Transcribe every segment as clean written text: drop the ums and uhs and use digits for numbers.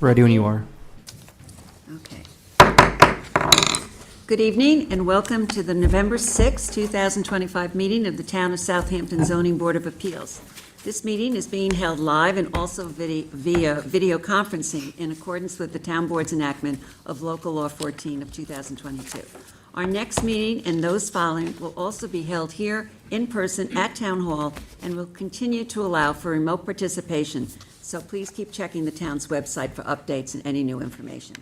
Ready when you are. Okay. Good evening and welcome to the November 6, 2025 meeting of the Town of Southampton Zoning Board of Appeals. This meeting is being held live and also via video conferencing in accordance with the Town Board's enactment of Local Law 14 of 2022. Our next meeting and those following will also be held here in person at Town Hall and will continue to allow for remote participation. So please keep checking the town's website for updates and any new information.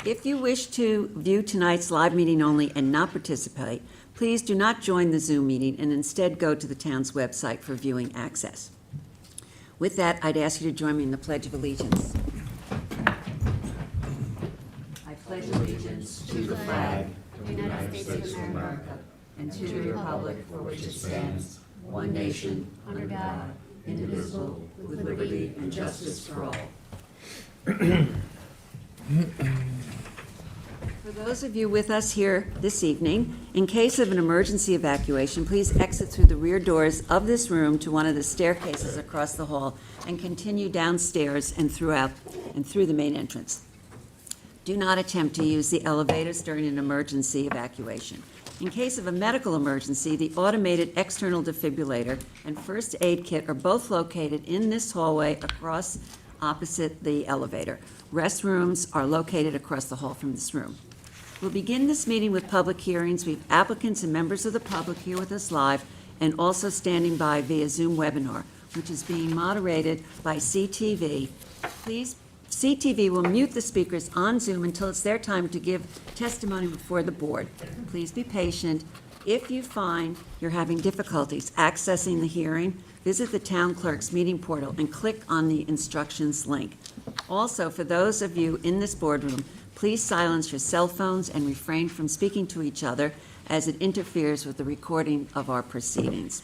If you wish to view tonight's live meeting only and not participate, please do not join the Zoom meeting and instead go to the town's website for viewing access. With that, I'd ask you to join me in the Pledge of Allegiance. I pledge allegiance to the flag of the United States of America and to the republic for which it stands, one nation, under God, indivisible, with liberty and justice for all. For those of you with us here this evening, in case of an emergency evacuation, please exit through the rear doors of this room to one of the staircases across the hall and continue downstairs and through the main entrance. Do not attempt to use the elevators during an emergency evacuation. In case of a medical emergency, the automated external defibrillator and first aid kit are both located in this hallway across opposite the elevator. Restrooms are located across the hall from this room. We'll begin this meeting with public hearings. We have applicants and members of the public here with us live and also standing by via Zoom webinar, which is being moderated by CTV. Please, CTV will mute the speakers on Zoom until it's their time to give testimony before the board. Please be patient. If you find you're having difficulties accessing the hearing, visit the town clerk's meeting portal and click on the instructions link. Also, for those of you in this boardroom, please silence your cell phones and refrain from speaking to each other as it interferes with the recording of our proceedings.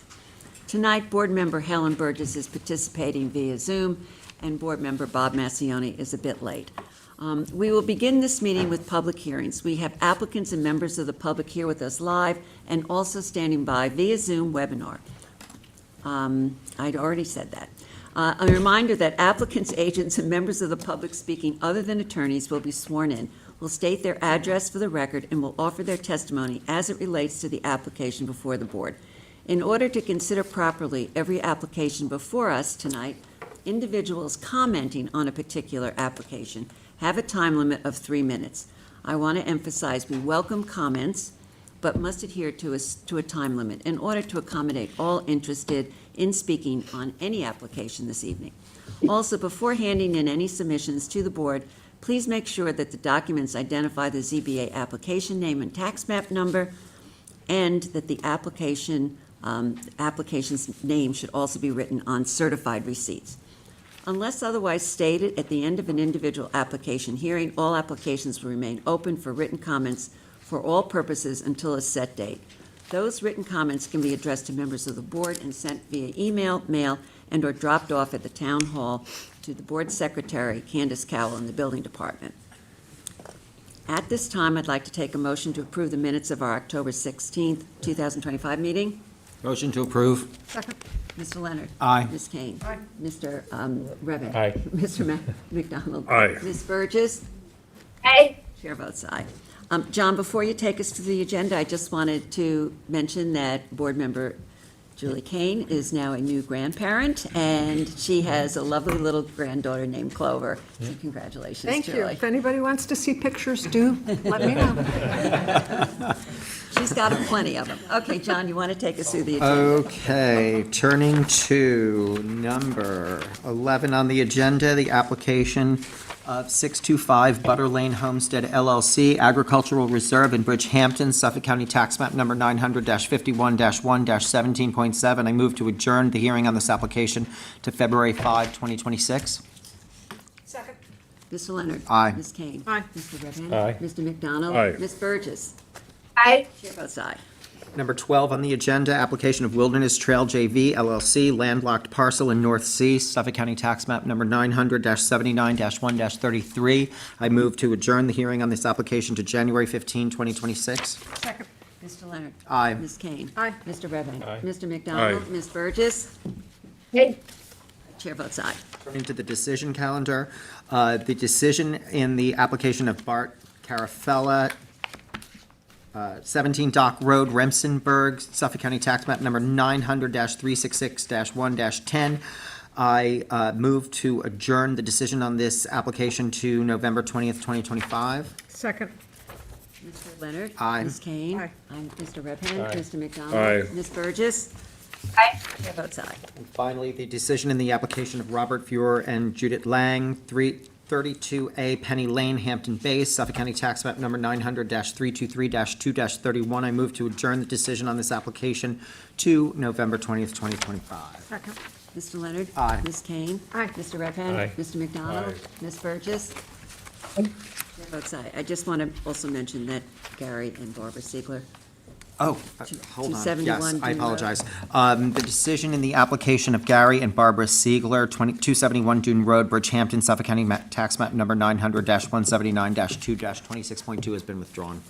Tonight, Board Member Helen Burgess is participating via Zoom, and Board Member Bob Massioni is a bit late. We will begin this meeting with public hearings. We have applicants and members of the public here with us live and also standing by via Zoom webinar. I'd already said that. A reminder that applicants, agents, and members of the public speaking other than attorneys will be sworn in, will state their address for the record, and will offer their testimony as it relates to the application before the board. In order to consider properly every application before us tonight, individuals commenting on a particular application have a time limit of 3 minutes. I want to emphasize we welcome comments, but must adhere to a time limit in order to accommodate all interested in speaking on any application this evening. Also, before handing in any submissions to the board, please make sure that the documents identify the ZBA application name and tax map number, and that the application's name should also be written on certified receipts. Unless otherwise stated, at the end of an individual application hearing, all applications will remain open for written comments for all purposes until a set date. Those written comments can be addressed to members of the board and sent via email, mail, and or dropped off at the town hall to the board secretary, Candace Cowell, in the building department. At this time, I'd like to take a motion to approve the minutes of our October 16th, 2025 meeting. Motion to approve. Second. Mr. Leonard. Aye. Ms. Kane. Aye. Mr. Revett. Aye. Mr. McDonald. Aye. Ms. Burgess. Aye. Chair votes aye. John, before you take us to the agenda, I just wanted to mention that Board Member Julie Kane is now a new grandparent, and she has a lovely little granddaughter named Clover. So congratulations, Thank you. Julie. If anybody wants to see pictures, do let me know. She's got plenty of them. Okay, John, you want to take us through the agenda? Okay, turning to number 11 on the agenda, the application of 625 Butter Lane Homestead LLC, Agricultural Reserve in Bridgehampton, Suffolk County Tax Map Number 900-51-1-17.7. I move to adjourn the hearing on this application to February 5, 2026. Second. Mr. Leonard. Aye. Ms. Kane. Aye. Mr. Redhand. Aye. Mr. McDonald. Aye. Ms. Burgess. Aye. Chair votes aye. Number 12 on the agenda, application of Wilderness Trail JV LLC, landlocked parcel in North Sea, Suffolk County Tax Map Number 900-79-1-33. I move to adjourn the hearing on this application to January 15, 2026. Second. Mr. Leonard. Aye. Ms. Kane. Aye. Mr. Redhand. Aye. Mr. McDonald. Aye. Ms. Burgess. Aye. Chair votes aye. Turning to the decision calendar, the decision in the application of Bart Carafella, 17 Dock Road, Remsenburg, Suffolk County Tax Map number 900-366-1-10. I move to adjourn the decision on this application to November 20th, 2025. Second. Mr. Leonard? Aye. Ms. Kane? Aye. I'm Mr. Redhand? Aye. Mr. McDonald? Aye. Ms. Burgess? Aye. Chair votes aye. And finally, the decision in the application of Robert Fuhr and Judith Lang, 332A Penny Lane, Hampton Bays, Suffolk County Tax Map number 900-323-2-31. I move to adjourn the decision on this application to November 20th, 2025. Second. Mr. Leonard? Aye. Ms. Kane? Aye. Mr. Redhand? Aye. Mr. McDonald? Aye. Ms. Burgess? Chair votes aye. I just want to also mention that Gary and Barbara Siegler. Oh, hold on. 271 Yes, I Dune Road. apologize. The decision in the application of Gary and Barbara Siegler, 271 Dune Road, Bridgehampton, Suffolk County Tax Map number 900-179-2-26.2 has been withdrawn.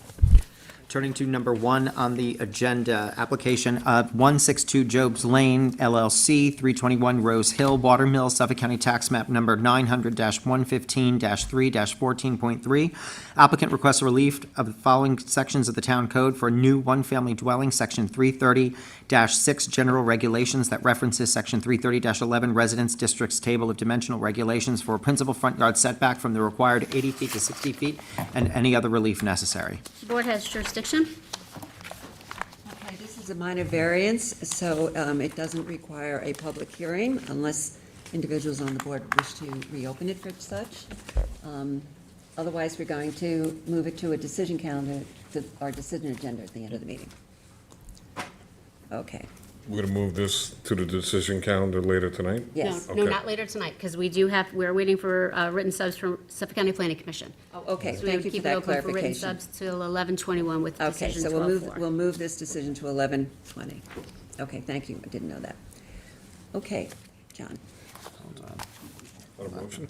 Turning to number 1 on the agenda, application of 162 Jobs Lane LLC, 321 Rose Hill, Watermill, Suffolk County Tax Map number 900-115-3-14.3. Applicant requests relief of the following sections of the Town Code for a new one-family dwelling, Section 330-6 General Regulations that references Section 330-11 Residence Districts Table of Dimensional Regulations for a principal front yard setback from the required 80 feet to 60 feet, and any other relief necessary. The board has jurisdiction. Okay, this is a minor variance, so it doesn't require a public hearing unless individuals on the board wish to reopen it for such. Otherwise, we're going to move it to a decision calendar, to our decision agenda at the end of the meeting. Okay, We're gonna move this to the decision calendar later tonight? yes. No, Okay. not later tonight, because we're waiting for written subs from Suffolk County Planning Commission. Oh, okay, So we thank would you for keep it that open for written clarification. subs till 11/21 with Okay, decision so we'll 12/4. move this decision to 11:20. Okay, thank you, I didn't know that. Okay, John. Got a motion?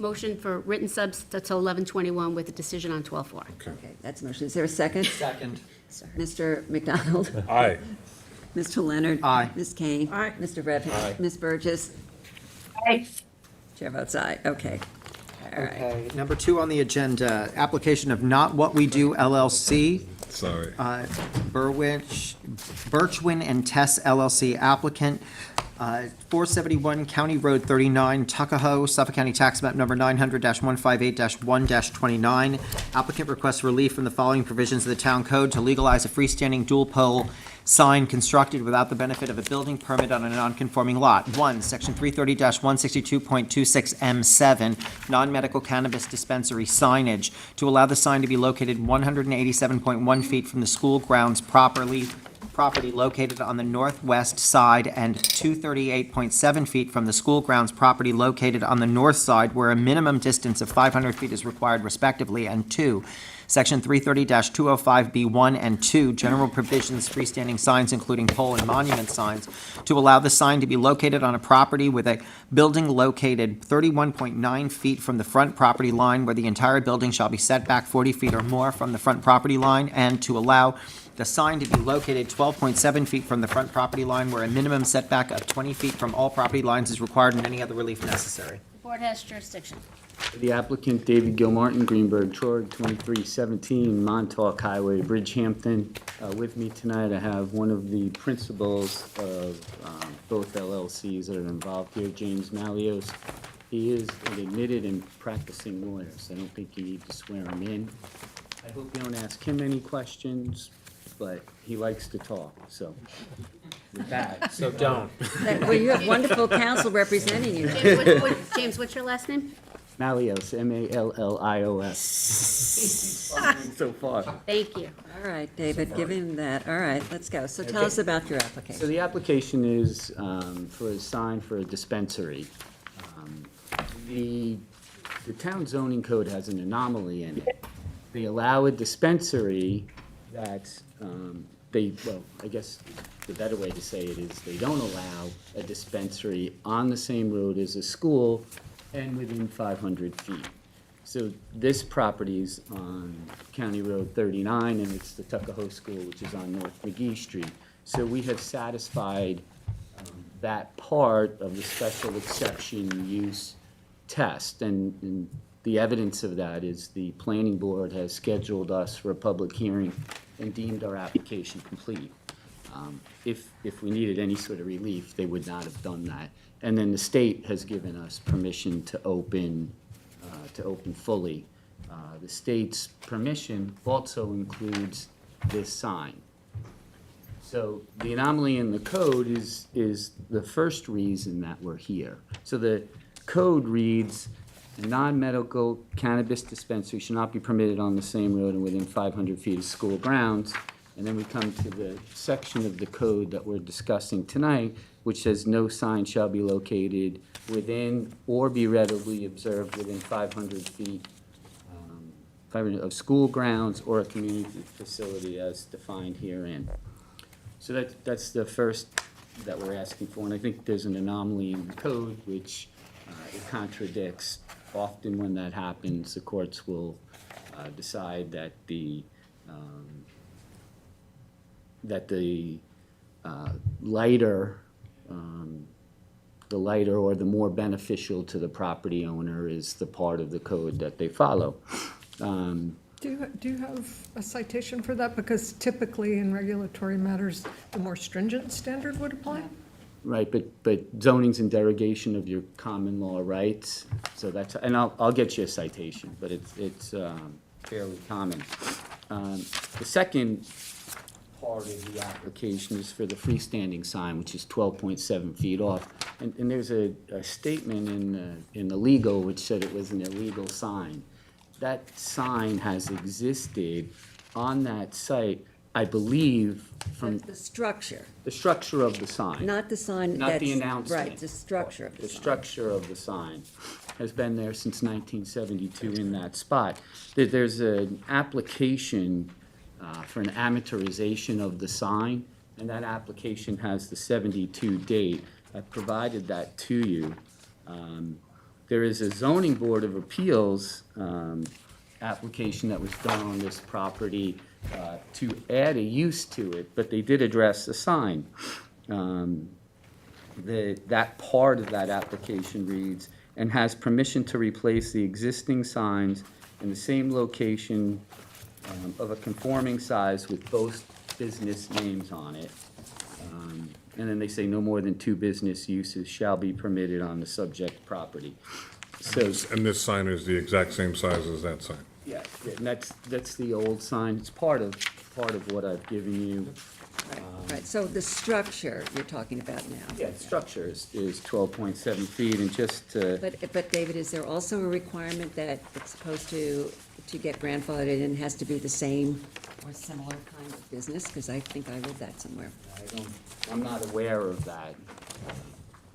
Motion for written subs till 11/21 with a decision on 12/4. Okay. Okay, that's a motion. Is there a second? Second. Mr. McDonald? Aye. Mr. Leonard? Aye. Ms. Kane? Aye. Mr. Redhand? Aye. Ms. Burgess? Aye. Chair votes aye. Okay. All right. Okay, number 2 on the agenda, application of Not What We Do LLC, Sorry. Birchwin and Tess LLC applicant, 471 County Road 39, Tuckahoe, Suffolk County Tax Map number 900-158-1-29. Applicant requests relief from the following provisions of the Town Code to legalize a freestanding dual-pole sign constructed without the benefit of a building permit on a non-conforming lot. 1, Section 330-162.26M7, non-medical cannabis dispensary signage, to allow the sign to be located 187.1 feet from the school grounds property located on the northwest side and 238.7 feet from the school grounds property located on the north side where a minimum distance of 500 feet is required respectively. And 2, Section 330-205B1 and 2, general provisions, freestanding signs including pole and monument signs, to allow the sign to be located on a property with a building located 31.9 feet from the front property line where the entire building shall be set back 40 feet or more from the front property line, and to allow the sign to be located 12.7 feet from the front property line where a minimum setback of 20 feet from all property lines is required and any other relief necessary. The board has jurisdiction. The applicant, David Gilmartin, Greenberg Chord, 2317 Montauk Highway, Bridgehampton. With me tonight, I have one of the principals of both LLCs that are involved here, James Malios. He is an admitted and practicing lawyer, so I don't think you need to swear him in. I hope you don't ask him any questions, but he likes to talk, so with that. So don't. Well, you have wonderful counsel representing you. James, what's your last name? Malios, Mallios. So far. Thank you. All right, David, give him that. All right, let's go. So tell us about your So application. the application is for a sign for a dispensary. The town zoning code has an anomaly in it. They allow a dispensary that, well, I guess the better way to say it is they don't allow a dispensary on the same road as a school and within 500 feet. So this property is on County Road 39, and it's the Tuckahoe School, which is on North McGee Street. So we have satisfied that part of the special exception use test. And the evidence of that is the planning board has scheduled us for a public hearing and deemed our application complete. If we needed any sort of relief, they would not have done that. And then the state has given us permission to open fully. The state's permission also includes this sign. So the anomaly in the code is the first reason that we're here. So the code reads, a non-medical cannabis dispensary should not be permitted on the same road and within 500 feet of school grounds. And then we come to the section of the code that we're discussing tonight, which says no sign shall be located within or be readily observed within 500 feet of school grounds or a community facility as defined herein. So that's the first that we're asking for, and I think there's an anomaly in the code which it contradicts. Often when that happens, the courts will decide that the lighter or the more beneficial to the property owner is the part of the code that they follow. Do you have a citation for that? Because typically in regulatory matters, the more stringent standard would apply? Right, but zoning's in derogation of your common law rights, so that's, and I'll get you a citation, but it's fairly common. The second part of the application is for the freestanding sign, which is 12.7 feet off. And there's a statement in the legal which said it was an illegal sign. That sign has existed on that site, I believe, from The structure, the structure of the sign. not the sign that's. Not the announcement. Right, the structure of the The sign. structure of the sign has been there since 1972 in that spot. There's an application for an amateurization of the sign, and that application has the 72 date. I provided that to you. There is a zoning board of appeals application that was done on this property to add a use to it, but they did address the sign. That part of that application reads, and has permission to replace the existing signs in the same location of a conforming size with both business names on it. And then they say no more than 2 business uses shall be permitted on the subject property. So, And this sign is the exact same size as that sign. yeah, and that's the old sign. It's part of what I've given you. Right, so the structure you're talking about now. Yeah, the structure is 12.7 feet, and just to, But David, is there also a requirement that it's supposed to get grandfathered in, has to be the same or similar kind of business? Because I think I read that somewhere. I'm not aware of that.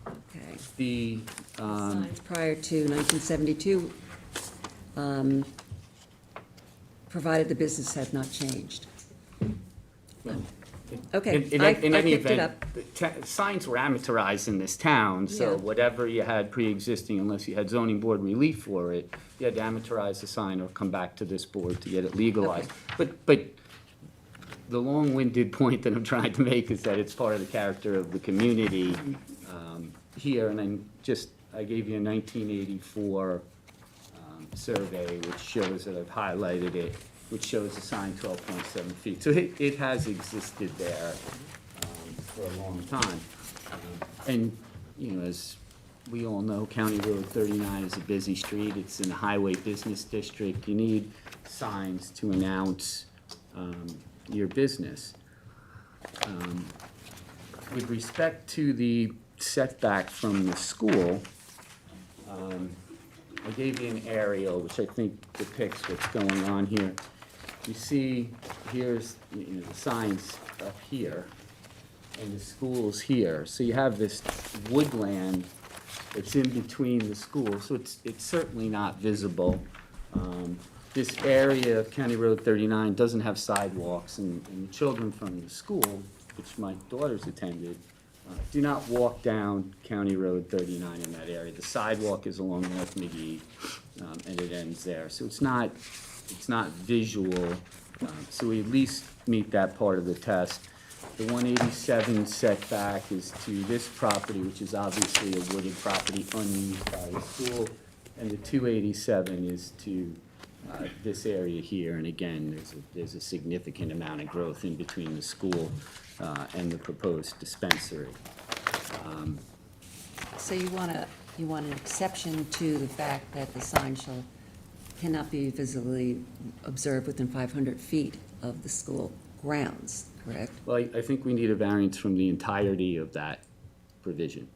Okay. The, Signs prior to 1972, provided the business had not changed. Okay, in I any picked it event, up. the signs were amateurized in this town, so Yeah. whatever you had pre-existing, unless you had zoning board relief for it, you had to amateurize the sign or come back to this board to get it legalized. But the long-winded point that I'm trying to make is that it's part of the character of the community here, and then I gave you a 1984 survey, which shows that I've highlighted it, which shows the sign 12.7 feet. So it has existed there for a long time. And, you know, as we all know, County Road 39 is a busy street. It's in a highway business district. You need signs to announce your business. With respect to the setback from the school, I gave you an aerial, which I think depicts what's going on here. You see, here's, you know, the signs up here, and the school's here. So you have this woodland that's in between the schools, so it's certainly not visible. This area of County Road 39 doesn't have sidewalks, and the children from the school, which my daughters attended, do not walk down County Road 39 in that area. The sidewalk is along North McGee, and it ends there. So it's not visual, so we at least meet that part of the test. The 187 setback is to this property, which is obviously a wooded property unused by the school, and the 287 is to this area here, and again, there's a significant amount of growth in between the school and the proposed dispensary. So you want an exception to the fact that the sign cannot be visibly observed within 500 feet of the school grounds, correct? Well, I think we need a variance from the entirety of that provision,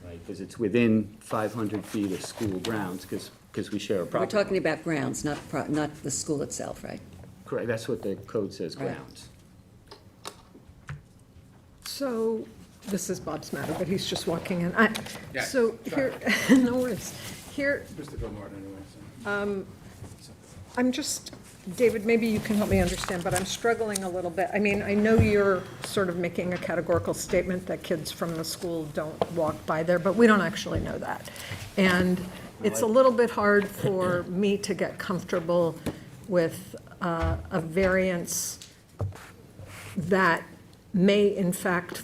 right? Because it's within 500 feet of school grounds, because we share a We're property. talking about grounds, not the school itself, right? Correct, that's what the code says, Right. grounds. So, this is Bob's matter, but he's just walking in. Yeah, So sorry. here, no worries. Here, Mr. Gilmore, anyway, so. I'm just, David, maybe you can help me understand, but I'm struggling a little bit. I mean, I know you're sort of making a categorical statement that kids from the school don't walk by there, but we don't actually know that. And it's a little bit hard for me to get comfortable with a variance that may in fact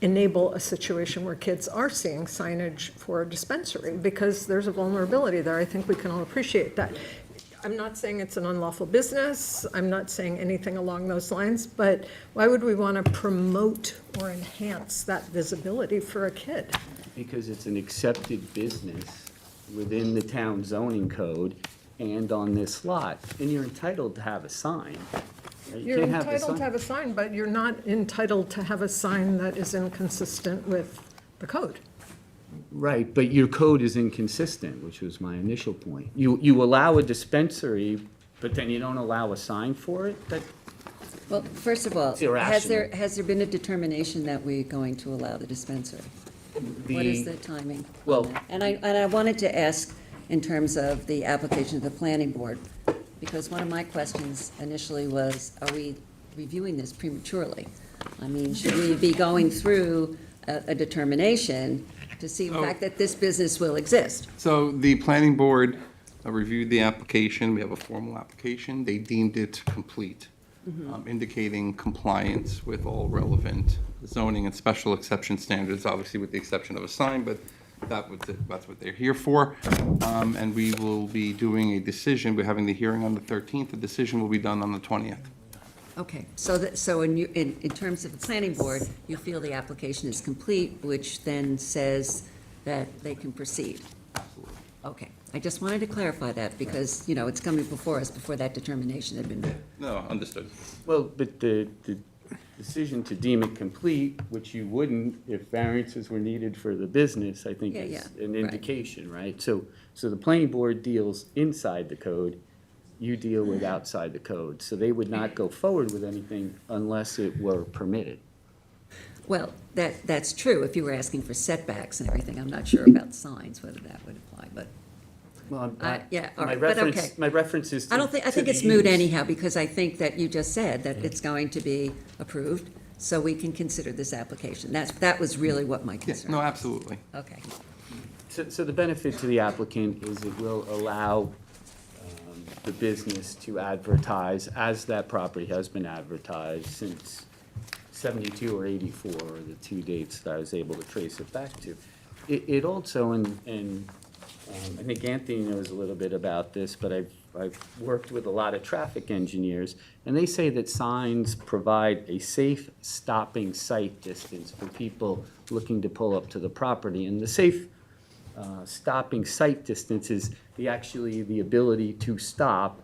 enable a situation where kids are seeing signage for a dispensary, because there's a vulnerability there. I think we can all appreciate that. I'm not saying it's an unlawful business, I'm not saying anything along those lines, but why would we want to promote or enhance that visibility for a kid? Because it's an accepted business within the town zoning code and on this lot, and you're entitled to have a sign. right? You You're can't have the entitled sign- to have a sign, but you're not entitled to have a sign that is inconsistent with the code. Right, but your code is inconsistent, which was my initial point. You allow a dispensary, but then you don't allow a sign for it? That, Well, first of all, It's irrational. has there been a determination that we're going to allow the dispensary? What is the timing? on Well- that? And I wanted to ask in terms of the application to the planning board, because one of my questions initially was, are we reviewing this prematurely? I mean, should we be going through a determination to see the fact that this business will exist? So the planning board reviewed the application, we have a formal application, they deemed it complete, indicating compliance with all relevant zoning and special exception standards, obviously with the exception of a sign, but that's what they're here for. And we will be doing a decision, we're having the hearing on the 13th, the decision will be done on the 20th. Okay, so in terms of the planning board, you feel the application is complete, which then says that they can proceed? Absolutely. Okay, I just wanted to clarify that, because, it's coming before us, before that determination had been made. No, understood. well, but the decision to deem it complete, which you wouldn't if variances were needed for the business, I think Yeah, is yeah, an right. indication, right? So the planning board deals inside the code, you deal with outside the code. So they would not go forward with anything unless it were permitted. Well, that's true, if you were asking for setbacks and everything. I'm not sure about signs, whether that would apply, but Well, yeah, all my right, but reference, okay. my reference is I to think the it's moot use. anyhow, because I think that you just said that it's going to be approved, so we can consider this application. That was really what my Yeah, concern no, was. absolutely. Okay, So the benefit to the applicant is it will allow the business to advertise, as that property has been advertised since 72 or 84 are the two dates that I was able to trace it back to. It also, and I think Anthony knows a little bit about this, but I've worked with a lot of traffic engineers, and they say that signs provide a safe stopping sight distance for people looking to pull up to the property. And the safe stopping sight distance is the ability to stop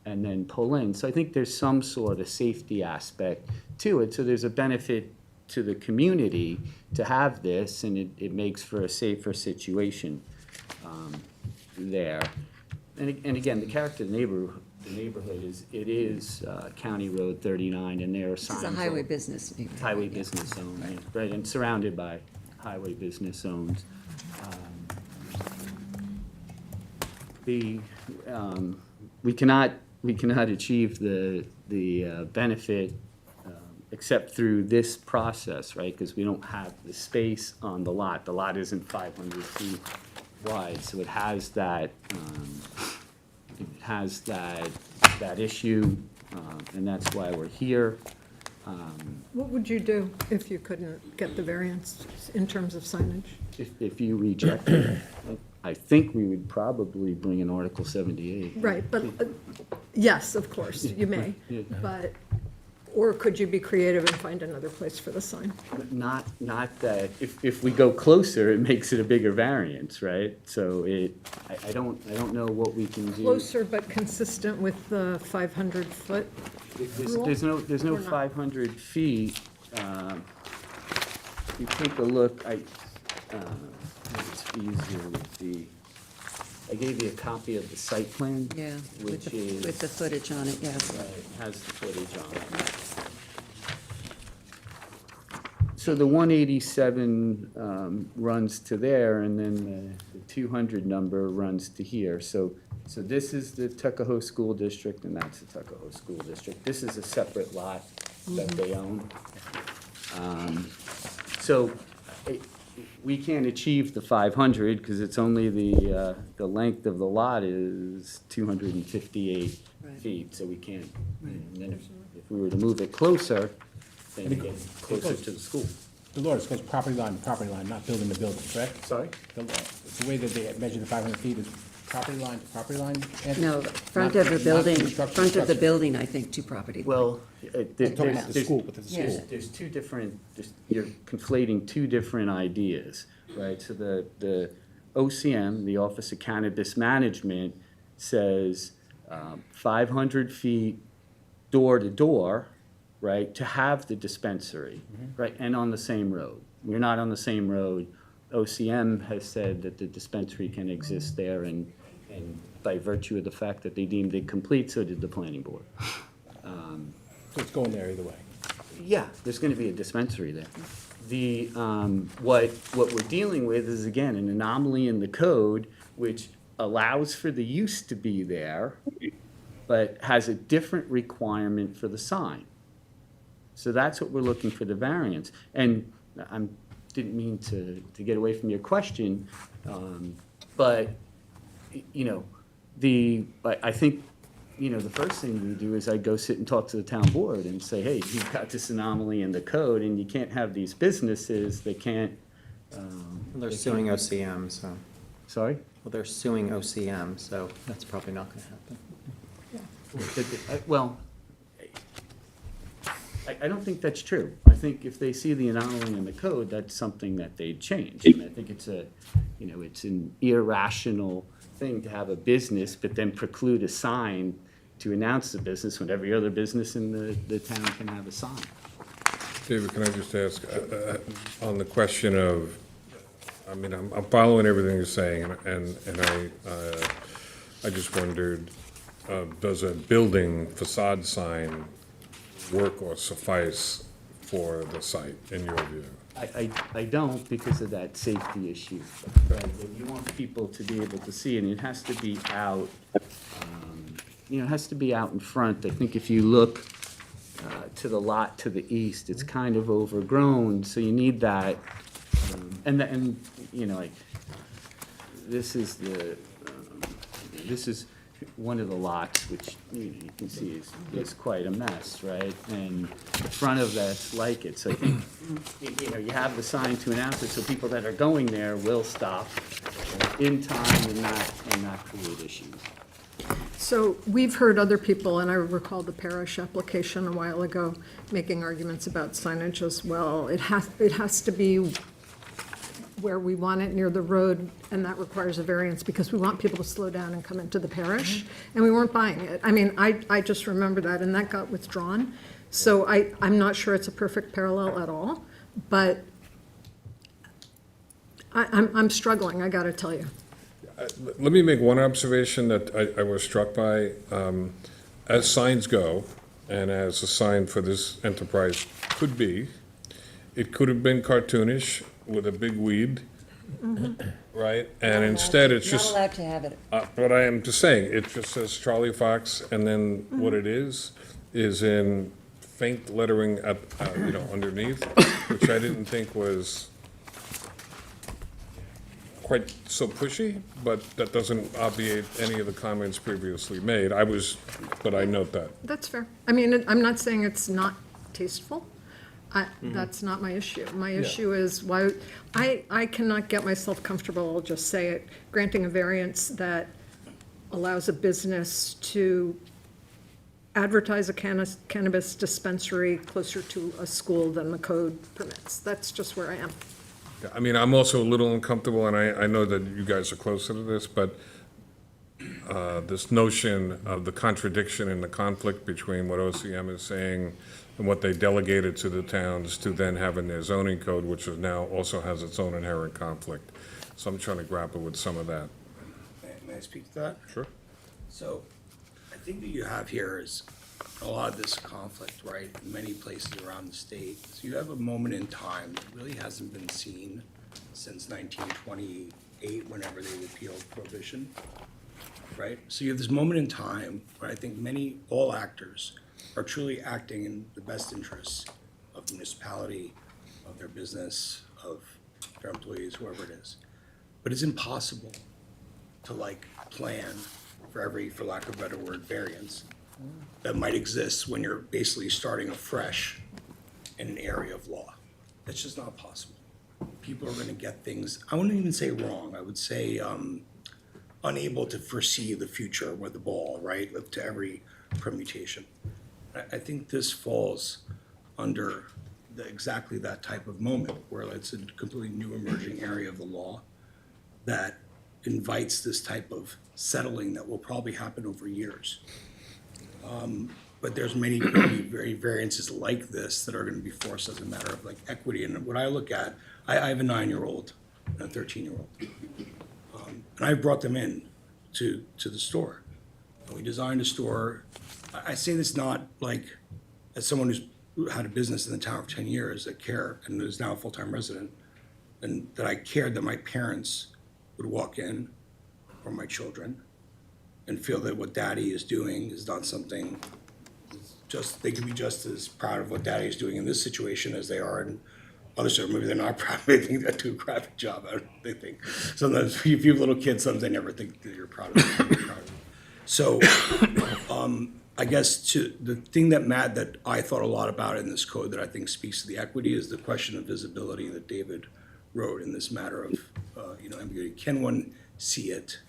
and then pull in. So I think there's some sort of safety aspect to it. So there's a benefit to the community to have this, and it makes for a safer situation there. And again, the character of the neighborhood is County Road 39, and there are this signs. is a all- highway business neighborhood. Highway yeah. business zone, yeah, right, and surrounded by highway business zones. We cannot achieve the benefit except through this process, right? Because we don't have the space on the lot. The lot isn't 500 feet wide, so it has that issue, and that's why we're here. What would you do if you couldn't get the variance in terms of signage? If you reject it, I think we would probably bring in Article 78. Right, but, yes, of course, you may, but, or could you be creative and find another place for the sign? Not that, if we go closer, it makes it a bigger variance, right? So I don't know what we can do. Closer but consistent with the 500-foot rule? There's no Or not? 500 feet. You take a look, it's easier with the, I gave you a copy of the site plan. Yeah, Which is. with the footage on it, yes. Right, has the footage on it. So the 187 runs to there, and then the 200 number runs to here. So this is the Tuckahoe School District, and that's the Tuckahoe School District. This is a separate lot that they own. So we can't achieve the 500, because it's only the length of the lot is 258 Right. feet, so we can't. And then if we were to move it closer, then it gets closer to the school. The law goes property line to property line, not building to building, correct? Sorry? The way that they measure the 500 feet is property line to property line? Ed? No, front Not- of the not building, construction, front of the construction. building, I think, to property. Well, I'm talking about the school, within the Yeah. school. There's two different, you're conflating two different ideas, right? So the OCM, the Office of Cannabis Management, says 500 feet door to door, right, to have the dispensary, right, and on the same road. We're not on the same road. OCM has said that the dispensary can exist there, and by virtue of the fact that they deemed it complete, so did the planning board. So it's going there either way. Yeah, there's gonna be a dispensary there. The, what we're dealing with is, again, an anomaly in the code which allows for the use to be there, but has a different requirement for the sign. So that's what we're looking for the variance. And didn't mean to get away from your question, but, you know, I think, you know, the first thing we do is I go sit and talk to the town board and say, hey, you've got this anomaly in the code, and you can't have these businesses, they can't. They're suing OCM, so, Sorry? well, they're suing OCM, so that's probably not gonna happen. Well, I don't think that's true. I think if they see the anomaly in the code, that's something that they'd change. And I think it's it's an irrational thing to have a business, but then preclude a sign to announce the business when every other business in the town can have a sign. David, can I just ask, on the question of, I mean, I'm following everything you're saying, and I just wondered, does a building facade sign work or suffice for the site, in your view? I don't, because of that safety issue. Right? You want people to be able to see it, and it has to be out, it has to be out in front. I think if you look to the lot to the east, it's kind of overgrown, so you need that. And like, this is one of the lots, which you can see is quite a mess, right? And the front of that's like it, so I think, you have the sign to announce it, so people that are going there will stop in time and not create issues. So we've heard other people, and I recall the parish application a while ago, making arguments about signage as well. It has to be where we want it near the road, and that requires a variance because we want people to slow down and come into the parish, and we weren't buying it. I mean, I just remember that, and that got withdrawn. So I'm not sure it's a perfect parallel at all, but I'm struggling, I gotta tell you. Let me make one observation that I was struck by. As signs go, and as a sign for this enterprise could be, it could have been cartoonish with a big weed, right? And instead, it's Not just, allowed to have it. but I am just saying, it just says Charlie Fox, and then what it is in faint lettering up, underneath, which I didn't think was quite so pushy, but that doesn't obviate any of the comments previously made. But I note that. That's fair. I mean, I'm not saying it's not tasteful. That's not my issue. My issue is why, I cannot get myself comfortable, I'll just say it, granting a variance that allows a business to advertise a cannabis dispensary closer to a school than the code permits. That's just where I am. I mean, I'm also a little uncomfortable, and I know that you guys are closer to this, but this notion of the contradiction and the conflict between what OCM is saying and what they delegated to the towns to then have in their zoning code, which is now also has its own inherent conflict. So I'm trying to grapple with some of that. May I speak to that? Sure. So, I think that you have here is a lot of this conflict, right, in many places around the state. So you have a moment in time that really hasn't been seen since 1928, whenever they repealed prohibition, right? So you have this moment in time where I think all actors are truly acting in the best interests of the municipality, of their business, of their employees, whoever it is. But it's impossible to plan for every, for lack of a better word, variance that might exist when you're basically starting afresh in an area of law. That's just not possible. People are gonna get things, I wouldn't even say wrong, I would say unable to foresee the future with the ball, right, to every permutation. I think this falls under exactly that type of moment where it's a completely new emerging area of the law that invites this type of settling that will probably happen over years. But there's many very variances like this that are gonna be forced as a matter of equity. And what I look at, I have a 9-year-old and a 13-year-old. And I brought them in to the store. And we designed a store. I say this not as someone who's had a business in the town for 10 years that care and is now a full-time resident, and that I cared that my parents would walk in, or my children, and feel that what daddy is doing is not something, they could be just as proud of what daddy is doing in this situation as they are in other stuff. Maybe they're not proud, they think they do a crappy job. They think, sometimes if you have little kids, sometimes they never think that you're proud of them. So, I guess the thing that I thought a lot about in this code that I think speaks to the equity is the question of visibility that David wrote in this matter of, ambiguity. Can one see it?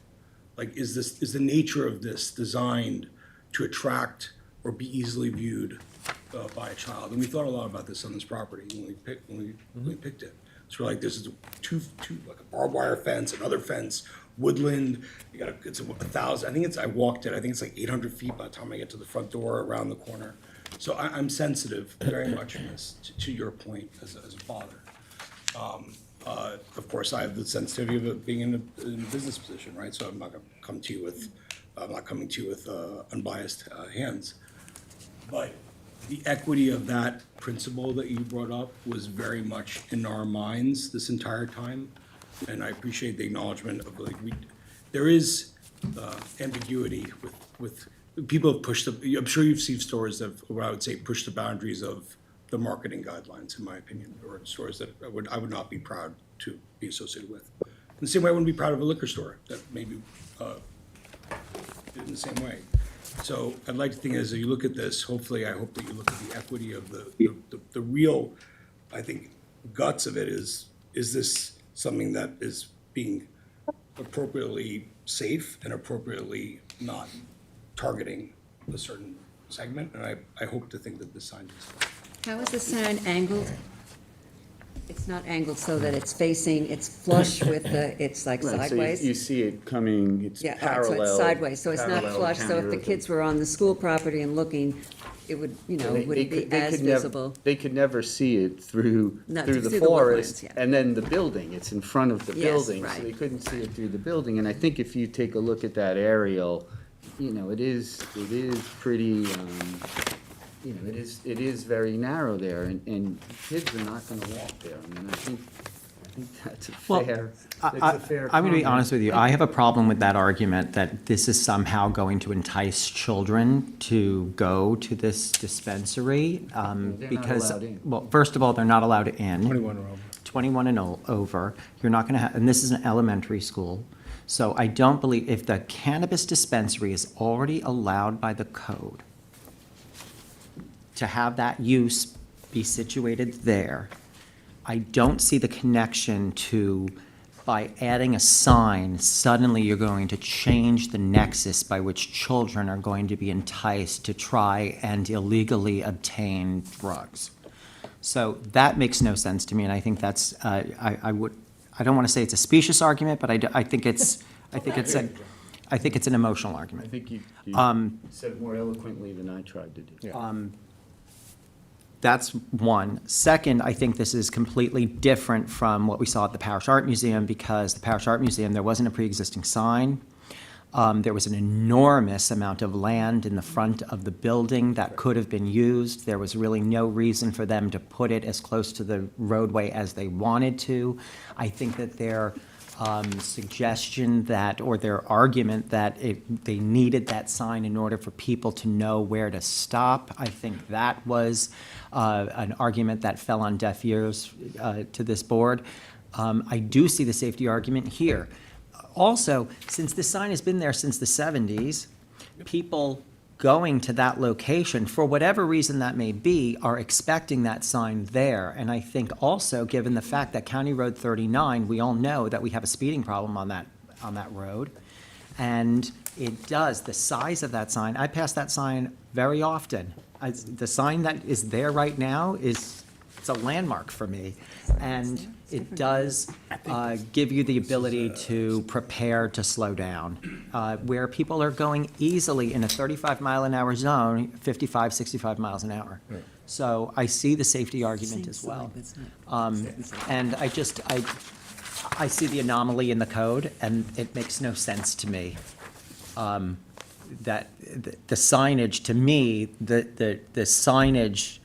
Is the nature of this designed to attract or be easily viewed by a child? And we thought a lot about this on this property when we picked it. So we're this is a barbed wire fence, another fence, woodland. It's 1,000. I walked it. I think it's 800 feet by the time I get to the front door around the corner. So I'm sensitive very much in this, to your point as a father. Of course, I have the sensitivity of being in a business position, right? So I'm not going to come to you with unbiased hands. But the equity of that principle that you brought up was very much in our minds this entire time, and I appreciate the acknowledgement of there is ambiguity with people have pushed. I'm sure you've seen stores that what I would say push the boundaries of the marketing guidelines, in my opinion, or stores that I would not be proud to be associated with. In the same way, I wouldn't be proud of a liquor store that maybe in the same way. So I'd like to think as you look at this, hopefully, I hope that you look at the equity of the real, I think, guts of it is this something that is being appropriately safe and appropriately not targeting a certain segment? And I hope to think that this sign is. How is the sign angled? It's not angled so that it's flush with it's Right, so sideways? you see it coming, it's Yeah, parallel. so it's sideways, so it's not parallel flush, so if the counter. kids were on the school property and looking, it would, They- wouldn't they be could- they as could nev- visible. They could never see it through No, the through the forest, woodlands, yeah. and then the building, it's in front of the Yes, building, so right. they couldn't see it through the building, and I think if you take a look at that aerial, it is pretty, it is very narrow there, and kids are not gonna walk there, I mean, I think that's a Well, fair, that's a fair I'm going to be comment. honest with you. I have a problem with that argument that this is somehow going to entice children to go to this dispensary. not Because, allowed in. well, first of all, they're not allowed in. 21 or over. 21 and over. You're not going to have, and this is an elementary school. So I don't believe, if the cannabis dispensary is already allowed by the code, to have that use be situated there. I don't see the connection to, by adding a sign, suddenly you're going to change the nexus by which children are going to be enticed to try and illegally obtain drugs. So that makes no sense to me, and I think that's, I don't want to say it's a specious argument, but I think it's an emotional I argument. think you said it more eloquently than I tried to do. That's one. Second, I think this is completely different from what we saw at the Parish Art Museum, because the Parish Art Museum, there wasn't a pre-existing sign. There was an enormous amount of land in the front of the building that could have been used. There was really no reason for them to put it as close to the roadway as they wanted to. I think that their suggestion that, or their argument that they needed that sign in order for people to know where to stop, I think that was an argument that fell on deaf ears to this board. I do see the safety argument here. Also, since this sign has been there since the 70s, people going to that location, for whatever reason that may be, are expecting that sign there. And I think also, given the fact that County Road 39, we all know that we have a speeding problem on that road. And it does, the size of that sign, I pass that sign very often. The sign that is there right now it's a landmark for me. And it does give you the ability to prepare to slow down, where people are going easily in a 35-mile-an-hour zone, 55, 65 miles an hour. So I see the safety argument as well. And I see the anomaly in the code, and it makes no sense to me. That the signage, to me, the signage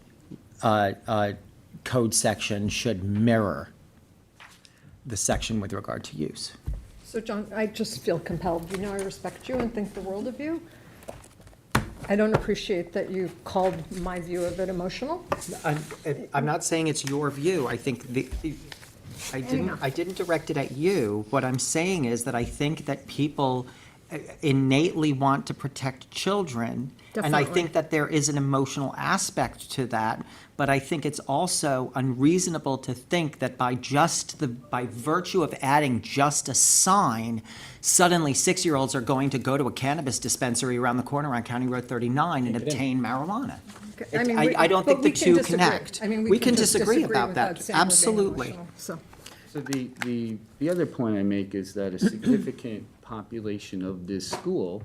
code section should mirror the section with regard to use. So John, I just feel compelled. You know I respect you and think the world of you. I don't appreciate that you called my view of it emotional. I'm not saying it's your view. I think I didn't direct it at you. What I'm saying is that I think that people innately want to protect children. And I Definitely. think that there is an emotional aspect to that, but I think it's also unreasonable to think that by virtue of adding just a sign, suddenly 6-year-olds are going to go to a cannabis dispensary around the corner on County Road 39 and obtain marijuana. Okay, I mean, I don't but think the we can two disagree. connect. I mean, We can just disagree about without that, saying we're being absolutely. emotional, So, So the other point I make is that a significant population of this school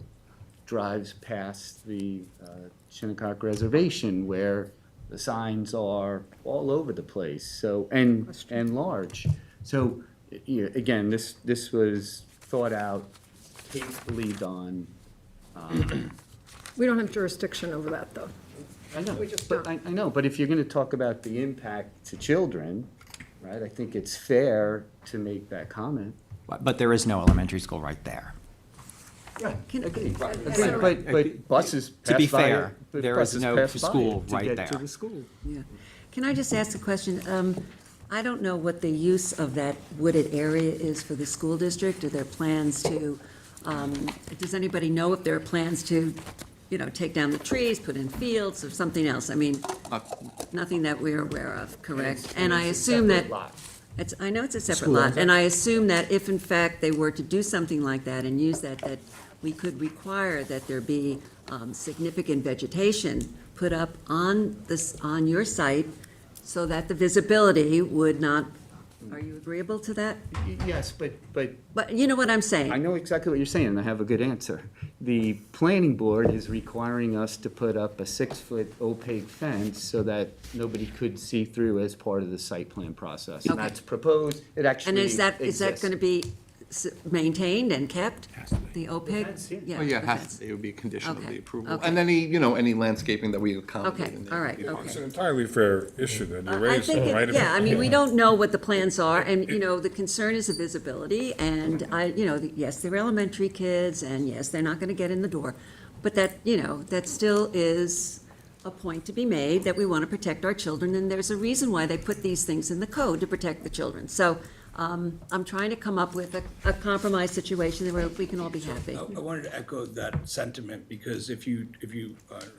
drives past the Shinnecock Reservation, where the signs are all over the place, so, and large. So, again, this was thought out, believed on. we don't have jurisdiction over that, though. I know, We just but don't. I know, but if you're gonna talk about the impact to children, right, I think it's fair to make that comment. But there is no elementary school right there. Agreed, so- but buses pass by. To be fair, but there is buses no pass by school to right get there. to the school. Yeah. Can I just ask a question? I don't know what the use of that wooded area is for the school district. Are there plans to, does anybody know if there are plans to, take down the trees, put in fields or something else? I mean, nothing that we're aware of, correct? And I assume that, I know it's a separate lot, and I assume that if in fact they were to do something like that and use that we could require that there be significant vegetation put up on your site so that the visibility would not, are you agreeable to that? Yes, but But you know what I'm saying? I know exactly what you're saying, and I have a good answer. The planning board is requiring us to put up a 6-foot opaque fence so that nobody could see through as part of the site plan process. And Okay. that's proposed, it actually And is that exists. going to be maintained and kept? The opaque? fence, yeah. Oh, yeah, the it has, fence. it would be a condition of Okay, the approval. okay. And any landscaping that we accommodate Okay, in there. all would right, be fine. okay. It's an entirely fair issue that you I raised, think, right? yeah, I mean, we don't know what the plans are, and, the concern is the visibility, and yes, they're elementary kids, and yes, they're not gonna get in the door, but that, that still is a point to be made, that we wanna protect our children, and there's a reason why they put these things in the code, to protect the children. So, I'm trying to come up with a compromise situation where we can all be happy. I wanted to echo that sentiment, because if you,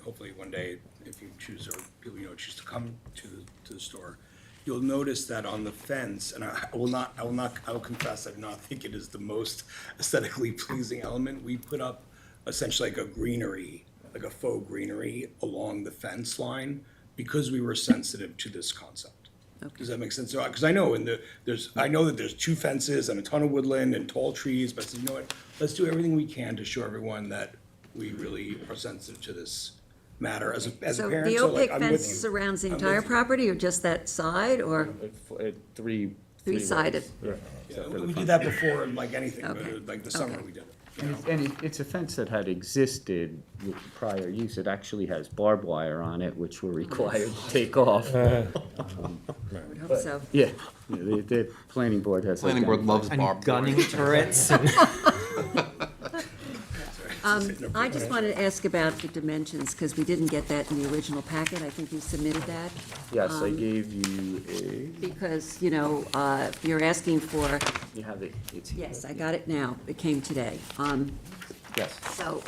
hopefully one day, if you choose, or people, choose to come to the store, you'll notice that on the fence, and I will confess, I do not think it is the most aesthetically pleasing element. We put up essentially like a greenery, like a faux greenery along the fence line, because we were sensitive to this concept. Does that make sense? So, because I know I know that there's 2 fences and a ton of woodland and tall trees, but I said, you know what? Let's do everything we can to show everyone that we really are sensitive to this matter as a So parent. the So, like, opaque I'm with fence you. surrounds the I'm with entire you. property, or just that side, or Three. three-sided? Yeah. Yeah, we did that before, like anything, Okay. but like the summer Okay. we did it. And it's a fence that had existed with prior use. It actually has barbed wire on it, which we're required to take off. I would hope so. Yeah, the planning board has. Planning board loves And barbed gunning wire. turrets. I just wanted to ask about the dimensions, because we didn't get that in the original packet. I think you submitted that. Yes, I gave you Because, you're asking for, you have it, it's here. yes, I got it now. It came today. Yes, So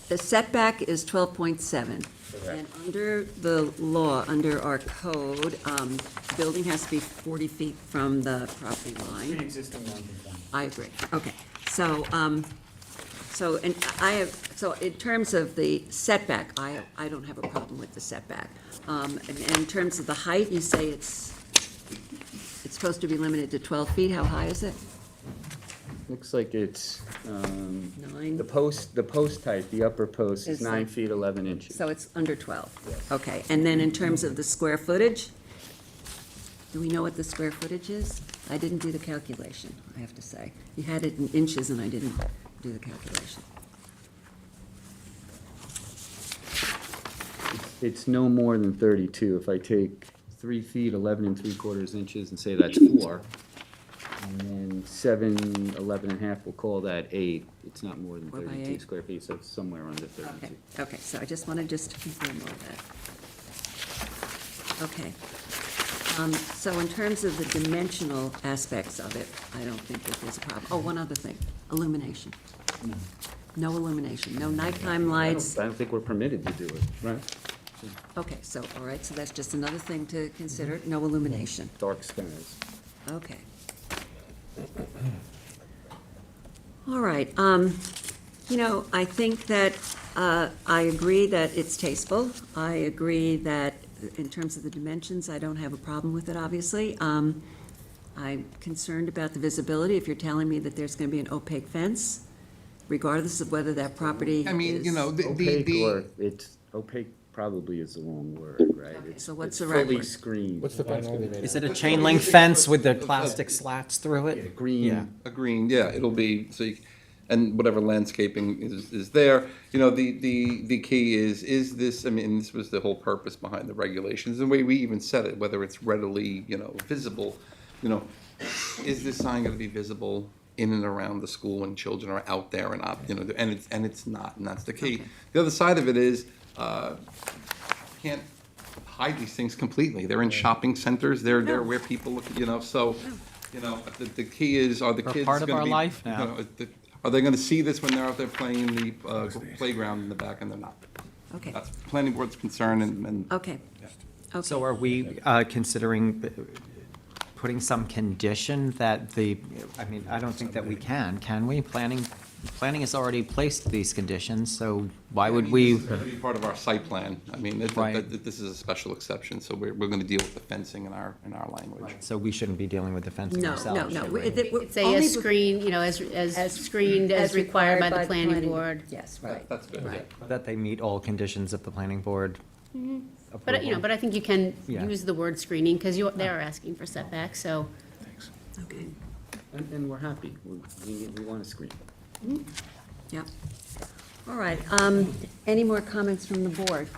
the setback is 12.7. And under the law, under our code, the building has to be 40 feet from the property line. Pre-existing non-conforming. I agree. Okay. So, so in terms of the setback, I don't have a problem with the setback. And in terms of the height, you say it's supposed to be limited to 12 feet. How high is it? looks like it's, 9? the post height, the upper post is Is 9 like- feet 11 inches. So it's under 12? Yes. Okay, and then in terms of the square footage, do we know what the square footage is? I didn't do the calculation, I have to say. You had it in inches and I didn't do the calculation. It's no more than 32. If I take 3 feet, 11 3/4 inches and say that's 4, and then 7, 11 and a half, we'll call that 8. It's not more than 4 by 32 8. square feet, so it's somewhere under Okay, 32. okay, so I just wanted just to confirm all that. Okay. So in terms of the dimensional aspects of it, I don't think that there's a problem. Oh, one other thing, illumination. No illumination, no nighttime lights. I don't think we're permitted to do it, right? Okay, so, all right, so that's just another thing to consider, no illumination. Dark skies. Okay. All right, I think that, I agree that it's tasteful. I agree that in terms of the dimensions, I don't have a problem with it, obviously. I'm concerned about the visibility. If you're telling me that there's gonna be an opaque fence, regardless of whether that property is. I mean, Opaque, or the, it's, opaque probably is the wrong word, right? Okay, It's- so what's it's the right fully word? screened. What's the fence gonna be made Is of? it a chain link fence with the plastic slats through it? Green. Yeah. a green, yeah, it'll be, so you, and whatever landscaping is there. The key is this, I mean, this was the whole purpose behind the regulations, the way we even said it, whether it's readily, visible, is this sign gonna be visible in and around the school when children are out there and up, and it's not, and that's the key. Okay. The other side of it is, can't hide these things completely. They're in shopping centers, they're where people look, so, the key is, are the They're kids part of gonna our be, life now. Are they gonna see this when they're out there playing in the playground in the back, and they're not? Okay, That's planning board's concern, and okay. So Okay. are we considering putting some condition that I don't think that we can we? Planning has already placed these conditions, so why would we? This is gonna be part of our site plan. I mean, Right. this is a special exception, so we're gonna deal with the fencing in our language. So we shouldn't be dealing with the fencing No, ourselves, no, no. should we? It's a screen, as screened as required by the planning board. Yes, right. That's good, yeah. Right. That they meet all conditions of the planning board But, approval. but I think you can Yeah. use the word screening, because they are asking for setbacks, so. Okay, And we're happy. We want to screen. yeah. All right, any more comments from the board?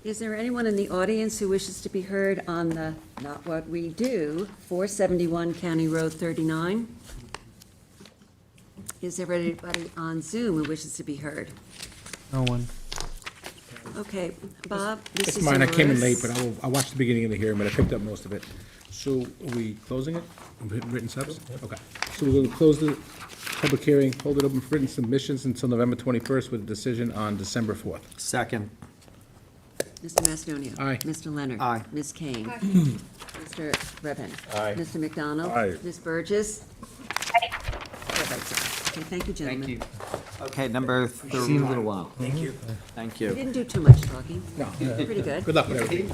Is there anyone in the audience who wishes to be heard on the, not what we do, 471 County Road 39? Is there anybody on Zoom who wishes to be heard? No one. Okay, Bob, this It's is mine, I came in late, yours. but I watched the beginning of the hearing, but I picked up most of it. So are we closing it? Written subs? Okay. So we're going to close the public hearing, hold it open for written submissions until November 21st with a decision on December 4th. Second. Mr. Macedonia. Aye. Mr. Leonard. Aye. Ms. Kane. Mr. Redmond. Aye. Mr. McDonald. Aye. Ms. Burgess. Chair votes aye. Okay, thank you, gentlemen. Okay, number See you in a three. little while. Thank You you. didn't do too much talking. No. Pretty good. Good luck with everything.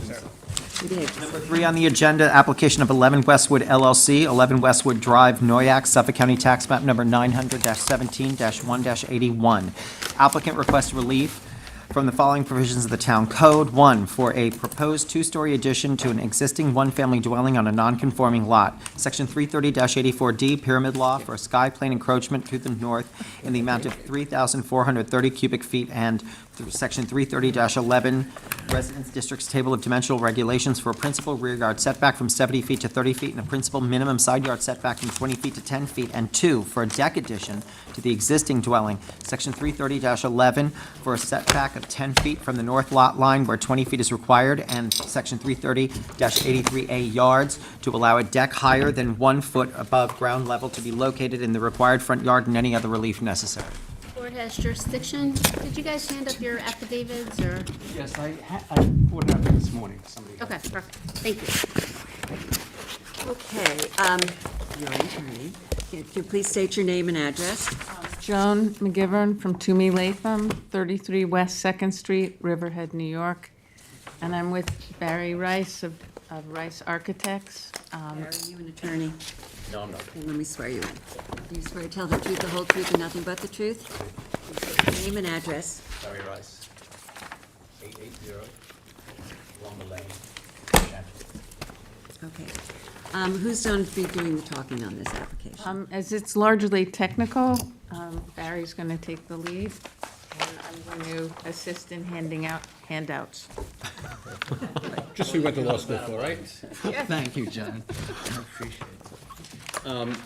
You behaved yourself. 3 on the agenda, application of 11 Westwood LLC, 11 Westwood Drive, Noyak, Suffolk County Tax Map Number 900-17-1-81. Applicant requests relief from the following provisions of the Town Code. 1, for a proposed two-story addition to an existing one-family dwelling on a non-conforming lot. Section 330-84D, Pyramid Law, for a sky plane encroachment to the north in the amount of 3,430 cubic feet, and through Section 330-11, Residence District's Table of Dimensional Regulations for a principal rear yard setback from 70 feet to 30 feet and a principal minimum side yard setback from 20 feet to 10 feet. And 2, for a deck addition to the existing dwelling, Section 330-11, for a setback of 10 feet from the north lot line where 20 feet is required, and Section 330-83A yards to allow a deck higher than 1 foot above ground level to be located in the required front yard and any other relief necessary. Board has jurisdiction. Did you guys hand up your affidavits, or? Yes, I poured it out this morning, somebody. Okay, perfect. Thank you. Okay, your attorney, can you please state your name and address? Joan McGivern from Toomey Latham, 33 West Second Street, Riverhead, New York. And I'm with Barry Rice of Rice Architects. Are you an attorney? No, I'm not. Okay, let me swear you in. Do you swear to tell the truth, the whole truth, and nothing but the truth? Name and address. Barry Rice, 880 Lumber Lane. Okay. Who's going to be doing the talking on this application? As it's largely technical, Barry's going to take the lead, and I'm going to assist in handing out handouts. Just so you went to law school for, right? Thank you, John. I appreciate it.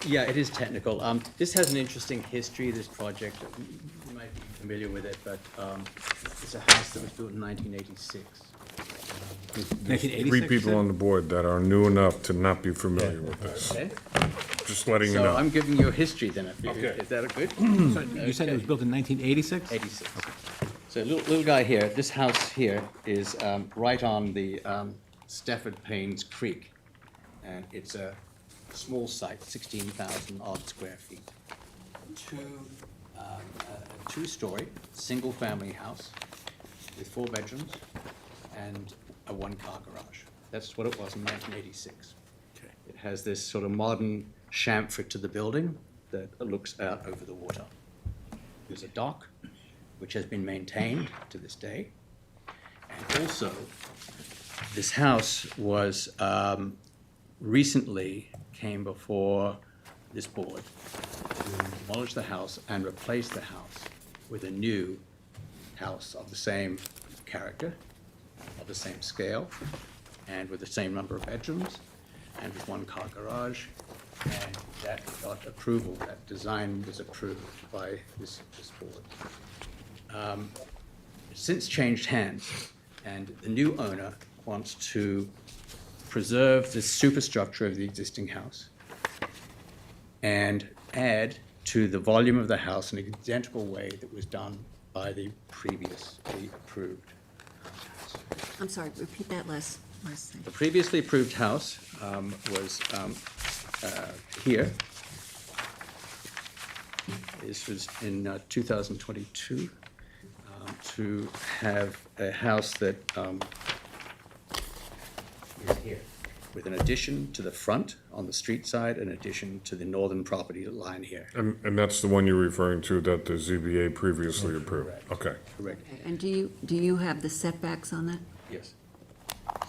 Yeah, it is technical. This has an interesting history, this project. You might be familiar with it, but it's a house that was built in 1986. Three people on the board that are new enough to not be familiar with this. Okay. Just letting you So know. I'm giving you a history then. Okay. Is that good? So you said it was built in 1986? 86. So little guy here, this house here is right on the Stafford Paynes Creek. And it's a small site, 16,000 odd square feet. A two-story, single-family house with 4 bedrooms and a 1-car garage. That's what it was in 1986. Okay. It has this sort of modern chamfer to the building that looks out over the water. There's a dock, which has been maintained to this day. And also, this house was recently came before this board to demolish the house and replace the house with a new house of the same character, of the same scale, and with the same number of bedrooms, and with 1-car garage. And that got approval, that design was approved by this board. It's since changed hands, and the new owner wants to preserve the superstructure of the existing house and add to the volume of the house in an identical way that was done by the previously approved house. I'm sorry, repeat that last thing. The previously approved house was here. This was in 2022, to have a house that is here, with an addition to the front on the street side, an addition to the northern property line here. And that's the one you're referring to that the ZBA previously approved? Okay. Correct. Okay, and do you have the setbacks on that? Yes.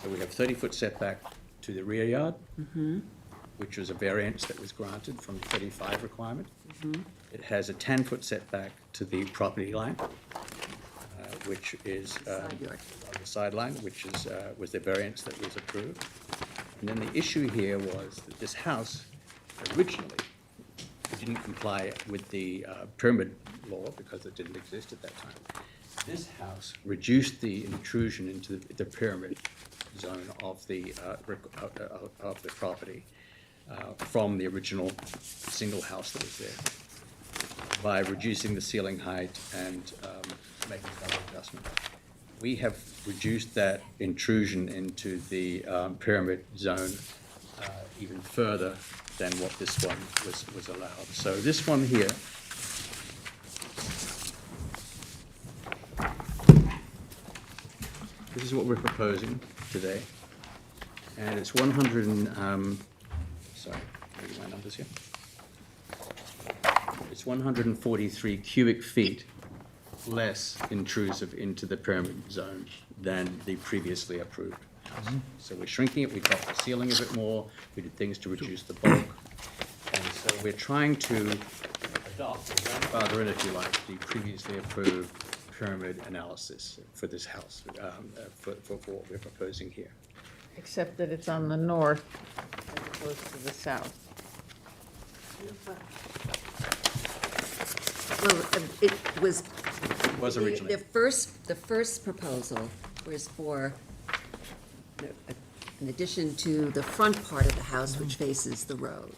So we have 30-foot setback to the rear yard, which was a variance that was granted from the 35 requirement. It has a 10-foot setback to the property line, which is Side yard. on the sideline, which is was the variance that was approved. And then the issue here was that this house originally didn't comply with the pyramid law because it didn't exist at that time. This house reduced the intrusion into the pyramid zone of the property from the original single house that was there by reducing the ceiling height and making another adjustment. We have reduced that intrusion into the pyramid zone even further than what this one was allowed. So this one here this is what we're proposing today. And it's 100 and, sorry, maybe my numbers here. It's 143 cubic feet less intrusive into the pyramid zone than the previously approved house. So we're shrinking it, we cut the ceiling a bit more, we did things to reduce the bulk. And so we're trying to adopt, grandfather in, if you like, the previously approved pyramid analysis for this house, for what we're proposing here. Except that it's on the north as opposed to the south. Well, it was. Was originally. The first proposal was for, in addition to the front part of the house, which faces the road,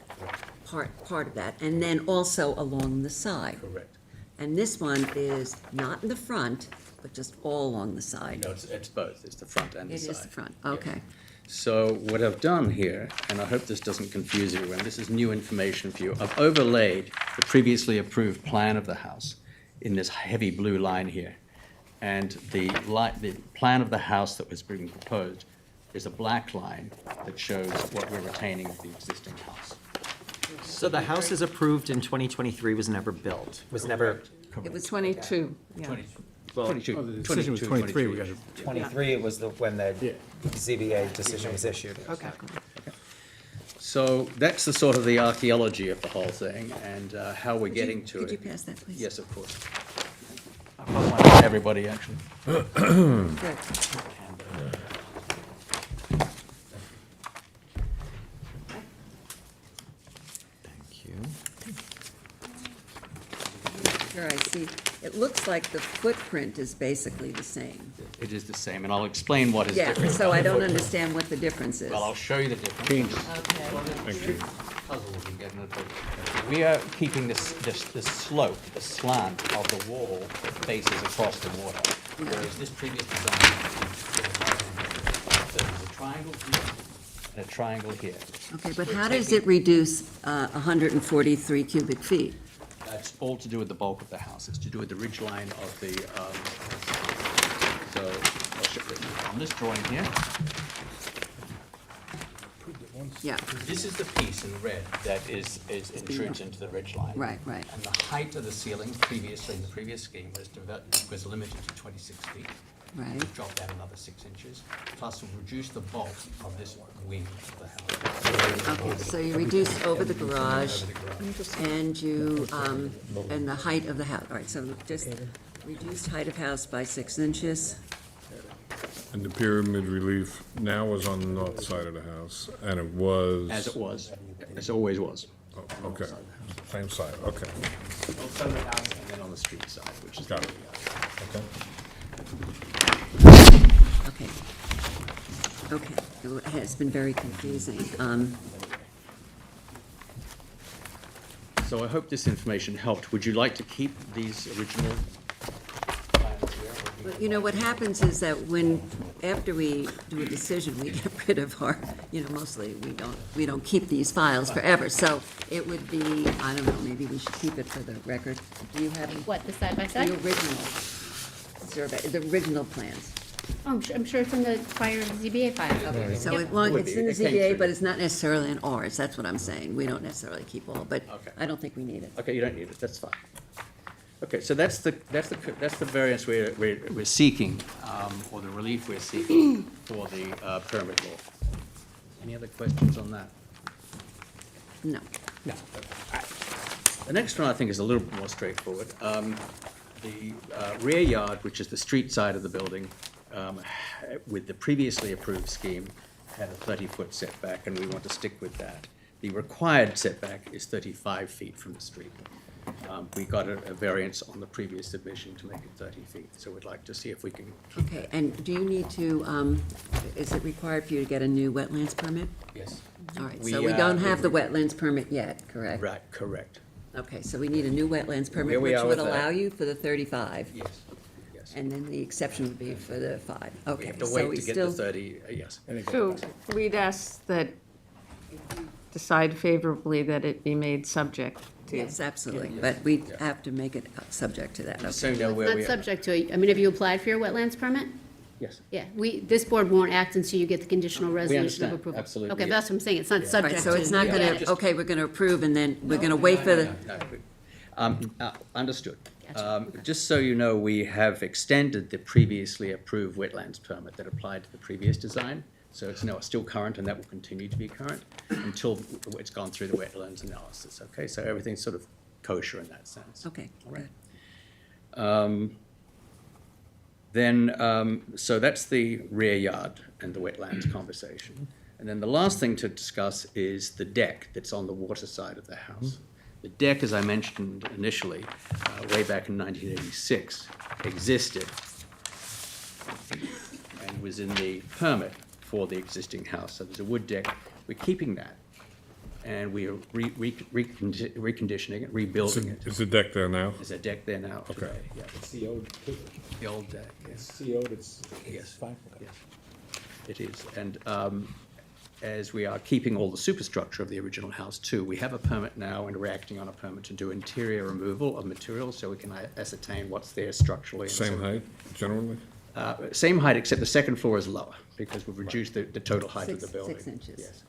part of that, and then also along the side. Correct. And this one is not in the front, but just all along the side. No, it's both, it's the front and the It side. is the front, okay. So what I've done here, and I hope this doesn't confuse everyone, this is new information for you. I've overlaid the previously approved plan of the house in this heavy blue line here. And the plan of the house that was being proposed is a black line that shows what we're retaining of the existing house. So the house is approved in 2023, was never built, was never. It was 22, yeah. Well, 22, Oh, the decision was 23, we got it. 23 was when the ZBA decision was issued. Okay. So that's the sort of the archaeology of the whole thing and how we're getting to Could you it. pass that, please? Yes, of course. I've got one for everybody, actually. Good. Thank you. Sure, I see. It looks like the footprint is basically the same. It is the same, and I'll explain what is Yeah, different. so I don't understand what the difference is. Well, I'll show you the difference. Okay. Puzzle we can get in a bit. We are keeping this slope, the slant of the wall that faces across the water. Whereas this previous design, there's a triangle here and a triangle here. Okay, but how does it reduce 143 cubic feet? That's all to do with the bulk of the house. It's to do with the ridge line of the, so I'll show you on this drawing here. Yeah, This is the piece in red that is intrudes into the ridge line. right, right. And the height of the ceiling previously, in the previous scheme, was limited to 26 feet. Right. We've dropped that another 6 inches, plus we've reduced the bulk of this wing of the house. Okay, so you reduce over the garage and you, and the height of the house. All right, so just reduced height of house by 6 inches. And the pyramid relief now is on the north side of the house, and it was. As it was, as it always was. Oh, okay, same side, okay, Both sides of the house and then on the street side, which is. got it, okay. Okay. Okay, it's been very confusing. So I hope this information helped. Would you like to keep these original plans here? But you know, what happens is that after we do a decision, we get rid of our, mostly, we don't keep these files forever. So it would be, I don't know, maybe we should keep it for the record. Do you have What, the side by the side? original survey, the original plans? Oh, I'm sure it's in the prior ZBA file. So Yep. it's in the It came ZBA, through. but it's not necessarily in ours. That's what I'm saying. We don't necessarily keep all, but Okay. I don't think we need it. Okay, you don't need it, that's fine. Okay, so that's the variance we're seeking, or the relief we're seeking for the pyramid law. Any other questions on that? No. No. The next one I think is a little bit more straightforward. The rear yard, which is the street side of the building, with the previously approved scheme, had a 30-foot setback, and we want to stick with that. The required setback is 35 feet from the street. We got a variance on the previous submission to make it 30 feet, so we'd like to see if we can. Okay, and do you need to, is it required for you to get a new wetlands permit? Yes. All right, We, so we don't have the wetlands permit yet, correct? Right, correct. Okay, so we need a new wetlands permit, Where we which are would with that. allow you for the 35. Yes, yes. And then the exception would be for the 5. We Okay, have to so wait we to get the still, 30, yes. So we'd ask that if you decide favorably that it be made subject to. yes, absolutely, but we have to make it subject to that, So okay? you know where It's we not are. subject to it. I mean, have you applied for your wetlands permit? Yes. Yeah, this board won't act until you get the conditional resolution of understand, approval. absolutely, Okay, yeah. that's what I'm saying, it's not Right, subject to. so it's not you gonna, get it. okay, we're gonna approve, and then we're gonna wait for the, Understood. Gotcha. Just so you know, we have extended the previously approved wetlands permit that applied to the previous design. So it's now still current, and that will continue to be current until it's gone through the wetlands analysis, okay? So everything's sort of kosher in that sense. okay, All right. good. So that's the rear yard and the wetlands conversation. And then the last thing to discuss is the deck that's on the water side of the house. The deck, as I mentioned initially, way back in 1986, existed and was in the permit for the existing house. So there's a wood deck. We're keeping that, and we are reconditioning it, rebuilding it. Is the deck there now? There's a deck there now today, yeah. It's the old, The old deck, yes. CO'd, it's Yes. fine. Yes, it is. And as we are keeping all the superstructure of the original house too, we have a permit now and we're acting on a permit to do interior removal of materials so we can ascertain what's there structurally. and Same so- height, generally? Same height, except the second floor is lower because we've reduced the total height of the 6 building. inches. Yes.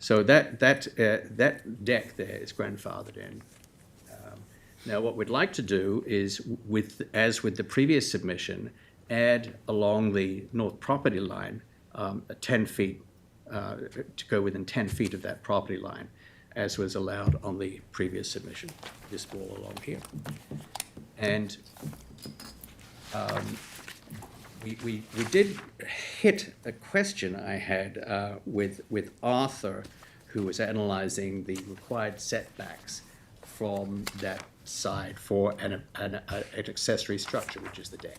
So that deck there is grandfathered in. Now, what we'd like to do is, as with the previous submission, add along the north property line 10 feet, to go within 10 feet of that property line, as was allowed on the previous submission, this wall along here. And we did hit a question I had with Arthur, who was analyzing the required setbacks from that side for an accessory structure, which is the deck.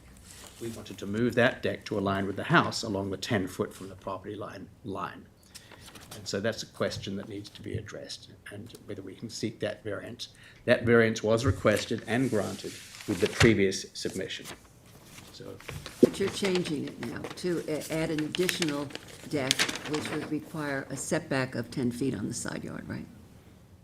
We wanted to move that deck to align with the house along the 10-foot from the property line. And so that's a question that needs to be addressed, and whether we can seek that variance. That variance was requested and granted with the previous submission. So, But you're changing it now to add an additional deck, which would require a setback of 10 feet on the side yard, right?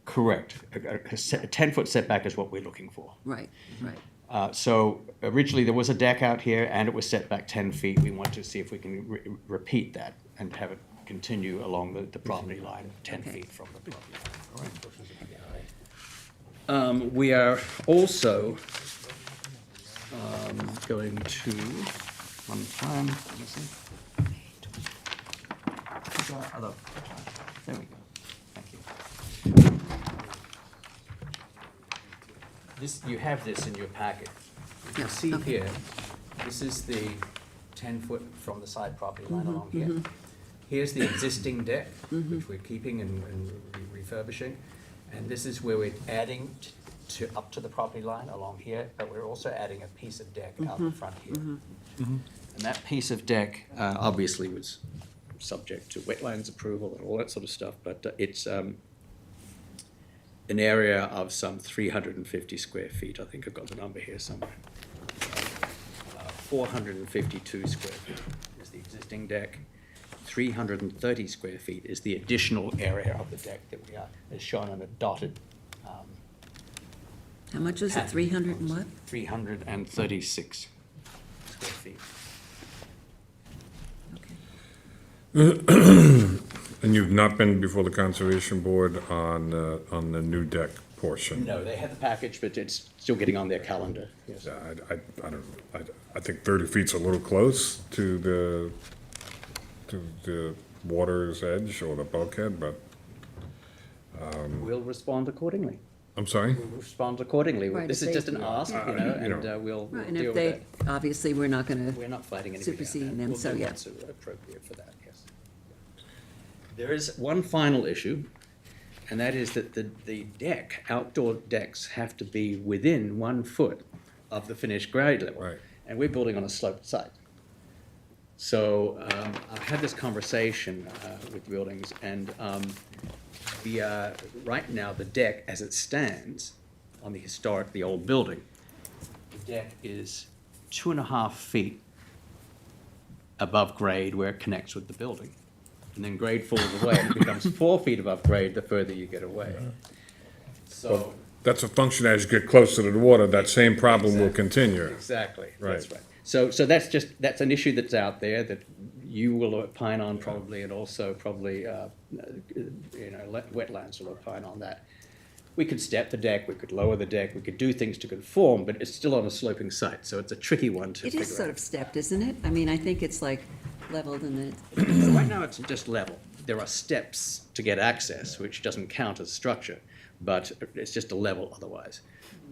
correct. A 10-foot setback is what we're looking for. Right, right. So originally, there was a deck out here, and it was set back 10 feet. We want to see if we can repeat that and have it continue along the property line, 10 Okay. feet from the property line. All right. We are also going to, one time, let me see. There we go. Thank you. This, you have this in your packet. You can Yeah, see okay. here, this is the 10-foot from the side property line along here. Here's the existing deck, which we're keeping and refurbishing. And this is where we're adding to up to the property line along here, but we're also adding a piece of deck out the front here. And that piece of deck obviously was subject to wetlands approval and all that sort of stuff, but it's an area of some 350 square feet. I think I've got the number here somewhere. 452 square feet is the existing deck. 330 square feet is the additional area of the deck that we are, is shown on a dotted. How much is it, 300 and what? 336 square feet. Okay. And you've not been before the Conservation Board on the new deck portion? No, they have the package, but it's still getting on their calendar. Yes. Yeah, I don't, I think 30 feet's a little close to the water's edge or the bulkhead, but, We'll respond accordingly. I'm sorry? We'll respond accordingly. Right, This if is just an they- ask, you and know. we'll Right, and deal if with they, that. obviously, we're not gonna, We're not fighting anybody on that. superseding them, We'll so do yeah. what's appropriate for that, yes. There is one final issue, and that is that the deck, outdoor decks have to be within 1 foot of the finished grade level. Right. And we're building on a sloped site. So I've had this conversation with buildings, and right now, the deck, as it stands on the old building, the deck is 2.5 feet above grade where it connects with the building. And then grade falls away, and it becomes 4 feet above grade the further you get away. So, That's a function as you get closer to the water, that same problem will continue. exactly, Right. that's right. So that's an issue that's out there that you will opine on probably, and also probably, wetlands will opine on that. We could step the deck, we could lower the deck, we could do things to conform, but it's still on a sloping site, so it's a tricky one to It figure is sort out. of stepped, isn't it? I mean, I think it's like leveled and Right now, it's just level. There are steps to get access, which doesn't count as structure, but it's just a level otherwise.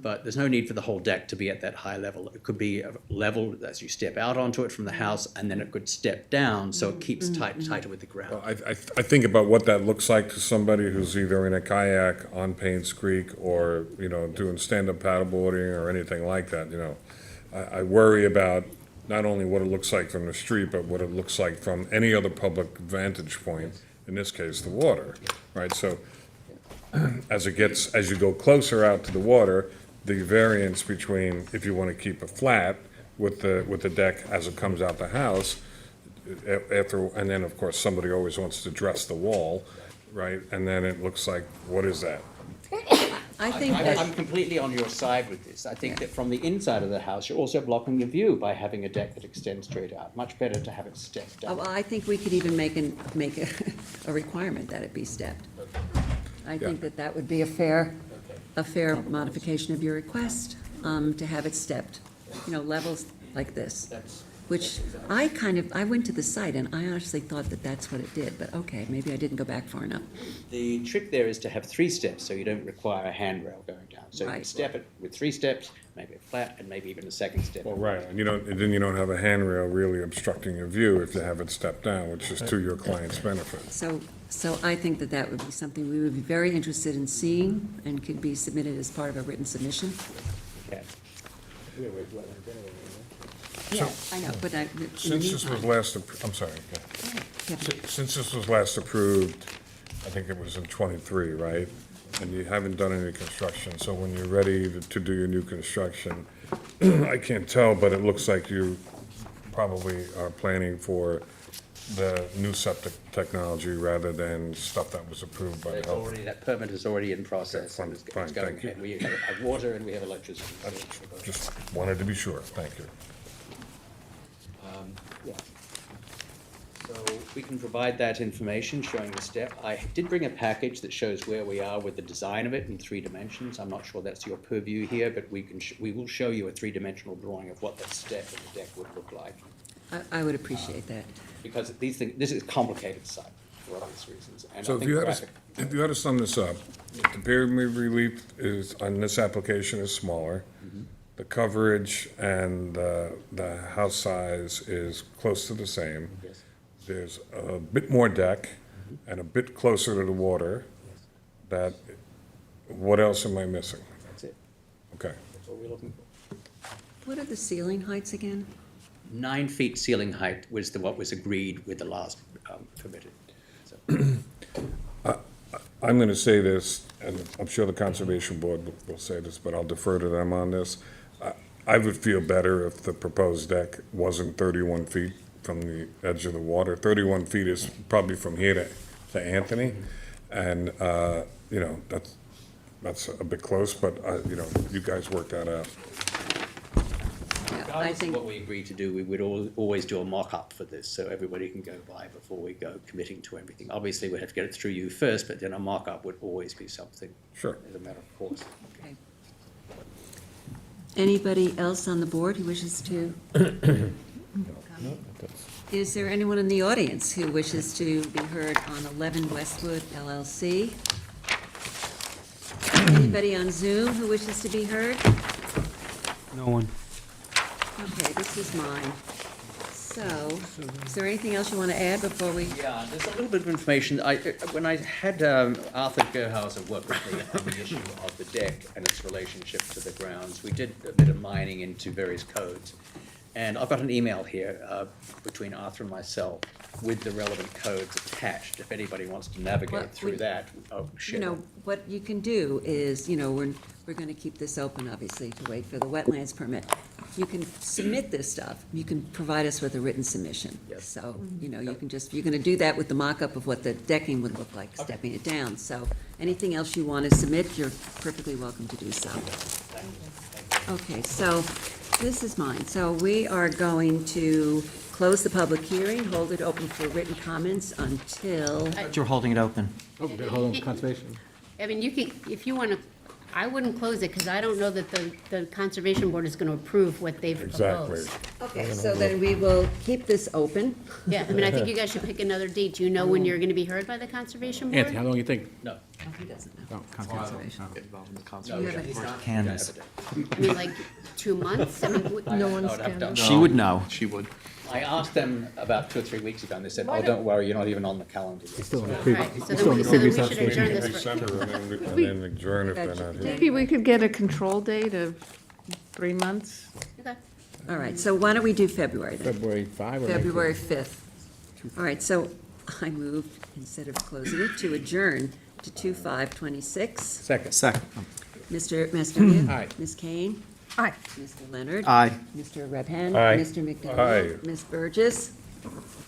But there's no need for the whole deck to be at that high level. It could be level as you step out onto it from the house, and then it could step down, so it keeps tighter with the ground. I think about what that looks like to somebody who's either in a kayak on Paynes Creek or, doing stand-up paddleboarding or anything like that, I worry about not only what it looks like from the street, but what it looks like from any other public vantage point, in this case, the water, right? So as you go closer out to the water, the variance between, if you want to keep it flat with the deck as it comes out the house, and then, of course, somebody always wants to dress the wall, right? And then it looks like, what is that? I think I'm that, completely on your side with this. I think that from the inside of the house, you're also blocking your view by having a deck that extends straight out. Much better to have it stepped well, up. I think we could even make a requirement that it be stepped. I think that would be a fair modification of your request, to have it stepped, levels like this. Which I went to the site and I honestly thought that that's what it did, but okay, maybe I didn't go back far enough. The trick there is to have 3 steps, so you don't require a handrail going down. So you Right. step it with 3 steps, maybe a flat, and maybe even a second step. Well, right, and then you don't have a handrail really obstructing your view if you have it stepped down, which is to your client's benefit. So I think that would be something we would be very interested in seeing and could be submitted as part of a written submission. Okay. Yeah, I know, but in the Since this was meantime- last, I'm sorry, since this was last approved, I think it was in '23, right? And you haven't done any construction, so when you're ready to do your new construction, I can't tell, but it looks like you probably are planning for the new septic technology rather than stuff that was approved by the It's health. already, that permit is already in process. Fine, and it's fine, going thank you. ahead. We have water and we have electricity. Just wanted to be sure, thank you. Yeah. So we can provide that information showing the step. I did bring a package that shows where we are with the design of it in 3 dimensions. I'm not sure that's your purview here, but we will show you a 3-dimensional drawing of what that step and the deck would look like. I would appreciate that. Because these things, this is a complicated site for obvious reasons. And I So if think you had graphic- if you had to sum this up, the perimeter relief is, on this application is smaller. The coverage and the house size is close to the same. Yes. There's a bit more deck and a bit closer to the water. What else am I missing? That's it. Okay. That's all we're looking for. What are the ceiling heights again? 9 feet ceiling height was what was agreed with the last permitted. So, I'm going to say this, and I'm sure the Conservation Board will say this, but I'll defer to them on this. I would feel better if the proposed deck wasn't 31 feet from the edge of the water. 31 feet is probably from here to Anthony, and, that's a bit close, but, you guys work that out. Yeah, I regardless of think, what we agreed to do, we would always do a mock-up for this, so everybody can go by before we go committing to everything. Obviously, we'd have to get it through you first, but then a mock-up would always be something. Sure. As a matter of course. okay. Anybody else on the board who wishes to? Is there anyone in the audience who wishes to be heard on 11 Westwood LLC? Anybody on Zoom who wishes to be heard? No one. Okay, this is mine. So, is there anything else you want to add before we? Yeah, there's a little bit of information. When I had Arthur Gerhauser work with me on the issue of the deck and its relationship to the grounds, we did a bit of mining into various codes. And I've got an email here between Arthur and myself with the relevant codes attached. If anybody wants to navigate through that, I'll share. You know, what you can do is, you know, we're going to keep this open, obviously, to wait for the wetlands permit. You can submit this stuff. You can provide us with a written submission. Yes. So, you know, you can just, you're going to do that with the mock-up of what the decking would look like, stepping it down. So anything else you want to submit, you're perfectly welcome to do so. Okay, so this is mine. So we are going to close the public hearing, hold it open for written comments until, You're holding it open. Oh, we're gonna hold on conservation. I mean, you can, if you want to, I wouldn't close it, because I don't know that the Conservation Board is going to approve what they've Exactly. proposed. okay, so then we will keep this open. Yeah, I mean, I think you guys should pick another date. Do you know when you're going to be heard by the Conservation Board? Anthony, how long do you think? No. Oh, he doesn't know. Oh, conservation. No, You yeah, haven't- he's not Candace. evident. I mean, like 2 months? I mean, No one's I'd have to- She would know. She would. I asked them about 2 or 3 weeks ago, and they said, "Oh, don't worry, you're not even on the calendar yet." Still in the all previous, right, so still in the then previous we should application. adjourn this for, December, and then adjourn if they're not here. Maybe we could get a control date of 3 months? okay. All right, so why don't we do February then? February 5 or? February 5th. All right, so I move, instead of closing it, to adjourn to 2/5/26. Second. Second. Mr. Mastonia? Aye. Ms. Kane? Aye. Mr. Leonard? Aye. Mr. Redhand? Aye. Mr. McDonald? Aye. Ms. Burgess?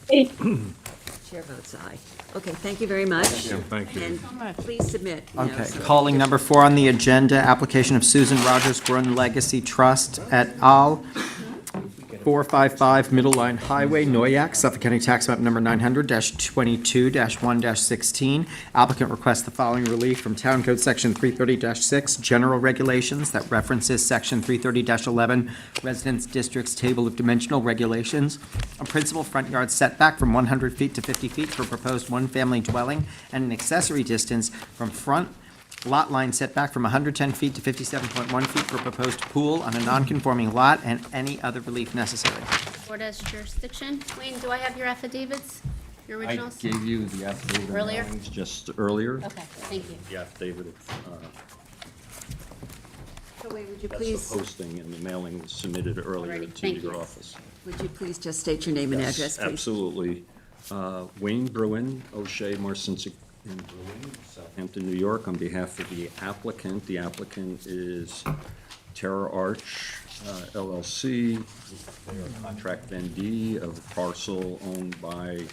Chair votes aye. Okay, thank you very much. Yeah, thank you. And much. please submit. you know, Okay, so- calling number 4 on the agenda, application of Susan Rogers Grun Legacy Trust et al., 455 Middle Line Highway, Noyak, Suffolk County Tax Map Number 900-22-1-16. Applicant requests the following relief from Town Code Section 330-6, General Regulations, that references Section 330-11, Residence Districts Table of Dimensional Regulations, a principal front yard setback from 100 feet to 50 feet for proposed one-family dwelling, and an accessory distance from front lot line setback from 110 feet to 57.1 feet for proposed pool on a non-conforming lot, and any other relief necessary. Board has jurisdiction. Wayne, do I have your affidavits, your I originals? gave you the affidavit Earlier? of mailings just earlier. Okay, thank you. The affidavit of, So wait, would you that's please, the posting, and the mailing was submitted earlier Alrighty, to thank your you. office. would you please just state your name and Yes, address, please? absolutely. Wayne Bruin, O'Shea, Marcinsick, and Bruin, Southampton, New York, on behalf of the applicant. The applicant is Terra Arch LLC. They are contract vendee of a parcel owned by the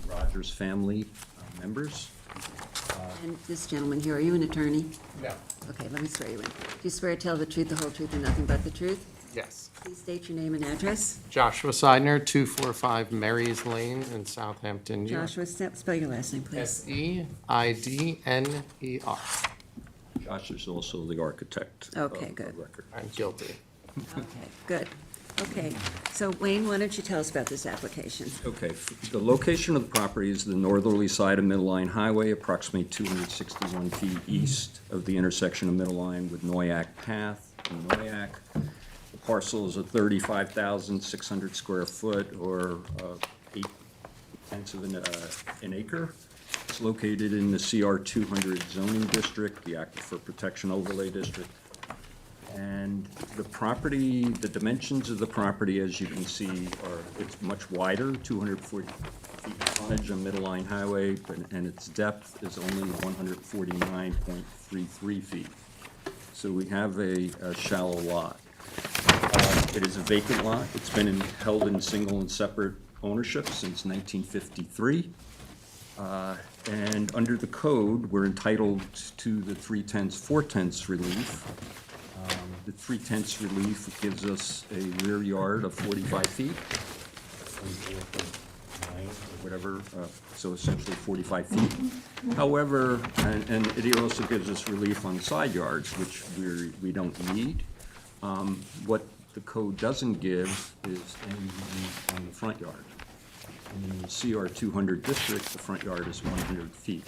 Rogers family members. And this gentleman here, are you an attorney? No. Okay, let me swear you in. Do you swear to tell the truth, the whole truth, and nothing but the truth? Yes. Please state your name and address. Joshua Seidner, 245 Mary's Lane in Southampton, New York. Joshua, spell your last name, please. Seidner. Josh is also the architect. Okay, of good. record. I'm guilty. Okay, good. Okay, so Wayne, why don't you tell us about this application? Okay, the location of the property is the northerly side of Middle Line Highway, approximately 261 feet east of the intersection of Middle Line with Noyak Path in Noyak. The parcel is a 35,600 square foot, or 8/10 of an acre. It's located in the CR 200 zoning district, the Aquifer Protection Overlay District. And the property, the dimensions of the property, as you can see, it's much wider, 240 feet frontage on Middle Line Highway, and its depth is only 149.33 feet. So we have a shallow lot. It is a vacant lot. It's been held in single and separate ownership since 1953. And under the code, we're entitled to the 3/10 relief. The 3/10 relief gives us a rear yard of 45 feet, or whatever, so essentially 45 feet. However, and it also gives us relief on side yards, which we don't need. What the code doesn't give is any relief on the front yard. In the CR 200 district, the front yard is 100 feet.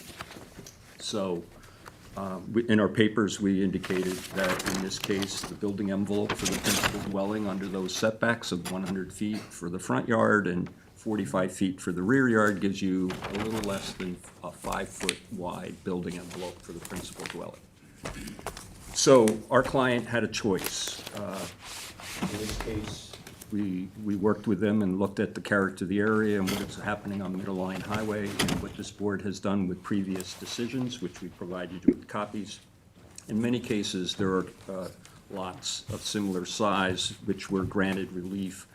So In our papers, we indicated that in this case, the building envelope for the principal dwelling under those setbacks of 100 feet for the front yard and 45 feet for the rear yard gives you a little less than a 5-foot wide building envelope for the principal dwelling. So our client had a choice. In this case, we worked with them and looked at the character of the area and what is happening on Middle Line Highway and what this board has done with previous decisions, which we provided you with copies. In many cases, there are lots of similar size which were granted relief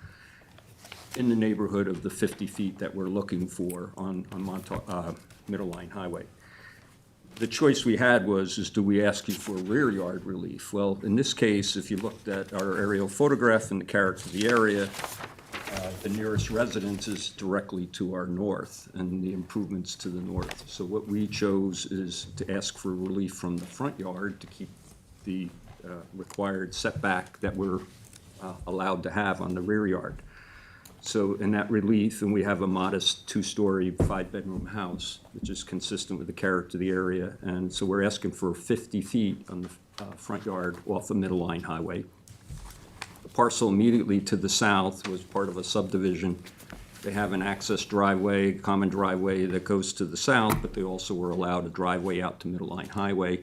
in the neighborhood of the 50 feet that we're looking for on Middle Line Highway. The choice we had is do we ask you for rear yard relief? Well, in this case, if you looked at our aerial photograph and the character of the area, the nearest residence is directly to our north and the improvements to the north. So what we chose is to ask for relief from the front yard to keep the required setback that we're allowed to have on the rear yard. So in that relief, and we have a modest 2-story, 5-bedroom house, which is consistent with the character of the area. And so we're asking for 50 feet on the front yard off the Middle Line Highway. The parcel immediately to the south was part of a subdivision. They have an access driveway, common driveway that goes to the south, but they also were allowed a driveway out to Middle Line Highway.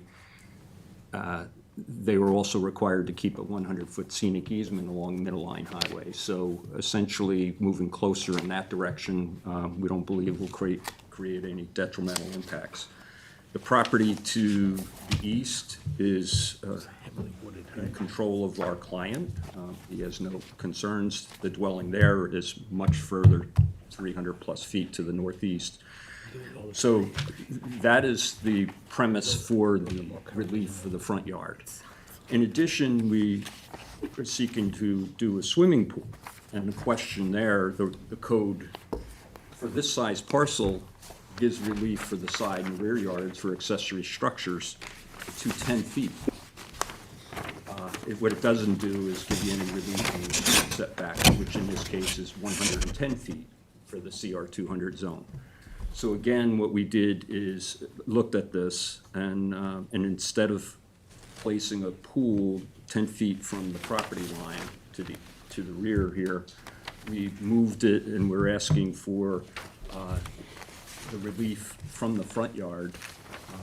They were also required to keep a 100-foot scenic easement along Middle Line Highway. So essentially, moving closer in that direction, we don't believe will create any detrimental impacts. The property to the east is in control of our client. He has no concerns. The dwelling there is much further, 300-plus feet to the northeast. So that is the premise for the relief for the front yard. In addition, we are seeking to do a swimming pool. And the question there, the code for this size parcel gives relief for the side and rear yards for accessory structures to 10 feet. What it doesn't do is give you any relief in the setback, which in this case is 110 feet for the CR 200 zone. So again, what we did is looked at this, and instead of placing a pool 10 feet from the property line to the rear here, we moved it, and we're asking for the relief from the front yard.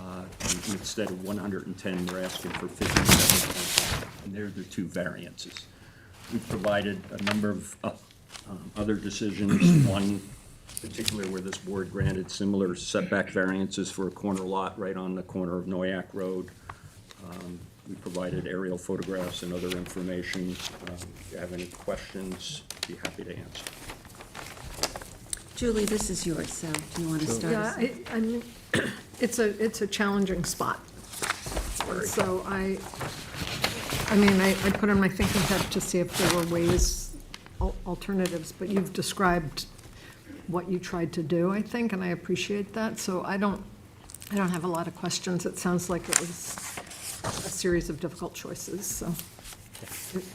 And instead of 110, we're asking for 57, and they're the two variances. We've provided a number of other decisions, one particular where this board granted similar setback variances for a corner lot right on the corner of Noyak Road. We provided aerial photographs and other information. If you have any questions, I'd be happy to answer. Julie, this is yours, so do you want to start us? Yeah, I mean, it's a challenging spot. So I put on my thinking cap to see if there were ways, alternatives, but you've described what you tried to do, I think, and I appreciate that. So I don't have a lot of questions. It sounds like it was a series of difficult choices, so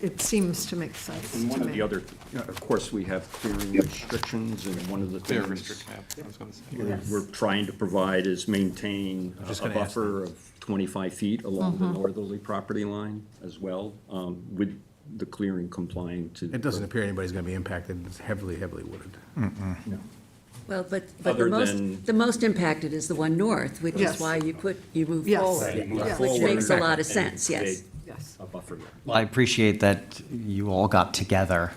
it seems to make sense And one to of me. the other, of course, we have clearing restrictions, and one of the Fair things restriction, I was gonna say. we're trying to provide is maintain a buffer of 25 feet along the northerly property line as well, with the clearing complying to. It doesn't appear anybody's going to be impacted. It's heavily, heavily wooded. Well, but Other than- the most impacted is the one north, which is Yes. why you move Yes. forward, Right. Move Yes. which forward makes a lot of and sense, yes. create Yes. A buffer there. Well, I appreciate that you all got together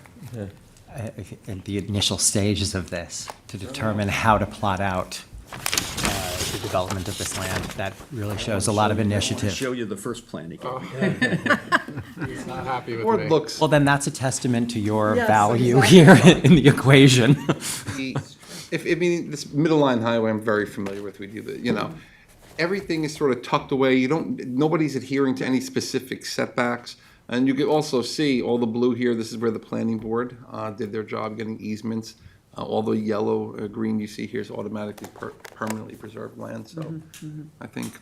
at the initial stages of this to determine how to plot out the development of this land. That really shows a lot of I'll initiative. show you the first plan he gave me. Not happy with Or it looks, Well, then that's a testament to your Yes, value exactly. here in the equation. I mean, this Middle Line Highway, I'm very familiar with you, you know, everything is sort of tucked away. Nobody's adhering to any specific setbacks. And you can also see all the blue here, this is where the planning board did their job getting easements. All the yellow, green you see here is automatically permanently preserved land, so I think.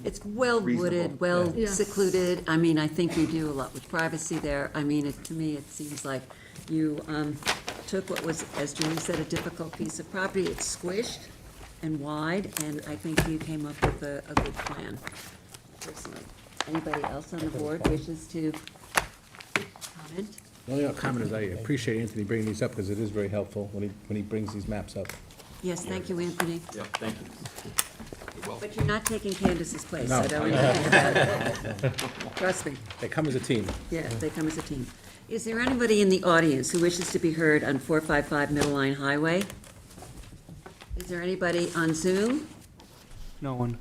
It's well wooded, Reasonable. well Yeah. secluded. I mean, I think you do a lot with privacy there. I mean, to me, it seems like you took what was, as Julie said, a difficult piece of property. It's squished and wide, and I think you came up with a good plan. personally. Anybody else on the board wishes to comment? The only comment is I appreciate Anthony bringing these up because it is very helpful when he brings these maps up. Yes, thank you, Anthony. Yeah, thank you. But you're not taking Candace's place, No. so don't even think about it. Trust me. They come as a team. Yeah, they come as a team. Is there anybody in the audience who wishes to be heard on 455 Middle Line Highway? Is there anybody on Zoom? No one.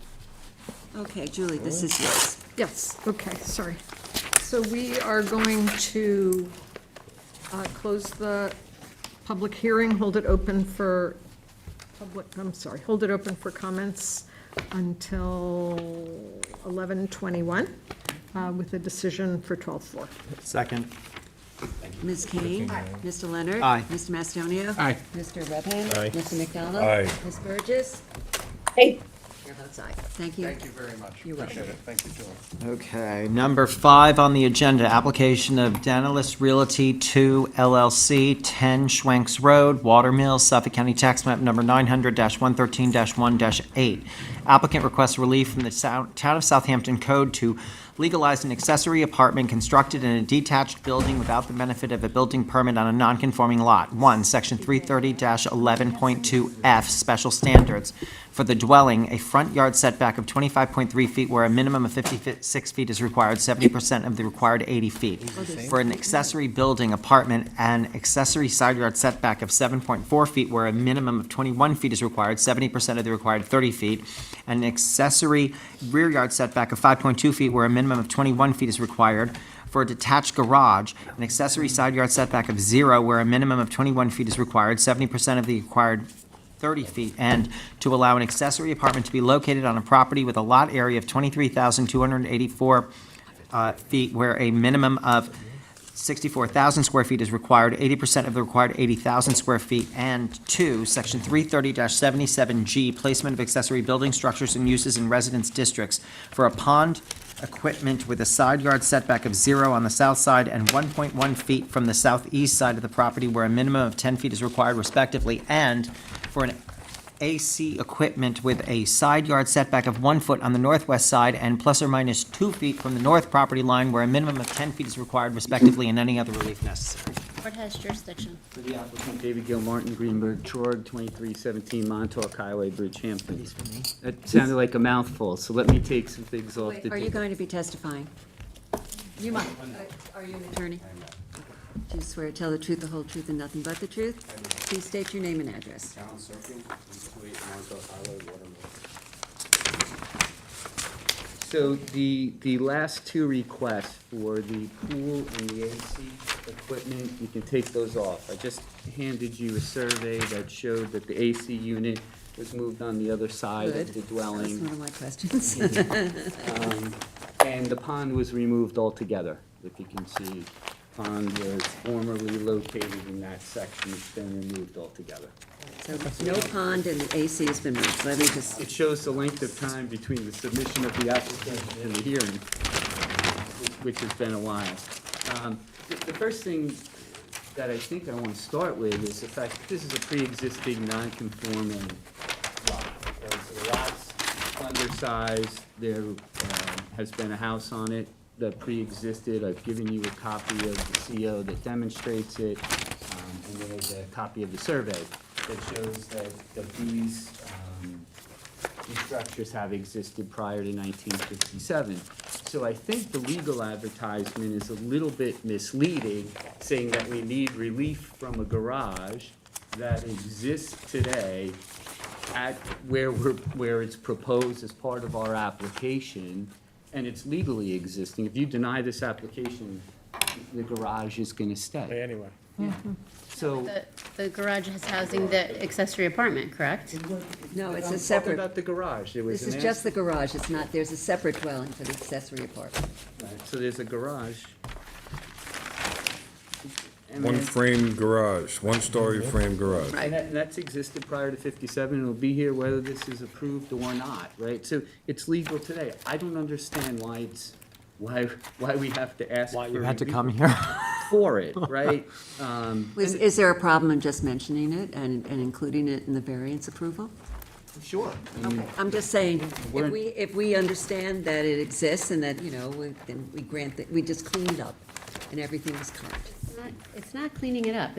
Okay, Julie, this is yours. Yes, okay, sorry. So we are going to close the public hearing, hold it open for hold it open for comments until 11:21, with a decision for 12:04. Second. Ms. Kane? Mr. Leonard? Aye. Mr. Mastonio? Aye. Mr. Redhand? Aye. Mr. McDonald? Aye. Ms. Burgess? Aye. Chair votes aye. Thank you. Thank you very much. You're welcome. Appreciate it. Thank you, Julie. Okay, number 5 on the agenda, application of Dentalis Realty 2 LLC, 10 Schwenks Road, Watermill, Suffolk County Tax Map number 900-113-1-8. Applicant requests relief from the Town of Southampton Code to legalize an accessory apartment constructed in a detached building without the benefit of a building permit on a non-conforming lot. 1, Section 330-11.2F, Special Standards. For the dwelling, a front yard setback of 25.3 feet where a minimum of 56 feet is required, 70% of the required 80 feet. For an accessory building apartment, an accessory side yard setback of 7.4 feet where a minimum of 21 feet is required, 70% of the required 30 feet. An accessory rear yard setback of 5.2 feet where a minimum of 21 feet is required. For a detached garage, an accessory side yard setback of 0 where a minimum of 21 feet is required, 70% of the required 30 feet, and to allow an accessory apartment to be located on a property with a lot area of 23,284 feet where a minimum of 64,000 square feet is required, 80% of the required 80,000 square feet, and 2, Section 330-77G, placement of accessory building structures and uses in residence districts for a pond equipment with a side yard setback of 0 on the south side and 1.1 feet from the southeast side of the property where a minimum of 10 feet is required respectively, and for an AC equipment with a side yard setback of 1 foot on the northwest side and plus or minus 2 feet from the north property line where a minimum of 10 feet is required respectively, and any other relief necessary. What has jurisdiction? For the applicant, David Gilmartin, Greenberg, Chord, 2317 Montauk Highway, Bridgehampton. That sounded like a mouthful, so let me take some things off Wait, the are you table. going to be testifying? You might. Are you an attorney? Do you swear to tell the truth, the whole truth, and nothing but the truth? Please state your name and address. So the last two requests for the pool and the AC equipment, you can take those off. I just handed you a survey that showed that the AC unit was moved on the other side Good. of the That's dwelling. one of my questions. And the pond was removed altogether. If you can see, pond was formerly located in that section, it's been removed altogether. So no pond and the AC has been moved. Let me just, It shows the length of time between the submission of the application and the hearing, which has been a while. The first thing that I think I want to start with is the fact that this is a pre-existing non-conforming lot. The lot's undersized, there has been a house on it that pre-existed. I've given you a copy of the CO that demonstrates it, and there's a copy of the survey that shows that these structures have existed prior to 1957. So I think the legal advertisement is a little bit misleading, saying that we need relief from a garage that exists today at where it's proposed as part of our application, and it's legally existing. If you deny this application, the garage is gonna stay. Anyway. So. The garage is housing the accessory apartment, correct? no, it's I'm a talking separate, about the garage. There was this is an just the garage. It's not, there's a separate dwelling for the accessory apartment. Right, so there's a garage. And One then- frame garage, one-story frame garage. and that's existed prior to 57, and it'll be here whether this is approved or not, right? So it's legal today. I don't understand why we have to ask for. Why you had to relief come here? For it, right? Is there a problem in just mentioning it and including it in the variance approval? Sure. Okay, I'm just saying, We're- if we understand that it exists and that, then we grant that, we just clean it up and everything is current. It's not cleaning it up.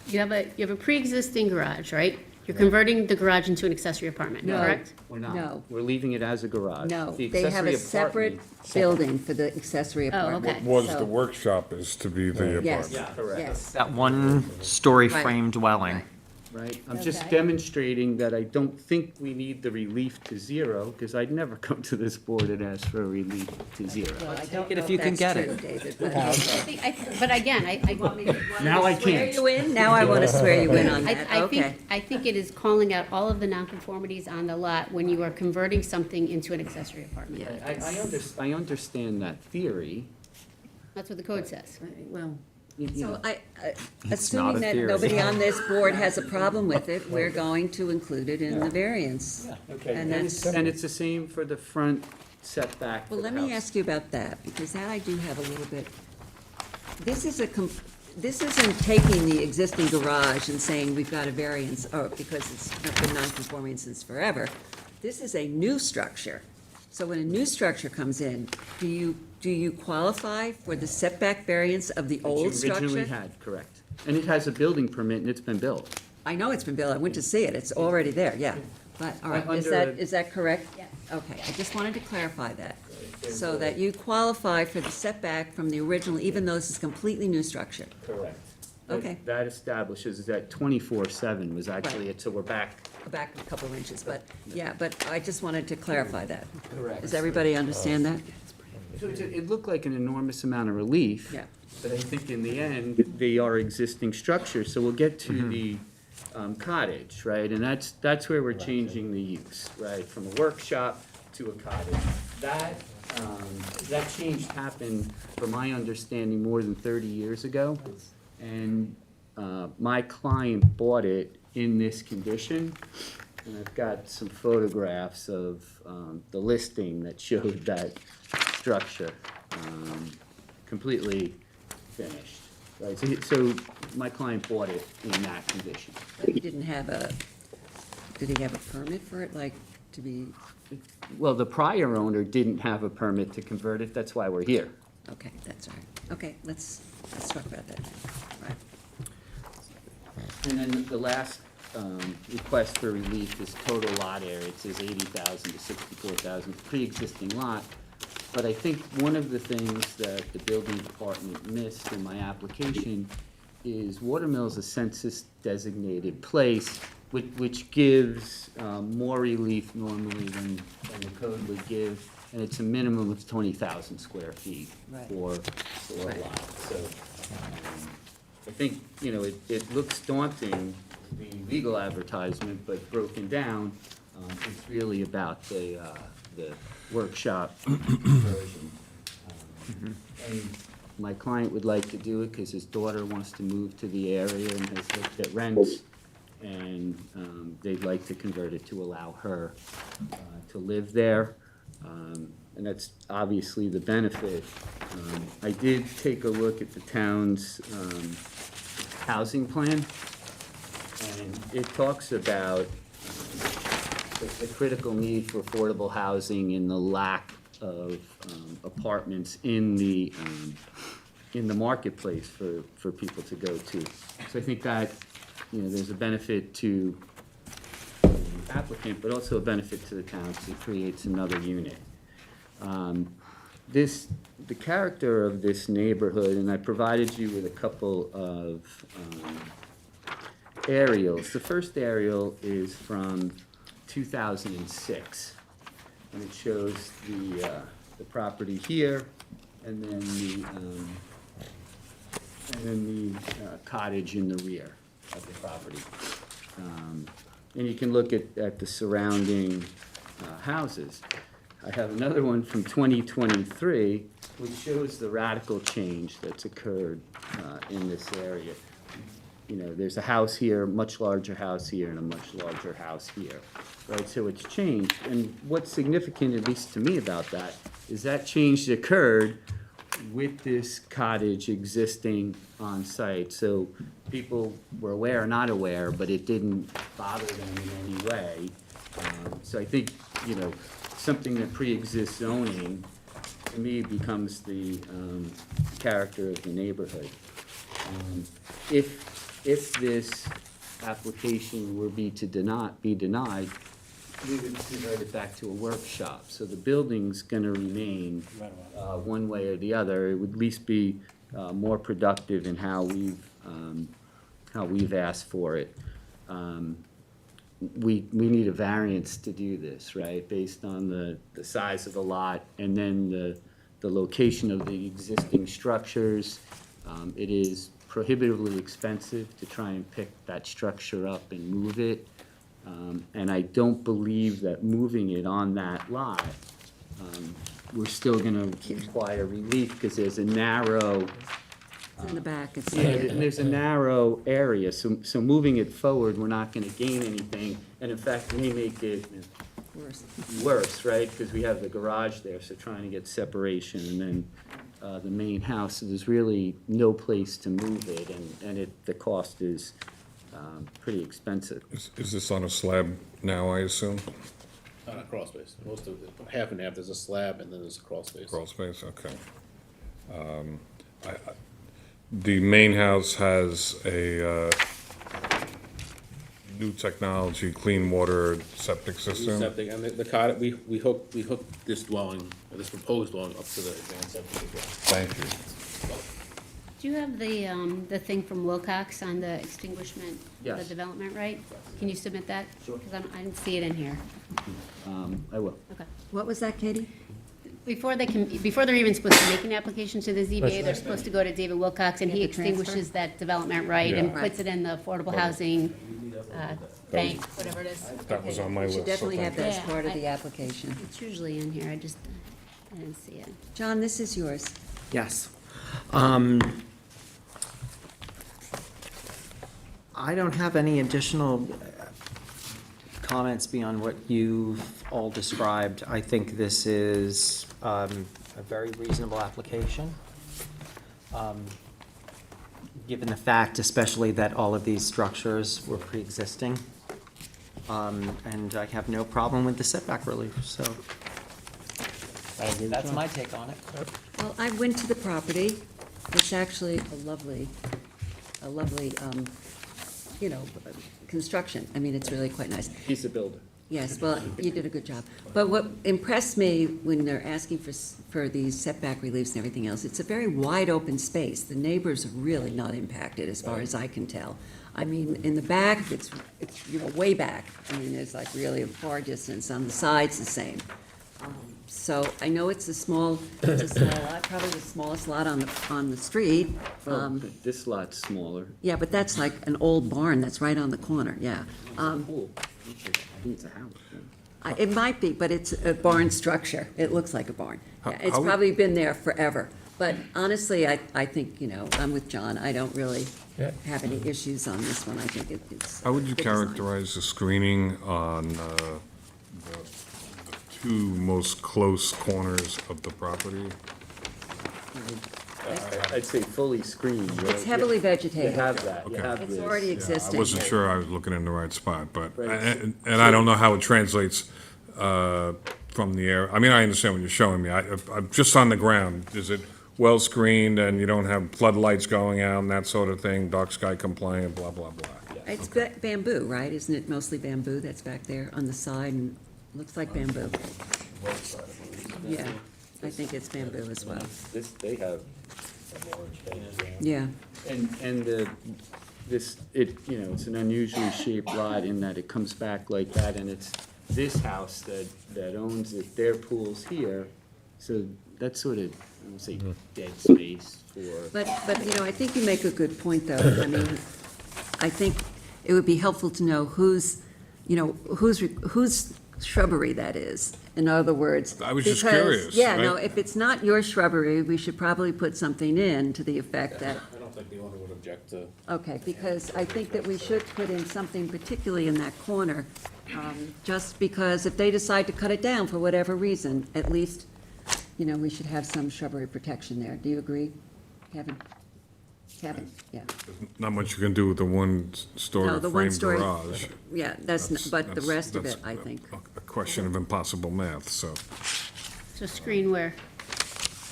You have a pre-existing garage, right? You're converting the garage into an accessory apartment, No. correct? We're not. No. We're leaving it as a garage. No, The they have a accessory separate apartment- building for the accessory Oh, apartment. okay. Was the So- workshop is to be the Yes, apartment. Correct. yes. That one-story Right. frame dwelling. Right. Right, I'm just Okay. demonstrating that I don't think we need the relief to zero, because I'd never come to this board and ask for a relief to zero. Well, I don't it know if you can that's get true, it. David, but- But again, Now I Swear can't. you in? Now I want to swear you in on that, okay. I think it is calling out all of the nonconformities on the lot when you are converting something into an accessory apartment. I understand that theory. That's what the code says. Well, You so know, assuming not a that theory. nobody on this board has a problem with it, we're going to include it in the variance. Okay, And that's, and it's the same for the front setback for well, the let me house. ask you about that, because that I do have a little bit. This isn't taking the existing garage and saying we've got a variance, or because it's been non-conforming since forever. This is a new structure. So when a new structure comes in, do you qualify for the setback variance of the old That you originally structure? had, correct. And it has a building permit and it's been built. I know it's been built, I went to see it, it's already there, yeah. But, all right, is that correct? Yes. Okay, I just wanted to clarify that, so that you qualify for the setback from the original, even though this is a completely new structure. Correct. Okay. That establishes that 24/7 was actually it, so we're back. Back a couple of inches, but, yeah, but I just wanted to clarify that. Correct. Does everybody understand that? So it looked like an enormous amount of relief. Yeah. But I think in the end, they are existing structures, so we'll get to the cottage, right? And that's where we're changing the use, right? From a workshop to a cottage. That change happened, from my understanding, more than 30 years ago. And my client bought it in this condition. And I've got some photographs of the listing that showed that structure, completely finished. Right, so my client bought it in that condition. But he did he have a permit for it, like, to be, Well, the prior owner didn't have a permit to convert it, that's why we're here. okay, that's all right. Okay, let's talk about that now. Right. And then the last request for relief is total lot area. It says 80,000 to 64,000, pre-existing lot. But I think one of the things that the building department missed in my application is Watermill's a census-designated place, which gives more relief normally than the code would give. And it's a minimum of 20,000 square feet Right. for a Right. lot. So I think, it looks daunting, the legal advertisement, but broken down, it's really about the workshop version. And my client would like to do it because his daughter wants to move to the area and has looked at rents, and they'd like to convert it to allow her to live there. And that's obviously the benefit. I did take a look at the town's housing plan, and it talks about the critical need for affordable housing and the lack of apartments in the marketplace for people to go to. So I think that, there's a benefit to the applicant, but also a benefit to the town, because it creates another unit. The character of this neighborhood, and I provided you with a couple of aerials. The first aerial is from 2006, and it shows the property here, and then the cottage in the rear of the property. And you can look at the surrounding houses. I have another one from 2023, which shows the radical change that's occurred in this area. There's a house here, much larger house here, and a much larger house here, right? So it's changed, and what's significant, at least to me, about that, is that change occurred with this cottage existing on site, so people were aware or not aware, but it didn't bother them in any way. So I think, you know, something that pre-exists zoning, to me, becomes the character of the neighborhood. If this application were be denied, we would convert it back to a workshop. So the building's gonna remain one way or the other. It would at least be more productive in how we've asked for it. We need a variance to do this, right, based on the size of the lot and then the location of the existing structures. It is prohibitively expensive to try and pick that structure up and move it. And I don't believe that moving it on that lot, we're still gonna require relief, because there's a narrow, It's in the back, it's. yeah, and there's a narrow area, so moving it forward, we're not gonna gain anything, and in fact, may make it Worse. worse, right? Because we have the garage there, so trying to get separation, and then the main house, so there's really no place to move it, and the cost is pretty expensive. Is this on a slab now, I assume? On a crawl space. Most of it, half and half, there's a slab and then there's a crawl space. Crawl space, okay. The main house has a new technology, clean water septic system? Septic, and the cottage, we hooked this dwelling, or this proposed dwelling up to the advanced septic as well. Thank you. Do you have the thing from Wilcox on the extinguishment, the Yes. development right? Can you submit that? Sure. Because I didn't see it in here. I will. Okay. What was that, Katie? Before they're even supposed to make an application to the ZBA, they're supposed to go to David Wilcox, and he Get the transfer? extinguishes that development right and Yeah. puts it in the affordable housing bank, whatever it is. That was on my We list. should definitely so have thank that as Yeah, part of I- the application. It's usually in here, I didn't see it. John, this is yours. Yes. I don't have any additional comments beyond what you've all described. I think this is a very reasonable application, given the fact especially that all of these structures were pre-existing. And I have no problem with the setback relief, so that's my take on it. Well, I went to the property. It's actually a lovely, construction. I mean, it's really quite nice. He's a builder. Yes, well, you did a good job. But what impressed me when they're asking for these setback reliefs and everything else, it's a very wide open space. The neighbors are really not impacted, as far as I can tell. I mean, in the back, it's way back. I mean, it's like really a far distance. On the sides, the same. So I know it's a small lot, probably the smallest lot on the street. This lot's smaller. Yeah, but that's like an old barn that's right on the corner, yeah. Pool. I think it's a house. Yeah. It might be, but it's a barn structure. It looks like a barn. Yeah, It's how would- probably been there forever. But honestly, I think, I'm with John. I don't really have any issues on this one. I think it's. How would you good design. characterize the screening on the two most close corners of the property? I'd say fully screened. right? It's heavily You vegetated. have that, you Okay. have It's this. already I existing. wasn't sure I was looking in the right spot, but, Right. and I don't know how it translates from the air. I mean, I understand what you're showing me. I'm just on the ground. Is it well screened and you don't have floodlights going out and that sort of thing, dark sky compliant, blah, blah, blah? It's bamboo, right? Isn't it mostly bamboo that's back there on the side and looks like bamboo? Yeah, I think it's bamboo as well. This, they have. Yeah. And it's an unusually shaped lot in that it comes back like that, and it's this house that owns it, their pool's here, so that's sort of, I don't say dead space for. But, I think you make a good point, though. I mean, I think it would be helpful to know whose shrubbery that is. In other words. I was just because- curious, Yeah, no, right? if it's not your shrubbery, we should probably put something in to the effect that, I don't think the owner would object to. okay, because I think that we should put in something particularly in that corner, just because if they decide to cut it down for whatever reason, at least, you know, we should have some shrubbery protection there. Do you agree, Kevin? Kevin, yeah. Not much you can do with the No, one-story the frame one-story- garage. Yeah, but the rest of it, I think. A question of impossible math, so. So screen where?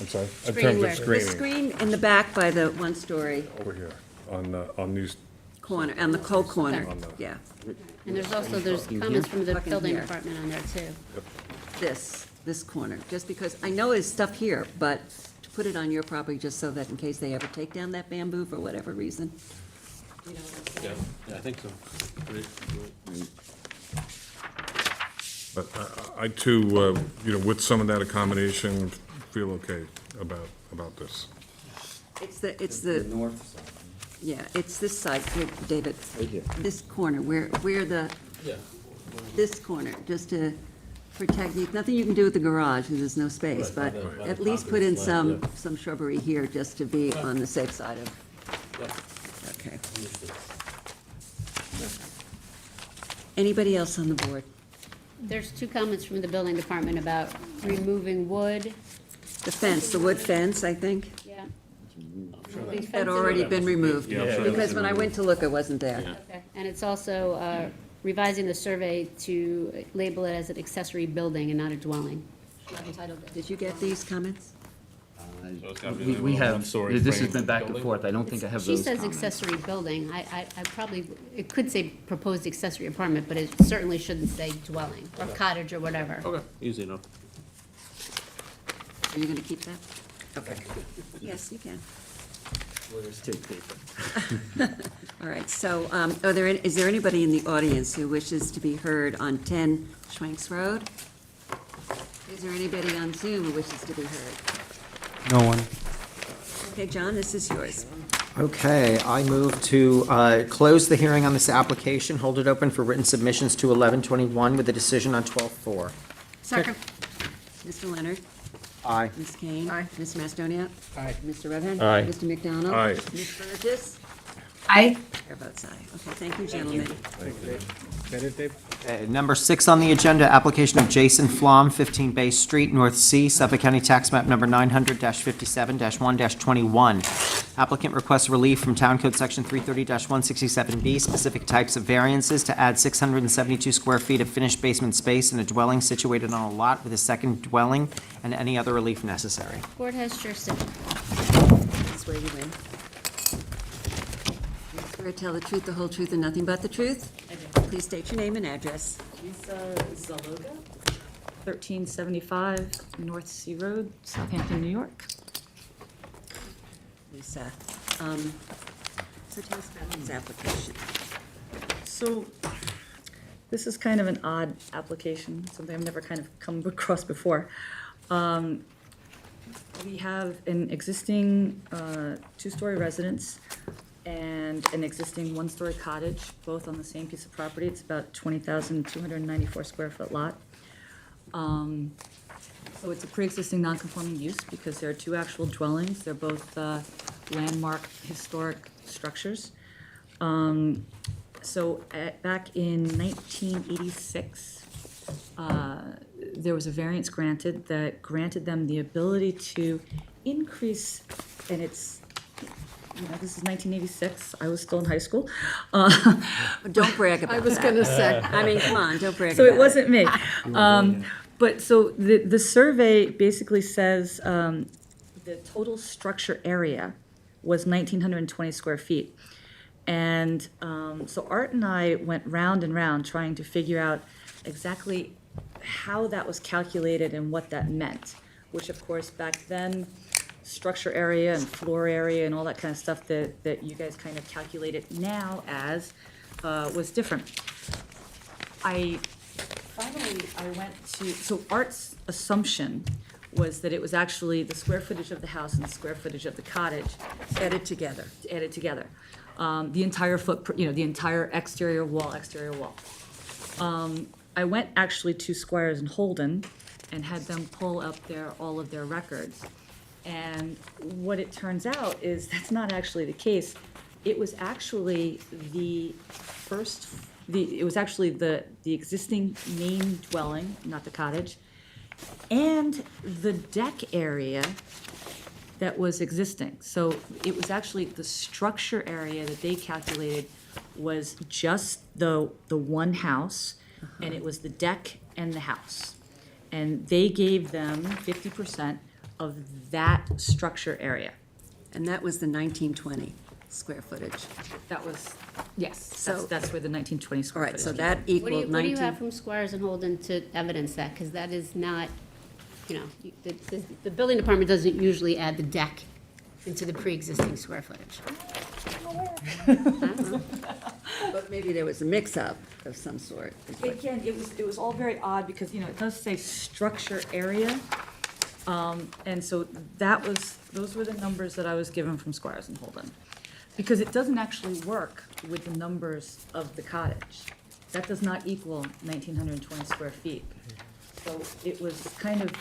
I'm sorry? In Screen terms where? of The screening, screen in the back by the one-story over here, on these, corner, on the co-corner, On the- yeah. And there's comments from the Fucking building here. department on there too. This corner, just because, I know there's stuff here, but to put it on your property, just so that in case they ever take down that bamboo for whatever reason. Yeah, I think so. but I too, you know, with some of that accommodation, feel okay about this. It's the, north side. yeah, it's this side, here, David. Right here. This corner, where the, Yeah. this corner, just to protect, nothing you can do with the garage, because there's no space, but Right, by the at least put in concrete slab, some shrubbery here, just to be on the safe side of, okay. Anybody else on the board? There's two comments from the building department about removing wood. The fence, the wood fence, I think, Yeah. had already been removed, because when I went to look, it wasn't there. Okay. And it's also revising the survey to label it as an accessory building and not a dwelling. Did you get these comments? We have, this has been back and forth, I don't think I have She those says comments. accessory building. I probably, it could say proposed accessory apartment, but it certainly shouldn't say dwelling or cottage or whatever. Okay, easy enough. Are you gonna keep that? Okay. Yes, you can. Lawyers take paper. All right, so, is there anybody in the audience who wishes to be heard on 10 Schwanks Road? Is there anybody on Zoom who wishes to be heard? No one. Okay, John, this is yours. Okay, I move to close the hearing on this application, hold it open for written submissions to 11/21 with a decision on 12/4. Second. Mr. Leonard? Aye. Ms. Kane? Aye. Mr. Mastonia? Aye. Mr. Redhand? Aye. Mr. McDonald? Aye. Ms. Burgess? Aye. Chair votes aye. Okay, thank you, gentlemen. Is that it, Dave? Number 6 on the agenda, application of Jason Flom, 15 Bay Street, North Sea, Suffolk County Tax Map Number 900-57-1-21. Applicant requests relief from Town Code Section 330-167B, specific types of variances to add 672 square feet of finished basement space in a dwelling situated on a lot with a second dwelling, and any other relief necessary. Board has jurisdiction. That's where you win. You swear to tell the truth, the whole truth, and nothing but the truth? Please state your name and address. Lisa Zaloga, 1375 North Sea Road, Southampton, New York. Lisa, so tell us about this application. So this is kind of an odd application, something I've never kind of come across before. We have an existing two-story residence and an existing one-story cottage, both on the same piece of property. It's about 20,294 square foot lot. So it's a pre-existing non-conforming use because there are two actual dwellings. They're both landmark historic structures. Back in 1986, there was a variance granted that granted them the ability to increase, and it's, you know, this is 1986, I was still in high school. Don't brag about that. I was gonna say. I mean, come on, don't brag So about it. it wasn't me. But so the survey basically says the total structure area was 1,920 square feet. And so Art and I went round and round trying to figure out exactly how that was calculated and what that meant, which of course back then, structure area and floor area and all that kind of stuff that you guys kind of calculated now as was different. Finally, I went to, so Art's assumption was that it was actually the square footage of the house and the square footage of the cottage Added together. added together. The entire footprint, you know, the entire exterior wall. I went actually to Squires and Holden and had them pull up all of their records. And what it turns out is that's not actually the case. It was actually the existing main dwelling, not the cottage, and the deck area that was existing. So it was actually the structure area that they calculated was just the one house, and it was the deck and the house. And they gave them 50% of that structure area. And that was the 1920 square footage. That was, yes, So- that's where the 1920 All square right, footage so came that from. equaled 19. What do you have from Squires and Holden to evidence that? Because that is not, you know, the building department doesn't usually add the deck into the pre-existing square footage. I don't know. But maybe there was a mix-up of some sort. is what- Again, it was all very odd because, it does say structure area. And so those were the numbers that I was given from Squires and Holden. Because it doesn't actually work with the numbers of the cottage. That does not equal 1,920 square feet. So it was kind of,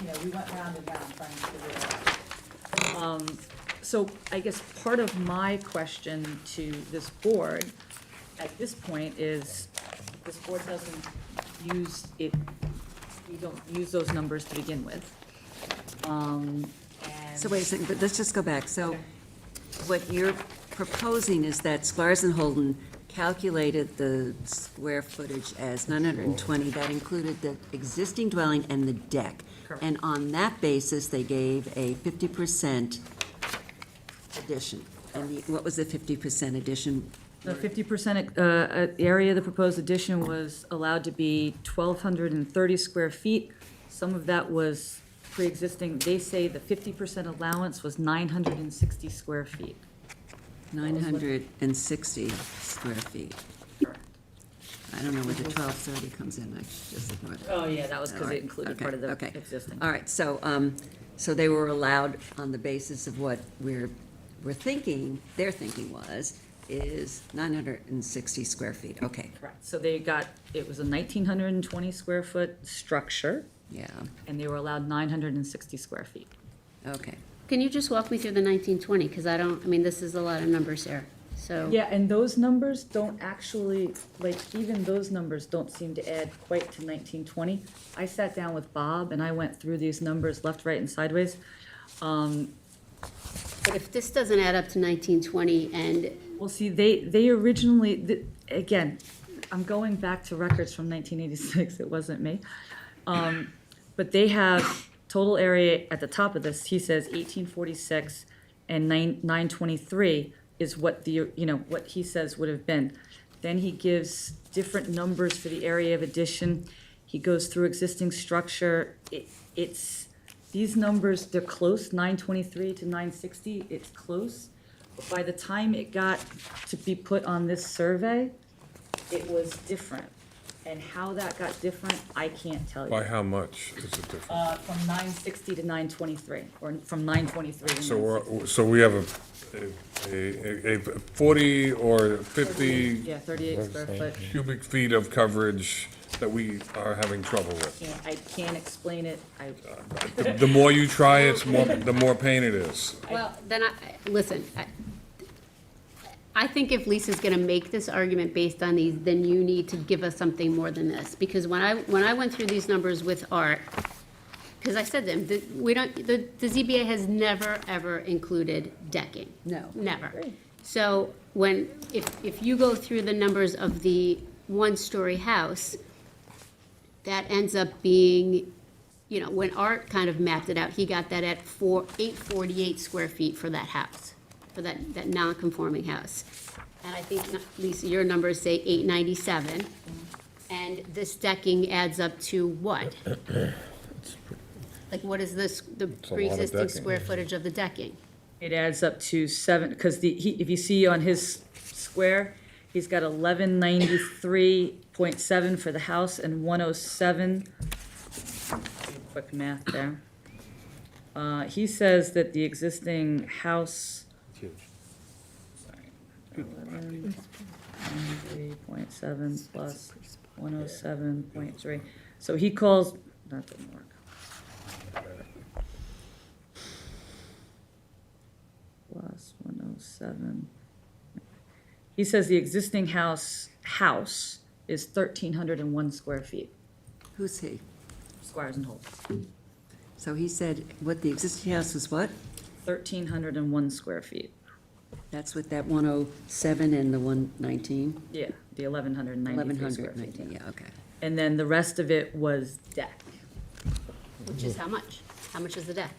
we went round and round trying to figure it out. So I guess part of my question to this board at this point is, this board doesn't use it, we don't use those numbers to begin with. And So wait a second, but let's just go back. So what you're proposing is that Squires and Holden calculated the square footage as 920. That included the existing dwelling and the deck. Correct. And on that basis, they gave a 50% addition. And what was the 50% addition? the 50% area of the proposed addition was allowed to be 1,230 square feet. Some of that was pre-existing. They say the 50% allowance was 960 square feet. 960 square feet. Correct. I don't know where the 1230 comes in. I should just ignore that. Oh, yeah, that was because All right, it included okay, part of the okay. existing. All right, so they were allowed on the basis of what we're thinking, their thinking is 960 square feet, okay, Correct. So they got, it was a 1,920 square foot structure, yeah, and they were allowed 960 square feet. okay. Can you just walk me through the 1920? Because this is a lot of numbers here, so. Yeah, and those numbers don't actually, even those numbers don't seem to add quite to 1920. I sat down with Bob and I went through these numbers left, right, and sideways. But if this doesn't add up to 1920 and, Well, see, they originally, again, I'm going back to records from 1986, it wasn't me. But they have total area at the top of this, he says 1846 and 923 is what what he says would have been. Then he gives different numbers for the area of addition. He goes through existing structure. These numbers, they're close, 923 to 960, it's close. But by the time it got to be put on this survey, it was different. And how that got different, I can't tell you. By how much is it different? From 960 to 923, or from 923 to 960. So we have a 40 or 50 Yeah, 38 square foot. cubic feet of coverage that we are having trouble with. I can't explain it. The more you try, the more pain it is. well, then listen, I think if Lisa's gonna make this argument based on these, then you need to give us something more than this. Because when I went through these numbers with Art, because I said to him, the ZBA has never, ever included decking. No. Never. So if you go through the numbers of the one-story house, that ends up being, when Art kind of mapped it out, he got that at 848 square feet for that house, for that non-conforming house. And I think, Lisa, your numbers say 897, and this decking adds up to what? Like, what is this, the a lot of pre-existing decking. square footage of the decking? It adds up to 7, because if you see on his square, he's got 1193.7 for the house and 107. Quick math there. He says that the existing house. Sorry, 1193.7 plus 107.3. So he calls, that didn't work. Plus 107. He says the existing house is 1,301 square feet. Who's he? Squires and Holt. So he said, what, the existing house was what? 1,301 square feet. That's with that 107 and the 119? Yeah, the 1,193 square feet. 1119, yeah, okay. And then the rest of it was deck. Which is how much? How much is the deck?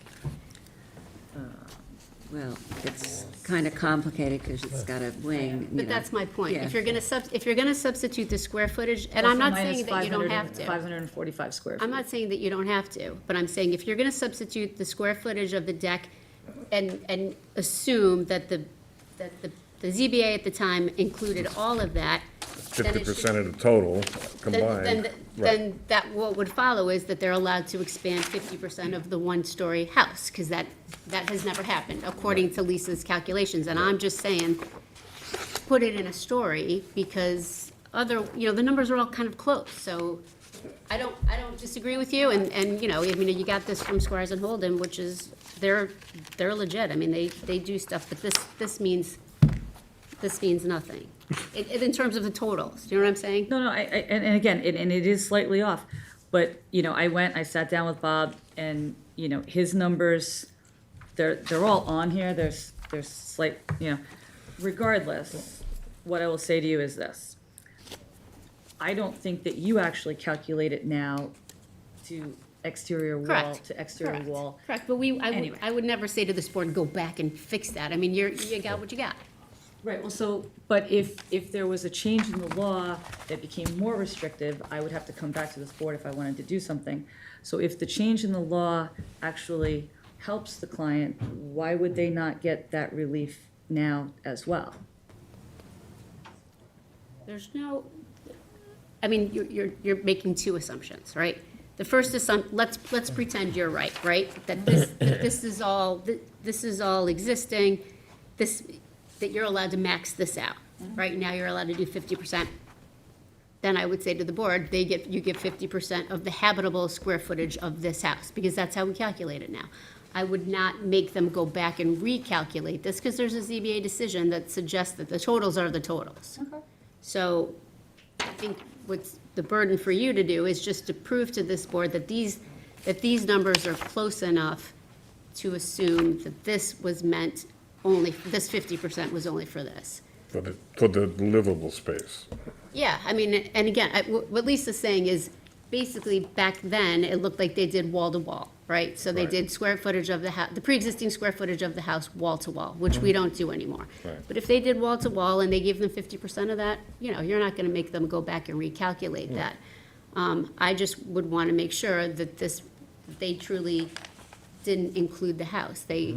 Well, it's kind of complicated because it's got a wing, you But know. that's my point. Yeah. If you're gonna substitute the square footage, and I'm not saying that you don't have to. 545 square feet. I'm not saying that you don't have to, but I'm saying if you're gonna substitute the square footage of the deck and assume that the ZBA at the time included all of that, then it should 50% of the total combined. then that, what would follow is that they're allowed to expand 50% of the one-story house, because that has never happened, according to Lisa's calculations. And I'm just saying, put it in a story, because the numbers are all kind of close. So I don't disagree with you, and, I mean, you got this from Squires and Holden, which is, they're legit. I mean, they do stuff, but this means nothing, in terms of the totals. Do you know what I'm saying? No, and again, and it is slightly off, but, I sat down with Bob, and, his numbers, they're all on here, there's slight, regardless, what I will say to you is this. I don't think that you actually calculate it now to exterior wall Correct. to exterior Correct. wall. Correct, but Anyway. I would never say to this board, go back and fix that. I mean, you got what you got. Right, well, but if there was a change in the law that became more restrictive, I would have to come back to this board if I wanted to do something. So if the change in the law actually helps the client, why would they not get that relief now as well? There's no, I mean, you're making two assumptions, right? The first assumption, let's pretend you're right? That this is all existing, that you're allowed to max this out. Right now, you're allowed to do 50%. Then I would say to the board, you get 50% of the habitable square footage of this house, because that's how we calculate it now. I would not make them go back and recalculate this, because there's a ZBA decision that suggests that the totals are the totals. So I think what's the burden for you to do is just to prove to this board that these numbers are close enough to assume that this was meant only, this 50% was only for this. For the livable space. Yeah, I mean, and again, what Lisa's saying is, basically, back then, it looked like they did wall to wall, right? So they Right. did square footage of the house, the pre-existing square footage of the house, wall to wall, which we don't do anymore. Right. But if they did wall to wall and they gave them 50% of that, you're not gonna make them go back and recalculate that. I just would wanna make sure that they truly didn't include the house. They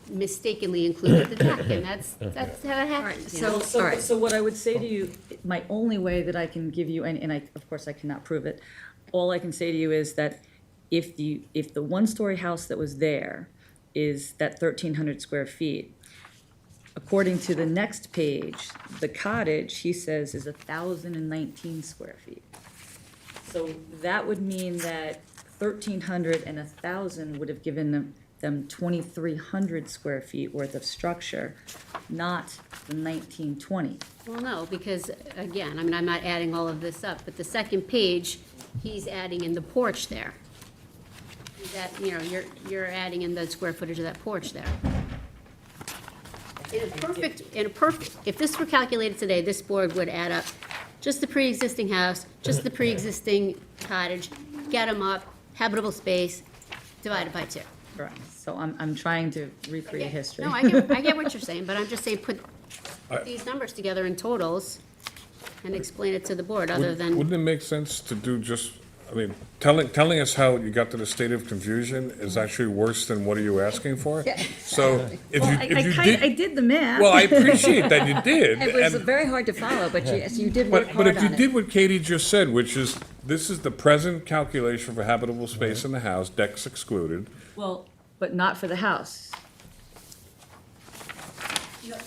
mistakenly included the deck, and that's how it happens. So, all right. So what I would say to you, my only way that I can give you, and of course I cannot prove it, all I can say to you is that if the one-story house that was there is that 1,300 square feet, according to the next page, the cottage, he says, is 1,019 square feet. So that would mean that 1,300 and 1,000 would have given them 2,300 square feet worth of structure, not the 1,920. Well, no, because, again, I mean, I'm not adding all of this up, but the second page, he's adding in the porch there. You're adding in the square footage of that porch there. In a perfect, if this were calculated today, this board would add up just the pre-existing house, just the pre-existing cottage, get them up, habitable space, divided by 2. Correct. So I'm trying to recreate history. No, I get what you're saying, but I'm just saying, put these numbers together in totals and explain it to the board, other than. Wouldn't it make sense to do just, I mean, telling us how you got to the state of confusion is actually worse than what are you asking for? So if Well, you I did the math. well, I appreciate that you did. It was and- very hard to follow, but you did work But hard if you on it. did what Katie just said, which is, this is the present calculation for habitable space in the house, decks excluded. Well, but not for the house.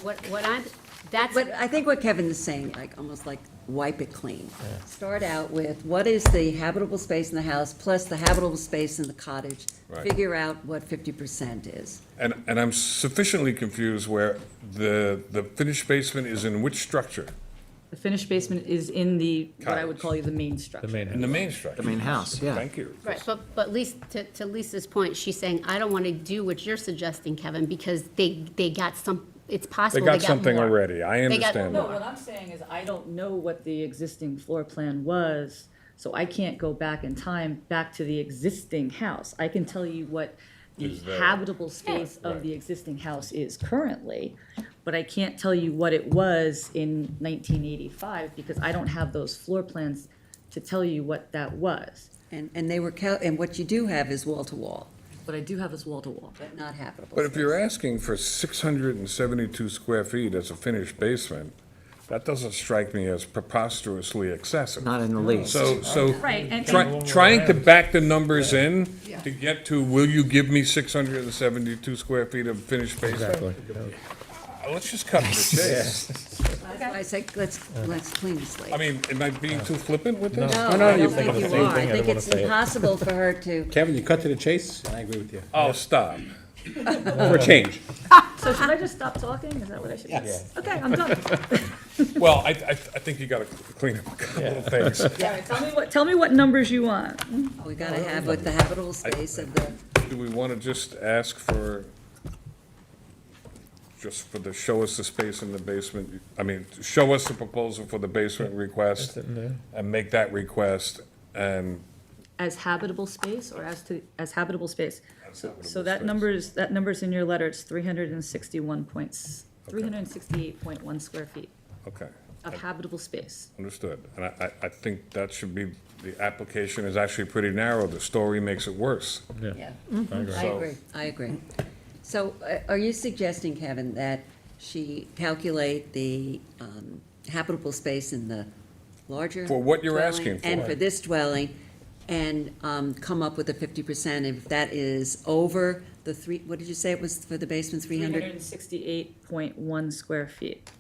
But I think what Kevin is saying, almost like wipe it clean. Start out with, what is the habitable space in the house plus the habitable space in the cottage? Right. Figure out what 50% is. And I'm sufficiently confused where the finished basement is in which structure? The finished basement is in the, what I would call the main structure. In the main structure. The main house, yeah. Thank you. Right, but to Lisa's point, she's saying, I don't want to do what you're suggesting, Kevin, because they got some, it's They possible they got got something more. already, I They got understand No, that. what I'm saying is I don't know what the existing floor plan was, so I can't go back in time, back to the existing house. I can tell you what the Is there. habitable space of Right. the existing house is currently, but I can't tell you what it was in 1985 because I don't have those floor plans to tell you what that was. And they were, and what you do have is wall-to-wall, But I do have this wall-to-wall. but not habitable But if you're space. asking for 672 square feet as a finished basement, that doesn't strike me as preposterously excessive. Not in the least. So, Right, and- trying to back the numbers in to get to, will you give me 672 square feet of finished basement? Let's just cut to the chase. That's why I say, let's clean the slate. I mean, am I being too flippant with this? No, I don't think you are. I think it's impossible for her to, Kevin, you cut to the chase, and I agree with you. Oh, stop. For a change. So should I just stop talking? Is that what I should do? Okay, I'm done. Well, I think you gotta clean up a couple of things. Tell me what numbers you want. we gotta have with the habitable space of the, Do we want to just ask for, show us the space in the basement? I mean, show us the proposal for the basement request and make that request and As habitable space or as habitable space? So habitable that space. number's in your letter, it's 368.1 square feet okay, of habitable space. understood. And I think that should be, the application is actually pretty narrow. The story makes it worse. yeah. I agree. So are you suggesting, Kevin, that she calculate the habitable space in the larger For what you're dwelling asking for. and for this dwelling, and come up with a 50% if that is over the what did you say it was for the basement, 300? 368.1 square feet.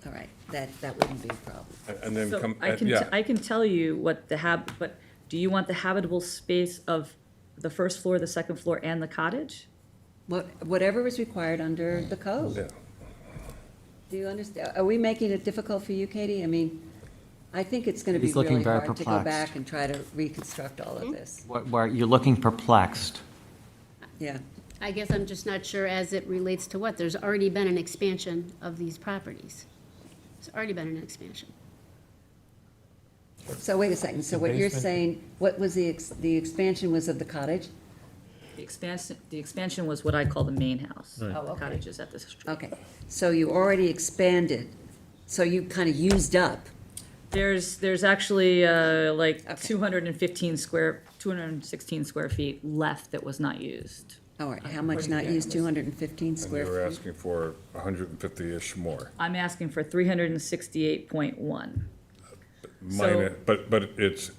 All right, that wouldn't be a problem. And then So come, I can tell you what but do you want the habitable space of the first floor, the second floor, and the cottage? Whatever is required under the code. yeah. Do you understand? Are we making it difficult for you, Katie? I mean, I think it's gonna be He's looking really very hard to go perplexed. back and try to reconstruct all of this. Where you're looking perplexed. Yeah. I guess I'm just not sure as it relates to what, there's already been an expansion of these properties. There's already been an expansion. So wait a second, so what you're saying, what was the expansion was of the cottage? The expansion was what I call the main house. Oh, The okay. cottage is at the street. Okay, so you already expanded, so you kind of used up. There's actually like Okay. 216 square feet left that was not used. All right, how much not used, 215 And square you're feet? asking for 150-ish more. I'm asking for 368.1. Minus, but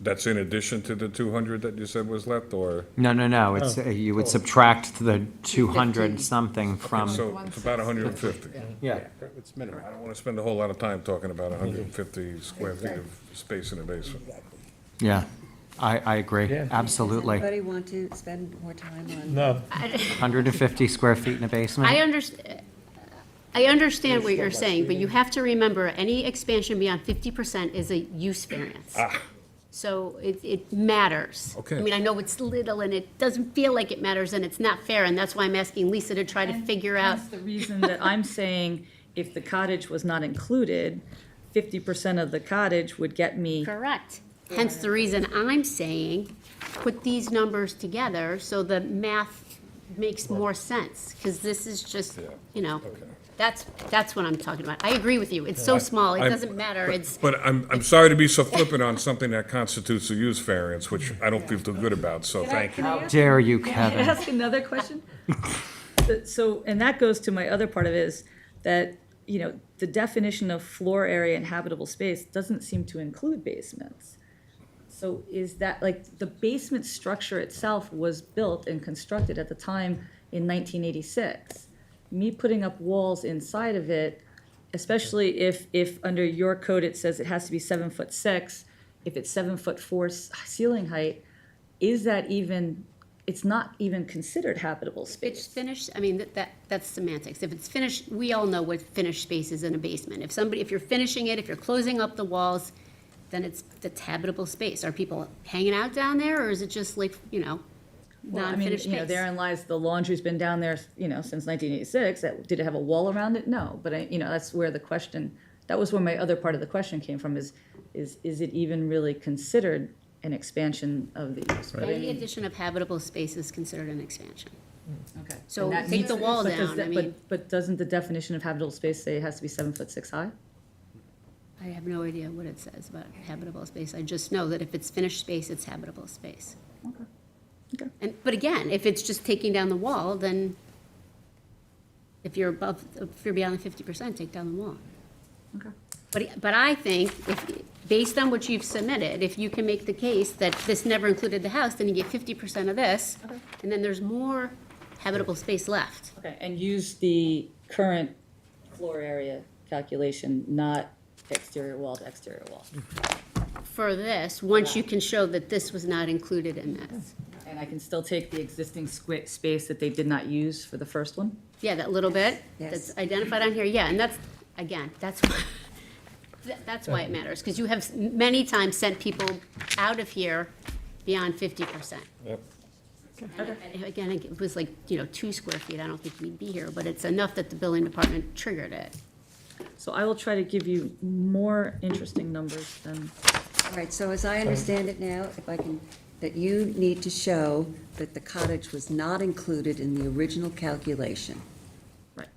that's in addition to the 200 that you said was left, or? No, it's, you would subtract the 200 something from, So it's about 150. yeah. It's minimum. I don't want to spend a whole lot of time talking about 150 square feet of space in a basement. Yeah, I agree, absolutely. Anybody want to spend more time on? No. 150 square feet in a basement? I understand what you're saying, but you have to remember, any expansion beyond 50% is a use variance. So it matters. Okay. I mean, I know it's little and it doesn't feel like it matters and it's not fair, and that's why I'm asking Lisa to try to figure out. That's the reason that I'm saying if the cottage was not included, 50% of the cottage would get me. Correct. Hence the reason I'm saying, put these numbers together so the math makes more sense, because this is just, that's what I'm talking about. I agree with you. It's so small, it doesn't matter. It's, But I'm sorry to be so flippant on something that constitutes a use variance, which I don't feel too good about, so thank you. How dare you, Can I Kevin? ask another question? So, and that goes to my other part of it is that, the definition of floor area and habitable space doesn't seem to include basements. So is that, like, the basement structure itself was built and constructed at the time in 1986. Me putting up walls inside of it, especially if under your code it says it has to be 7'6", if it's 7'4" ceiling height, is it's not even considered habitable It's space. finished, I mean, that's semantics. If it's finished, we all know what finished space is in a basement. If you're finishing it, if you're closing up the walls, then that's habitable space. Are people hanging out down there, or is it just like, Well, I mean, non-finished space? therein lies, the laundry's been down there, since 1986. Did it have a wall around it? No, but that's where the question, that was where my other part of the question came from, is it even really considered an expansion of the use? But I Any mean- addition of habitable space is considered an expansion. Okay. So And that take meets- the wall but does down, that- I mean- But doesn't the definition of habitable space say it has to be 7'6" high? I have no idea what it says about habitable space. I just know that if it's finished space, it's habitable space. Okay. But again, if it's just taking down the wall, then if you're beyond the 50%, take down the wall. Okay. But I think, based on what you've submitted, if you can make the case that this never included the house, then you get 50% of this, and then there's more habitable space left. Okay, and use the current floor area calculation, not exterior wall to exterior wall. For this, once you can show that this was not included in this. And I can still take the existing space that they did not use for the first one? Yeah, that little bit Yes. that's identified on here, yeah, and that's, again, that's why it matters, because you have many times sent people out of here beyond 50%. Yep. And again, it was like, 2 square feet, I don't think we'd be here, but it's enough that the building department triggered it. So I will try to give you more interesting numbers than, All right, so as I understand it now, if I can, that you need to show that the cottage was not included in the original calculation. right.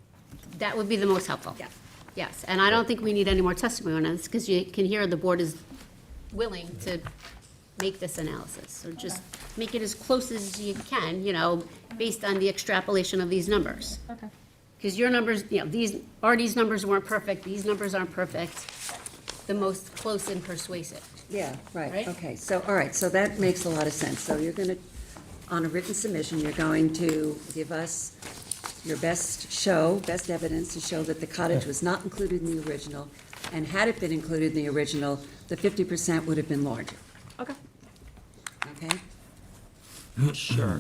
That would be the most helpful. Yeah. Yes, and I don't think we need any more testimony on this, because you can hear the board is willing to make this analysis. So just make it as close as you can, based on the extrapolation of these numbers. Okay. Because your numbers, Artie's numbers weren't perfect, these numbers aren't perfect. The most close and persuasive. Yeah, right, Right? okay, so, all right, so that makes a lot of sense. So you're gonna, on a written submission, you're going to give us your best evidence to show that the cottage was not included in the original, and had it been included in the original, the 50% would have been larger, Okay. okay? Sure.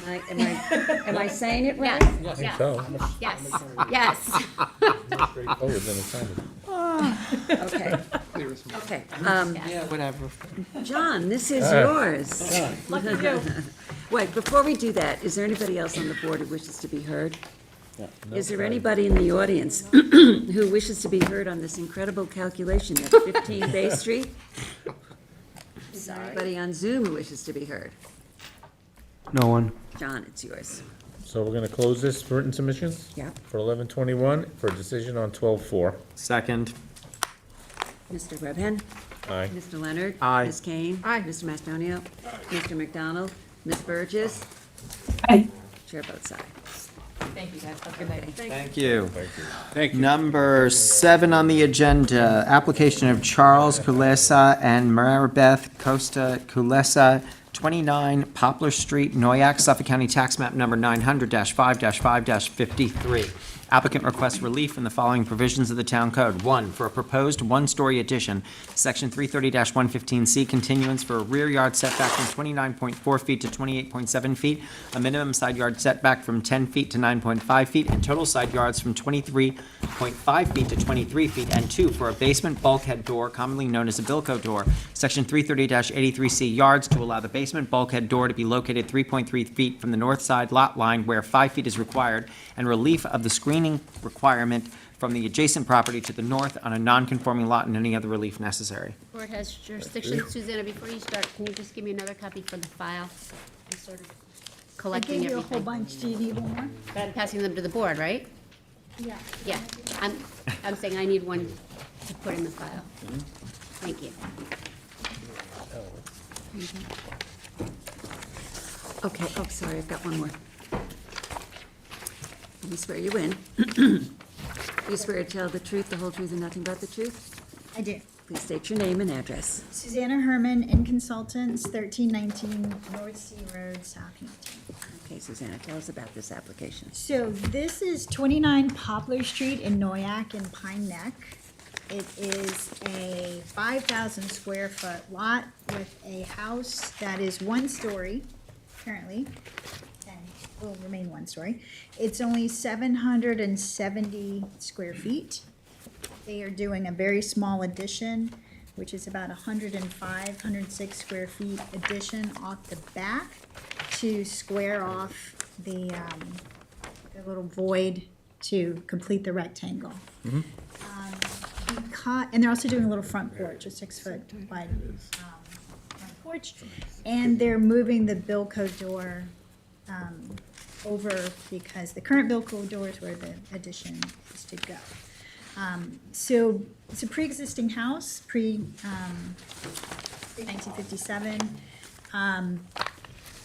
Am I saying it right? Yes, yes, So, yes, yes. straightforward than it sounded. Okay, okay. Yeah, whatever. John, this is yours. Wait, before we do that, is there anybody else on the board who wishes to be heard? Is there anybody in the audience who wishes to be heard on this incredible calculation at 15 Bay Street? Is there anybody on Zoom who wishes to be heard? No one. John, it's yours. So we're gonna close this for written submissions? Yeah. For 11/21, for a decision on 12/4. Second. Mr. Redhand? Aye. Mr. Leonard? Aye. Ms. Kane? Aye. Mr. Mastonio? Mr. McDonald? Ms. Burgess? Chair votes aye. Thank you, guys. Have a good night. Thank you. Thank you. Number 7 on the agenda, application of Charles Kulesa and Maribeth Costa Kulesa, 29 Poplar Street, Noyak, Suffolk County Tax Map Number 900-5-5-53. Applicant requests relief from the following provisions of the Town Code. 1, for a proposed one-story addition, Section 330-115C, continuance for a rear yard setback from 29.4 feet to 28.7 feet, a minimum side yard setback from 10 feet to 9.5 feet, and total side yards from 23.5 feet to 23 feet. And 2, for a basement bulkhead door, commonly known as a Bilco door, Section 330-83C, yards, to allow the basement bulkhead door to be located 3.3 feet from the north side lot line where 5 feet is required, and relief of the screening requirement from the adjacent property to the north on a non-conforming lot, and any other relief necessary. Board has jurisdiction. Susanna, before you start, can you just give me another copy for the file? I'm sort of collecting everything. I gave you a whole bunch. Do you need one more? I'm passing them to the board, right? Yeah. Yeah, I'm saying I need one to put in the file. Thank you. Okay, oh, sorry, I've got one more. Let me swear you in. You swear to tell the truth, the whole truth, and nothing but the truth? I do. Please state your name and address. Susanna Herman, In Consultants, 1319 North Sea Road, Southampton. Okay, Susanna, tell us about this application. So this is 29 Poplar Street in Noyak in Pine Neck. It is a 5,000 square foot lot with a house that is one story currently, and will remain one story. It's only 770 square feet. They are doing a very small addition, which is about 105, 106 square feet addition off the back to square off the little void to complete the rectangle. And they're also doing a little front porch, a 6-foot wide front porch. And they're moving the Bilco door over because the current Bilco door is where the addition is to go. So it's a pre-existing house, pre-1957.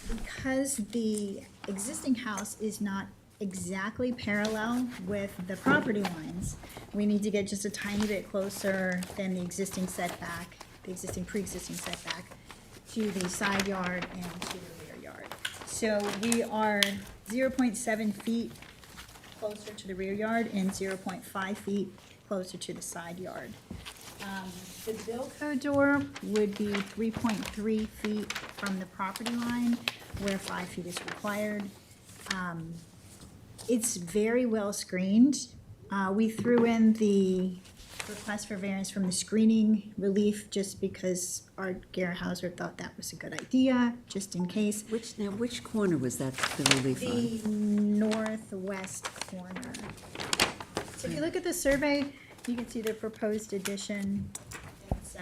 Because the existing house is not exactly parallel with the property lines, we need to get just a tiny bit closer than the existing setback, the existing pre-existing setback, to the side yard and to the rear yard. So we are 0.7 feet closer to the rear yard and 0.5 feet closer to the side yard. The Bilco door would be 3.3 feet from the property line, where 5 feet is required. It's very well screened. We threw in the request for variance from the screening relief just because Art Gerhauser thought that was a good idea, just in case. Which corner was that the relief on? The northwest corner. So if you look at the survey, you can see the proposed addition. It's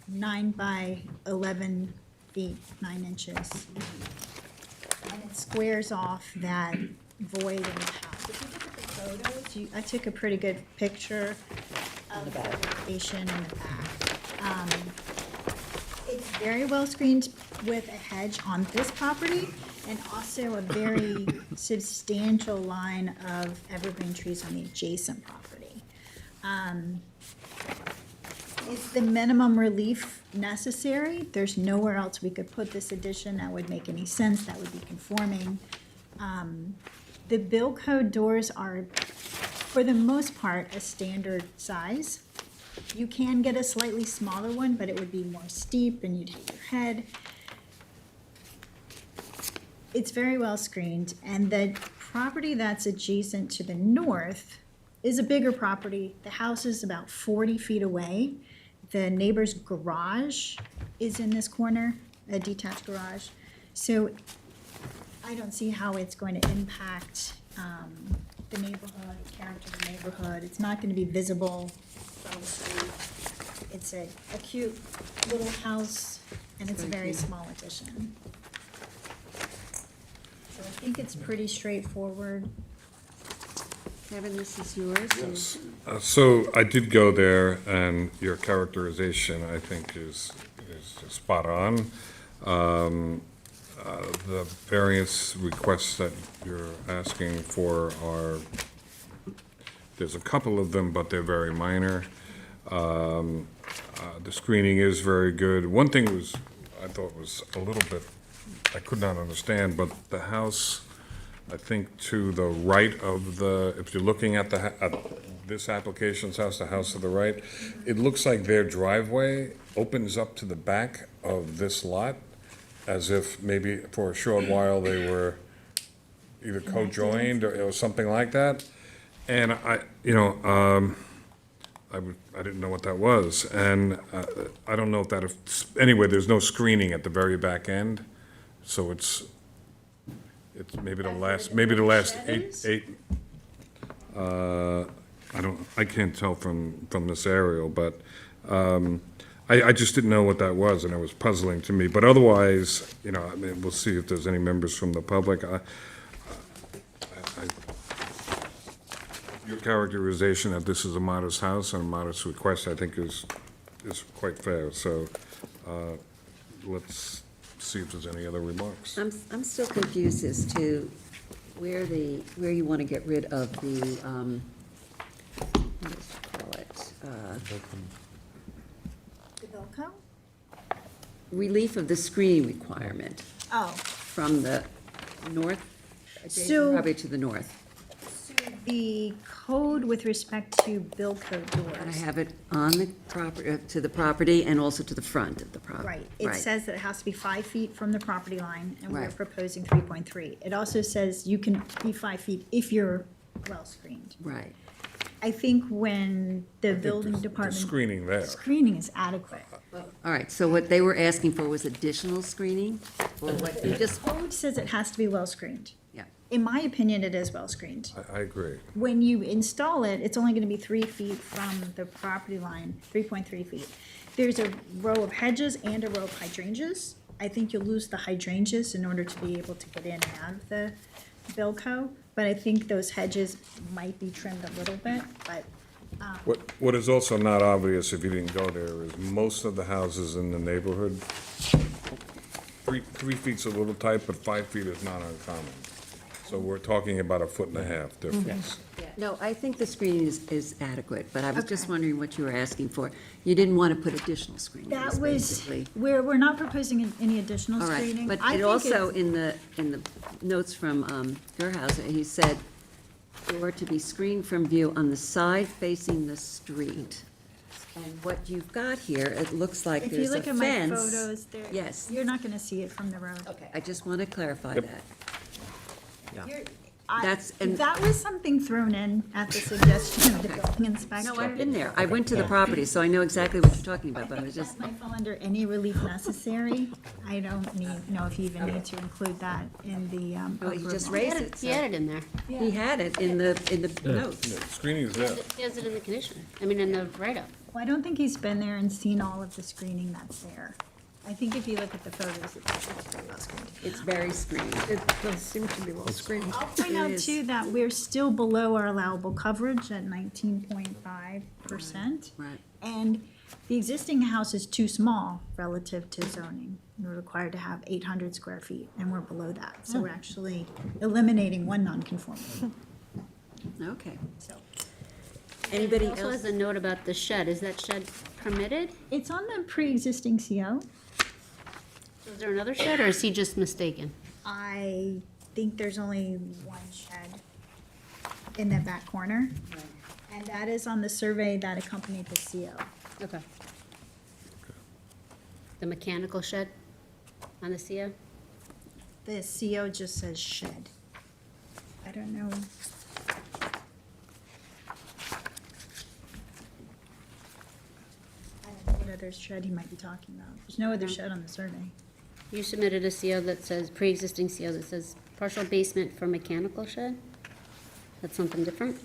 9 by 11 feet, 9 inches. And it squares off that void in the house. If you look at the photos, I took a pretty good picture of the location in the back. It's very well screened with a hedge on this property and also a very substantial line of evergreen trees on the adjacent property. Is the minimum relief necessary? There's nowhere else we could put this addition that would make any sense, that would be conforming. The Bilco doors are, for the most part, a standard size. You can get a slightly smaller one, but it would be more steep and you'd hit your head. It's very well screened, and the property that's adjacent to the north is a bigger property. The house is about 40 feet away. The neighbor's garage is in this corner, a detached garage. So I don't see how it's going to impact the neighborhood, the character of the neighborhood. It's not going to be visible from the street. It's a cute little house, and it's a very small addition. So I think it's pretty straightforward. Kevin, this is yours. Yes. So I did go there, and your characterization, I think, is spot on. The variance requests that you're asking for are, there's a couple of them, but they're very minor. The screening is very good. One thing I thought was a little bit, I could not understand, but the house, I think to the right of if you're looking at this application's house, the house to the right, it looks like their driveway opens up to the back of this lot, as if maybe for a short while they were either co-joined or something like that. And I didn't know what that was, and I don't know if that, anyway, there's no screening at the very back end, so it's maybe the last eight. I can't tell from this aerial, but I just didn't know what that was, and it was puzzling to me. But otherwise, I mean, we'll see if there's any members from the public. Your characterization that this is a modest house and a modest request, I think, is quite fair. So let's see if there's any other remarks. I'm still confused as to where you want to get rid of the, what do you call it? The Bilco? Relief of the screening requirement Oh. from the north, So- adjacent property to the north. So The code with respect to bill code I doors. have it on the property, to the property and also to the front of the property. Right, it says that it has to be 5 feet from the property line, and we're Right. proposing 3.3. It also says you can be 5 feet if you're well screened. Right. I think when the building The department. screening there. Screening is adequate. All right, so what they were asking for was additional screening? Or what you just, Code says it has to be well screened. yeah, In my opinion, it is well screened. I agree. When you install it, it's only gonna be 3 feet from the property line, 3.3 feet. There's a row of hedges and a row of hydrangeas. I think you'll lose the hydrangeas in order to be able to get in and out of the Bilco, but I think those hedges might be trimmed a little bit, but, What is also not obvious if you didn't go there is most of the houses in the neighborhood, 3 feet's a little tight, but 5 feet is not uncommon. So we're talking about a 1.5 foot difference. no, I think the screening is adequate, but I was just wondering what you were asking for. You didn't want to put additional screening, that was, basically. we're not proposing any additional All right, screening. but I it think also, it's- in the notes from your house, he said, door to be screened from view on the side facing the street. And what you've got here, it looks like If you there's a look at my fence. photos, there, Yes. you're not gonna see it from the road. Okay, I just want to clarify that. You're- That's- and- That was something thrown in at the suggestion of the building inspector. No, I've been there. I went to the property, so I know exactly what you're talking about, but I was just, That might fall under any relief necessary. I don't know if you even need to include that in the, well, he just approval. raised it. He had it in there. He had it in the notes. Screening is there. He has it in the condition, I mean, in the write-up. Well, I don't think he's been there and seen all of the screening that's there. I think if you look at the photos, it's pretty well screened. It's very screened. It does seem to be well screened. I'll point It out is. too that we're still below our allowable coverage at 19.5%. Right. And the existing house is too small relative to zoning. We're required to have 800 square feet, and we're below that. So we're actually eliminating one nonconformity, Okay. so. Anybody It also else? has a note about the shed, is that shed permitted? It's on the pre-existing CO. Is there another shed, or is he just mistaken? I think there's only one shed in that back corner. And that is on the survey that accompanied the CO. Okay. The mechanical shed on the CO? The CO just says shed. I don't know. I don't know what other shed he might be talking about. There's no other shed on the survey. You submitted a CO that says, pre-existing CO that says partial basement for mechanical shed? That's something different?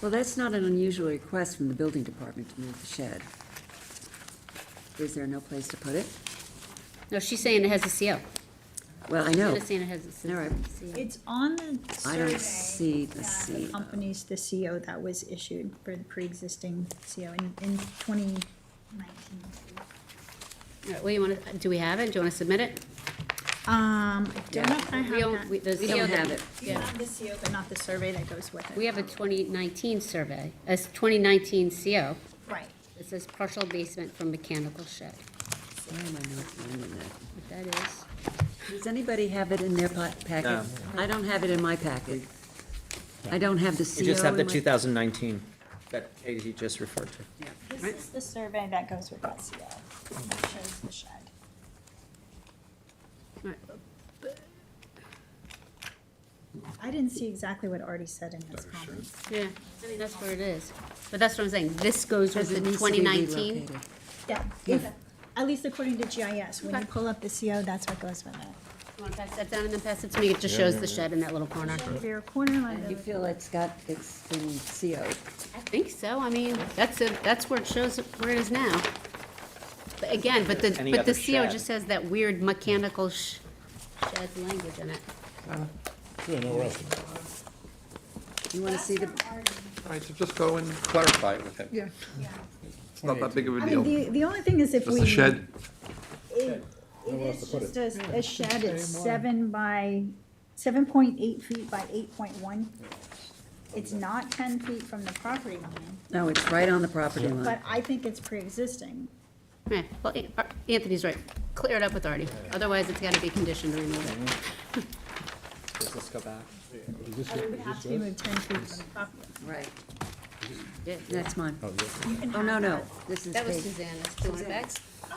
Well, that's not an unusual request from the building department to move the shed. Is there no place to put it? No, she's saying it has a CO. Well, I know. She's saying it has a All right. CO. It's on the I don't survey see the that CO. accompanies the CO that was issued for the pre-existing CO in 2019. All right, well, you want to, do we have it? Do you want to submit it? I don't know if I We have don't, that. the We CO don't that- have it. You have the CO, but not the survey that goes with it. We have a 2019 survey, a 2019 CO. Right. It says partial basement for mechanical shed. Why am I not finding that? What that is? Does anybody have it in their packet? No. I don't have it in my packet. I don't have the CO We just have the in my- 2019 that Katie just referred to. This is the survey that goes with that CO. That shows the shed. All right. I didn't see exactly what Artie said in his comments. Yeah, I mean, that's where it is. But that's what I'm saying, this goes with Because the it needs to be 2019? relocated. Yeah, at least according to GIS. When you pull up the CO, that's what goes with it. You want to pass that down and then pass it to me? It just shows the shed in that little corner. Rear corner You liability. feel it's been CO'd? I think so, I mean, that's where it shows where it is now. But again, but Any the other CO shed. just has that weird mechanical shed language in it. You want to see the, All right, so just go and clarify it with him. Yeah. It's not that big of a I mean, deal. the only thing is if Just we. a shed. It is just a shed, it's 7.8 feet by 8.1. It's not 10 feet from the property line, no, it's right on the property line. but I think it's pre-existing. Yeah, well, Anthony's right, clear it up with Artie, otherwise it's gotta be conditioned to remove it. Does this go back? It would have to be moved 10 feet from the property. Right. Yeah, that's mine. You can Oh, have no, no, that. this is That was page- Susanna's. Do you want it back?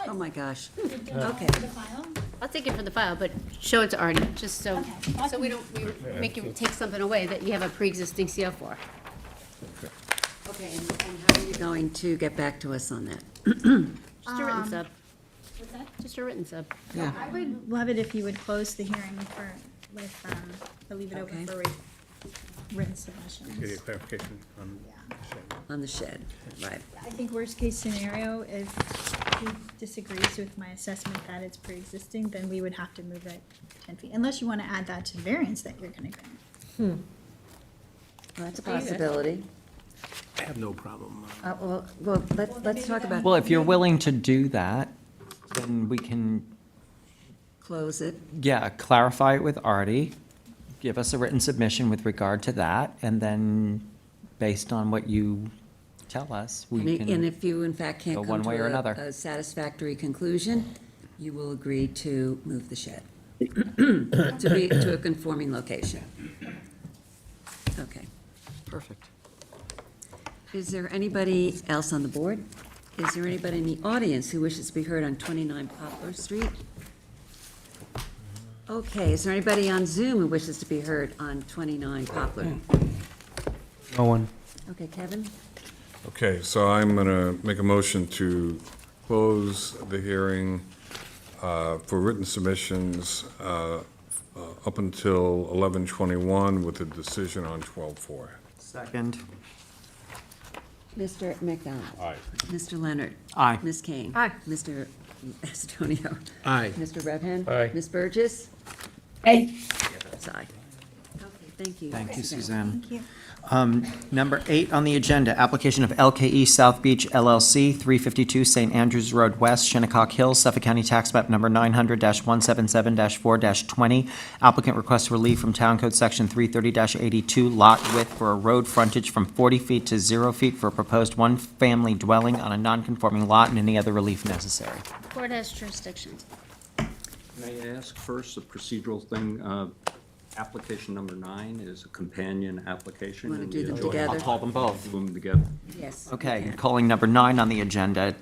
Oh, my gosh. Okay. Okay. The file? I'll take it for the file, but show it to Artie, just so, Okay. so we don't, we make you take something away that you have a pre-existing CO for. Okay, and how are you going to get back to us on that? Just a written sub. What's that? Just a written sub. Yeah. I would love it if you would close the hearing or leave it open Okay. for written submissions. Get a clarification on. On the shed, right. I think worst case scenario, if he disagrees with my assessment that it's pre-existing, then we would have to move it 10 feet, unless you want to add that to the variance that you're gonna grant. Well, that's a possibility. I have no problem. Well, let's talk about. Well, if you're willing to do that, then we can, Close it. yeah, clarify it with Artie, give us a written submission with regard to that, and then, based on what you tell us, we And can. if you in fact can't go come one way or to another. a satisfactory conclusion, you will agree to move the shed to a conforming location. Okay. Perfect. Is there anybody else on the board? Is there anybody in the audience who wishes to be heard on 29 Poplar Street? Okay, is there anybody on Zoom who wishes to be heard on 29 Poplar? No one. Okay, Kevin? Okay, so I'm going to make a motion to close the hearing for written submissions up until 11/21 with a decision on 12/4. Second. Mr. McDonald? Aye. Mr. Leonard? Aye. Ms. Kane? Aye. Mr. Estonio? Aye. Mr. Redhand? Aye. Ms. Burgess? Aye. That's aye. Okay, thank you. Thank you, Suzanne. Thank you. Number 8 on the agenda, application of LKE South Beach LLC, 352 St. Andrews Road West, Shinnecock Hills, Suffolk County Tax Map Number 900-177-4-20. Applicant requests relief from Town Code Section 330-82, lot width for a road frontage from 40 feet to 0 feet for a proposed one-family dwelling on a non-conforming lot, and any other relief necessary. Court has jurisdiction. May I ask first a procedural thing? Application number 9 is a companion application. Want to and do them the- together? I'll call them both. Do them together. Yes. Okay, calling number 9 on the agenda,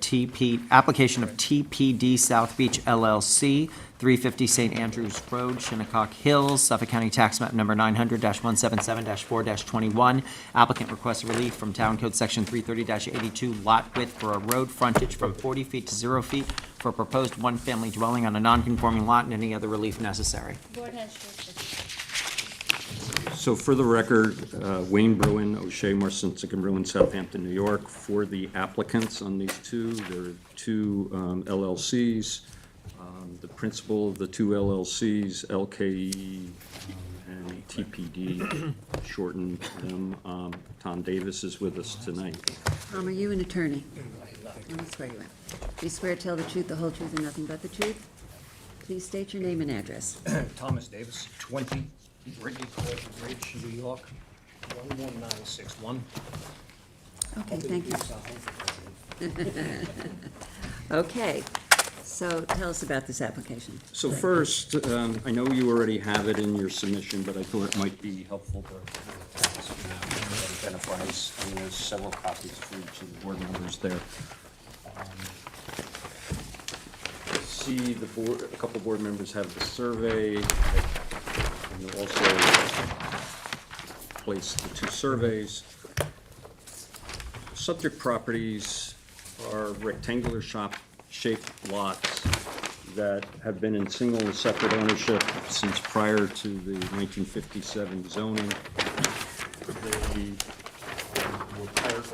application of TPD South Beach LLC, 350 St. Andrews Road, Shinnecock Hills, Suffolk County Tax Map Number 900-177-4-21. Applicant requests relief from Town Code Section 330-82, lot width for a road frontage from 40 feet to 0 feet for a proposed one-family dwelling on a non-conforming lot, and any other relief necessary. Court has jurisdiction. So for the record, Wayne Bruin, O'Shea, Marcinsick and Bruin, Southampton, New York, for the applicants on these two, there are two LLCs. The principal of the two LLCs, LKE and TPD, shortened them. Tom Davis is with us tonight. Tom, are you an attorney? Let me swear you in. Do you swear to tell the truth, the whole truth, and nothing but the truth? Please state your name and address. Thomas Davis, 20 Brittany Court Bridge, New York, 11961. Okay, thank you. Okay, so tell us about this application. So first, I know you already have it in your submission, but I thought it might be helpful to have this map that identifies, and there's several copies for each of the board members there. See the board, a couple board members have the survey, and also place the two surveys. Subject properties are rectangular shaped lots that have been in single and separate ownership since prior to the 1957 zoning. They were part of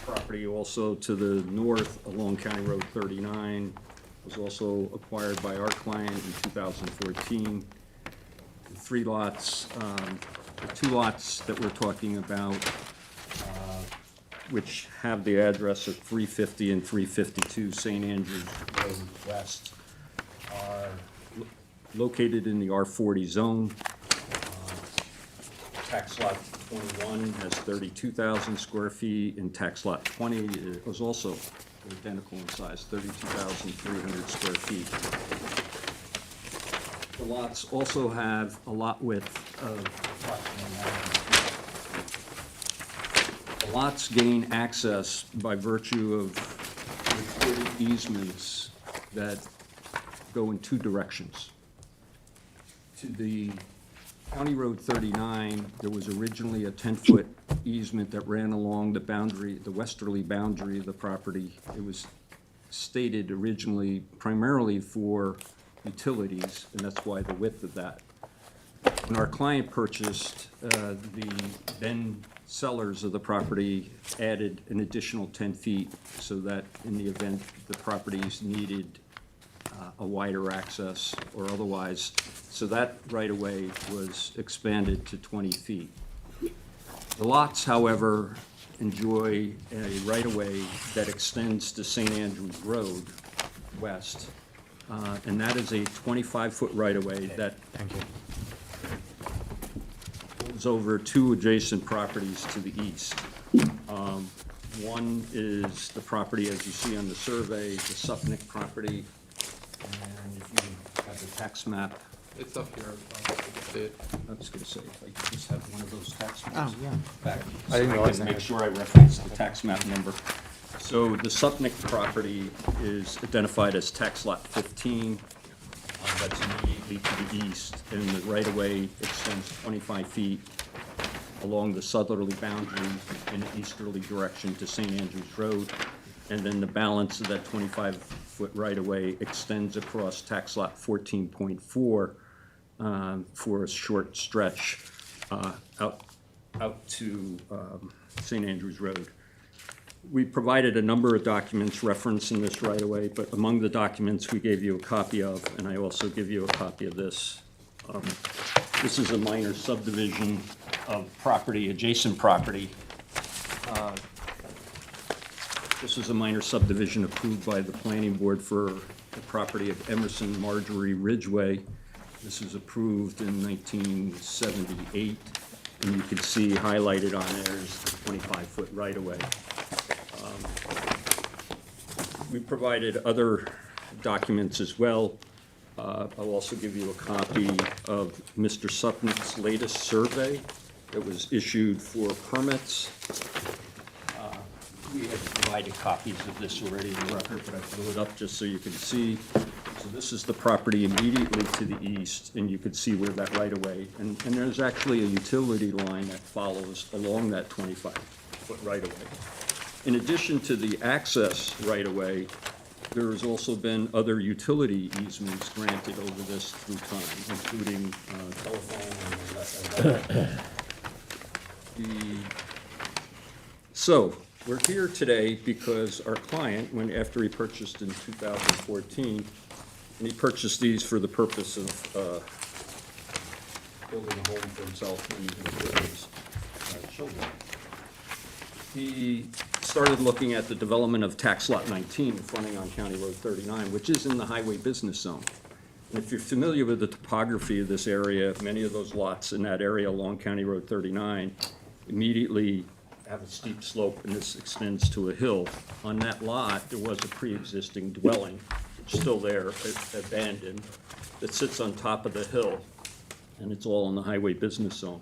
property also to the north along County Road 39, was also acquired by our client in 2014. The three lots, the two lots that we're talking about, which have the address of 350 and 352 St. Andrews Road West, are located in the R40 zone. Tax lot 21 has 32,000 square feet, and tax lot 20 was also identical in size, 32,300 square feet. The lots also have a lot width of approximately 9 feet. The lots gain access by virtue of recorded easements that go in 2 directions. To the County Road 39, there was originally a 10-foot easement that ran along the boundary, the westerly boundary of the property. It was stated originally primarily for utilities, and that's why the width of that. When our client purchased, the then sellers of the property added an additional 10 feet so that in the event the properties needed a wider access or otherwise, so that right-of-way was expanded to 20 feet. The lots, however, enjoy a right-of-way that extends to St. Andrews Road west, and that is a 25-foot right-of-way that goes over 2 adjacent properties to the east. One is the property, as you see on the survey, the Supnick property, and if you have the tax map. It's up here. See it. I was gonna say, if I could just have one of those tax maps. Oh, yeah. Back, I didn't so realize can that. make sure I reference the tax map number. So the Supnick property is identified as tax lot 15. That's immediately to the east, and the right-of-way extends 25 feet along the southerly boundary in an easterly direction to St. Andrews Road. And then the balance of that 25-foot right-of-way extends across tax lot 14.4 for a short stretch out to St. Andrews Road. We provided a number of documents referencing this right-of-way, but among the documents we gave you a copy of, and I also give you a copy of this. This is a minor subdivision of property, adjacent property. This is a minor subdivision approved by the planning board for the property of Emerson Marjorie Ridgeway. This was approved in 1978, and you can see highlighted on there is the 25-foot right-of-way. We provided other documents as well. I'll also give you a copy of Mr. Supnick's latest survey that was issued for permits. We have provided copies of this already in the record, but I blew it up just so you can see. So this is the property immediately to the east, and you can see where that right-of-way, and there's actually a utility line that follows along that 25-foot right-of-way. In addition to the access right-of-way, there has also been other utility easements granted over this through time, including telephone and So, we're here today because our client, after he purchased in 2014, and he purchased these for the purpose of building a home for himself and for his children. He started looking at the development of tax lot 19, fronting on County Road 39, which is in the highway business zone. And if you're familiar with the topography of this area, many of those lots in that area along County Road 39 immediately have a steep slope, and this extends to a hill. On that lot, there was a pre-existing dwelling, still there, abandoned, that sits on top of the hill, and it's all in the highway business zone.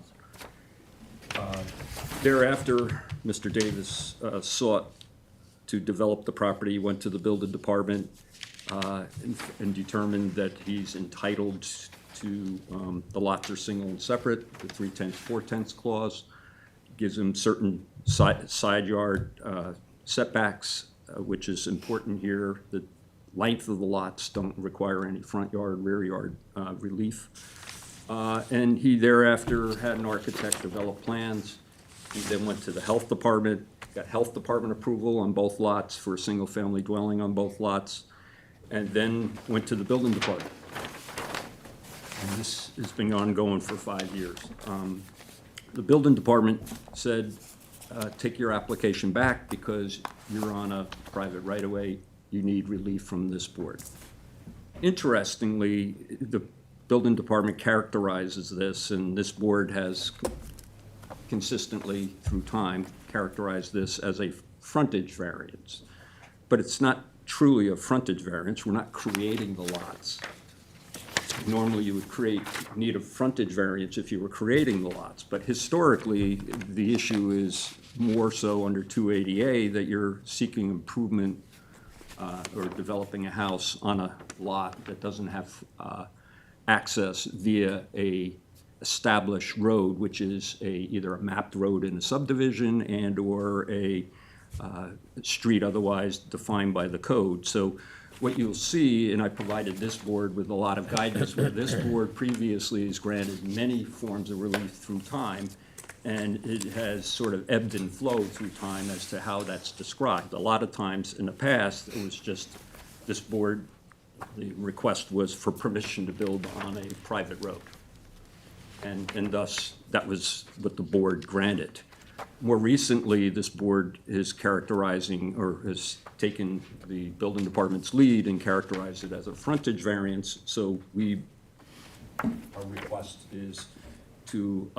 Thereafter, Mr. Davis sought to develop the property, went to the building department, and determined that he's entitled to, the lots are single and separate, the 3/10, 4/10 clause, gives him certain side yard setbacks, which is important here. The length of the lots don't require any front yard, rear yard relief. And he thereafter had an architect develop plans. He then went to the health department, got health department approval on both lots for a single-family dwelling on both lots, and then went to the building department. And this has been ongoing for 5 years. The building department said, take your application back because you're on a private right-of-way, you need relief from this board. Interestingly, the building department characterizes this, and this board has consistently through time characterized this as a frontage variance. But it's not truly a frontage variance. We're not creating the lots Normally, you would need a frontage variance if you were creating the lots, but historically, the issue is more so under 280A that you're seeking improvement or developing a house on a lot that doesn't have access via a established road, which is either a mapped road in a subdivision and/or a street otherwise defined by the code. So what you'll see, and I provided this board with a lot of guidance, where this board previously has granted many forms of relief through time, and it has sort of ebbed and flowed through time as to how that's described. A lot of times in the past, it was just this board, the request was for permission to build on a private road. And thus, that was what the board granted. More recently, this board is characterizing, or has taken the building department's lead and characterized it as a frontage variance. So our request is to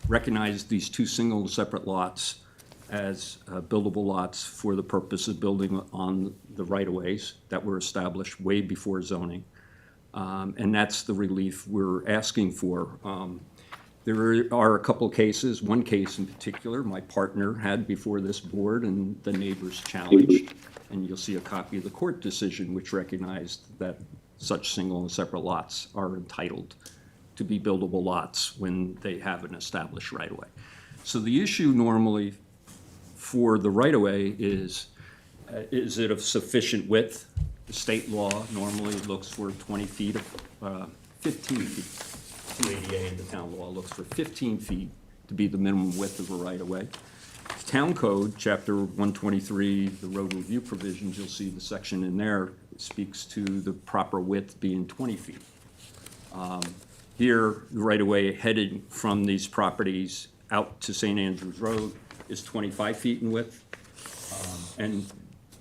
recognize these two single and separate lots as buildable lots for the purpose of building on the right-of-ways that were established way before zoning. And that's the relief we're asking for. There are a couple cases, one case in particular, my partner had before this board and the neighbors challenged. And you'll see a copy of the court decision which recognized that such single and separate lots are entitled to be buildable lots when they have an established right-of-way. So the issue normally for the right-of-way is it of sufficient width? The state law normally looks for 20 feet, 15 feet. 280A in the town law looks for 15 feet to be the minimum width of a right-of-way. Town Code, Chapter 123, the road review provisions, you'll see the section in there speaks to the proper width being 20 feet. Here, the right-of-way headed from these properties out to St. Andrews Road is 25 feet in width. And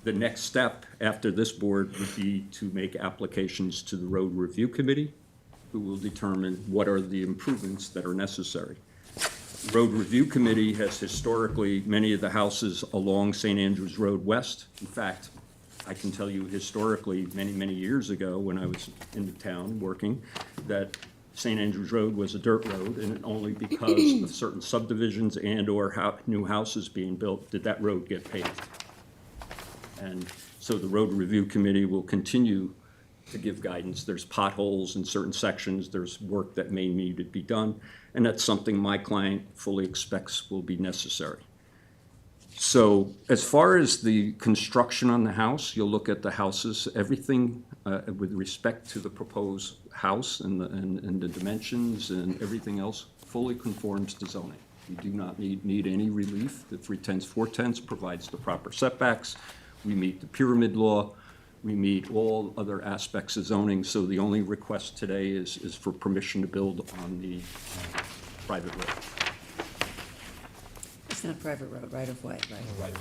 the next step after this board would be to make applications to the Road Review Committee, who will determine what are the improvements that are necessary. The Road Review Committee has historically, many of the houses along St. Andrews Road West. In fact, I can tell you historically, many, many years ago, when I was in the town working, that St. Andrews Road was a dirt road, and only because of certain subdivisions and/or new houses being built did that road get paved. And so the Road Review Committee will continue to give guidance. There's potholes in certain sections, there's work that may need to be done, and that's something my client fully expects will be necessary. So as far as the construction on the house, you'll look at the houses, everything with respect to the proposed house and the dimensions and everything else fully conforms to zoning. We do not need any relief. The 3/10, 4/10 provides the proper setbacks. We meet the pyramid law. We meet all other aspects of zoning, so the only request today is for permission to build on the private road. It's not a private road, right-of-way, right?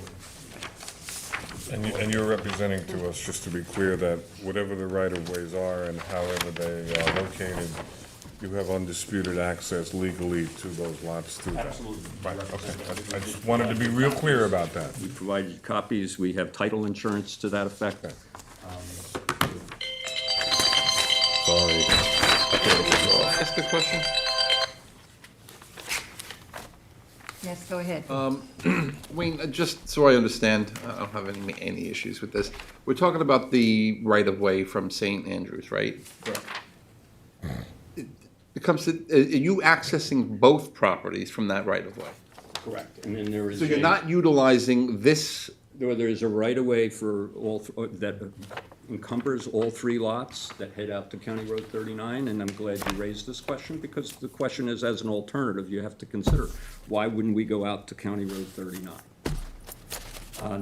And you're representing to us, just to be clear, that whatever the right-of-ways are and however they are located, you have undisputed access legally to those lots through that? Absolutely. Right, okay. I just wanted to be real clear about that. We provided copies, we have title insurance to that effect. Okay. Sorry. Can I ask a question? Yes, go ahead. Wayne, just so I understand, I don't have any issues with this. We're talking about the right-of-way from St. Andrews, right? It comes to, are you accessing both properties from that right-of-way? Correct. And then there is So you're not utilizing this, there's a right-of-way for that encumbers all three lots that head out to County Road 39, and I'm glad you raised this question, because the question is, as an alternative, you have to consider, why wouldn't we go out to County Road 39?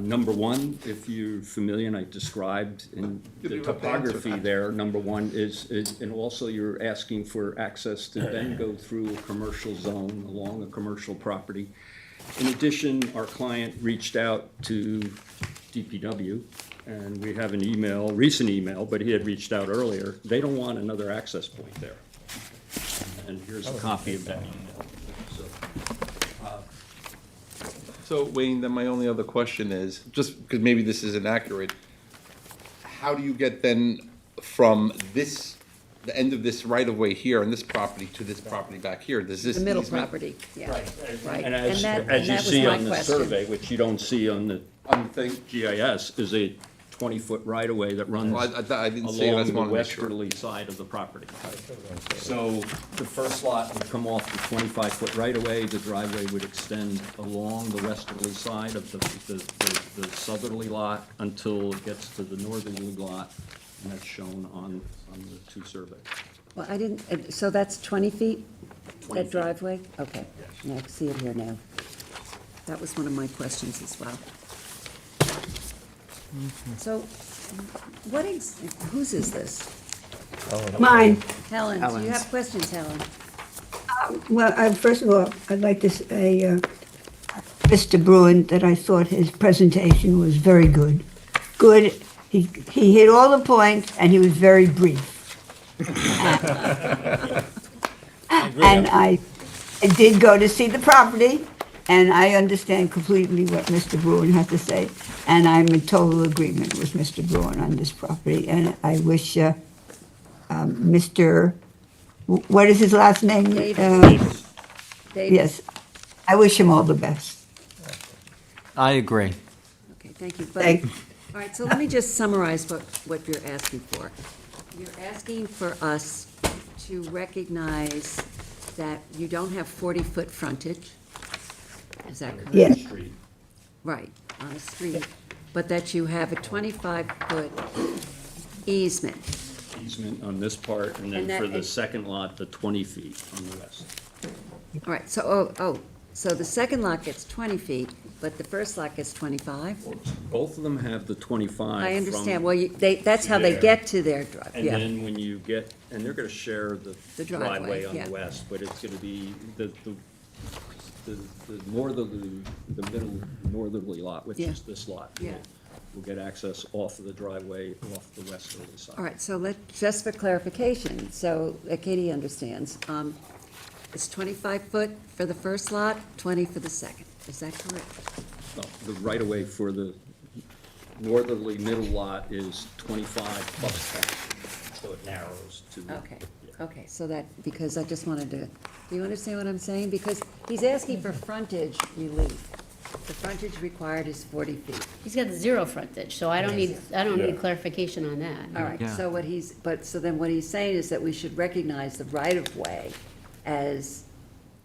Number one, if you're familiar, and I described in the topography there, number one is, and also you're asking for access to then go through a commercial zone along a commercial property. In addition, our client reached out to DPW, and we have an email, recent email, but he had reached out earlier. They don't want another access point there. And here's a copy of that email. So Wayne, then my only other question is, just because maybe this isn't accurate, how do you get then from this the end of this right-of-way here on this property to this property back here, does this The middle easement? property, yeah. Right. And as that- as you that was see my on the question. survey, which you don't see on the On the thing? GIS, is a 20-foot right-of-way that runs Well, I didn't see it, I along just the wanted to make sure. westerly side of the property. So the first lot would come off the 25-foot right-of-way, the driveway would extend along the westerly side of the southerly lot until it gets to the northerly lot, and that's shown on the two surveys. Well, I didn't, so that's 20 feet, that driveway? Okay, now I can see it here now. That was one of my questions as well. So, whose is this? Mine. Helen, do you Helen's. have questions, Helen? Well, first of all, I'd like to say, Mr. Bruin, that I thought his presentation was very good. Good, he hit all the points, and he was very brief. And I did go to see the property, and I understand completely what Mr. Bruin had to say, and I'm in total agreement with Mr. Bruin on this property, and I wish Mr., what is his last name? Davis. Davis? Yes, I wish him all the best. I agree. Okay, thank you. Thank- But, all right, so let me just summarize what you're asking for. You're asking for us to recognize that you don't have 40-foot frontage. Is that correct? Yes. Right, on a street, but that you have a 25-foot easement. Easement on this part, and then And that- for the second lot, the 20 feet on the west. All right, so, so the second lot gets 20 feet, but the first lot gets 25? Both of them have the 25. I understand, from well, that's how they there. get to their drive, And yeah. then when you get, and they're gonna share the The driveway, driveway on yeah. the west, but it's gonna be the northerly, the middle northerly lot, which Yeah. is this lot. Yeah. Will get access off of the driveway, off the westerly side. All right, so just for clarification, so that Katie understands, it's 25 foot for the first lot, 20 for the second, is that correct? No, the right-of-way for the northerly middle lot is 25 plus 10, so it narrows to. Okay, okay, so that, because I just wanted to, do you understand what I'm saying? Because he's asking for frontage relief. The frontage required is 40 feet. He's got zero frontage, so I don't need clarification on that. All right, Yeah. so then what he's saying is that we should recognize the right-of-way as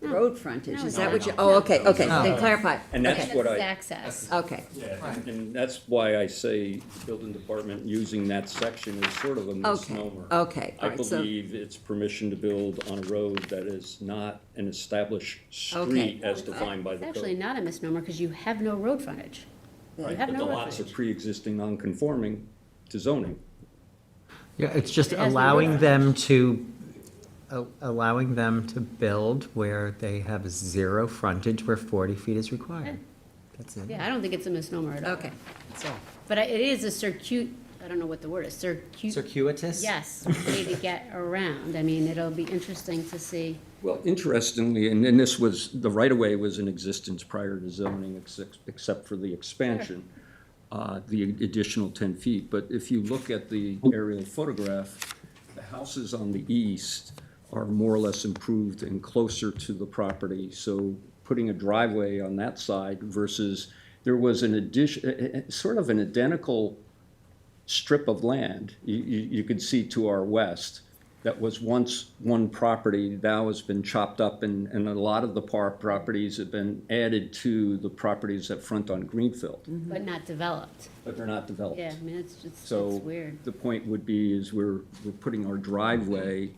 No. road frontage, No, is that no, what you, no. oh, okay, okay, No. then clarify. And that's Okay. what It's I, access. Okay, yeah, and that's why I say the building department using that section is sort of a misnomer. okay, all I right, so- believe it's permission to build on a road that is not an established Okay. street as defined by It's the actually code. not a misnomer, because you have no road frontage. You Right, have but no the road lots are frontage. pre-existing non-conforming to zoning. Yeah, it's just It has no allowing road them to, allowing them to build where they have zero frontage where 40 feet is required. That's it. Yeah, I don't think it's a misnomer at all. okay, so, But it is a I don't know what the word is, Circuitous? yes, way to get around. I mean, it'll be interesting to see. Well, interestingly, and this was, the right-of-way was in existence prior to zoning, except for the expansion, the additional 10 feet. But if you look at the aerial photograph, the houses on the east are more or less improved and closer to the property. So putting a driveway on that side versus, there was an addition, sort of an identical strip of land you could see to our west that was once one property, now has been chopped up, and a lot of the properties have been added to the properties that front on Greenfield, But not developed. but they're not developed. Yeah, I mean, it's So weird. the point would be is we're putting our driveway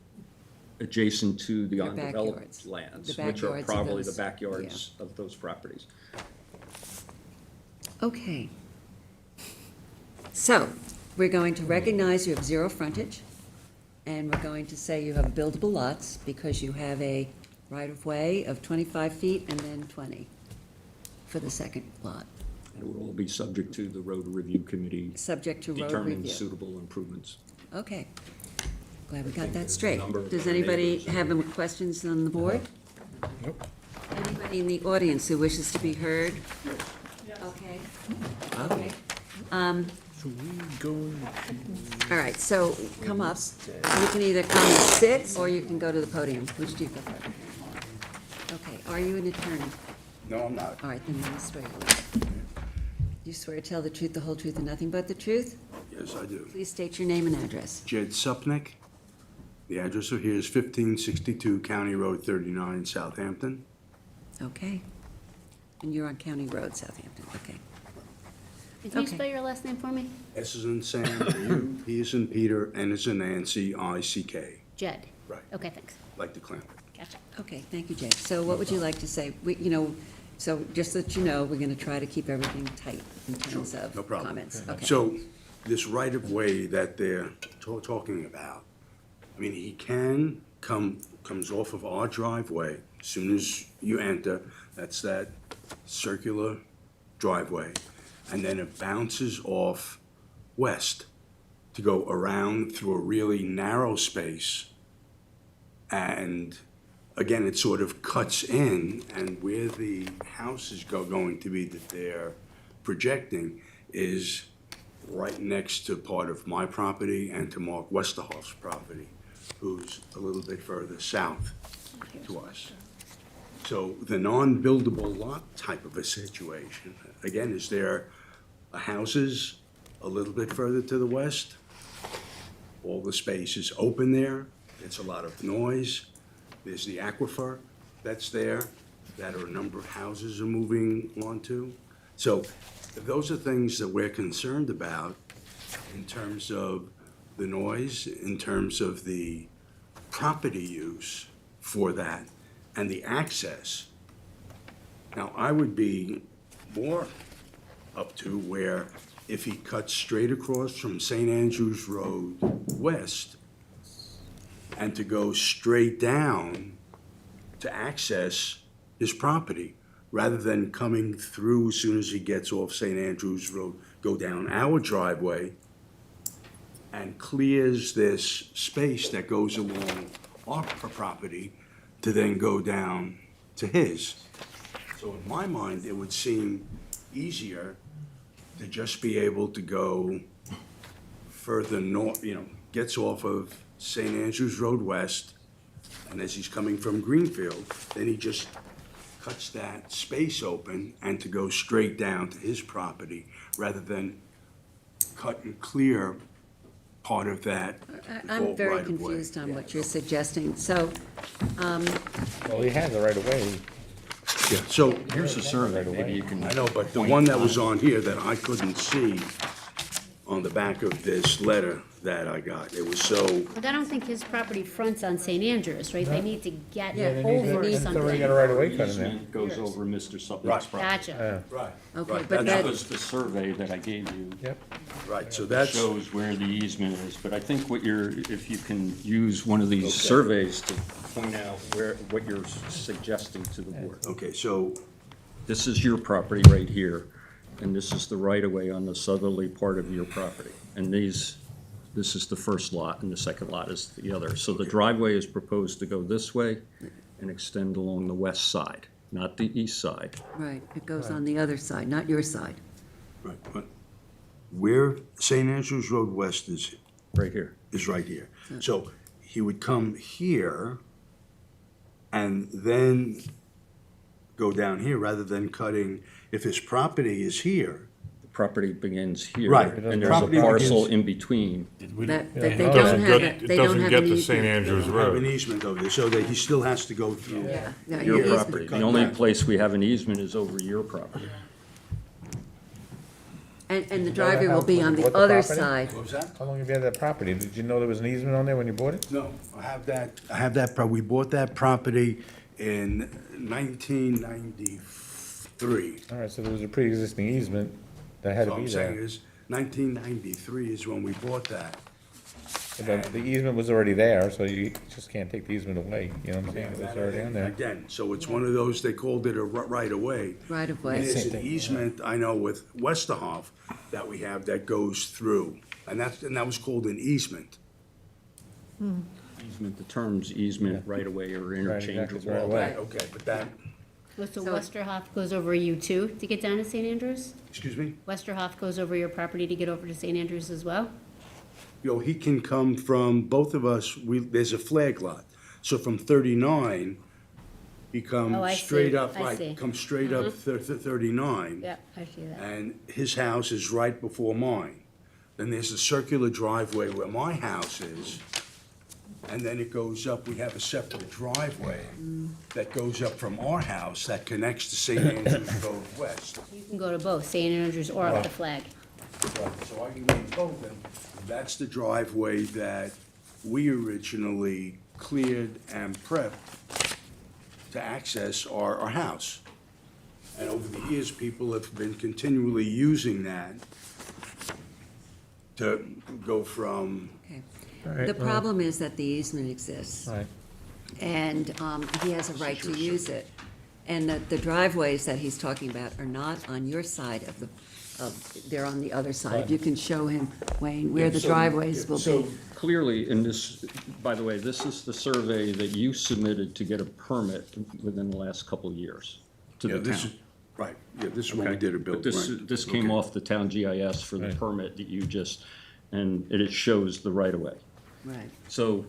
adjacent to the Your undeveloped backyards. lands, The which are backyards of probably the those, backyards of those properties. okay. So, we're going to recognize you have zero frontage, and we're going to say you have buildable lots because you have a right-of-way of 25 feet and then 20 for the second lot, And it will all be subject to the road review committee subject to road determining review. suitable improvements. Okay. Glad we got think that there's a straight. number of Does other anybody neighbors. have any questions on the board? Nope. Anybody in the audience who wishes to be heard? Okay. Okay. All right, so come up. You can either come and sit, or you can go to the podium. Which do you prefer? Okay, are you an attorney? No, I'm not. All right, then you swear. Do you swear to tell the truth, the whole truth, and nothing but the truth? Yes, I do. Please state your name and address. Jed Supnick. The address of here is 1562 County Road 39, Southampton. Okay. And you're on County Road, Southampton, okay. Can you Okay. spell your last name for me? S is in Sam, U, P is in Peter, N is in Nancy, I-C-K, Jed? Right. Okay, thanks. like the clan. Gotcha. Okay, thank you, Jay. So what would you like to say? So just so that you know, we're gonna try to keep everything tight in terms of No problem. comments. Okay. So, this right-of-way that they're talking about, I mean, he comes off of our driveway, as soon as you enter, that's that circular driveway, and then it bounces off west to go around through a really narrow space, and again, it sort of cuts in, and where the house is going to be that they're projecting is right next to part of my property and to Mark Westerhoff's property, who's a little bit further south to us. So the non-buildable lot type of a situation, again, is there houses a little bit further to the west? All the space is open there, it's a lot of noise. There's the aquifer that's there, that a number of houses are moving onto. So those are things that we're concerned about in terms of the noise, in terms of the property use for that, and the access. Now, I would be more up to where if he cuts straight across from St. Andrews Road west and to go straight down to access his property, rather than coming through as soon as he gets off St. Andrews Road, go down our driveway and clears this space that goes along our property to then go down to his. So in my mind, it would seem easier to just be able to go further north, gets off of St. Andrews Road West, and as he's coming from Greenfield, then he just cuts that space open and to go straight down to his property, rather than cut and clear part of that. I'm very right-of-way. confused on what you're suggesting. So, Well, he has it right away. Yeah, so, Here's a survey, maybe you can. I know, but the one that was on here that I couldn't see on the back of this letter that I got, it was so, But I don't think his property fronts on St. Andrews, right? They need to get Yeah, they need over to- something. Already got a right of way cut in there. Easement goes over Mr. Supnick's Right. property. Gotcha. right. Okay, right, but that's That that- was the survey that I gave you. Yep. Right, so That that's, shows where the easement is, but I think if you can use one of these surveys to point out what you're suggesting to the board. okay, so, This is your property right here, and this is the right-of-way on the southerly part of your property. And this is the first lot, and the second lot is the other. So the driveway is proposed to go this way and extend along the west side, not the east side. right, it goes on the other side, not your side. right, but where St. Andrews Road West is Right here. right here. So he would come here and then go down here rather than cutting, if his property is here. The property begins here. Right. And there's a Property parcel begins- in between. That they don't have, they don't have an easement. Andrews Have an easement over there, so that he still has to go through. Yeah, yeah, Your easement. property. The only place we have an easement is over your property. And the driveway will be on the Bought the other property? side. What was that? How long have you had that property? Did you know there was an easement on there when you bought it? No, I have that, we bought that property in 1993. All right, so there was a pre-existing easement that had So to be I'm saying there. is, 1993 is when we bought that. The easement was already there, so you just can't take the easement away, you know what I'm saying? It was already on there. Again, so it's one of those, they called it a right-of-way. Right of And way. there's an easement, I know with Westerhoff, that we have that goes through, and that was called an easement. Easement, the terms easement, right-of-way are Right, exactly, interchangeable. right away. Okay, but that, Oh, so So- Westerhoff goes over you too to get down to St. Andrews? Excuse me? Westerhoff goes over your property to get over to St. Andrews as well? He can come from, both of us, there's a flag lot. So from 39, he Oh, I comes see. straight up, I see. right, comes straight up 39. Yeah, I see that. And his house is right before mine. Then there's a circular driveway where my house is, and then it goes up, we have a separate driveway that goes up from our house that connects to St. Andrews Road West. You can go to both, St. Andrews or up the flag. So I can make both of them. That's the driveway that we originally cleared and prepped to access our house. And over the years, people have been continually using that to go from, Okay. The problem is that the easement exists. Right. And he has a right to use it. And the driveways that he's talking about are not on your side they're on the other side. You can show him, Wayne, where the driveways will So be. clearly, in this, by the way, this is the survey that you submitted to get a permit within the last couple of years to yeah, the this town. is, right, yeah, this is when we Okay. did a But build, this, right. this came Okay. off the town GIS for the Right. permit that you just, and it shows the right-of-way. Right. So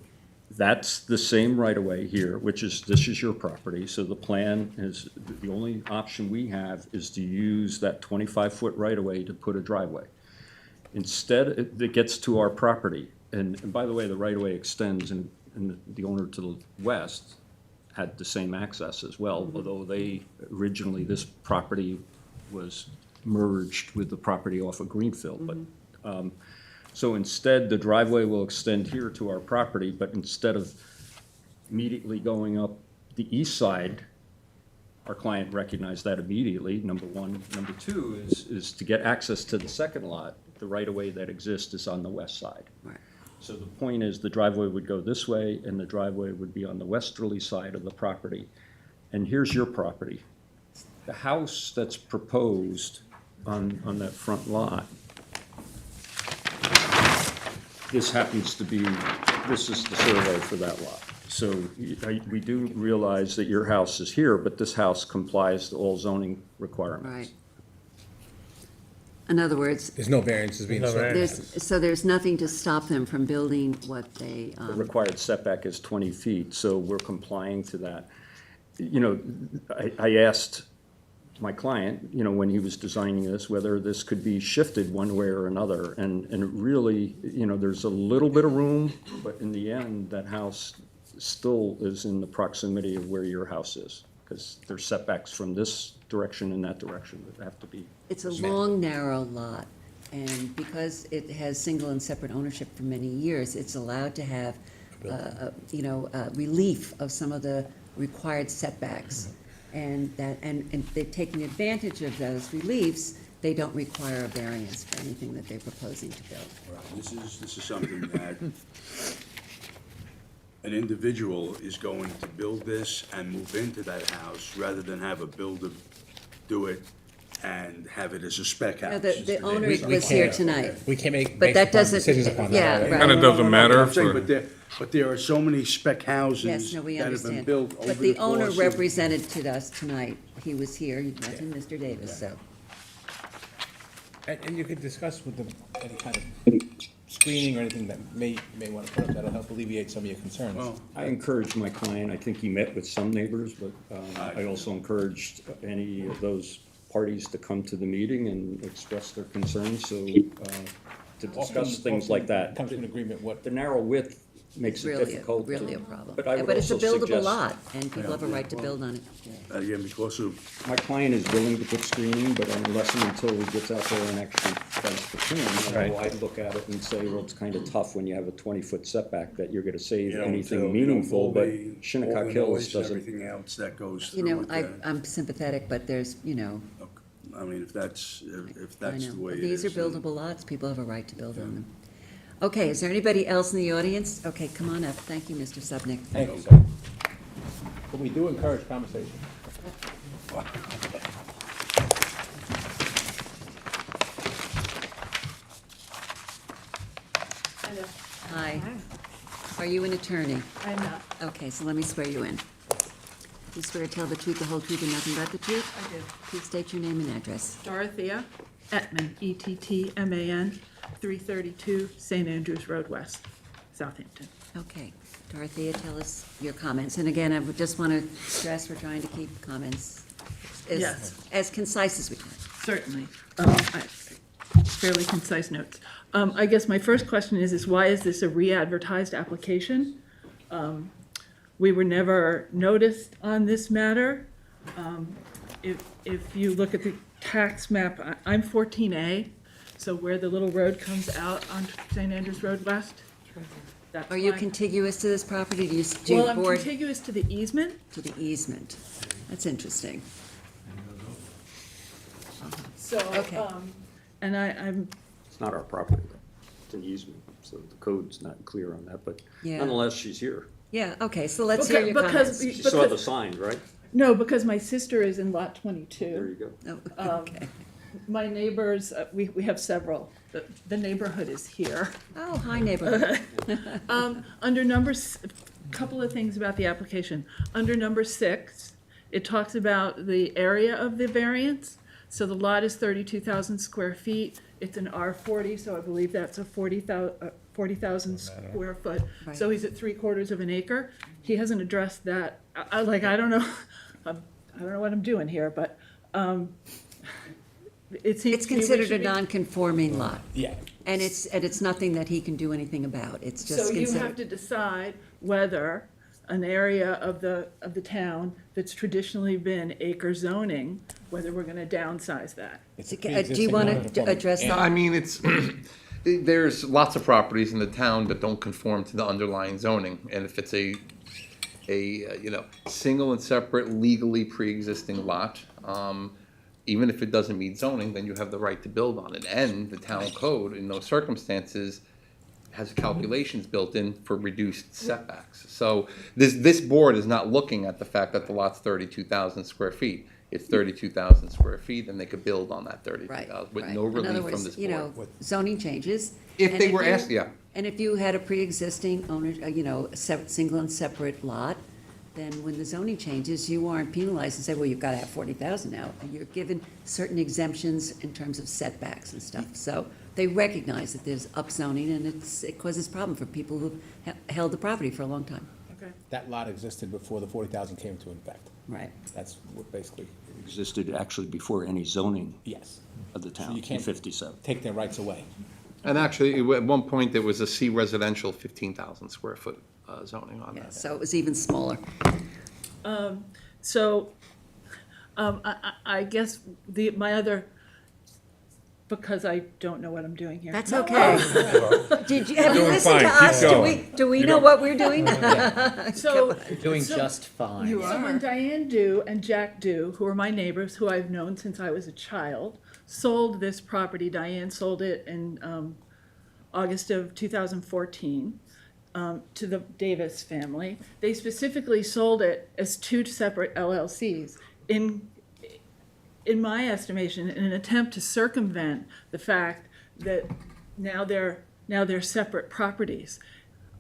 that's the same right-of-way here, which is, this is your property, so the plan is, the only option we have is to use that 25-foot right-of-way to put a driveway. Instead, it gets to our property, and by the way, the right-of-way extends, and the owner to the west had the same access as well, although originally, this property was merged with the property off of Greenfield, but, so instead, the driveway will extend here to our property, but instead of immediately going up the east side, our client recognized that immediately, number one. Number two is to get access to the second lot, the right-of-way that exists is on the west side. Right. So the point is, the driveway would go this way, and the driveway would be on the westerly side of the property. And here's your property. The house that's proposed on that front lot, this happens to be, this is the survey for that lot. So we do realize that your house is here, but this house complies to all zoning requirements. Right. In other words, There's no variances being sought. there's nothing to stop them from building what they, The required setback is 20 feet, so we're complying to that. You know, I asked my client, you know, when he was designing this, whether this could be shifted one way or another. And really, you know, there's a little bit of room, but in the end, that house still is in the proximity of where your house is, because there's setbacks from this direction and that direction that have to be. it's a long, narrow lot. And because it has single and separate ownership for many years, it's allowed to have, relief of some of the required setbacks. And they're taking advantage of those reliefs. They don't require a variance for anything that they're proposing to build. Right, this is something that an individual is going to build this and move into that house, rather than have a builder do it and have it as a spec No, house. the owner was here tonight. We can't make But that based upon doesn't- decisions upon yeah, that. right. And it doesn't matter I'm saying, for, but there are so many spec Yes, houses no, we that have been understand. built over But the owner course of- represented to us tonight. He was here, you met him, Mr. Davis, so. And you could discuss with them any kind of screening or anything that may want to put up that'll help alleviate some of your concerns. Well, I encouraged my client, I think he met with some neighbors, but I also encouraged any of those parties to come to the meeting and express their concerns, so to discuss things like that. Come to an agreement what, The narrow width makes it Really, difficult. really a problem. But I would But it's a also buildable suggest- lot, and people have a right to build on it. Again, because of, My client is willing to put screening, but unless and until he gets out there and actually fence the pin, you know, I'd look at it and say, well, it's kind of tough when you have a 20-foot setback that you're gonna save anything meaningful, but Shinnecock Hills doesn't. Everything else that goes You through know, with that. I'm sympathetic, but there's, I mean, if that's I the know. way it These is. are buildable lots, people have a right to build on them. Okay, is there anybody else in the audience? Okay, come on up. Thank you, Mr. Subnick. thank you, sir. But we do encourage conversation. Hi. Are you an attorney? I'm not. Okay, so let me swear you in. Please swear to tell the truth, the whole truth, and nothing but the truth. I do. Please state your name and address. Dorothea Ettman, Ettman, 332 St. Andrews Road West, Southampton. Okay. Dorothea, tell us your comments. And again, I would just want to stress, we're trying to keep comments Yes. as concise as we can. Certainly. Fairly concise notes. I guess my first question is why is this a re-advertised application? We were never noticed on this matter. If you look at the tax map, I'm 14A, so where the little road comes out on St. Andrews Road West. That's Are you my- contiguous to this property? Do you Well, I'm board contiguous to the easement. to the easement? That's interesting. So, Okay. and I'm, It's not our property, though. It's an easement, so the code's not clear on that, but Yeah. nonetheless, she's here. Yeah, okay, so let's hear your Because- comments. She saw the sign, right? no, because my sister is in lot There 22. you go. Oh, okay. My neighbors, we have several. The neighborhood is here. Oh, hi neighborhood. Under couple of things about the application. Under number 6, it talks about the area of the variance. So the lot is 32,000 square feet. It's an R40, so I believe that's a 40,000 square foot. So he's at 3/4 of an acre. He hasn't addressed that. I don't know, I don't know what I'm doing here, but it seems It's to me we considered a should be- non-conforming lot, Yeah. and it's nothing that he can do anything about. It's just So you have considered. to decide whether an area of the town that's traditionally been acre zoning, whether we're gonna downsize that. Do you want to address I that? mean, it's, there's lots of properties in the town that don't conform to the underlying zoning. And if it's a single and separate legally pre-existing lot, even if it doesn't meet zoning, then you have the right to build on it. And the town code, in those circumstances, has calculations built in for reduced setbacks. So this board is not looking at the fact that the lot's 32,000 square feet. It's 32,000 square feet, and they could build on that 32,000 with Right. no In relief other from words, this you know, board. zoning changes. If and they were you- asked, yeah. And if you had a pre-existing owner, single and separate lot, then when the zoning changes, you aren't penalized and say, well, you've got to have 40,000 now. And you're given certain exemptions in terms of setbacks and stuff. So they recognize that there's upzoning, and it causes problem for people who've held the property for a long time. Okay. That lot existed before the 40,000 came into effect. Right. That's what basically, It existed actually before any zoning yes. of the So town you in can't 57. take their rights away. And actually, at one point, there was a C residential 15,000 square foot zoning on Yeah, that. so it was even smaller. So, I guess my other, because I don't know what I'm doing here. That's okay. Have you Doing listened to fine. Keep us? going. Do we You know don't- what we're doing? So, You're doing So- just fine. so when Diane Dew and Jack Dew, who are my neighbors, who I've known since I was a child, sold this property, Diane sold it in August of 2014 to the Davis family. They specifically sold it as 2 separate LLCs. In my estimation, in an attempt to circumvent the fact that now they're separate properties.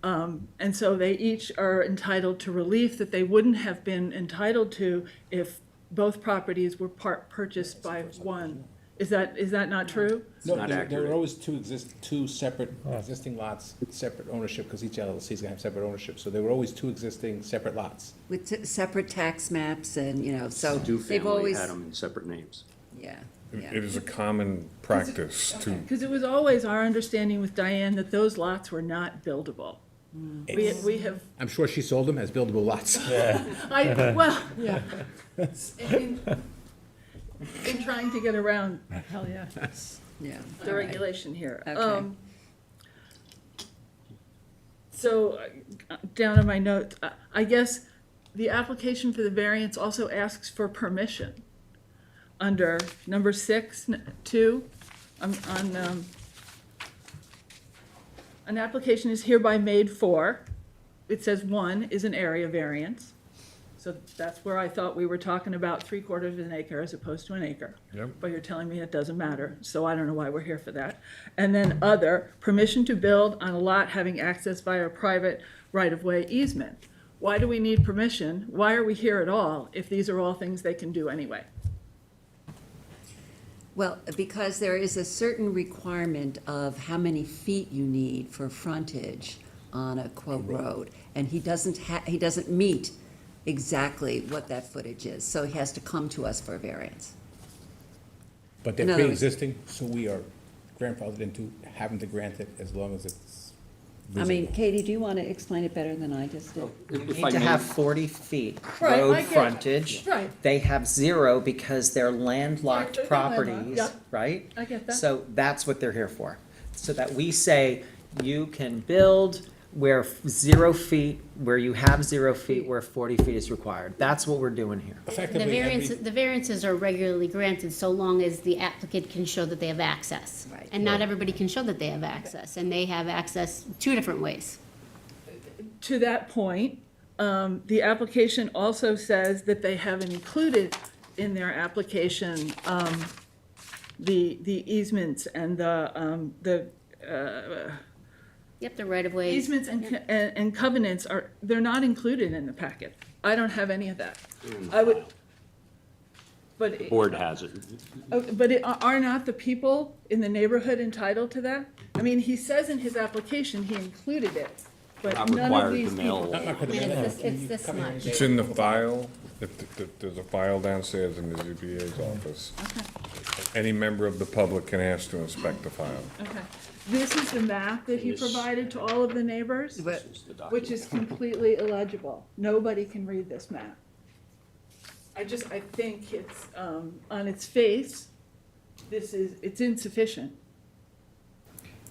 And so they each are entitled to relief that they wouldn't have been entitled to if both properties were purchased by one. Is that not true? No, not there accurate. were always two separate existing lots, separate ownership, because each LLC is gonna have separate ownership. So there were always two existing separate lots. With separate tax maps and, so Dew they've family always, had them in separate names. yeah. It is a common practice to, Because it was always our understanding with Diane that those lots were not buildable. We have, I'm sure she sold them as buildable lots. in trying to get around, hell yeah, Yeah. the all right. regulation here. Okay. So, down in my notes, I guess the application for the variance also asks for permission. Under number 6(2), an application is hereby made for, it says 1 is an area variance. So that's where I thought we were talking about 3/4 of an acre as opposed to an acre. Yep. But you're telling me it doesn't matter, so I don't know why we're here for that. And then permission to build on a lot having access via a private right-of-way easement. why do we need permission? Why are we here at all if these are all things they can do anyway? Well, because there is a certain requirement of how many feet you need for frontage on a quote road, and he doesn't meet exactly what that footage is, so he has to come to us for a variance. But In they're other words- pre-existing, so we are grandfathered into having to grant it as long as it's I mean, Katie, do you want to explain it better than I just did? You If I need to may- have 40 feet Right, road I get- frontage. right. They have 0 because they're landlocked Right, they're landlocked, properties, yeah. right? I get that. So that's what they're here for. So that we say, you can build where 0 feet, where you have 0 feet, where 40 feet is required. That's what we're doing here. The variances are regularly granted so long as the applicant can show that they have access. Right. And not everybody can show that they have access, and they have access two different ways. To that point, the application also says that they haven't included in their application the easements and Yep, the right of ways. easements and covenants they're not included in the packet. I don't have any of that. I would, but. Board has it. But are not the people in the neighborhood entitled to that? I mean, he says in his application he included it, but Not none of required these to people. mail. I mean, it's this much. It's in the file, there's a file downstairs in the ZBA's office. Any member of the public can ask to inspect the file. Okay. This is the map that he This- provided to all of the neighbors, But- which is completely illegible. Nobody can read this map. I think it's, on its face, it's insufficient.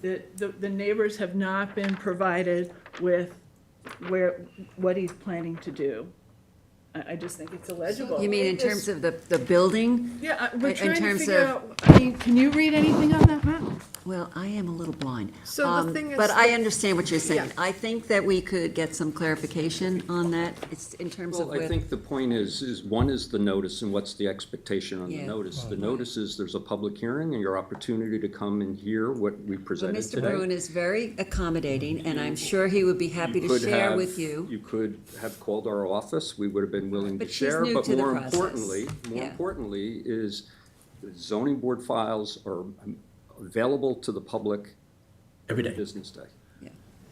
The neighbors have not been provided with what he's planning to do. I just think it's illegible. You mean in terms of the building? Yeah, in we're trying to terms figure of- out, I mean, can you read anything on that map? Well, I am a little blind. So the thing is But I that- understand what you're saying. Yeah. I think that we could get some clarification on that. It's in terms of Well, I with, think the point is one is the notice and what's the expectation on the Yeah. notice. The notice is there's a public hearing and your opportunity to come and hear what we but presented Mr. today. Bruin is very accommodating, and I'm sure he would be happy to could share have- with you. You could have called our office, we would have been willing to But she's share. new But to the more process. importantly, Yeah. is zoning board files are available to the public every business day. Yeah.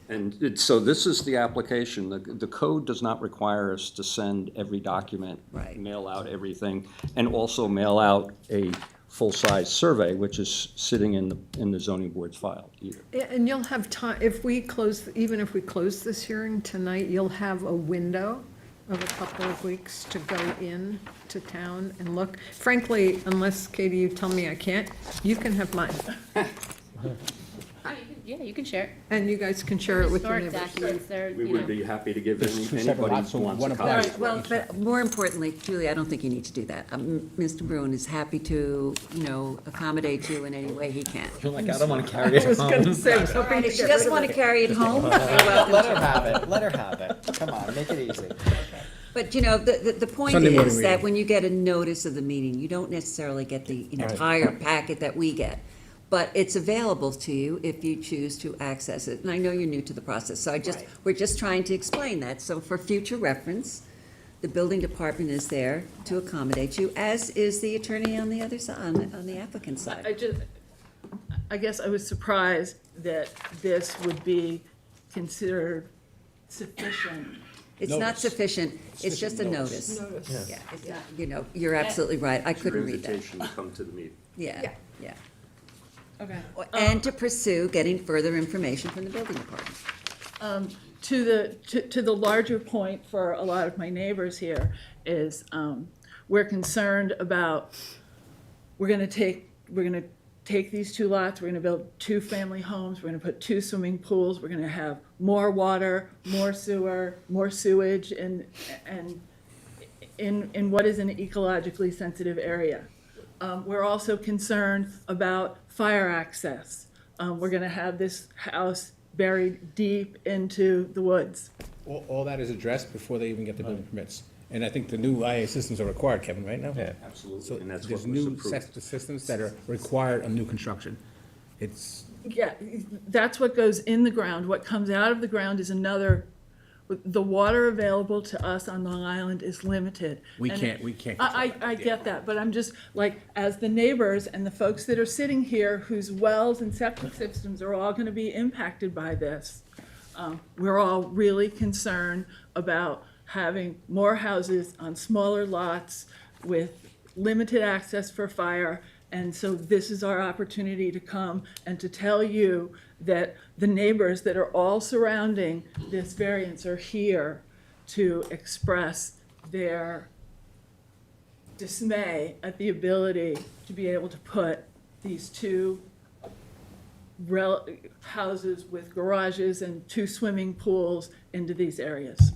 And so this is the application. The code does not require us to send every document, Right. mail out everything, and also mail out a full-size survey, which is sitting in the zoning board's file either. And you'll have time, even if we close this hearing tonight, you'll have a window of a couple of weeks to go in to town and look. Frankly, unless, Katie, you tell me I can't, you can have mine. Yeah, you can share it. And you guys can share it with your Historic neighbors. documents, they're, We you would know. be happy to give There's two separate anybody lots, so who wants one a applies. copy. Well, but more importantly, Julie, I don't think you need to do that. Mr. Bruin is happy to, accommodate you in any way he can. You're like, I don't want to carry it I was gonna home. say, I was hoping to If she get doesn't rid want of to it. carry it home, you're welcome Let her to. have it, let her have it. Come on, make it easy. But, the point Sunday morning is that meeting. when you get a notice of the meeting, you don't necessarily get the entire packet that we get. But it's available to you if you choose to access it. And I know you're new to the process, so we're just trying to explain that. So for future reference, the building department is there to accommodate you, as is the attorney on the other side, on the applicant's side. I guess I was surprised that this would be considered sufficient. It's not Notice. sufficient, it's just a notice. Yeah, it's- you're absolutely right, I couldn't read that. Invitation to come to the meeting. Yeah. Okay. And to pursue getting further information from the building department. To the larger point for a lot of my neighbors here is, we're concerned about, we're gonna take these 2 lots, we're gonna build 2 family homes, we're gonna put 2 swimming pools, we're gonna have more water, more sewer, more sewage, and in what is an ecologically sensitive area. We're also concerned about fire access. We're gonna have this house buried deep into the woods. All that is addressed before they even get the building permits. And I think the new IA systems are required, Kevin, right now? Yeah. Absolutely, and that's There's what was new approved. septic systems that are required on new construction. It's, Yeah, that's what goes in the ground. What comes out of the ground is another the water available to us on Long Island is limited. We And can't control I get that, but I'm just, like, as the neighbors and the folks that are sitting here whose wells and septic systems are all gonna be impacted by this, we're all really concerned about having more houses on smaller lots with limited access for fire. And so this is our opportunity to come and to tell you that the neighbors that are all surrounding this variance are here to express their dismay at the ability to be able to put these two houses with garages and 2 swimming pools into these areas.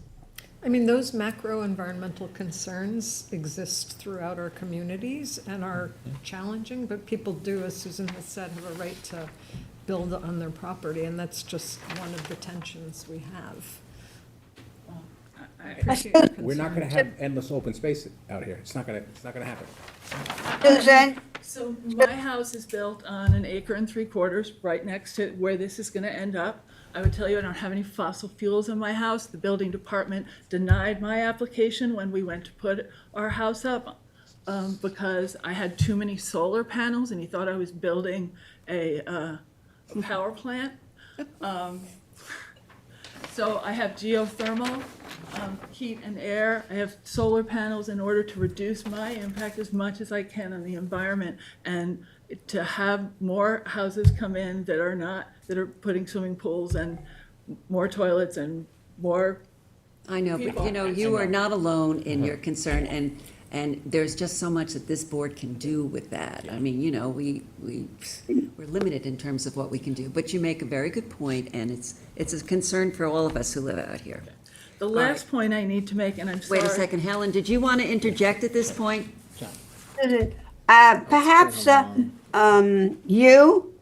I mean, those macro environmental concerns exist throughout our communities and are challenging, but people do, as Susan has said, have a right to build on their property, and that's just one of the tensions we have. I appreciate your concern. We're not gonna have endless open space out here. It's not gonna happen. Susan? So my house is built on 1 3/4 acres, right next to where this is gonna end up. I would tell you I don't have any fossil fuels in my house. The building department denied my application when we went to put our house up because I had too many solar panels and he thought I was building a power plant. So I have geothermal, heat and air. I have solar panels in order to reduce my impact as much as I can on the environment and to have more houses come in that are putting swimming pools and more toilets and more. I know, but you know, you are not alone in your concern, and there's just so much that this board can do with that. I mean, you know, we're limited in terms of what we can do, but you make a very good point, and it's a concern for all of us who live out here. The last point I need to make, and I'm sorry. Wait a second, Helen, did you want to interject at this point? Perhaps you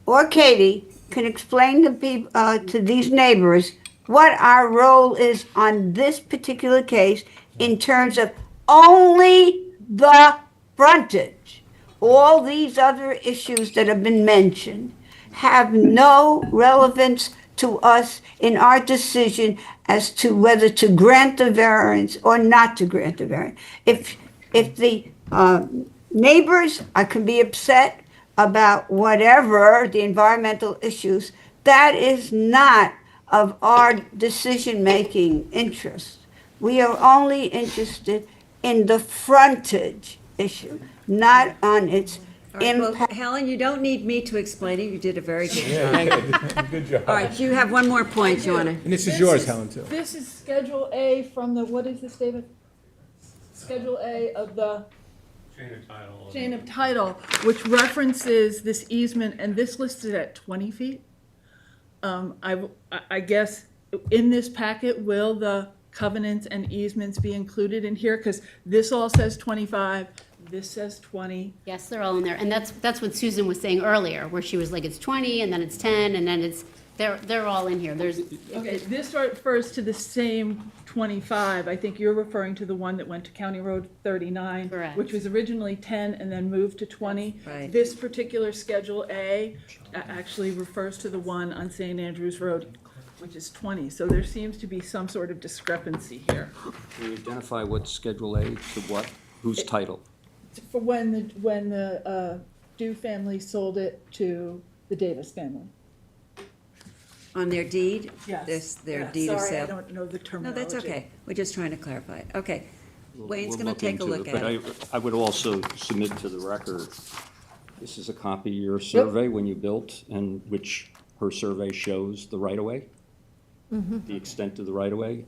or Katie can explain to these neighbors what our role is on this particular case in terms of only the frontage. All these other issues that have been mentioned have no relevance to us in our decision as to whether to grant the variance or not to grant the variance. If the neighbors can be upset about whatever the environmental issues, that is not of our decision-making interest. We are only interested in the frontage issue, not on its All right, well, impact. Helen, you don't need me to explain it, you did a very good job. Yeah, good job. All right, you have one more point you want to, And this is yours, Helen, too. This is Schedule A from the, what is this, David? Schedule A of the chain of title, which references this easement, and this listed at 20 feet. I guess in this packet, will the covenants and easements be included in here? Because this all says 25, this says 20. Yes, they're all in there, and that's what Susan was saying earlier, where she was like, it's 20, and then it's 10, and then it's, they're all in here. There's, Okay, this refers to the same 25. I think you're referring to the one that went to County Road 39. Correct. Which was originally 10 and then moved to 20. Right. This particular Schedule A actually refers to the one on St. Andrews Road, which is 20. So there seems to be some sort of discrepancy here. Can you identify what's Schedule A to what? Whose title? For when the Dew family sold it to the Davis family. on their deed? Yes. Their Yeah, deed of sorry, sale? I don't know the No, terminology. that's okay. We're just trying to clarify it. Okay. Wayne's We'll going to take a into look it, at it. But I would also submit to the record, this is a copy of your survey when you built, and which her survey shows the right-of-way, the extent of the right-of-way.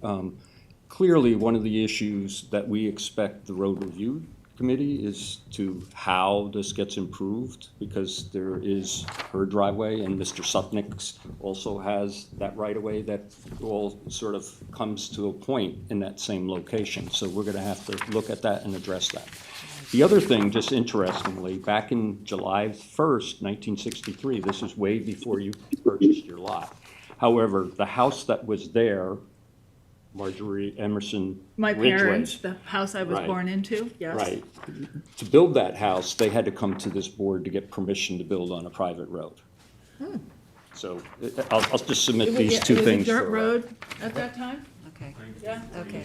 Clearly, one of the issues that we expect the road review committee is to how this gets improved, because there is her driveway, and Mr. Sutnick's also has that right-of-way that all sort of comes to a point in that same location. So we're gonna have to look at that and address that. The other thing, just interestingly, back in July 1st, 1963, this is way before you purchased your lot. However, the house that was there, Marjorie Emerson My Ridgeway. parents, the house I was Right. born into, yes. Right. To build that house, they had to come to this board to get permission to build on a private road. So I'll just submit these two It things. was a dirt for- road at that time? Okay, Yeah. okay.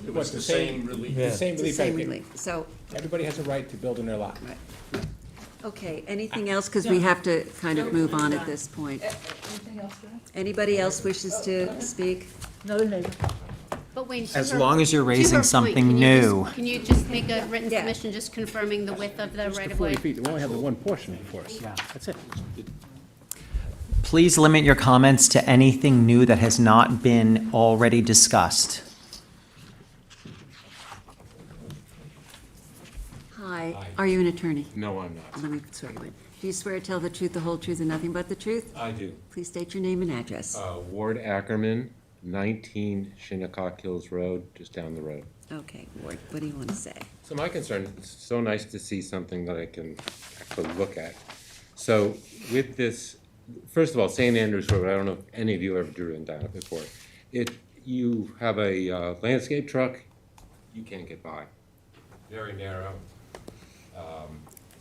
It was the same relief. The same It's the relief. same relief. So, Everybody has a right to build in their lot. okay, anything else? Because we have to kind of move on at this point. Anything else, Dan? Anybody else wishes to speak? Another neighbor. But Wayne, to As her- long as you're to her raising point, something can you just- new. Can you just make a written Yeah. submission just confirming the width of the Just the right-of-way? 40 feet, we only have the one portion before us. Yeah. That's it. Please limit your comments to anything new that has not been already discussed. Hi, are you an attorney? No, I'm not. Let me swear you in. Do you swear to tell the truth, the whole truth, and nothing but the truth? I do. Please state your name and address. Ward Ackerman, 19 Shinnecock Hills Road, just down the road. Okay, Ward, what do you want to say? So my concern, it's so nice to see something that I can actually look at. So with this, first of all, St. Andrews Road, I don't know if any of you ever driven down it before. You have a landscape truck, you can't get by. Very narrow.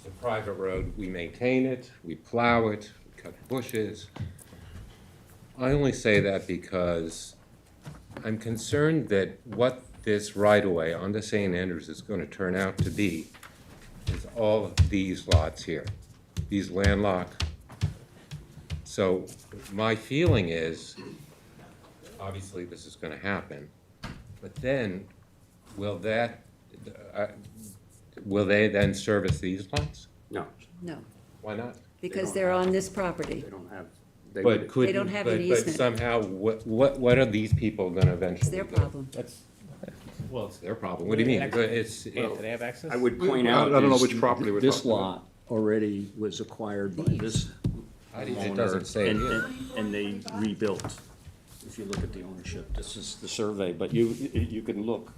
It's a private road, we maintain it, we plow it, we cut bushes. I only say that because I'm concerned that what this right-of-way onto St. Andrews is going to turn out to be is all of these lots here, these landlocked. So my feeling is, obviously this is going to happen, but then will they then service these lots? No, No, Why not? because they're on this property. they don't have. But could, They don't have an but easement. somehow, what are these people going to eventually It's their do? problem. Well, it's their problem. What do you mean? It's, Do they have access? I would point out. I don't know is which property we're This talking about. lot already was acquired by this it doesn't say it here. and they rebuilt. If you look at the ownership, this is the survey, but you can look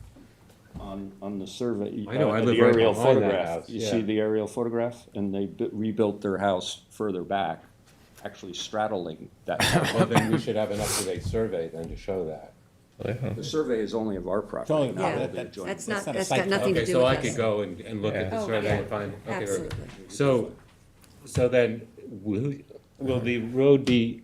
on the survey. I know, I the live right aerial behind that photograph. house, You yeah. see the aerial photograph, and they rebuilt their house further back, actually straddling that. Well, then we should have an up-to-date survey then to show that. The survey is only of our property. only- not Yeah, of the adjoining. that's not, not a that's site got nothing to Okay, do so with I us. could go and look at the Oh, survey yeah, and find, okay, absolutely. so then, will the road be,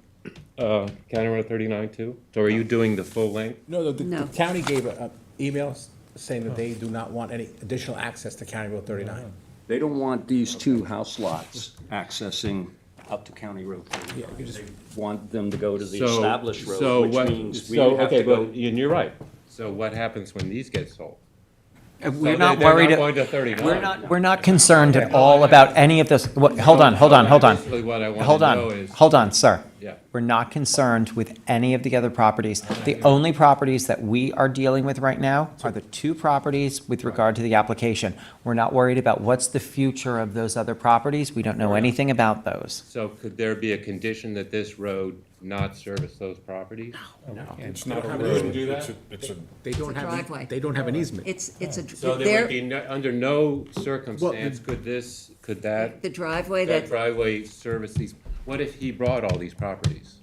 County Road 39 too? So are you doing the full length? No, the No. county gave an email saying that they do not want any additional access to County Road 39. They don't want these two house lots accessing up to County Road 30. Yeah, you just- They want them to go to the So- established so road, which what- means we so, have okay, to go. but, and you're right. So what happens when these get sold? We're So not they're worried. going to 39. We're not concerned at all about any of this. Hold on. Basically what I want Hold to know on, is. hold on, sir. Yeah. We're not concerned with any of the other properties. The only properties that we are dealing with right now are the two properties with regard to the application. We're not worried about what's the future of those other properties. We don't know anything about those. So could there be a condition that this road not service those properties? It's not a road. Do that? They don't a have, driveway. they don't have an easement. It's So there would be, under no circumstance could that the driveway that that, driveway service these, what if he brought all these properties?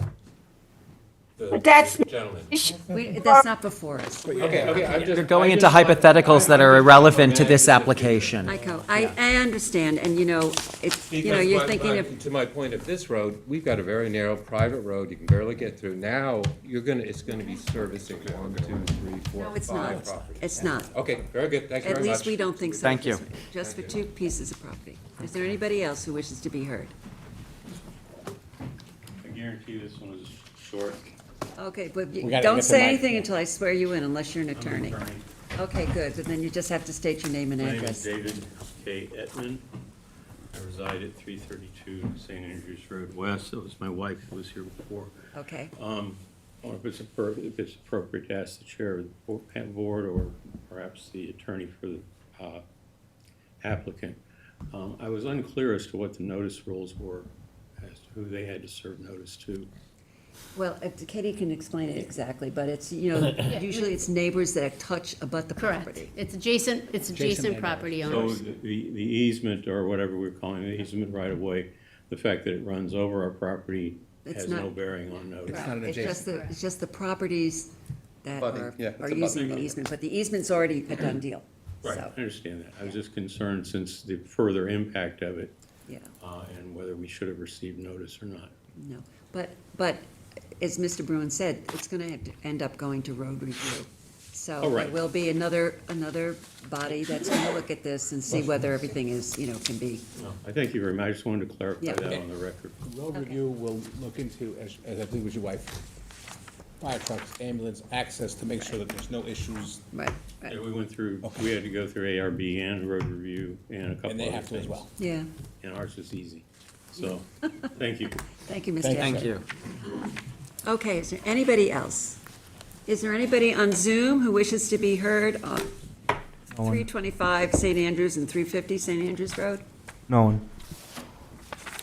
But that's- Gentlemen. that's not before us. Okay, I'm just. They're going into hypotheticals that are irrelevant to this application. I understand, and it's, Because you're thinking of, to my point of this road, we've got a very narrow private road, you can barely get through. Now, it's gonna be servicing 1, 2, 3, 4, no, it's 5 not. properties. It's not. Okay, very good, thank you At very much. least we don't think so. Thank you. Just for two pieces of property. Is there anybody else who wishes to be heard? I guarantee this one is short. Okay, but We gotta don't get the say mic. anything until I swear you in, unless you're an I'm an attorney. attorney. Okay, good, but then you just have to state your name and My name is address. David K. Etman. I reside at 332 St. Andrews Road West. That was my wife who was here before. Okay. Or if it's appropriate to ask the chair of the board or perhaps the attorney for the applicant. I was unclear as to what the notice rules were, as to who they had to serve notice to. Well, Katie can explain it exactly, but it's, usually it's neighbors that abut the Correct. property. It's adjacent neighbors. property So owners. the easement, or whatever we're calling it, easement right of way, the fact that it runs over our property It's has not- no bearing on notice. not an It's just the properties that Abutting, are yeah, it's are using abutting. the easement, but the easement's already a done deal. Right, So, I understand that. I was just concerned since the further impact of it, yeah, and whether we should have received notice or not. no. But as Mr. Bruin said, it's gonna have to end up going to road review. So Oh, right. there will be another body that's gonna look at this and see whether everything is, can be, No, I thank you very much. I just wanted to clarify Yeah. that on the record. Road review will look into, as I believe was your wife, fire trucks, ambulance, access to make sure that there's no issues, right, Yeah, we went through, we had to go through ARB and road review and a couple and they other have to as things. well. yeah. And ours was easy. So, thank you. Thank you, Mr. Thank Ashby. Thank you. Okay, is there anybody else? Is there anybody on Zoom who wishes to be heard on 325 St. Andrews and 350 St. Andrews Road? No one.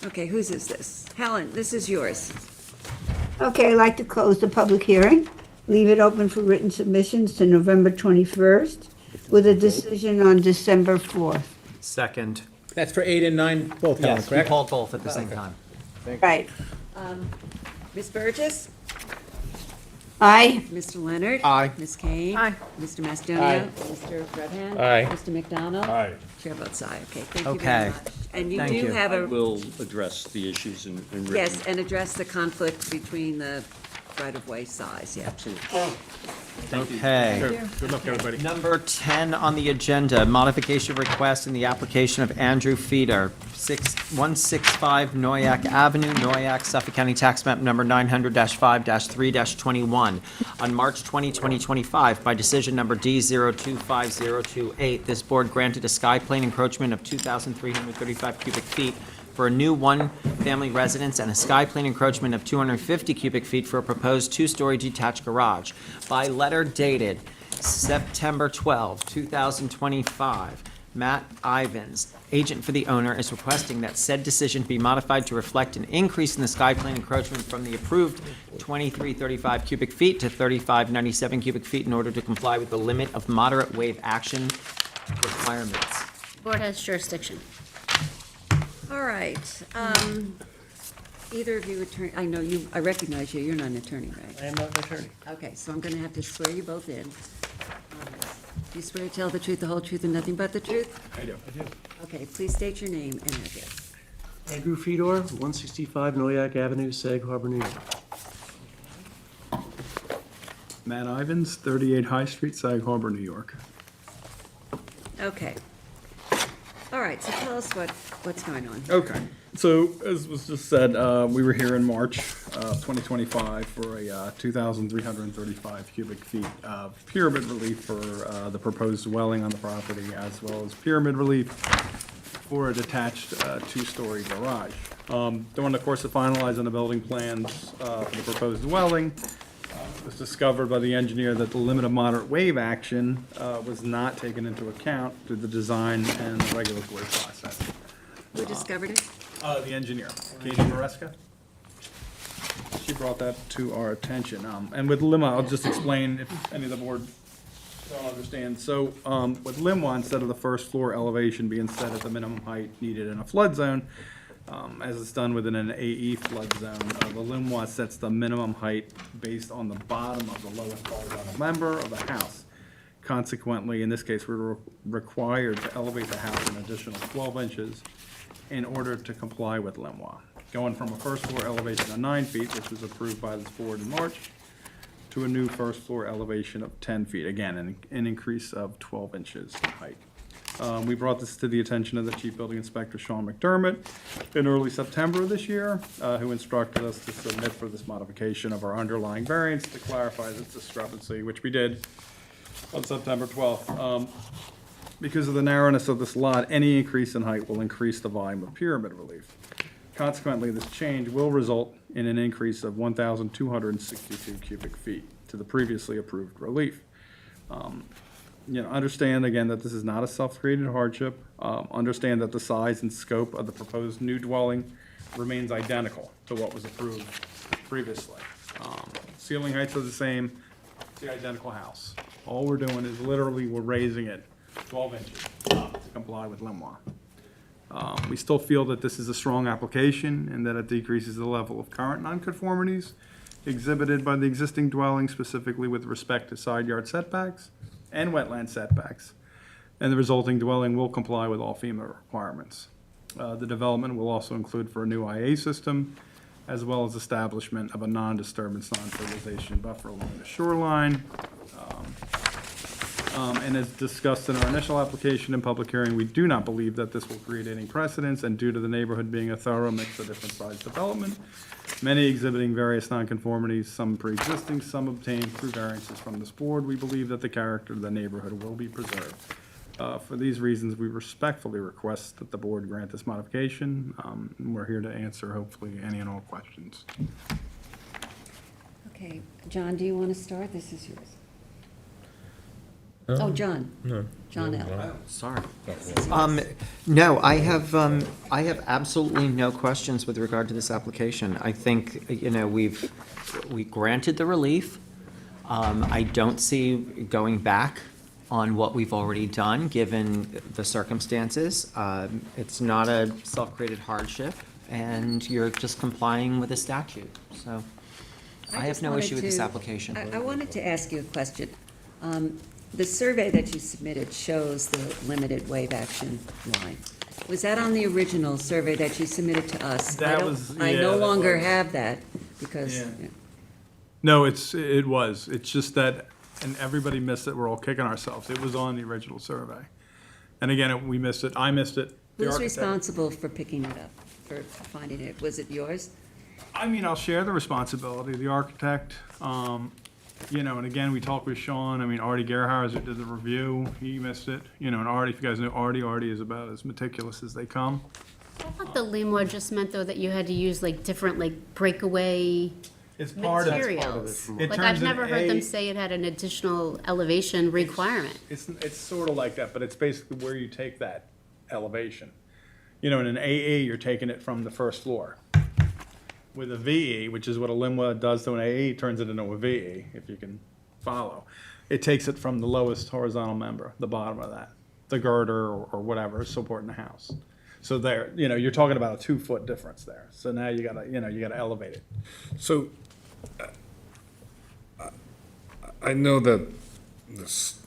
Okay, whose is this? Helen, this is yours. Okay, I'd like to close the public hearing, leave it open for written submissions to November 21st, with a decision on December 4th. Second. That's for 8 and 9, both, Helen, Yes, we correct? called both at the same time. Right. Ms. Burgess? Aye. Mr. Leonard? Aye. Ms. Kane? Aye. Mr. Mastonia? Aye. Mr. Redhand? Aye. Mr. McDonald? Aye. Chair votes aye. Okay, thank you Okay. very much. And you Thank do you. have I a, will address the issues in written. yes, and address the conflict between the right-of-way size, yeah. Okay. Good luck, everybody. Number 10 on the agenda, modification request in the application of Andrew Feeder, 165 Noyak Avenue, Noyak, Suffolk County Tax Map Number 900-5-3-21. On March 20, 2025, by decision number D025028, this board granted a sky plane encroachment of 2,335 cubic feet for a new one-family residence and a sky plane encroachment of 250 cubic feet for a proposed two-story detached garage. By letter dated September 12, 2025, Matt Ivins, agent for the owner, is requesting that said decision be modified to reflect an increase in the sky plane encroachment from the approved 2,335 cubic feet to 3,597 cubic feet in order to comply with the limit of moderate wave action requirements. Board has jurisdiction. All right, either of you attorney, I know you, I recognize you, you're not an attorney, right? I am not an attorney. Okay, so I'm gonna have to swear you both in. Do you swear to tell the truth, the whole truth, and nothing but the truth? I do. Okay, please state your name and address. Andrew Fedor, 165 Noyak Avenue, Sag Harbor, New York. Matt Ivins, 38 High Street, Sag Harbor, New York. Okay. All right, so tell us what's going on. Okay, so as was just said, we were here in March of 2025 for a 2,335 cubic feet of pyramid relief for the proposed dwelling on the property, as well as pyramid relief for a detached two-story garage. During the course of finalizing the building plans for the proposed dwelling, it was discovered by the engineer that the limit of moderate wave action was not taken into account through the design and the regulatory process. Who discovered it? The engineer, Katie Maresca. She brought that to our attention. And with LIMA, I'll just explain if any of the board don't understand. So with LIMA, instead of the first floor elevation being set at the minimum height needed in a flood zone, as it's done within an AE flood zone, the LIMWA sets the minimum height based on the bottom of the lowest horizontal member of the house. Consequently, in this case, we're required to elevate the house an additional 12 inches in order to comply with LIMWA. Going from a first floor elevation of 9 feet, which was approved by this board in March, to a new first floor elevation of 10 feet, again, an increase of 12 inches in height. We brought this to the attention of the Chief Building Inspector, Sean McDermott, in early September of this year, who instructed us to submit for this modification of our underlying variance to clarify this discrepancy, which we did on September 12th. Because of the narrowness of this lot, any increase in height will increase the volume of pyramid relief. Consequently, this change will result in an increase of 1,262 cubic feet to the previously approved relief. Understand again that this is not a self-created hardship. Understand that the size and scope of the proposed new dwelling remains identical to what was approved previously. Ceiling heights are the same, it's the identical house. All we're doing is literally we're raising it 12 inches up to comply with LIMWA. We still feel that this is a strong application and that it decreases the level of current nonconformities exhibited by the existing dwelling, specifically with respect to side yard setbacks and wetland setbacks, and the resulting dwelling will comply with all FEMA requirements. The development will also include for a new IA system, as well as establishment of a non-disturbance, non-fertilization buffer along the shoreline. And as discussed in our initial application and public hearing, we do not believe that this will create any precedents, and due to the neighborhood being a thorough mix of different size development, many exhibiting various nonconformities, some pre-existing, some obtained through variances from this board, we believe that the character of the neighborhood will be preserved. For these reasons, we respectfully request that the board grant this modification. And we're here to answer hopefully any and all questions. Okay, John, do you want to start? This is yours. Oh, John. No. John L. Sorry. No, I have absolutely no questions with regard to this application. I think, we granted the relief. I don't see going back on what we've already done, given the circumstances. It's not a self-created hardship, and you're just complying with the statute, so I have no issue with this application. I wanted to ask you a question. The survey that you submitted shows the limited wave action line. Was that on the original survey that you submitted to us? I no longer have that because. Yeah. No, it was. It's just that, and everybody missed it. We're all kicking ourselves. It was on the original survey. And again, we missed it. I missed it. The Who's architect- responsible for picking it up, for finding it? Was it yours? I mean, I'll share the responsibility. The architect, and again, we talked with Sean. I mean, Artie Gerhardt, who did the review, he missed it. And Artie, if you guys know Artie is about as meticulous as they come. I thought the Limwa just meant, though, that you had to use like different, like breakaway It's part of it. materials. It Like, turns I've in never heard them A- say it had an additional elevation requirement. It's sort of like that, but it's basically where you take that elevation. In an AA, you're taking it from the first floor. With a VE, which is what a Limwa does to an AA, it turns it into a VE, if you can follow. It takes it from the lowest horizontal member, the bottom of that, the girder or whatever is supporting the house. So there, you're talking about a 2-foot difference there. So now you gotta elevate it. So, I know that this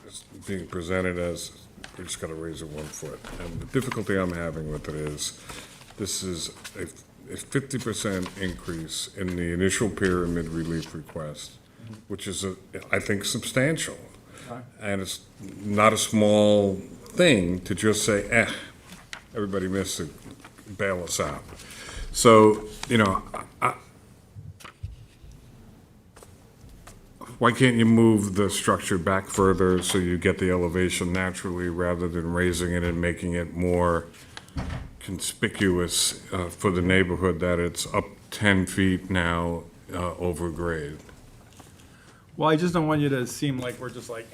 is being presented as, we just gotta raise it 1 foot. And the difficulty I'm having with it is, this is a 50% increase in the initial pyramid relief request, which is, I think, substantial. And it's not a small thing to just say, everybody missed it, bail us out. So, why can't you move the structure back further so you get the elevation naturally rather than raising it and making it more conspicuous for the neighborhood that it's up 10 feet now over grade? Well, I just don't want you to seem like we're just like,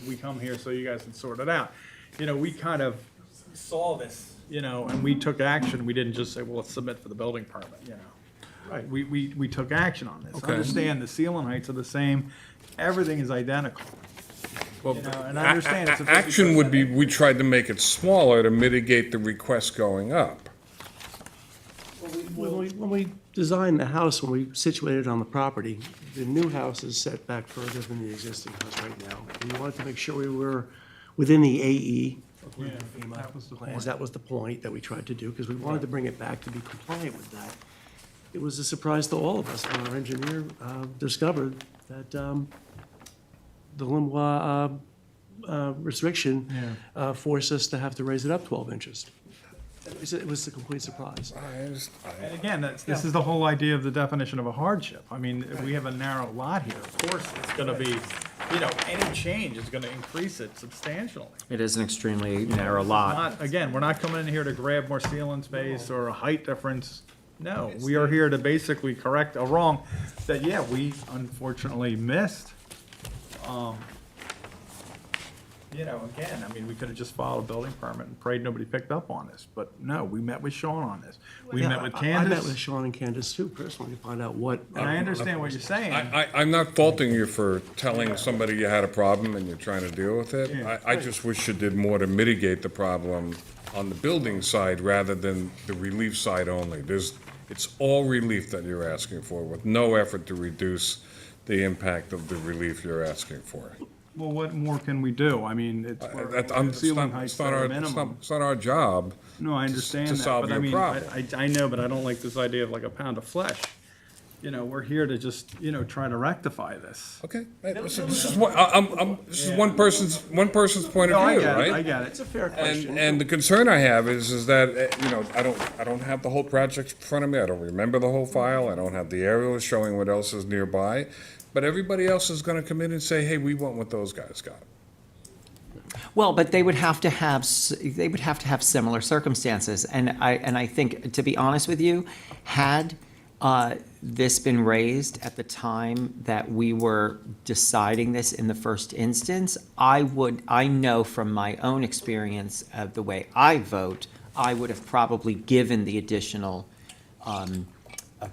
we come here so you guys can sort it out. We kind of saw this, and we took action. We didn't just say, well, let's submit for the building permit, Right. We took action on this. Okay. Understand the ceiling heights are the same, everything is identical. Well, And I understand it's a 50%. action would be, we tried to make it smaller to mitigate the request going up. When we designed the house, when we situated it on the property, the new house is set back further than the existing house right now. We wanted to make sure we were within the AE. That was the plans. point. That was the point that we tried to do, because we wanted to bring it back to be compliant with that. It was a surprise to all of us when our engineer discovered that the Limwa restriction forced us to have to raise it up 12 inches. It was a complete surprise. And again, this is the whole idea of the definition of a hardship. I mean, if we have a narrow lot here, of course, it's gonna be, any change is gonna increase it substantially. It is an extremely narrow lot. Again, we're not coming in here to grab more ceiling space or a height difference. No, we are here to basically correct a wrong that, we unfortunately missed. Again, I mean, we could have just filed a building permit and prayed nobody picked up on this, but no, we met with Sean on this. We Yeah, met with I met with Candace, Sean and Candace too, personally, to find out what. and I understand what you're saying. I'm not faulting you for telling somebody you had a problem and you're trying to deal with it. Yeah. I just wish you did more to mitigate the problem on the building side rather than the relief side only. It's all relief that you're asking for with no effort to reduce the impact of the relief you're asking for. Well, what more can we do? I mean, it's, ceiling heights that are minimum. It's not our job. No, I understand to that, solve but I your mean, problem. I know, but I don't like this idea of like a pound of flesh. we're here to just, try to rectify this. Okay, hey, listen, this is one person's point No, of I view, get it, right? I get it. It's a fair question. And the concern I have is that, I don't have the whole project in front of me, I don't remember the whole file, I don't have the aerials showing what else is nearby, but everybody else is gonna come in and say, hey, we want what those guys got. Well, but they would have to have similar circumstances, and I think, to be honest with you, had this been raised at the time that we were deciding this in the first instance, I know from my own experience of the way I vote, I would have probably given the additional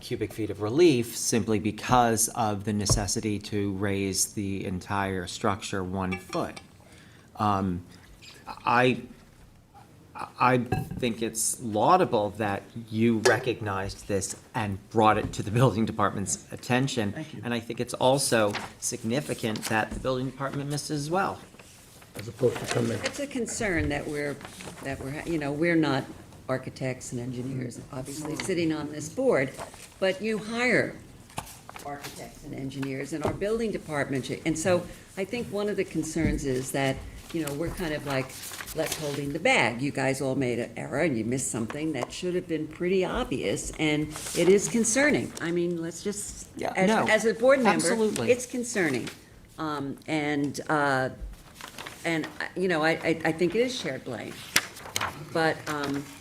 cubic feet of relief simply because of the necessity to raise the entire structure 1 foot. I think it's laudable that you recognized this and brought it to the building department's attention. Thank you. And I think it's also significant that the building department missed as well. As opposed to coming. It's a concern that we're, we're not architects and engineers, obviously, sitting on this board, but you hire architects and engineers, and our building department, and so I think one of the concerns is that, we're kind of like left holding the bag. You guys all made an error, and you missed something that should have been pretty obvious, and it is concerning. I mean, let's just, Yeah, as, no, as a board member, absolutely. it's concerning. And I think it is shared blame. But,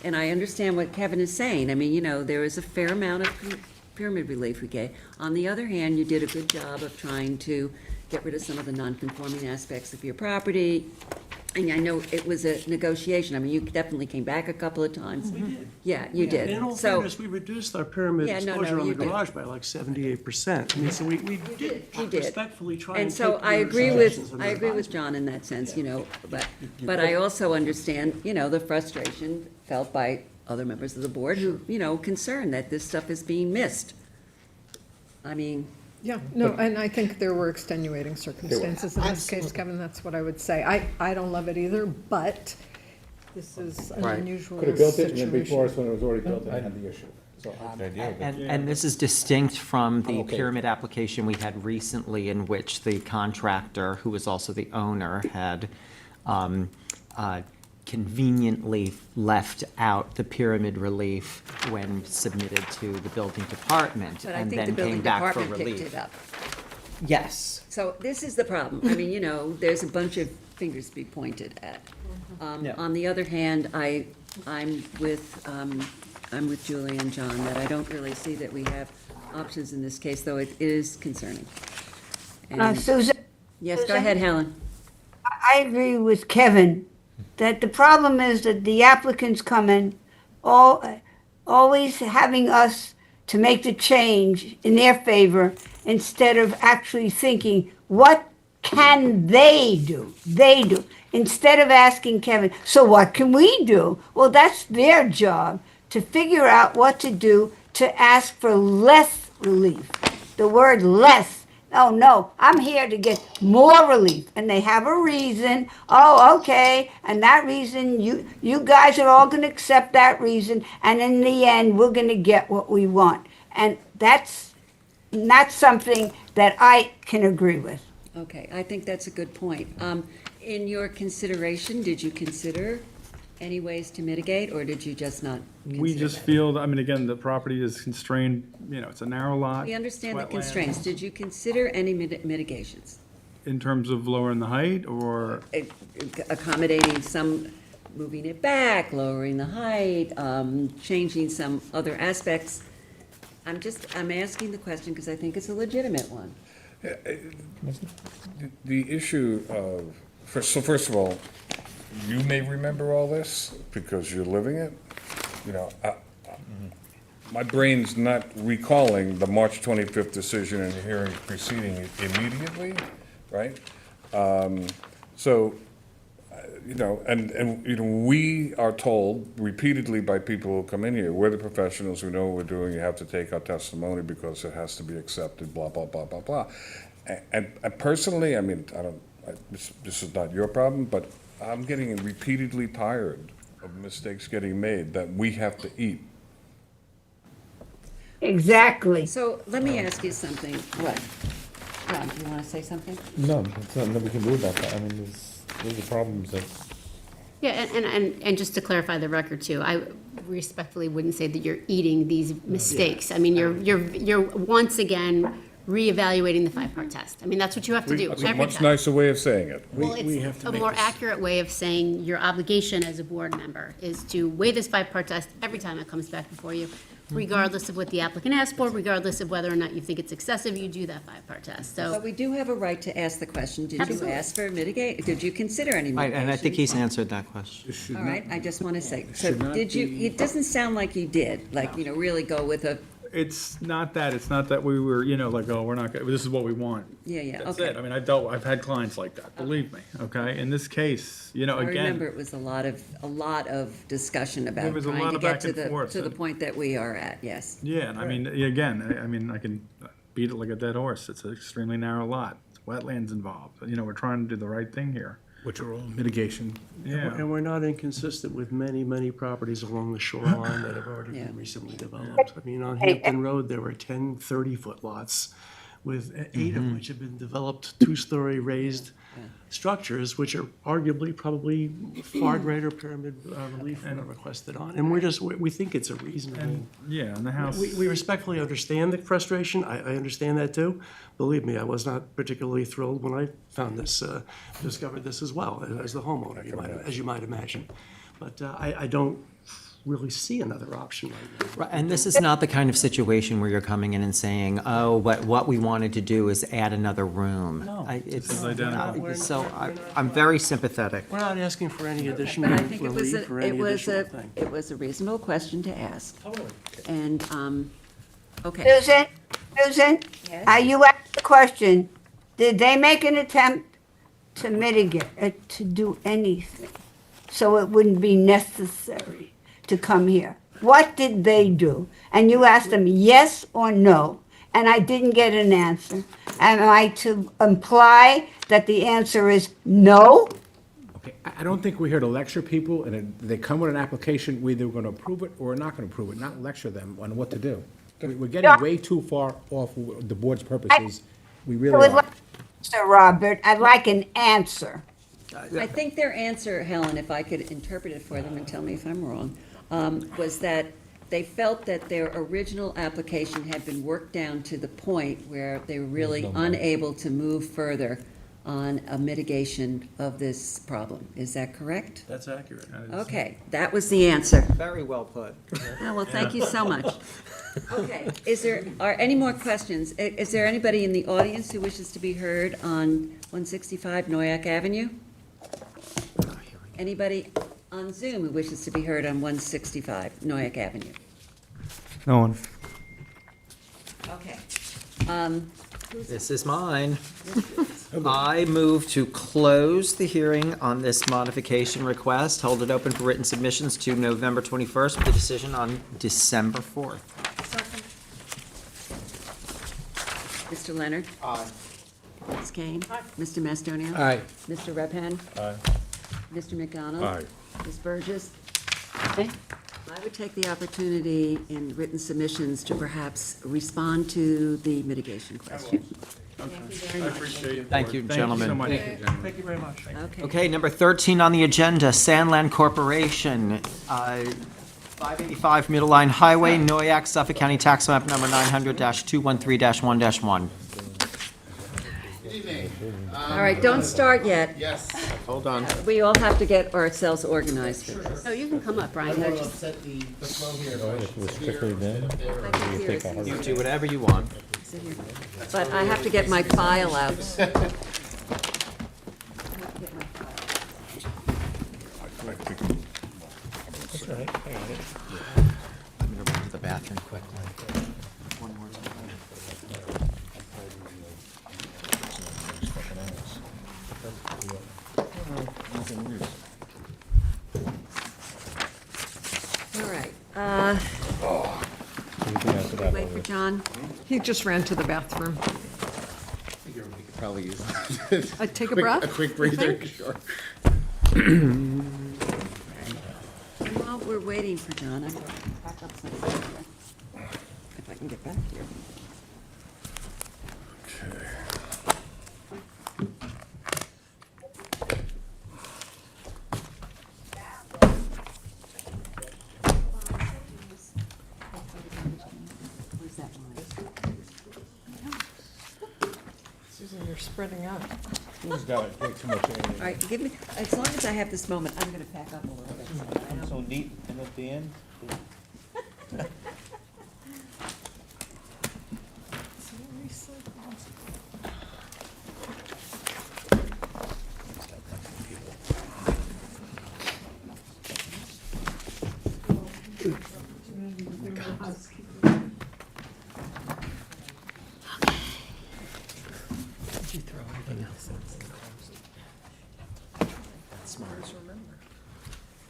and I understand what Kevin is saying. I mean, there is a fair amount of pyramid relief we gave. On the other hand, you did a good job of trying to get rid of some of the non-conforming aspects of your property. And I know it was a negotiation. I mean, you definitely came back a couple of times. We did. Yeah, you did. In all So, fairness, we reduced our pyramid Yeah, no, exposure on you the did. garage by like 78%. I mean, so we did you did. respectfully try And and so take I your agree suggestions with, under I agree with advisement. John in that sense, but I also understand, the frustration felt by other members of the board who, concerned that this stuff is being missed. I mean, Yeah, no, and I think there were extenuating circumstances in this case, Kevin, that's what I would say. I don't love it either, but this is an Right. unusual Could have built it and then before situation. us when it was already built, I had the issue. So, And this is distinct from the Okay. pyramid application we had recently in which the contractor, who was also the owner, had conveniently left out the pyramid relief when submitted to the building department but I and think the then building came back for department picked relief. it up. Yes. So this is the problem. I mean, there's a bunch of fingers to be pointed at. Yeah. On the other hand, I'm with Julie and John, that I don't really see that we have options in this case, though it is concerning. And- Susan? Yes, go Susan? ahead, Helen. I agree with Kevin that the problem is that the applicants come in always having us to make the change in their favor instead of actually thinking, what can they do? They do. Instead of asking Kevin, so what can we do? Well, that's their job to figure out what to do to ask for less relief. The word less. Oh, no, I'm here to get more relief. And they have a reason. Oh, okay. And that reason, you guys are all going to accept that reason. And in the end, we're going to get what we want. And that's not something that I can agree with. Okay, I think that's a good point. In your consideration, did you consider any ways to mitigate, or did you just not consider We just that? feel, I mean, again, the property is constrained, it's a narrow lot. We understand the wetlands. constraints. Did you consider any mitigations? In terms of lowering the height, or? Accommodating some, moving it back, lowering the height, changing some other aspects? I'm asking the question because I think it's a legitimate one. The issue of, first of all, you may remember all this because you're living it. My brain's not recalling the March 25th decision and the hearing preceding it immediately, right? We are told repeatedly by people who come in here, we're the professionals who know what we're doing, you have to take our testimony because it has to be accepted, blah, blah, blah, blah, blah. And personally, this is not your problem, but I'm getting repeatedly tired of mistakes getting made that we have to eat. Exactly. So let me ask you something. What? John, do you want to say something? No, there's nothing that we can do about that. I mean, those are problems that. Yeah, and just to clarify the record too, I respectfully wouldn't say that you're eating these mistakes. I mean, you're once again reevaluating the five-part test. I mean, that's what you have to do That's a every much time. nicer way of saying it. Well, it's a more accurate way of saying your obligation as a board member is to weigh this five-part test every time it comes back before you, regardless of what the applicant asked for, regardless of whether or not you think it's excessive, you do that five-part test. So But we do have a right to ask the question, did you Absolutely. ask for mitigate, did you consider any Right, mitigation? and I think he's answered that question. All right, I just want to say, so should not did you, be- it doesn't sound like you did, like, really go with a, It's not that we were, like, oh, we're not, this is what we want. yeah, That's okay. it. I mean, I've had clients like that, believe me, okay? In this case, I remember again, it was a lot of discussion There about was a trying lot to of get back and forth, to the and- point that we are at, yes. yeah, and I mean, again, I can beat it like a dead horse. It's an extremely narrow lot. It's wetlands involved. We're trying to do the right thing here. Which are all mitigation. Yeah. And we're not inconsistent with many, many properties along the shoreline that have already been recently developed. I mean, on Hampton Road, there were 10 30-foot lots, with 8 of which have been developed two-story raised structures, which are arguably probably far greater pyramid relief than requested on. And we think it's a reasonable. Yeah, and the house. We respectfully understand the frustration. I understand that too. Believe me, I was not particularly thrilled when I found this, discovered this as well, as the homeowner, as you might imagine. But I don't really see another option right now. Right, and this is not the kind of situation where you're coming in and saying, oh, what we wanted to do is add another room. No, is identical. So I'm very sympathetic. We're not asking for any additional But I think it was relief or a, any additional thing. it was a reasonable question to ask. And, okay. Susan, Yes? you asked the question, did they make an attempt to mitigate, to do anything so it wouldn't be necessary to come here? What did they do? And you asked them yes or no, and I didn't get an answer. Am I to imply that the answer is no? Okay, I don't think we're here to lecture people, and they come with an application, we're either gonna approve it or we're not gonna approve it, not lecture them on what to do. We're getting way too far off the board's purposes. We really Would are. like- Sir Robert, I'd like an answer. I think their answer, Helen, if I could interpret it for them and tell me if I'm wrong, was that they felt that their original application had been worked down to the point where they were really unable to move further on a mitigation of this problem. Is that correct? That's accurate. Okay, that was the answer. Very well put. Oh, well, thank you so much. Okay, are any more questions? Is there anybody in the audience who wishes to be heard on 165 Noyak Avenue? Anybody on Zoom who wishes to be heard on 165 Noyak Avenue? No one. Okay. This is mine. I move to close the hearing on this modification request, hold it open for written submissions to November 21st with a decision on December 4th. Mr. Leonard? Aye. Ms. Kane? Mr. Mastonia? Aye. Mr. Redpen? Aye. Mr. McDonald? Aye. Ms. Burgess? I would take the opportunity in written submissions to perhaps respond to the mitigation question. Thank you very much. Appreciate it. Thank you, gentlemen. Thank you so much. Thank you very much. Okay. Okay, number 13 on the agenda, Sandland Corporation, 585 Middle Line Highway, Noyak, Suffolk County Tax Map number 900-213-1-1. All right, don't start yet. Yes. Hold on. We all have to get ourselves organized for this. Oh, you can come up, Brian. I'll set the flow here. You do whatever you want. But I have to get my file out. I'm gonna run to the bathroom quickly. One more time. All right. Wait for John. He just ran to the bathroom. Probably use Take a breath? a quick breather, sure. While we're waiting for John, I'm going to pack up something here. If I can get back here. Where's that line? Susan, you're spreading out. Who's got way too much All right, give me, as long as I have this moment, I'm gonna pack up a little bit. so that I don't- So neat, and at the end,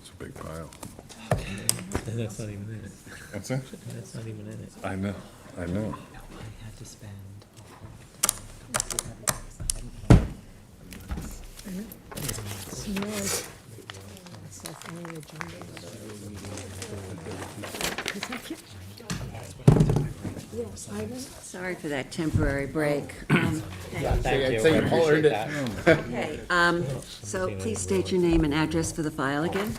It's a big pile. and that's not even in it. That's it? That's not even in it. I know, I know. I had to spend Sorry for that temporary break. Okay, so please state your name and address for the file again.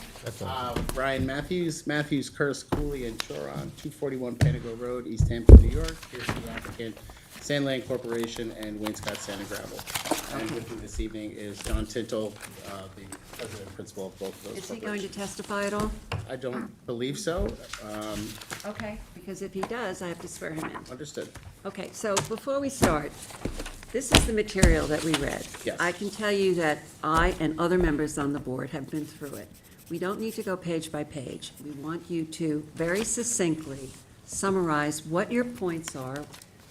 Brian Matthews, Curse, Cooley, and Choron, 241 Panago Road, East Hampton, New York. Here's the applicant, Sandland Corporation, and Wainscott Sand and Gravel. And with me this evening is John Tintle, the president and principal of both of those Is he going to corporations. testify at all? I don't believe so. Okay, because if he does, I have to swear him in. Understood. Okay, so before we start, this is the material that we read. Yes. I can tell you that I and other members on the board have been through it. We don't need to go page by page. We want you to very succinctly summarize what your points are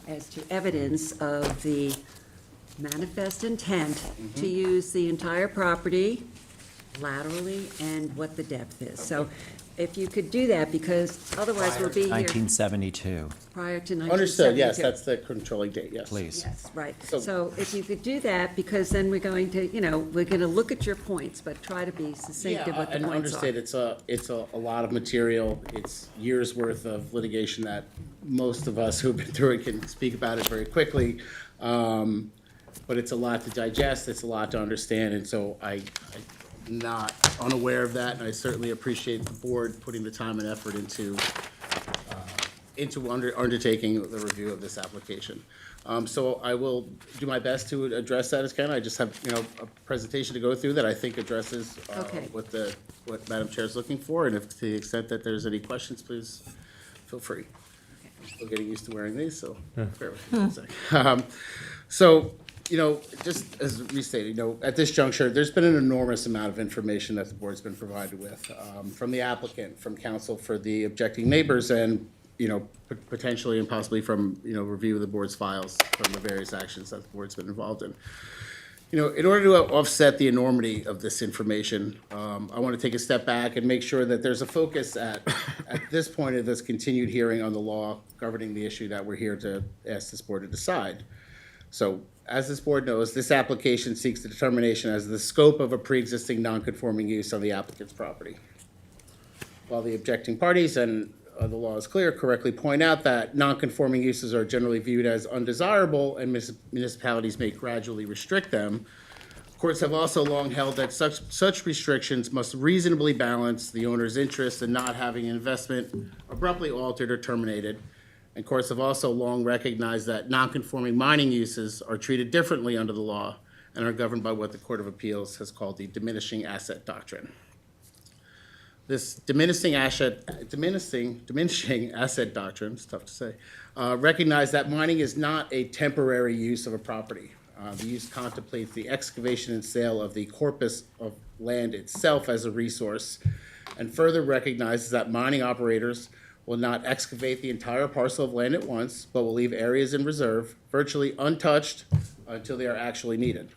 as to evidence of the manifest intent to use the entire property laterally and what the depth is. So if you could do that, because otherwise we'll be here 1972, prior to 1972. Understood, yes, that's the controlling date, yes. please. Yes, right. So- So if you could do that, because then we're going to, we're going to look at your points, but try to be succinct of what the And points understand, are. it's a lot of material. It's years' worth of litigation that most of us who've been through it can speak about it very quickly. But it's a lot to digest, it's a lot to understand, and so I'm not unaware of that, and I certainly appreciate the board putting the time and effort into undertaking the review of this application. So I will do my best to address that as can. I just have, a presentation to go through that I think addresses Okay. what Madam Chair is looking for, and if to the extent that there's any questions, please feel free. I'm still getting used to wearing these, so bear with me for a sec. So, just as restated, at this juncture, there's been an enormous amount of information that the board's been provided with, from the applicant, from counsel for the objecting neighbors, and, potentially and possibly from, review of the board's files from the various actions that the board's been involved in. In order to offset the enormity of this information, I want to take a step back and make sure that there's a focus at this point of this continued hearing on the law governing the issue that we're here to ask this board to decide. So, as this board knows, this application seeks the determination as the scope of a pre-existing non-conforming use on the applicant's property. While the objecting parties, and the law is clear, correctly point out that non-conforming uses are generally viewed as undesirable and municipalities may gradually restrict them, courts have also long held that such restrictions must reasonably balance the owner's interest in not having an investment abruptly altered or terminated. And courts have also long recognized that non-conforming mining uses are treated differently under the law and are governed by what the Court of Appeals has called the diminishing asset doctrine. This diminishing asset doctrine, it's tough to say, recognized that mining is not a temporary use of a property. The use contemplates the excavation and sale of the corpus of land itself as a resource, and further recognizes that mining operators will not excavate the entire parcel of land at once, but will leave areas in reserve virtually untouched until they are actually needed.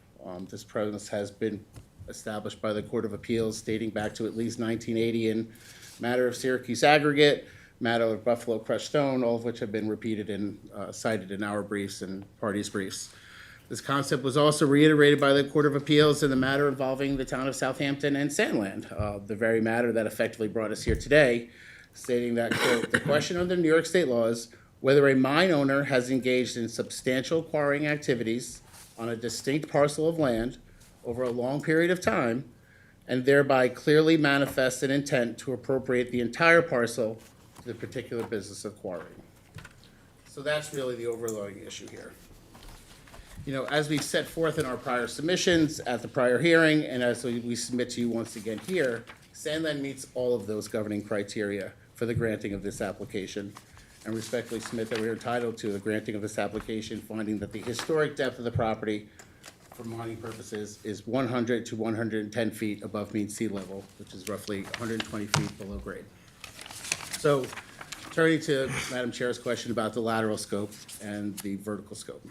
This premise has been established by the Court of Appeals dating back to at least 1980 in matter of Syracuse Aggregate, matter of Buffalo Crushed Stone, all of which have been repeated and cited in our briefs and parties' briefs. This concept was also reiterated by the Court of Appeals in the matter involving the town of Southampton and Sandland, the very matter that effectively brought us here today, stating that, quote, the question under New York state laws whether a mine owner has engaged in substantial quarrying activities on a distinct parcel of land over a long period of time, and thereby clearly manifests an intent to appropriate the entire parcel to the particular business of quarrying. So that's really the overlying issue here. You know, as we've set forth in our prior submissions at the prior hearing, and as we submit to you once again here, Sandland meets all of those governing criteria for the granting of this application, and respectfully submit that we are entitled to the granting of this application, finding that the historic depth of the property for mining purposes is 100 to 110 feet above mean sea level, which is roughly 120 feet below grade. So, turning to Madam Chair's question about the lateral scope and the vertical scope.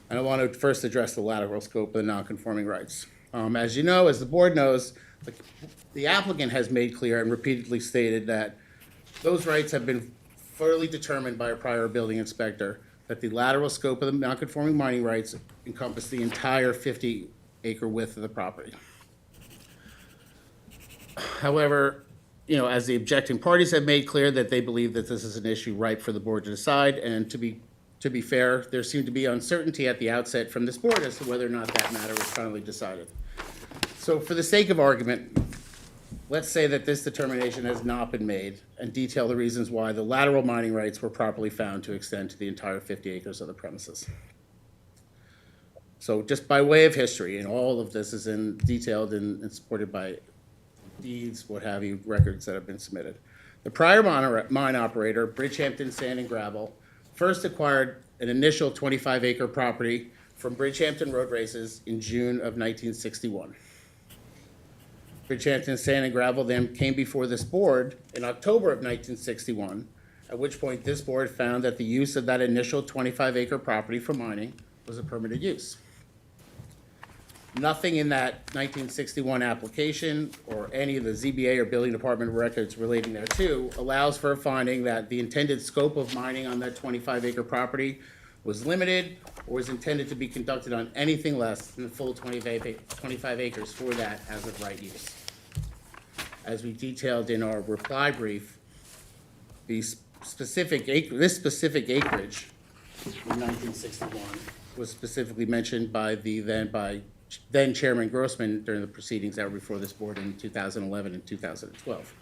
And I want to first address the lateral scope of the non-conforming rights. As you know, as the board knows, the applicant has made clear and repeatedly stated that those rights have been thoroughly determined by a prior building inspector, that the lateral scope of the non-conforming mining rights encompass the entire 50-acre width of the property. However, you know, as the objecting parties have made clear that they believe that this is an issue ripe for the board to decide, and to be fair, there seemed to be uncertainty at the outset from this board as to whether or not that matter was finally decided. So for the sake of argument, let's say that this determination has not been made and detail the reasons why the lateral mining rights were properly found to extend to the entire 50 acres of the premises. So just by way of history, and all of this is detailed and supported by deeds, what have you, records that have been submitted. The prior mine operator, Bridgehampton Sand and Gravel, first acquired an initial 25-acre property from Bridgehampton Road Races in June of 1961. Bridgehampton Sand and Gravel then came before this board in October of 1961, at which point this board found that the use of that initial 25-acre property for mining was a permitted use. Nothing in that 1961 application or any of the ZBA or building department records relating thereto allows for a finding that the intended scope of mining on that 25-acre property was limited or was intended to be conducted on anything less than the full 25 acres for that as of right use. As we detailed in our reply brief, this specific acreage in 1961 was specifically mentioned by then Chairman Grossman during the proceedings that were before this board in 2011 and 2012.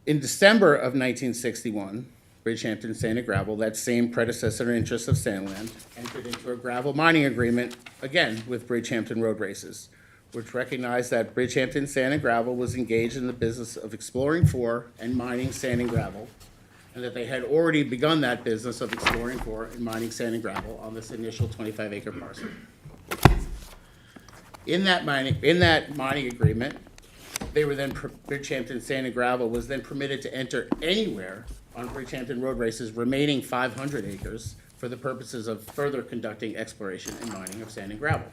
In December of 1961, Bridgehampton Sand and Gravel, that same predecessor interest of Sandland, entered into a gravel mining agreement, again with Bridgehampton Road Races, which recognized that Bridgehampton Sand and Gravel was engaged in the business of exploring for and mining sand and gravel, and that they had already begun that business of exploring for and mining sand and gravel on this initial 25-acre parcel. In that mining agreement, Bridgehampton Sand and Gravel was then permitted to enter anywhere on Bridgehampton Road Race's remaining 500 acres for the purposes of further conducting exploration and mining of sand and gravel.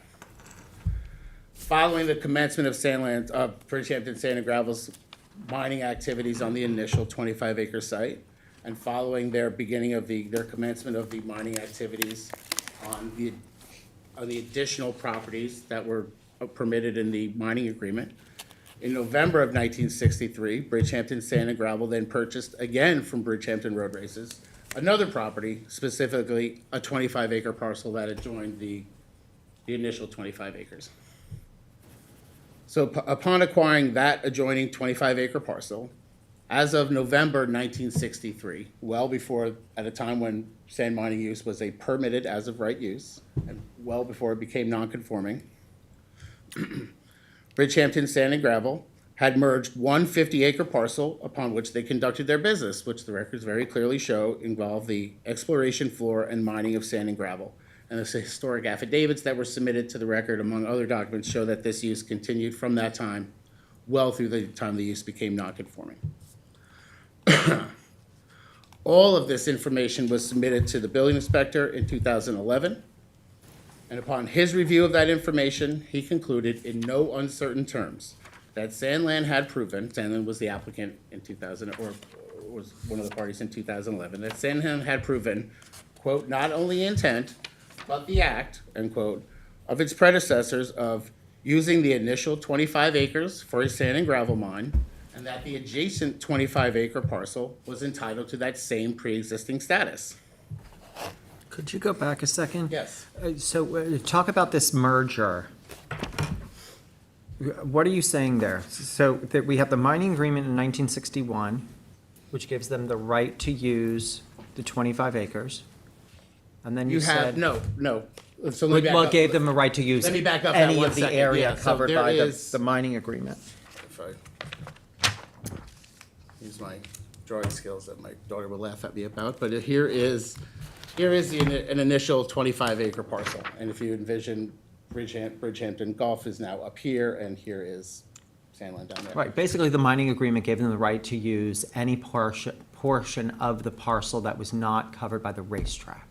Following the commencement of Bridgehampton Sand and Gravel's mining activities on the initial 25-acre site, and following their commencement of the mining activities on the additional properties that were permitted in the mining agreement, in November of 1963, Bridgehampton Sand and Gravel then purchased again from Bridgehampton Road Races another property, specifically a 25-acre parcel that adjoined the initial 25 acres. So upon acquiring that adjoining 25-acre parcel, as of November 1963, well before, at a time when sand mining use was a permitted as of right use, and well before it became non-conforming, Bridgehampton Sand and Gravel had merged one 50-acre parcel upon which they conducted their business, which the records very clearly show involved the exploration for and mining of sand and gravel. And the historic affidavits that were submitted to the record, among other documents, show that this use continued from that time well through the time the use became non-conforming. All of this information was submitted to the building inspector in 2011, and upon his review of that information, he concluded in no uncertain terms that Sandland had proven, Sandland was the applicant in 2000, or was one of the parties in 2011, that Sandland had proven, quote, not only intent, but the act, end quote, of its predecessors of using the initial 25 acres for a sand and gravel mine, and that the adjacent 25-acre parcel was entitled to that same pre-existing status. Could you go back a second? Yes. So talk about this merger. What are you saying there? So that we have the mining agreement in 1961, which gives them the right to use the 25 acres. And then you said. No. So let me back What up. gave them a right to use Let me back up that any one of the second. area Yeah, so covered there by is- the mining agreement? If I use my drawing skills that my daughter will laugh at me about, but here is an initial 25-acre parcel. And if you envision Bridgehampton Golf is now up here, and here is Sandland down there. Right, basically, the mining agreement gave them the right to use any portion of the parcel that was not covered by the racetrack.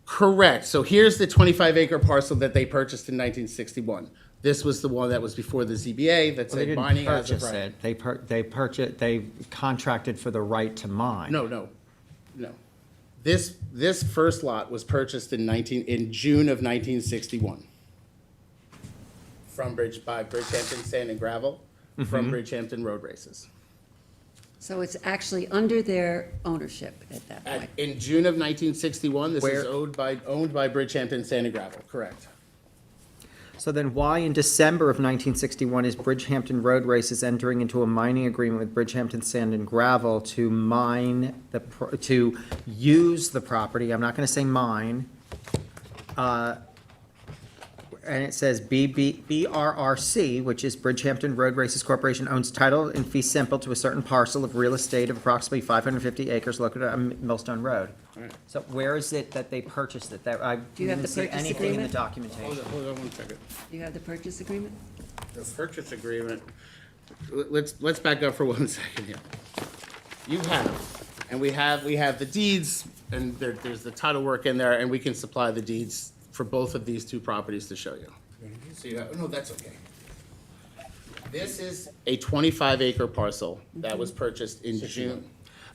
Correct. So here's the 25-acre parcel that they purchased in 1961. This was the one that was before the ZBA that Well, they said mining didn't as of purchase right. it. They contracted for the right to mine. No. This first lot was purchased in June of 1961 by Bridgehampton Sand and Gravel from Bridgehampton Road Races. So it's actually under their ownership at that point. In June of 1961, this is Where- owned by Bridgehampton Sand and Gravel, correct. So then why in December of 1961 is Bridgehampton Road Races entering into a mining agreement with Bridgehampton Sand and Gravel to mine to use the property? I'm not going to say mine. And it says BRRC, which is Bridgehampton Road Races Corporation, owns title in fee simple to a certain parcel of real estate of approximately 550 acres located on Millstone Road. So where is it that they purchased it? I Do you have didn't the see purchase anything in the agreement? documentation. Hold on one second. Do you have the purchase agreement? The purchase agreement, let's back up for 1 second here. You have, and we have the deeds, and there's the title work in there, and we can supply the deeds for both of these two properties to show you. So you have, no, that's okay. This is a 25-acre parcel that was purchased in June.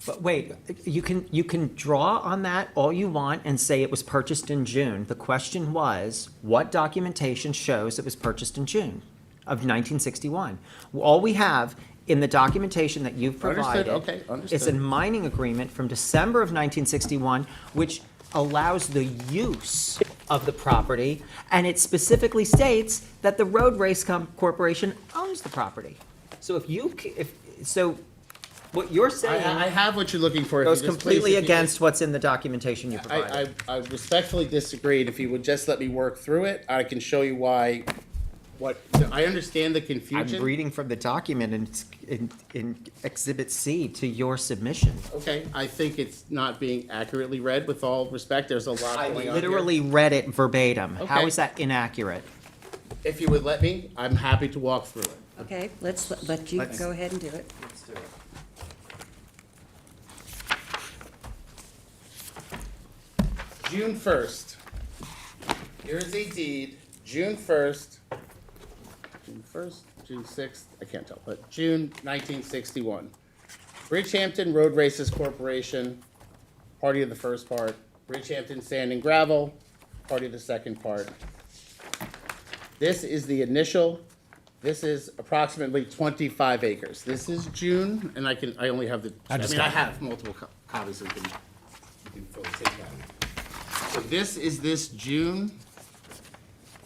But wait, you can draw on that all you want and say it was purchased in June. The question was, what documentation shows it was purchased in June of 1961? All we have in the documentation that you've provided okay, is a understood. mining agreement from December of 1961, which allows the use of the property, and it specifically states that the Road Race Corporation owns the property. So what you're saying I have what you're looking for. If you goes just completely please, if you against what's in the documentation you provided. I respectfully disagree, and if you would just let me work through it, I can show you why, I understand the confusion. I'm reading from the document in Exhibit C to your submission. Okay, I think it's not being accurately read, with all respect, there's a lot I going on here. literally read it verbatim. How Okay. is that inaccurate? If you would let me, I'm happy to walk through it. Okay, let's let you go ahead and do it. Let's do it. June 1st. Here's a deed, June 1st, June 6th, I can't tell, but June 1961. Bridgehampton Road Races Corporation, party of the first part. Bridgehampton Sand and Gravel, party of the second part. This is the initial, this is approximately 25 acres. This is June, and I only have I have multiple copies, so you can fully take that. So this is this June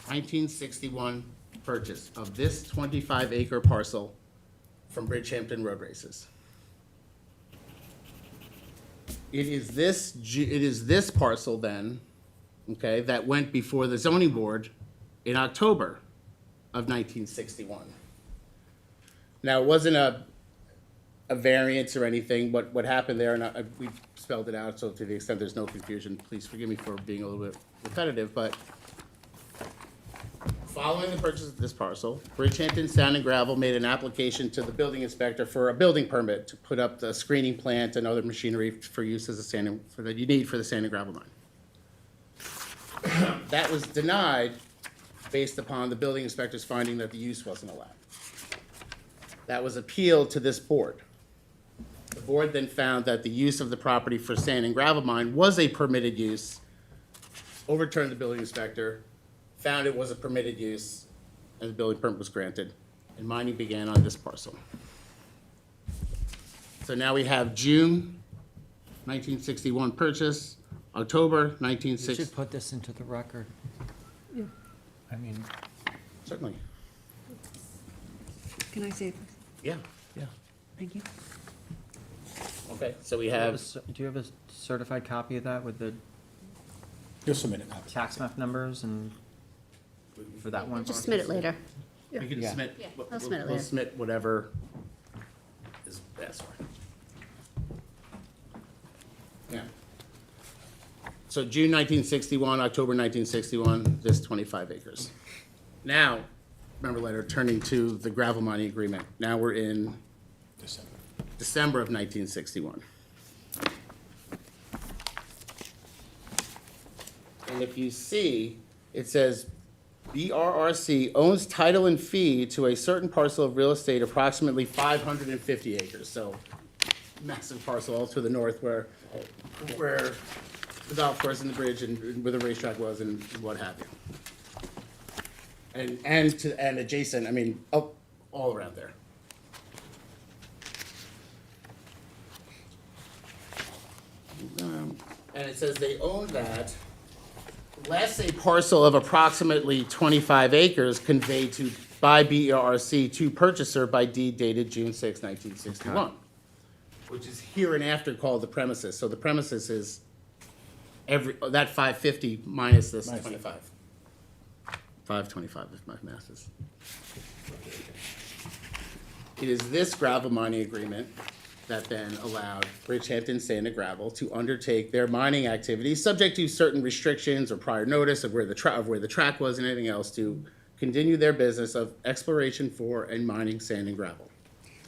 1961 purchase of this 25-acre parcel from Bridgehampton Road Races. It is this parcel then, okay, that went before the zoning board in October of 1961. Now, it wasn't a variance or anything. What happened there, and we spelled it out, so to the extent there's no confusion, please forgive me for being a little bit repetitive, but following the purchase of this parcel, Bridgehampton Sand and Gravel made an application to the building inspector for a building permit to put up the screening plant and other machinery for use as that you need for the sand and gravel mine. That was denied based upon the building inspector's finding that the use wasn't allowed. That was appealed to this board. The board then found that the use of the property for sand and gravel mine was a permitted use, overturned the building inspector, found it was a permitted use, and the building permit was granted, and mining began on this parcel. So now we have June 1961 purchase, October You 1960. should put this into the record. Yeah. I mean, Certainly, Can I say it first? yeah. yeah. Thank you. Okay, so we Do you have a have, do you have a certified copy of that with the You'll submit a copy. tax map numbers and for that one? Just submit it later. we can Yeah. submit, Yeah, we'll I'll submit it we'll later. submit whatever is best. Yeah. So June 1961, October 1961, this 25 acres. Now, remember letter, turning to the gravel mining agreement. Now we're in December of 1961. And if you see, it says BRRC owns title and fee to a certain parcel of real estate approximately 550 acres. So massive parcel all to the north where the golf course and the bridge and where the racetrack was and what have you. And adjacent, I mean, all around there. And it says they own that, less a parcel of approximately 25 acres conveyed by BRC to purchaser by deed dated June 6, 1961, which is hereinafter called the premises. So the premises is that 550 minus this 25. 525 if my math is. It is this gravel mining agreement that then allowed Bridgehampton Sand and Gravel to undertake their mining activities, subject to certain restrictions or prior notice of where the track was and anything else, to continue their business of exploration for and mining sand and gravel.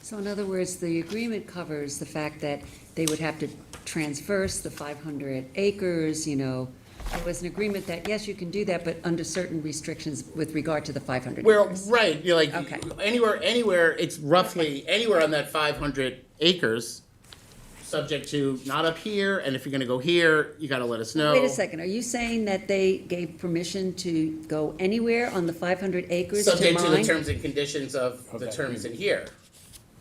So in other words, the agreement covers the fact that they would have to transverse the 500 acres, you know. There was an agreement that, yes, you can do that, but under certain restrictions with regard to the 500 Well, acres. right, you're like, Okay. anywhere, it's roughly, anywhere on that 500 acres, subject to not up here, and if you're gonna go here, you gotta let us know. Wait a second, are you saying that they gave permission to go anywhere on the 500 acres to mine? Subject to the terms and conditions of the terms in here,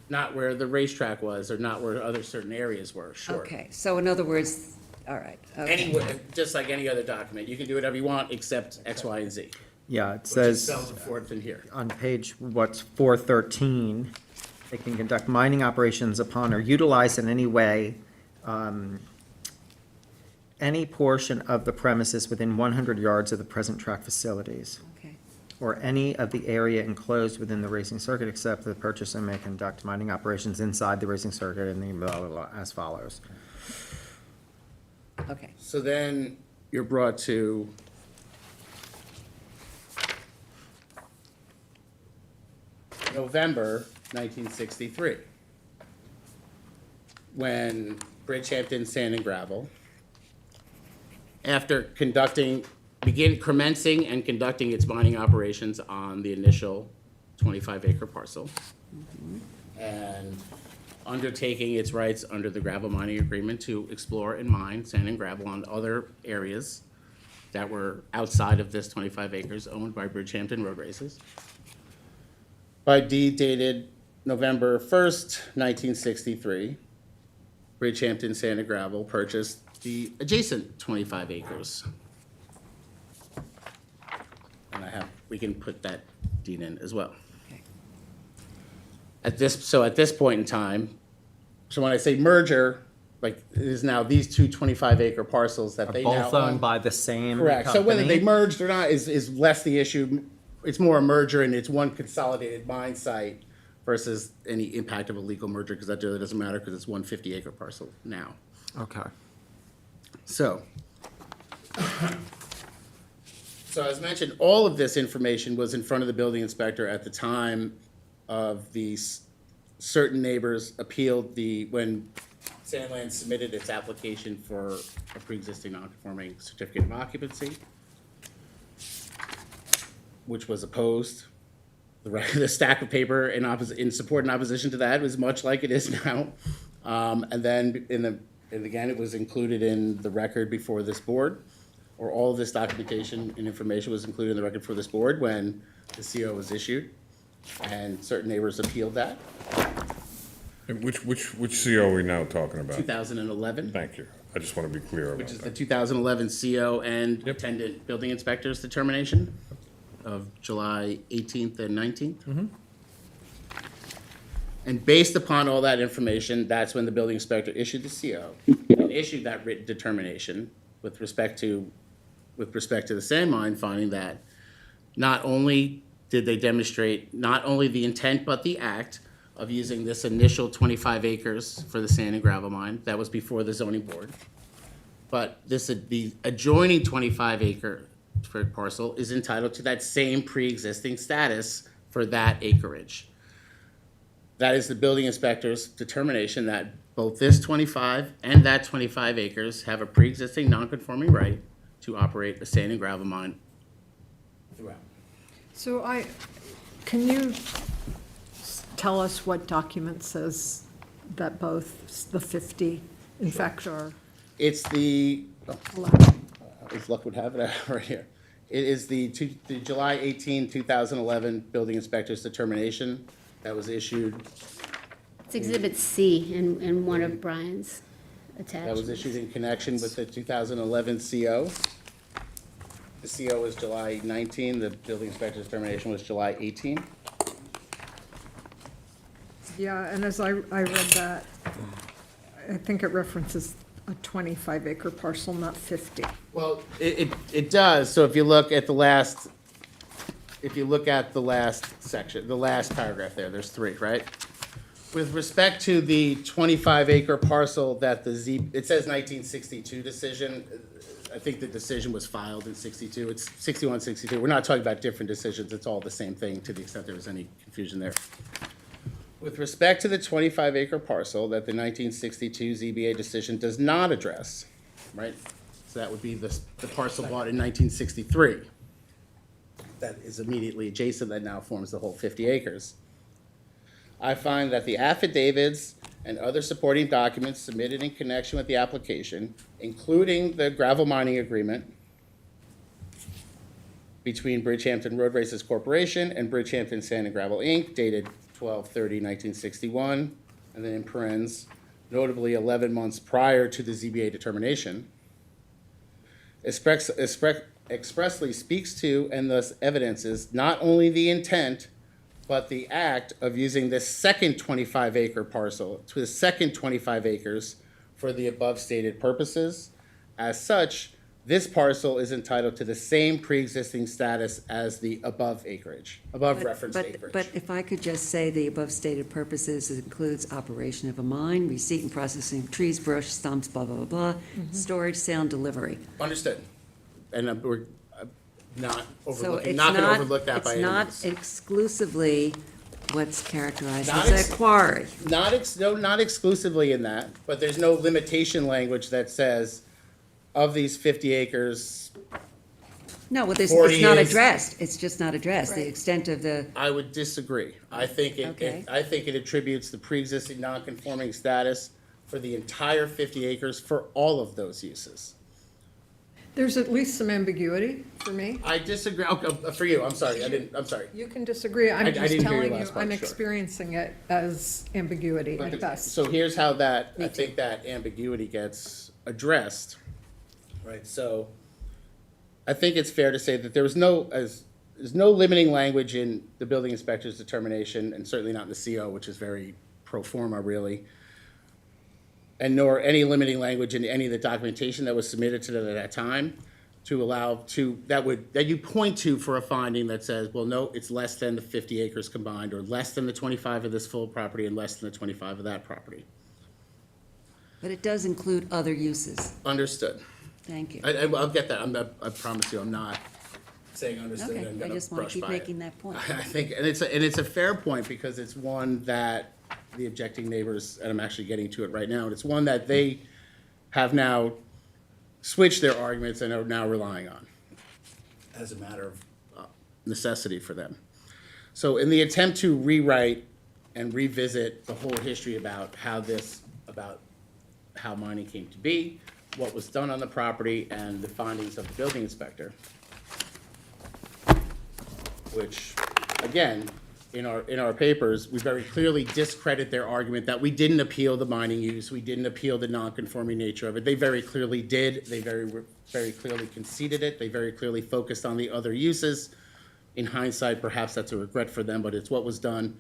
not where the racetrack was, or not where other certain areas were, sure. Okay, so in other words, all right. okay. Anywhere, just like any other document, you can do whatever you want, except X, Y, and Z. Yeah, it Which says spells it forth in here. on page, 413, they can conduct mining operations upon or utilize in any way any portion of the premises within 100 yards of the present track facilities, Okay. or any of the area enclosed within the racing circuit, except the purchaser may conduct mining operations inside the racing circuit and the blah, blah, blah, as follows. Okay. So then you're brought to November 1963, when Bridgehampton Sand and Gravel, after commencing and conducting its mining operations on the initial 25-acre parcel, and undertaking its rights under the gravel mining agreement to explore and mine sand and gravel on other areas that were outside of this 25 acres owned by Bridgehampton Road Races. By deed dated November 1st, 1963, Bridgehampton Sand and Gravel purchased the adjacent 25 acres. And we can put that deed in as well. Okay. At this point in time, so when I say merger, like, it is now these two 25-acre parcels that Are they now both own. owned by the same Correct, so whether they company? merged or not is less the issue. It's more a merger and it's one consolidated mine site versus any impact of a legal merger, because that really doesn't matter, because it's one 50-acre parcel now. Okay. So as mentioned, all of this information was in front of the building inspector at the time of certain neighbors appealed when Sandland submitted its application for a pre-existing non-conforming certificate of occupancy, which was opposed. The stack of paper in support and opposition to that was much like it is now. And then again, it was included in the record before this board, or all of this documentation and information was included in the record for this board when the CO was issued, and certain neighbors appealed that. And which CO are we now talking about? 2011, Thank you. I just want to be clear about which is the that. 2011 CO and attendant building inspector's determination of July 18th and 19th. And based upon all that information, that's when the building inspector issued the CO and issued that written determination with respect to the sand mine, finding that not only did they demonstrate not only the intent but the act of using this initial 25 acres for the sand and gravel mine, that was before the zoning board, but the adjoining 25-acre parcel is entitled to that same pre-existing status for that acreage. That is the building inspector's determination that both this 25 and that 25 acres have a pre-existing non-conforming right to operate a sand and gravel mine throughout. So can you tell us what document says that both the 50, in fact, are? It's the, as luck would have it, right here. It is the July 18, 2011 building inspector's determination that was issued. It's Exhibit C in one of Brian's attachments. That was issued in connection with the 2011 CO. The CO was July 19, the building inspector's determination was July 18. Yeah, and as I read that, I think it references a 25-acre parcel, not 50. Well, it does, so if you look at the last section, the last paragraph there, there's three, right? With respect to the 25-acre parcel that it says 1962 decision, I think the decision was filed in 62, it's 61, 62, we're not talking about different decisions, it's all the same thing to the extent there was any confusion there. With respect to the 25-acre parcel that the 1962 ZBA decision does not address, right? So that would be the parcel bought in 1963. That is immediately adjacent, that now forms the whole 50 acres. I find that the affidavits and other supporting documents submitted in connection with the application, including the gravel mining agreement between Bridgehampton Road Races Corporation and Bridgehampton Sand and Gravel, Inc., dated 12/30/1961, and then in parens, notably 11 months prior to the ZBA determination, expressly speaks to and thus evidences not only the intent, but the act of using this second 25-acre parcel to the second 25 acres for the above stated purposes. As such, this parcel is entitled to the same pre-existing status as the above referenced acreage. But if I could just say the above stated purposes includes operation of a mine, receipt and processing of trees, brush, stumps, blah, blah, blah, blah, storage, sale, and delivery. Understood. And we're not So overlooking, it's not going to overlook that by any means. It's not exclusively what's characterized Not as a quarry. Not exclusively in that, but there's no limitation language that says of these 50 acres, No, well, 40 it's not is- addressed. It's just not addressed. The extent of the, I would disagree. I think Okay. I think it attributes the pre-existing non-conforming status for the entire 50 acres for all of those uses. There's at least some ambiguity for me. I disagree, for you, I'm sorry, I'm sorry. You can disagree, I I'm didn't just hear your telling you, last part, I'm sure. experiencing it as ambiguity at best. So here's how I think that ambiguity gets addressed, right? So I think it's fair to say that there's no limiting language in the building inspector's determination, and certainly not in the CO, which is very pro forma, really, and nor any limiting language in any of the documentation that was submitted to them at that time that you point to for a finding that says, well, no, it's less than the 50 acres combined, or less than the 25 of this full property and less than the 25 of that property. but it does include other uses. Understood. Thank you. I'll get that. I promise you, I'm not saying understood Okay, and I gonna just want brush to keep by it. making that point. I think, and it's a fair point, because it's one that the objecting neighbors, and I'm actually getting to it right now, and it's one that they have now switched their arguments and are now relying on as a matter of necessity for them. So in the attempt to rewrite and revisit the whole history about how mining came to be, what was done on the property, and the findings of the building inspector, which, again, in our papers, we very clearly discredit their argument that we didn't appeal the mining use, we didn't appeal the non-conforming nature of it. They very clearly did. They very clearly conceded it. They very clearly focused on the other uses. In hindsight, perhaps that's a regret for them, but it's what was done.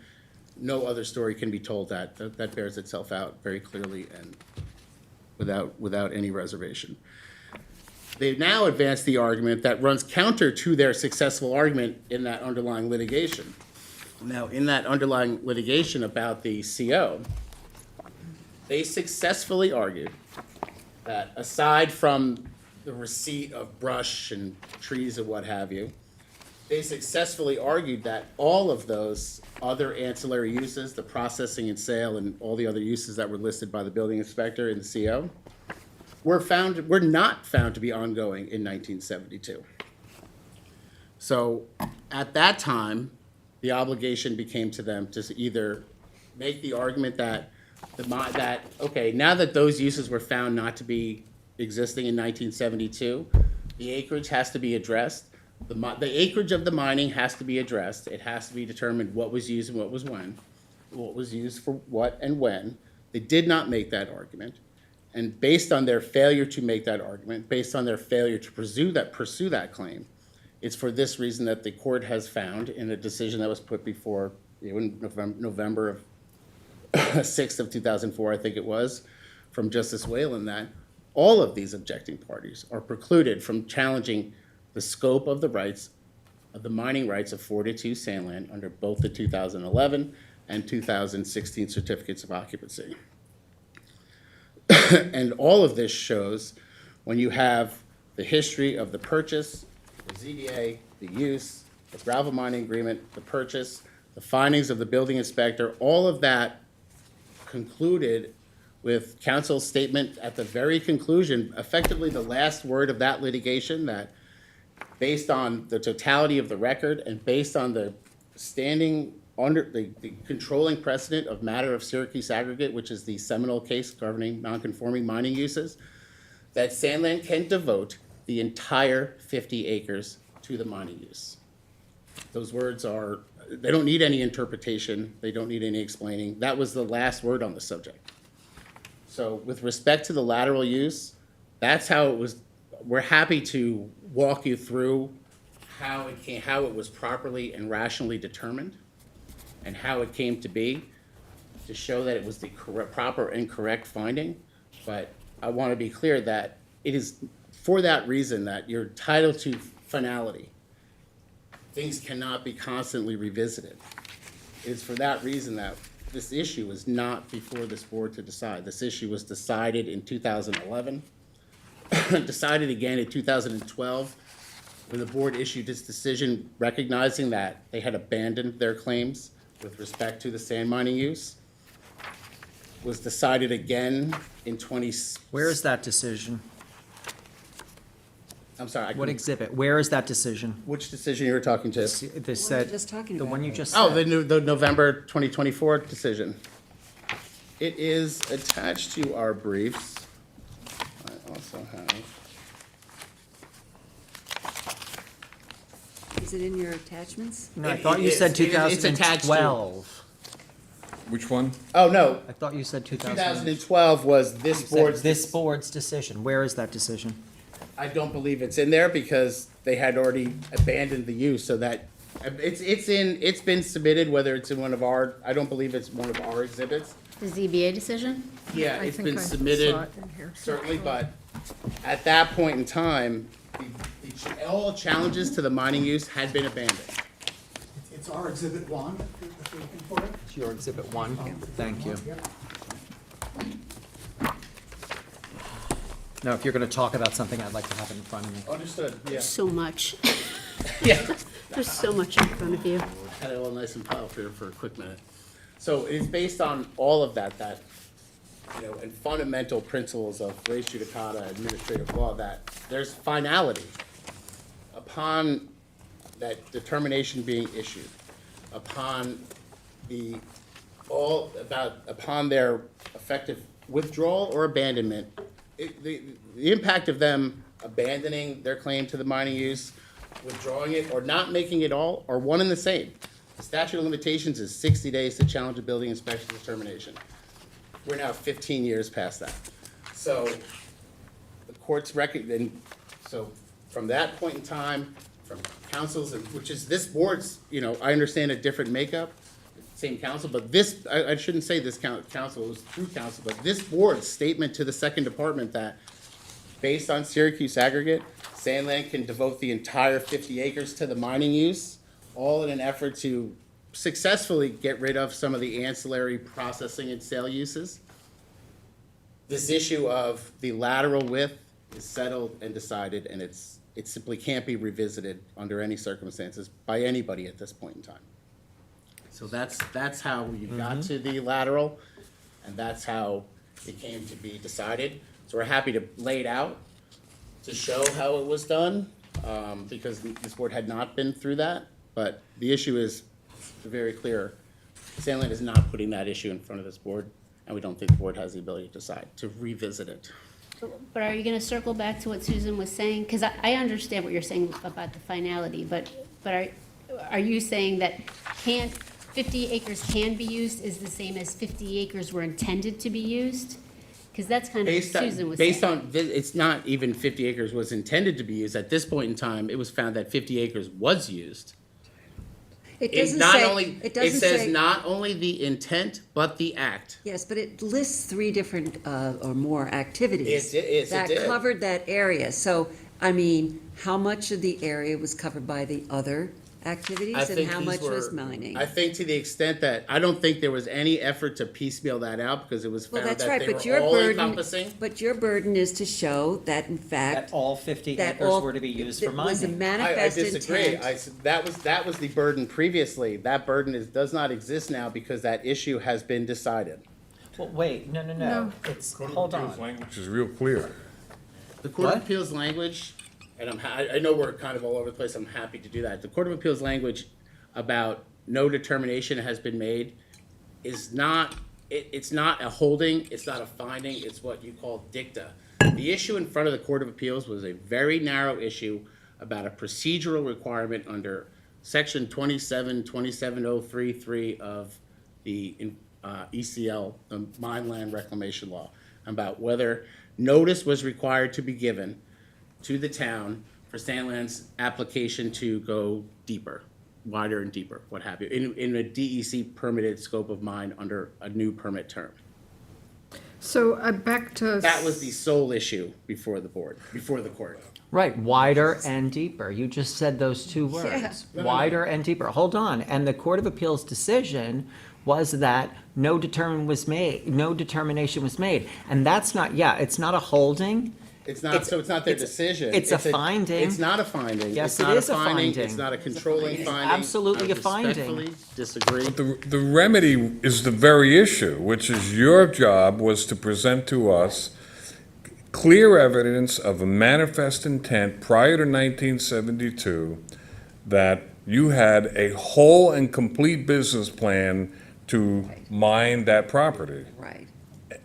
No other story can be told that bears itself out very clearly and without any reservation. They've now advanced the argument that runs counter to their successful argument in that underlying litigation. Now, in that underlying litigation about the CO, they successfully argued that aside from the receipt of brush and trees and what have you, they successfully argued that all of those other ancillary uses, the processing and sale and all the other uses that were listed by the building inspector in the CO, were not found to be ongoing in 1972. So at that time, the obligation became to them to either make the argument that okay, now that those uses were found not to be existing in 1972, the acreage has to be addressed. The acreage of the mining has to be addressed. It has to be determined what was used and what was when, what was used for what and when. They did not make that argument. And based on their failure to make that argument, based on their failure to pursue that claim, it's for this reason that the court has found in a decision that was put before in November of 6th of 2004, I think it was, from Justice Whalen, that all of these objecting parties are precluded from challenging the scope of the rights of the mining rights of 42 Sandland under both the 2011 and 2016 certificates of occupancy. And all of this shows when you have the history of the purchase, the ZBA, the use, the gravel mining agreement, the purchase, the findings of the building inspector, all of that concluded with counsel's statement at the very conclusion, effectively the last word of that litigation, that based on the totality of the record and based on the standing under the controlling precedent of matter of Syracuse aggregate, which is the seminal case governing non-conforming mining uses, that Sandland can devote the entire 50 acres to the mining use. Those words are, they don't need any interpretation. They don't need any explaining. That was the last word on the subject. So with respect to the lateral use, that's how it was. We're happy to walk you through how it was properly and rationally determined and how it came to be, to show that it was the proper and correct finding. But I want to be clear that it is for that reason that you're entitled to finality. Things cannot be constantly revisited. It's for that reason that this issue is not before this board to decide. This issue was decided in 2011, decided again in 2012, when the board issued its decision recognizing that they had abandoned their claims with respect to the sand mining use. Was decided again in 20. Where is that decision? I'm sorry. What exhibit? Where is that decision? Which decision you were talking to? They said, the one you just said. Oh, the November 2024 decision. It is attached to our briefs. I also have. Is it in your attachments? No, I thought you said It's attached to. 2012. Which one? Oh, no. I thought you said 2012 was this You said board's. this board's decision. Where is that decision? I don't believe it's in there because they had already abandoned the use, so that it's been submitted, whether it's in one of our, I don't believe it's one of our exhibits. The ZBA decision? Yeah, I it's think been I submitted, saw it in here. certainly, but at that point in time, all challenges to the mining use had been abandoned. It's our exhibit one, if you're looking for it. It's your exhibit 1. Thank you. No, if you're going to talk about something, I'd like to have it in front of me. Understood, yeah. There's so much. Yeah. There's so much in front of you. Had it all nice and piled for a quick minute. So it's based on all of that, and fundamental principles of res judicata, administrative law, that there's finality upon that determination being issued, upon upon their effective withdrawal or abandonment. The impact of them abandoning their claim to the mining use, withdrawing it, or not making it all, are one and the same. The statute of limitations is 60 days to challenge a building inspection determination. We're now 15 years past that. So the court's record, and so from that point in time, from councils, which is this board's, I understand a different makeup, same council, but this, I shouldn't say this council, it was through council, but this board's statement to the second department that based on Syracuse aggregate, Sandland can devote the entire 50 acres to the mining use, all in an effort to successfully get rid of some of the ancillary processing and sale uses. This issue of the lateral width is settled and decided, and it simply can't be revisited under any circumstances by anybody at this point in time. So that's how you got to the lateral, and that's how it came to be decided. So we're happy to lay it out to show how it was done, because this board had not been through that. But the issue is very clear. Sandland is not putting that issue in front of this board, and we don't think the board has the ability to decide to revisit it. But are you gonna circle back to what Susan was saying? Because I understand what you're saying about the finality, but are you saying that 50 acres can be used is the same as 50 acres were intended to be used? Because that's kind of what Susan was saying. Based on, it's not even 50 acres was intended to be used. At this point in time, it was found that 50 acres was used. It It's doesn't not say, only, it it doesn't says say. not only the intent, but the act. Yes, but it lists 3 different or more activities It that did. covered that area. So, I mean, how much of the area was covered by the other activities I and think how these much was were- mining? I think to the extent that, I don't think there was any effort to piecemeal that out because it was Well, found that's that right, they but were your all burden, encompassing. but your burden is to show that in That fact. all 50 that acres all- were to be used that for was a mining. manifest I disagree. intent. That was the burden previously. That burden does not exist now because that issue has been decided. Well, wait, no. It's, hold on. Language is real clear. The Court of What? Appeals language, and I know we're kind of all over the place, I'm happy to do that. The Court of Appeals language about no determination has been made is not, it's not a holding, it's not a finding, it's what you call dicta. The issue in front of the Court of Appeals was a very narrow issue about a procedural requirement under section 2727033 of the ECL, the Mine Land Reclamation Law, about whether notice was required to be given to the town for Sandland's application to go deeper, wider and deeper, what have you, in a DEC permitted scope of mine under a new permit term. So back to. That was the sole issue before the board, before the court. Right, wider and deeper. You just said those 2 words. Yeah. Wider and deeper. Hold on. And the Court of Appeals decision was that no determination was made. And that's not, it's not a holding. It's not, so it's not their decision. It's a finding. It's not a finding. Yes, It's it not is a finding. It's not a controlling It is finding. absolutely a finding. I respectfully disagree. The remedy is the very issue, which is your job was to present to us clear evidence of a manifest intent prior to 1972 that you had a whole and complete business plan to mine that property. Right.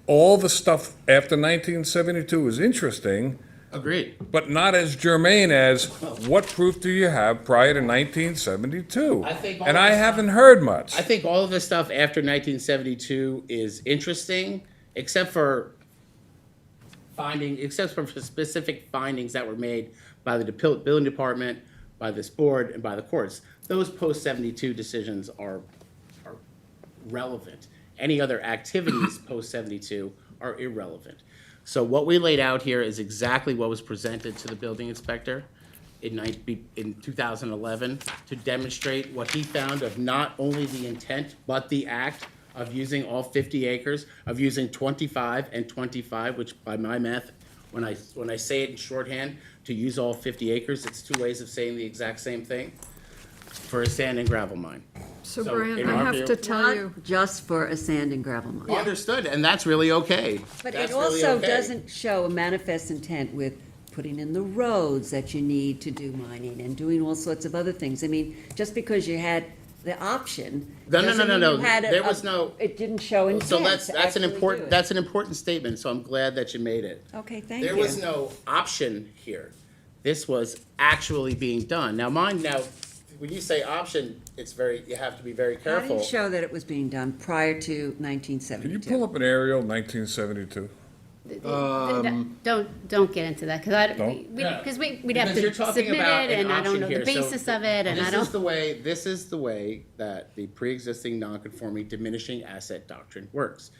All the stuff after 1972 is interesting, Agreed. but not as germane as what proof do you have prior to 1972? I think all And of I this- haven't heard much. I think all of this stuff after 1972 is interesting, except for specific findings that were made by the building department, by this board, and by the courts. Those post-72 decisions are relevant. Any other activities post-72 are irrelevant. So what we laid out here is exactly what was presented to the building inspector in 2011 to demonstrate what he found of not only the intent, but the act of using all 50 acres, of using 25 and 25, which by my math, when I say it in shorthand, to use all 50 acres, it's 2 ways of saying the exact same thing, for a sand and gravel mine. So So, Brian, in I our have view- to tell you. Not just for a sand and gravel mine. Understood, and that's really okay. But That's it really also okay. doesn't show a manifest intent with putting in the roads that you need to do mining and doing all sorts of other things. I mean, just because you had the option. No. doesn't mean you had There was no. It didn't show intent So to that's an actually do important, it. that's an important statement, so I'm glad that you made it. Okay, thank you. There was no option here. This was actually being done. Now, when you say option, you have to be very How do careful. you show that it was being done prior to Can 1972? you pull up an aerial, 1972? Don't get into that, because I, Don't? because we'd have Because you're to talking submit about it, an and I don't option know the here. So basis of it, and I don't. This is the way that the pre-existing non-conforming diminishing asset doctrine works.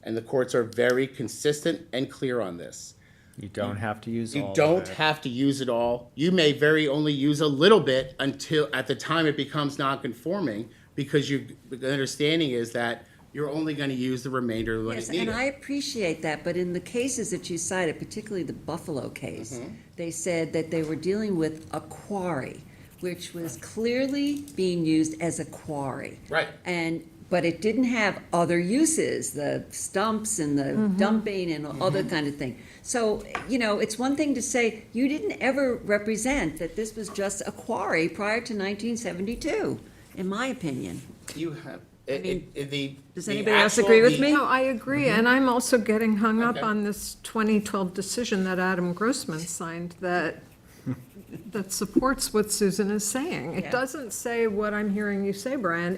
And the courts are very consistent and clear on this. You don't have to use all You of don't it. have to use it all. You may very only use a little bit until, at the time it becomes non-conforming, because the understanding is that you're only gonna use the remainder when Yes, you need and I it. appreciate that, but in the cases that you cited, particularly the Buffalo case, they said that they were dealing with a quarry, which was clearly being used as a quarry. Right. But it didn't have other uses, the stumps and the dumping and other kind of thing. So, it's one thing to say, you didn't ever represent that this was just a quarry prior to 1972, in my opinion. You have, Does anybody else agree with me? No, I agree, and I'm also getting hung up Okay. on this 2012 decision that Adam Grossman signed that supports what Susan is saying. It Yeah. doesn't say what I'm hearing you say, Brian.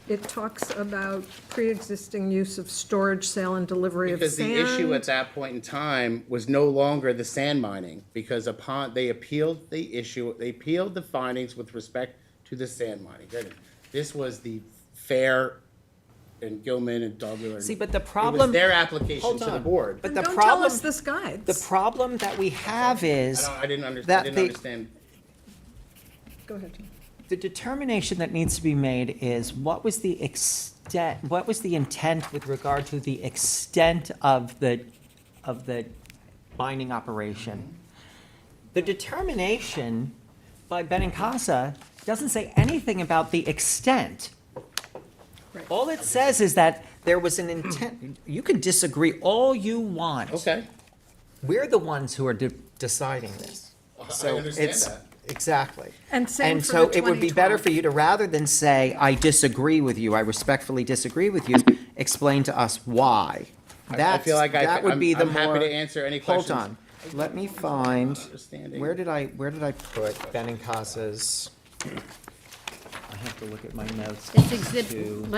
It talks about pre-existing use of storage, sale, and delivery of Because sand. the issue at that point in time was no longer the sand mining, because they appealed the findings with respect to the sand mining. This was the Fair and Gilman and Douglas. See, but the It was problem. their application Hold to the on. board. But Then the don't tell problem, us this guides. the problem that we have is I didn't that understand. Go ahead, Jim. the determination that needs to be made is what was the intent with regard to the extent of the mining operation. The determination by Benincasa doesn't say anything about the extent. All it says is that there was an intent. You can disagree all you want. Okay. We're the ones who are deciding this. So understand it's that. Exactly. And same for so the it would be better 2012. for you to, rather than say, I disagree with you, I respectfully disagree with you, explain to us why. I feel like that would be the I'm happy more. to answer any questions. Hold on, let me find, Understanding. where did I put Benincasa's? I have to look at my notes. It's to exhibit,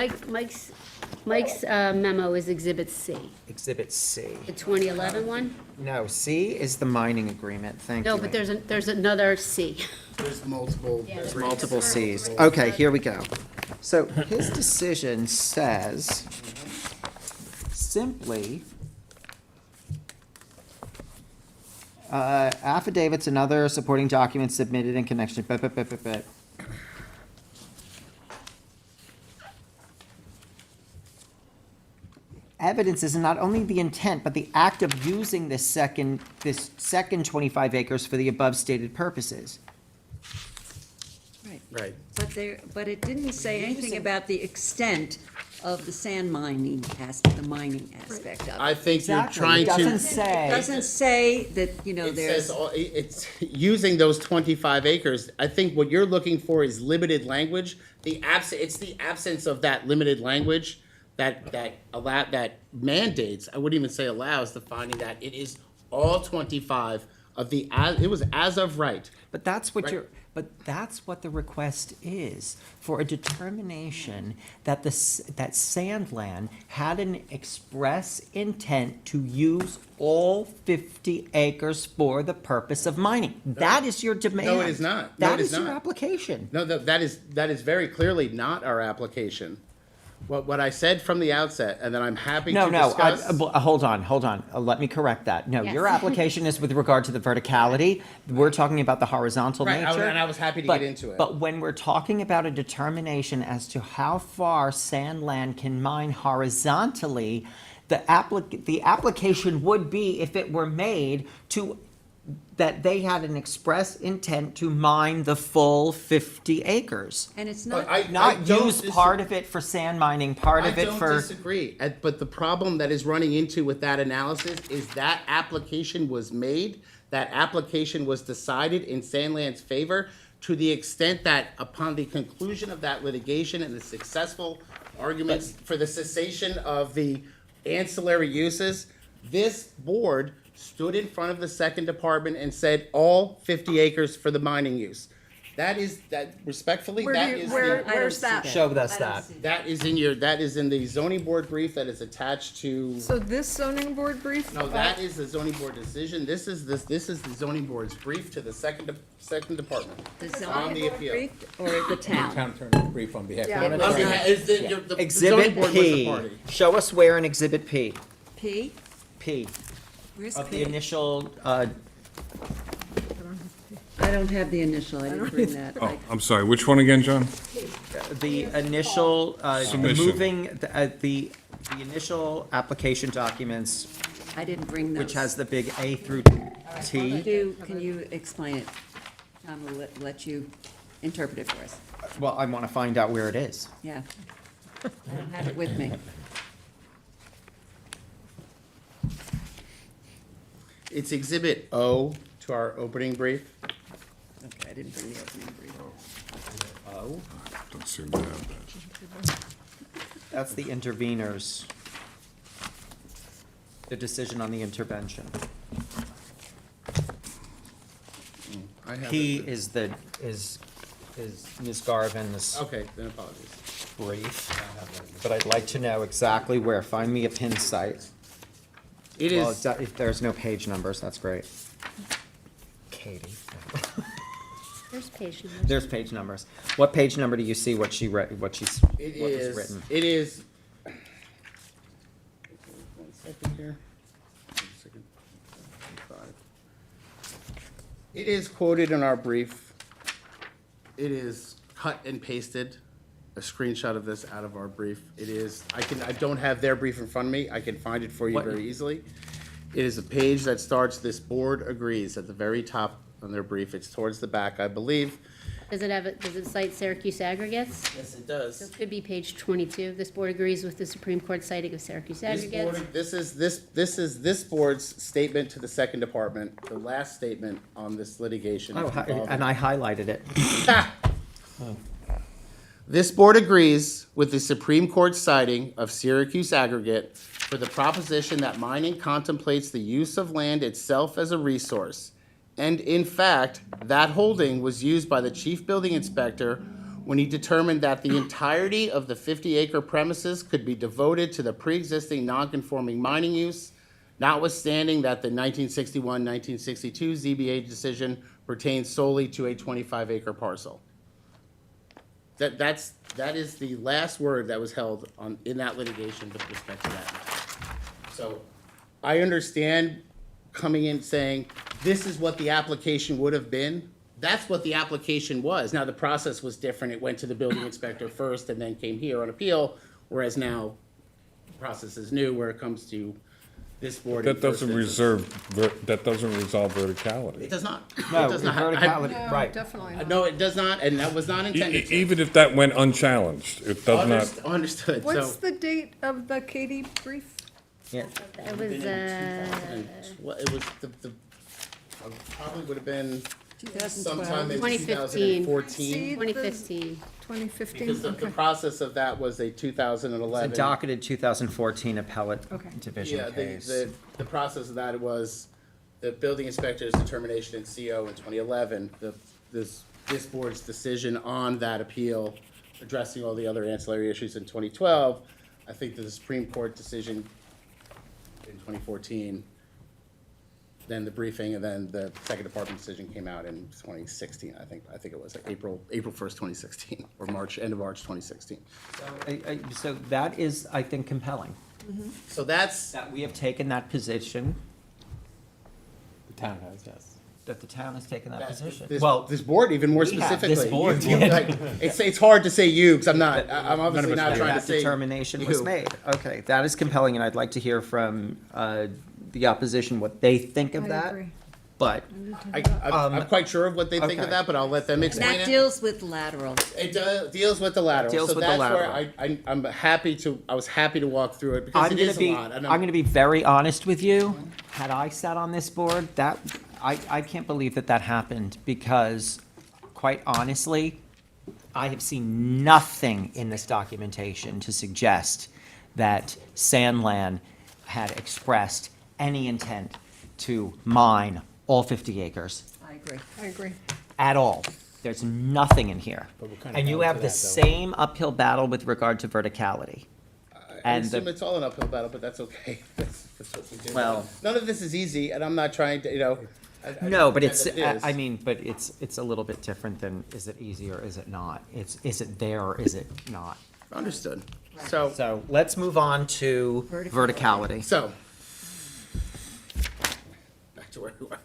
Mike's memo is Exhibit C, Exhibit C. the 2011 one. No, C is the mining agreement, thank you. No, but there's another C. There's multiple. There's multiple Cs. Okay, here we go. So his decision says simply, affidavits and other supporting documents submitted in connection, evidence is not only the intent, but the act of using this second 25 acres for the above stated purposes. Right. But it didn't say anything about the extent of the sand mining aspect, the mining aspect of it. I think you're Exactly. trying It to. doesn't say. It doesn't say that, It there's. says, it's using those 25 acres. I think what you're looking for is limited language. It's the absence of that limited language that mandates, I wouldn't even say allows, the finding that it is all 25 of it was as of right. But that's what Right. that's what the request is, for a determination that that Sandland had an express intent to use all 50 acres for the purpose of mining. That is your demand. No, it is not. No, That it is is your not. application. No, that is very clearly not our application. What I said from the outset, and that I'm happy to discuss. Hold on. Let me correct that. No, Yes. your application is with regard to the verticality. We're talking about the horizontal Right, nature. and I was happy to get into it. But when we're talking about a determination as to how far sand land can mine horizontally, the application would be, if it were made, that they had an express intent to mine the full 50 acres. And it's But not, Not use part of it for sand mining, part of it I don't for. disagree, but the problem that is running into with that analysis is that application was made, that application was decided in Sandland's favor, to the extent that upon the conclusion of that litigation and the successful arguments for the cessation of the ancillary uses, this board stood in front of the second department and said all 50 acres for the mining use. that respectfully, Where that do you, is. where's that? Show us that. That is in the zoning board brief that is attached to. So this zoning board brief? No, that is the zoning board decision. This is the zoning board's brief to the second department. The On zoning the board appeal. brief or the town? Town attorney brief on behalf Yeah. of. On behalf- is the- your- the zoning Exhibit board was the P. party. Show us where in Exhibit P. P? P. Where's Of the P? initial, I don't have the initial, I didn't bring that. Oh, I'm sorry, which one again, John? the initial, Submission. the initial application documents, I didn't bring those. which has the big A through T. Can you explain it? Tom will let you interpret it for us. Well, I want to find out where it is. Yeah. I don't have it with me. It's exhibit O to our opening brief. Okay, I didn't bring the opening brief. Oh, Don't seem to have that. that's the interveners. The decision on the intervention. I have P it. is Ms. Garvin's Okay, then apologies. brief. But I'd like to know exactly where. Find me a pin site. It Well, is, if there's no page numbers, that's great. Katie. There's page numbers. There's page numbers. What page number do you see what she read, what was written? it is. One second here. One second. It is quoted in our brief. It is cut and pasted, a screenshot of this out of our brief. It is, I don't have their brief in front of me. I can find it for you What- very easily. It is a page that starts, "This board agrees," at the very top on their brief. It's towards the back, I believe. Does it cite Syracuse aggregates? Yes, it So does. it could be page 22. This board agrees with the Supreme Court citing of Syracuse aggregates. This is this board's statement to the second department, the last statement on this litigation. Oh, and I highlighted it. This board agrees with the Supreme Court citing of Syracuse aggregate for the proposition that mining contemplates the use of land itself as a resource. And in fact, that holding was used by the chief building inspector when he determined that the entirety of the 50-acre premises could be devoted to the pre-existing non-conforming mining use, notwithstanding that the 1961-1962 ZBA decision pertains solely to a 25-acre parcel. That is the last word that was held in that litigation with respect to that matter. So I understand coming in saying, this is what the application would have been. That's what the application was. Now, the process was different. It went to the building inspector first and then came here on appeal, whereas now the process is new where it comes to this board. in That first doesn't instance. that doesn't resolve verticality. It does not. No, It does not. verticality, right. Definitely not. No, it does not, and that was not intended to. Even if that went unchallenged, it does not. Understood, so. What's the date of the Katie brief? Yeah. It was, It was probably would have been 2012. sometime in 2015. 2014. 2015. 2015, Because the okay. process of that was a 2011. It's a docketed 2014 appellate Okay. division Yeah, case. the process of that was the building inspector's determination in CO in 2011, this board's decision on that appeal, addressing all the other ancillary issues in 2012. I think the Supreme Court decision in 2014, then the briefing, and then the second department decision came out in 2016, I think it was like April 1st, 2016, or end of March 2016. So that is, I think, compelling. So that's, That we have taken that position, The town has, yes. that the town has taken that position. this board, even more we have, specifically. this board you- did. like, it's hard to say you, because I'm obviously not trying to That say. determination was you. made. Okay, that is compelling, and I'd like to hear from the opposition what they think of I that. agree. But I'm quite sure of what they think of okay. that, but I'll let them explain That it. deals with lateral. It deals with the lateral. Deals So with the that's where lateral. I was happy to walk through it, because I'm it gonna is a be, lot. and I'm gonna be very honest with you. Had I sat on this board, I can't believe that happened, because quite honestly, I have seen nothing in this documentation to suggest that Sandland had expressed any intent to mine all 50 acres I agree. I agree. at all. There's nothing in here. But we're kinda And you held have to the that, though. same uphill battle with regard to verticality. I And assume the, it's all an uphill battle, but that's okay. That's what we do. Well- None of this is easy, and I'm not trying to, no, but it's, it is. I mean, but it's a little bit different than, is it easy or is it not? Is it there or is it not? Understood. So, So let's move on to verticality. so, back to where we were.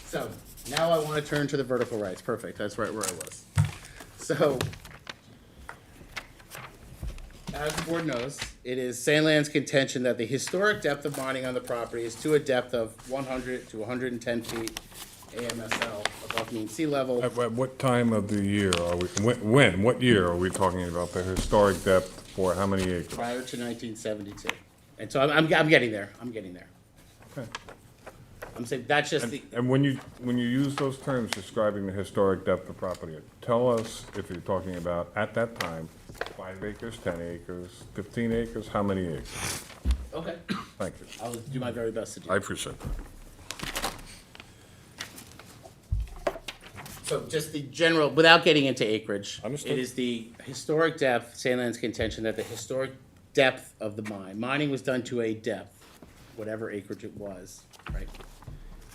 So, now I want to turn to the vertical rights. Perfect, that's right where I was. So, as the board knows, it is Sandland's contention that the historic depth of mining on the property is to a depth of 100 to 110 feet AMSL above mean sea level. At what time of the year are we, what year are we talking about the historic depth for how many acres? Prior to 1972. And so I'm getting there, Okay. I'm saying that's just the, And when you use those terms describing the historic depth of property, tell us if you're talking about, at that time, 5 acres, 10 acres, 15 acres, how many acres? okay, Thank you. I'll do my very best to do. I appreciate that. So just the general, without getting into acreage. Understood. It is the historic depth, Sandland's contention that the historic depth of the mining was done to a depth, whatever acreage it was, right?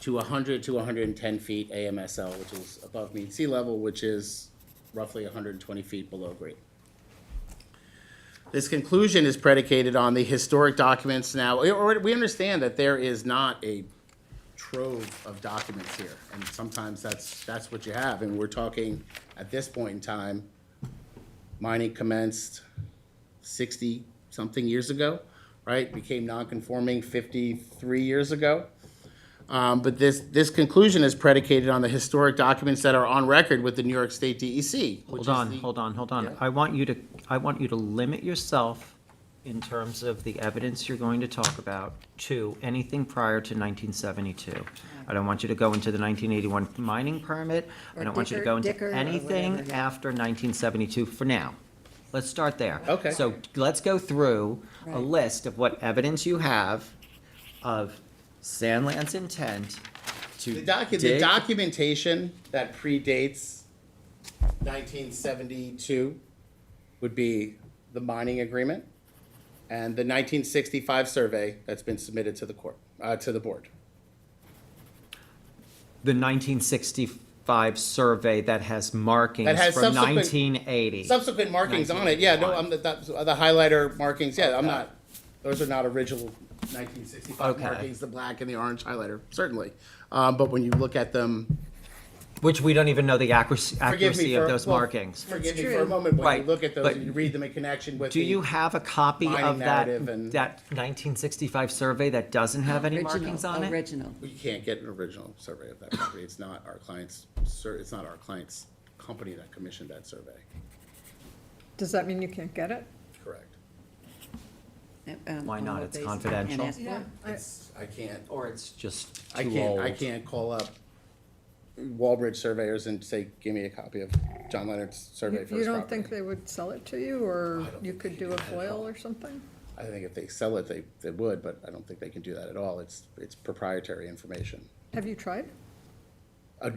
To 100 to 110 feet AMSL, which is above mean sea level, which is roughly 120 feet below grade. This conclusion is predicated on the historic documents now, or we understand that there is not a trove of documents here, and sometimes that's what you have, and we're talking, at this point in time, mining commenced 60-something years ago, right? Became non-conforming 53 years ago. But this conclusion is predicated on the historic documents that are on record with the New York State DEC. Hold on. Yeah. I want you to limit yourself in terms of the evidence you're going to talk about to anything prior to 1972. I don't want you to go into the 1981 mining permit. I Or don't want you to Dicker- go into Dicker or anything whatever, yeah. after 1972 for now. Let's start there. Okay. So let's go through a Right. list of what evidence you have of Sandland's intent to The dig. documentation that predates 1972 would be the mining agreement and the 1965 survey that's been submitted to the court, to the board. The 1965 survey that has markings That has from subsequent- 1980. Subsequent markings on it, yeah, no, the highlighter markings, yeah, I'm not, those are not original 1965 Okay. markings, the black and the orange highlighter, certainly. But when you look at them, Which we don't even know the accuracy of for- those well, markings. forgive me for a moment, when you Right, look at those, but and you read them in connection with Do you the, have a copy mining of that, narrative and- that 1965 survey that doesn't have any markings on it? Original. you can't get an original survey of that property, it's not our client's, it's not our client's company that commissioned that survey. Does that mean you can't get it? Correct. Why On not? what It's basis? confidential. And ask for it? I can't, Or it's just I too can't, old? I can't call up Walbridge surveyors and say, give me a copy of John Leonard's survey for You his don't property. think they would sell it to you, or you could do a foil or something? I think if they sell it, they would, but I don't think they can do that at all. It's proprietary information. Have you tried?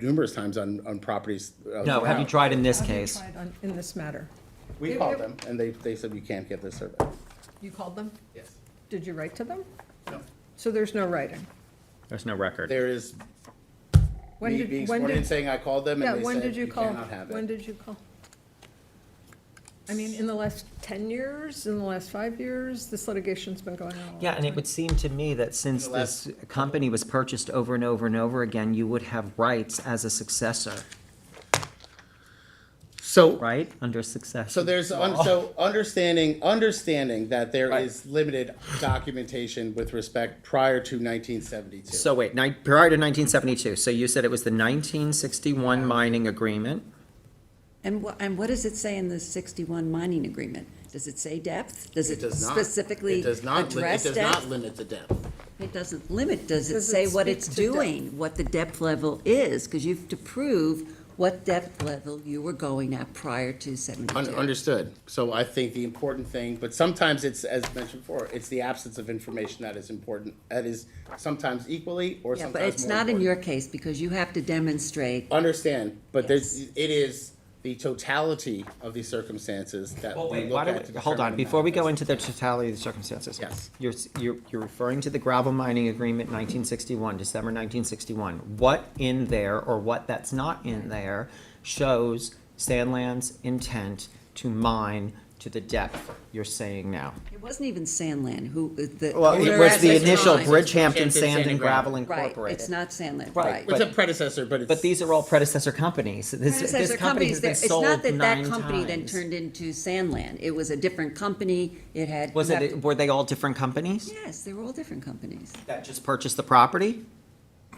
Numerous times on properties. No, have you tried in this Have you case? tried in this matter? We called them, and they said we can't get this survey. You called them? Yes. Did you write to them? No. So there's no writing? There's no record. There is When me did- being when sworn in did- saying I called them, Yeah, and they when said did you you call? cannot have When it. did you call? I mean, in the last 10 years, in the last 5 years, this litigation's been going on. all Yeah, the and it time. would seem to me that since In the last this company was purchased over and over and over again, you would have rights as a successor, So, right? Under successor. so there's, so understanding that there is limited documentation with respect prior to 1972. So wait, prior to 1972, so you said it was the 1961 mining agreement? And what does it say in the 61 mining agreement? Does it say depth? Does it does not. specifically It does not, address it does not depth? limit the depth. It doesn't limit, does it Does it say what speak it's to depth? doing, what the depth level is? Because you have to prove what depth level you were going at prior to 72. Understood. So I think the important thing, but sometimes it's, as mentioned before, it's the absence of information that is important. That is sometimes equally or Yeah, sometimes but more it's not in important. your case, because you have to demonstrate. Understand, but it is the totality of the circumstances that we Why look don't at. we, hold on, before we go into the totality of the circumstances. Yes. You're referring to the gravel mining agreement 1961, December 1961. What in there, or what that's not in there, shows Sandland's intent to mine to the depth you're saying now? It wasn't even Sandland, who, the Well, it owner was at the the initial time. Bridgehampton Sand and Gravel Right, Incorporated. it's not Sandland, Right, right. It's a predecessor, but it's. But these are all predecessor companies. This Predecessor company has companies, been it's sold not that 9 that company then times. turned into Sandland. It was a different company, it had. Was you have it, to- were they all different companies Yes, they were all different companies. that just purchased the property?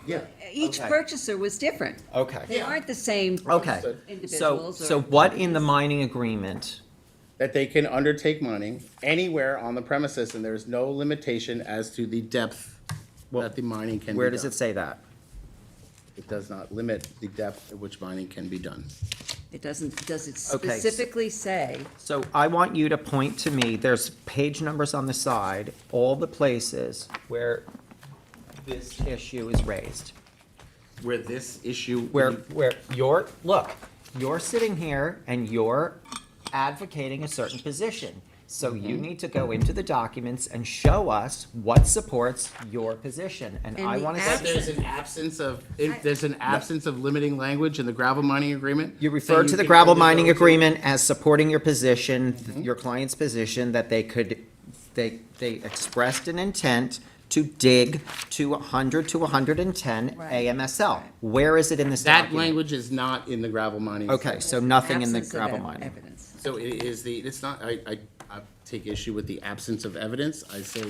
Yeah. Each Okay. purchaser was different. Okay. They aren't the same Okay, individuals. so or what in the mining agreement? That they can undertake mining anywhere on the premises, and there is no limitation as to the depth that the mining can be done. Where does it say that? It does not limit the depth at which mining can be done. It doesn't, does it Okay. specifically say? So I want you to point to me, there's page numbers on the side, all the places where this issue is raised. Where this issue. Where you're sitting here and you're advocating a certain position. So you need to go into the documents and show us what supports your position. And I the want to That see. there's an absence of, if there's an absence of limiting language in the gravel mining agreement. You saying referred to the can gravel only mining go to- agreement as supporting your position, your client's position, that they could, they expressed an intent to dig to 100 to 110 Right. AMSL. Where is it in this That document? language is not in the gravel mining. Okay, so nothing in the Absence of gravel mining. evidence. So it is the, it's not, I take issue with the absence of evidence. I say,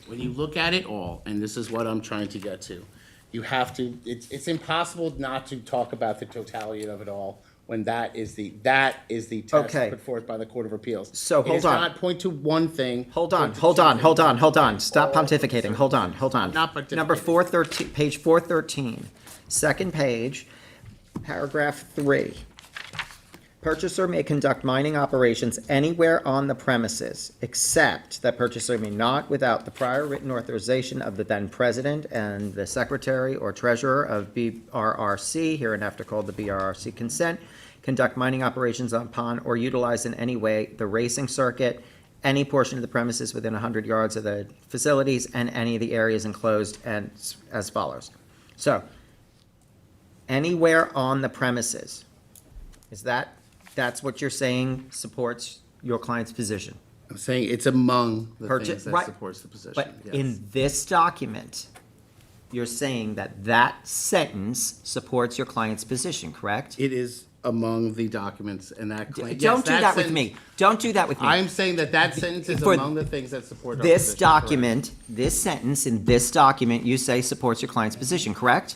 when you look at it all, and this is what I'm trying to get to, you have to, it's impossible not to talk about the totality of it all when that is the test Okay. put forth by the Court of Appeals. So, It is hold on. not point to one thing. Hold on, point to hold two on, things. hold on. Stop pontificating. Hold on. Not pontificating. Number 413, page 413, second page, paragraph 3. Purchaser may conduct mining operations anywhere on the premises, except that purchaser may not, without the prior written authorization of the then president and the secretary or treasurer of BRRC, hereinafter called the BRRC consent, conduct mining operations upon or utilize in any way the racing circuit, any portion of the premises within 100 yards of the facilities, and any of the areas enclosed, and as follows. So, anywhere on the premises, that's what you're saying supports your client's position? I'm saying it's among the Purchase- things that right. supports the position. But yes. in this document, you're saying that that sentence supports your client's position, correct? It is among the documents and that claim. Don't do that with me. Don't do that with me. I'm saying that sentence is For among the things that support our This position, document, this sentence in this document, you say supports your client's position, correct?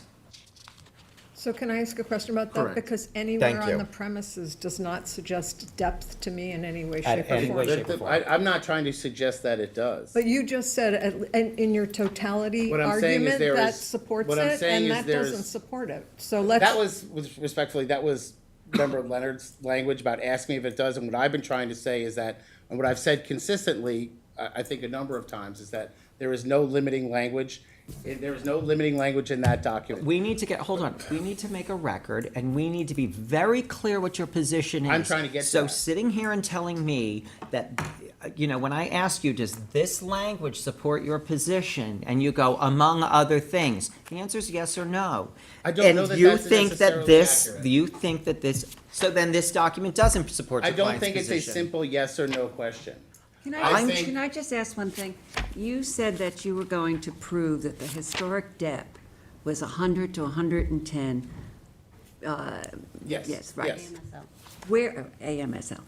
So can I ask a question about that? Correct. Because anywhere Thank on you. the premises does not suggest depth to me in any way, At shape, or any form. way, correct? shape, or form. I'm not trying to suggest that it does. But you just said, in your totality What I'm saying is argument, there that is- supports what I'm it, saying and is that there's- doesn't support it. So let's. That was respectfully, that was, remember Leonard's language about asking if it does, and what I've been trying to say is that, and what I've said consistently, I think a number of times, is that there is no limiting language. There is no limiting language in that document. We need to hold on, we need to make a record, and we need to be very clear what your position is. I'm trying to get to So that. sitting here and telling me that, when I ask you, does this language support your position? And you go, among other things, the answer is yes or no. I don't know that that's necessarily accurate. You think that this, so then this document doesn't support I your don't client's think it's a position. simple yes or no question. Can I I, think- can I just ask one thing? You said that you were going to prove that the historic depth was 100 to 110. Yes. Yes, right. yes. Where, AMSL.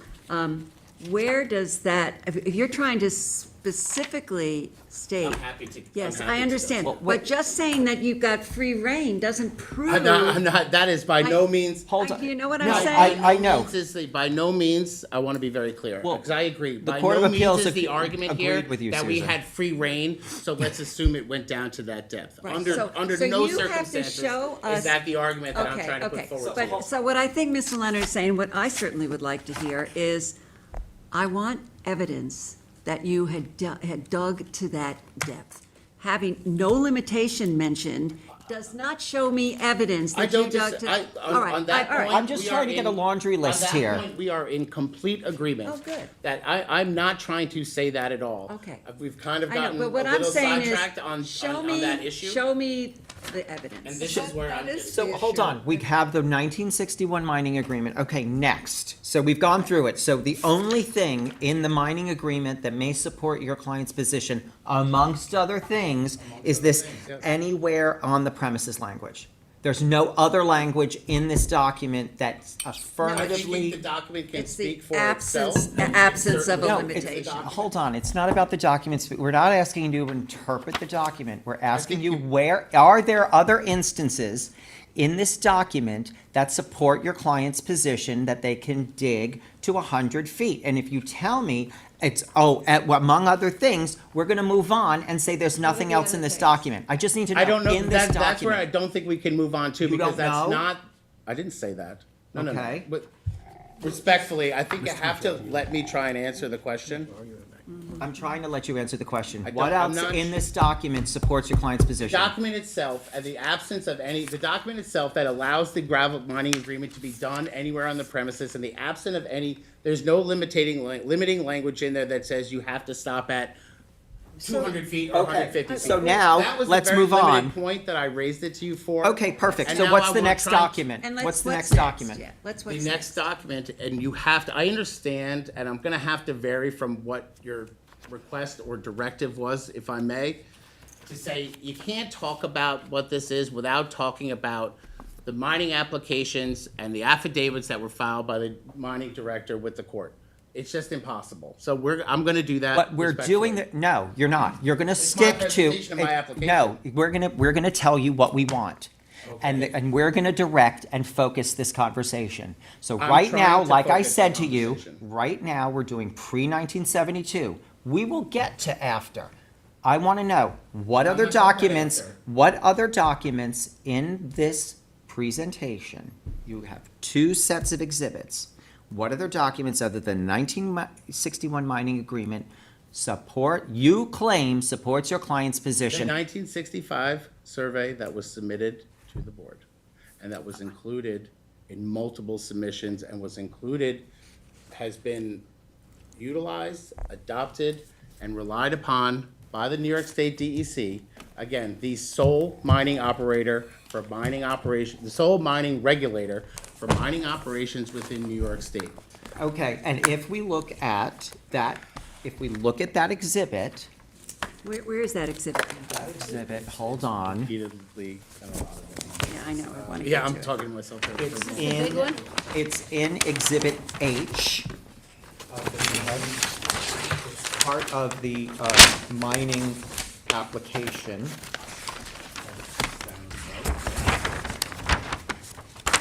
where does that, if you're trying to specifically state. I'm happy to. Yes, I'm happy I to. understand, but just saying that you've got free reign doesn't prove. I'm not, that is by no means. Hold on. You know what No, I'm saying? I know. By no means, I want to be very clear, Well, because I agree. the By Court no of Appeals means is the ag- argument here agreed with you, that we Susan. had free reign, so let's assume it went down to that depth. Right, Under so no you have to circumstances show us. is that the argument that I'm Okay, trying to put okay. forward. But, so what I think Mr. Leonard is saying, what I certainly would like to hear is, I want evidence that you had dug to that depth. Having no limitation mentioned does not show me evidence I that you don't dug just, to. on, All right, on that all right. point. I'm just we trying are to get a in- laundry list on here. that point, we are in complete agreement. Oh, good. That I'm not trying to say that at all. Okay. We've kind of I know, gotten a but what I'm little saying sidetracked is, show on me, that issue. show me the evidence. And this is where I'm. So hold on, we have the 1961 mining agreement. Okay, next. So we've gone through it. So the only thing in the mining agreement that may support your client's position, amongst other things, is this anywhere on the premises language. There's no other language in this document that I affirmatively. think the document can It's the speak for absence- itself. the absence of a No, limitation. hold on, it's not about the documents, we're not asking you to interpret the document, we're asking you where, are there other instances in this document that support your client's position that they can dig to 100 feet? And if you tell me it's, among other things, we're gonna move on and say there's nothing else in this document. I just need to know I don't know, in this document. that's where I don't think we can move on to, You because don't that's know? not, I didn't say that. No, Okay. But respectfully, I think you have to let me try and answer the question. I'm trying to let you answer the question. I don't- What I'm else not in this document supports your client's position? Document itself, and the absence of any, the document itself that allows the gravel mining agreement to be done anywhere on the premises, and the absence of any, there's no limiting language in there that says you have to stop at 200 feet or 150 feet. So now, That was the let's very move limited on. point that I raised it to you for. Okay, perfect. And So now what's I the want next try- document? And What's the next next? document? Yeah, let's The what's next document, and you have to, I understand, and I'm gonna have to vary from what your request or directive was, if I may, to say, you can't talk about what this is without talking about the mining applications and the affidavits that were filed by the mining director with the court. It's just impossible. So I'm gonna do that. But we're doing respectfully. no, you're not. You're gonna my stick to. presentation of my application. No, we're gonna tell you what we want. And we're gonna direct and focus this conversation. So I'm right now, trying to like I focus the said to you, conversation. right now, we're doing pre-1972. We will get to after. I wanna know, what other not talking about documents, after. what other documents in this presentation? You have two sets of exhibits. What other documents other than 1961 mining agreement you claim supports your client's The position? 1965 survey that was submitted to the board, and that was included in multiple submissions and was included, has been utilized, adopted, and relied upon by the New York State DEC. Again, the sole mining operator for mining operation, the sole mining regulator for mining operations within New York State. Okay, and if we look at that exhibit, Where is that exhibit? hold on. Repeatedly, done a lot of it. Yeah, I know, I want to Yeah, get I'm to it. talking to myself. there. It's big in, one? it's in Exhibit H. Part of the mining application.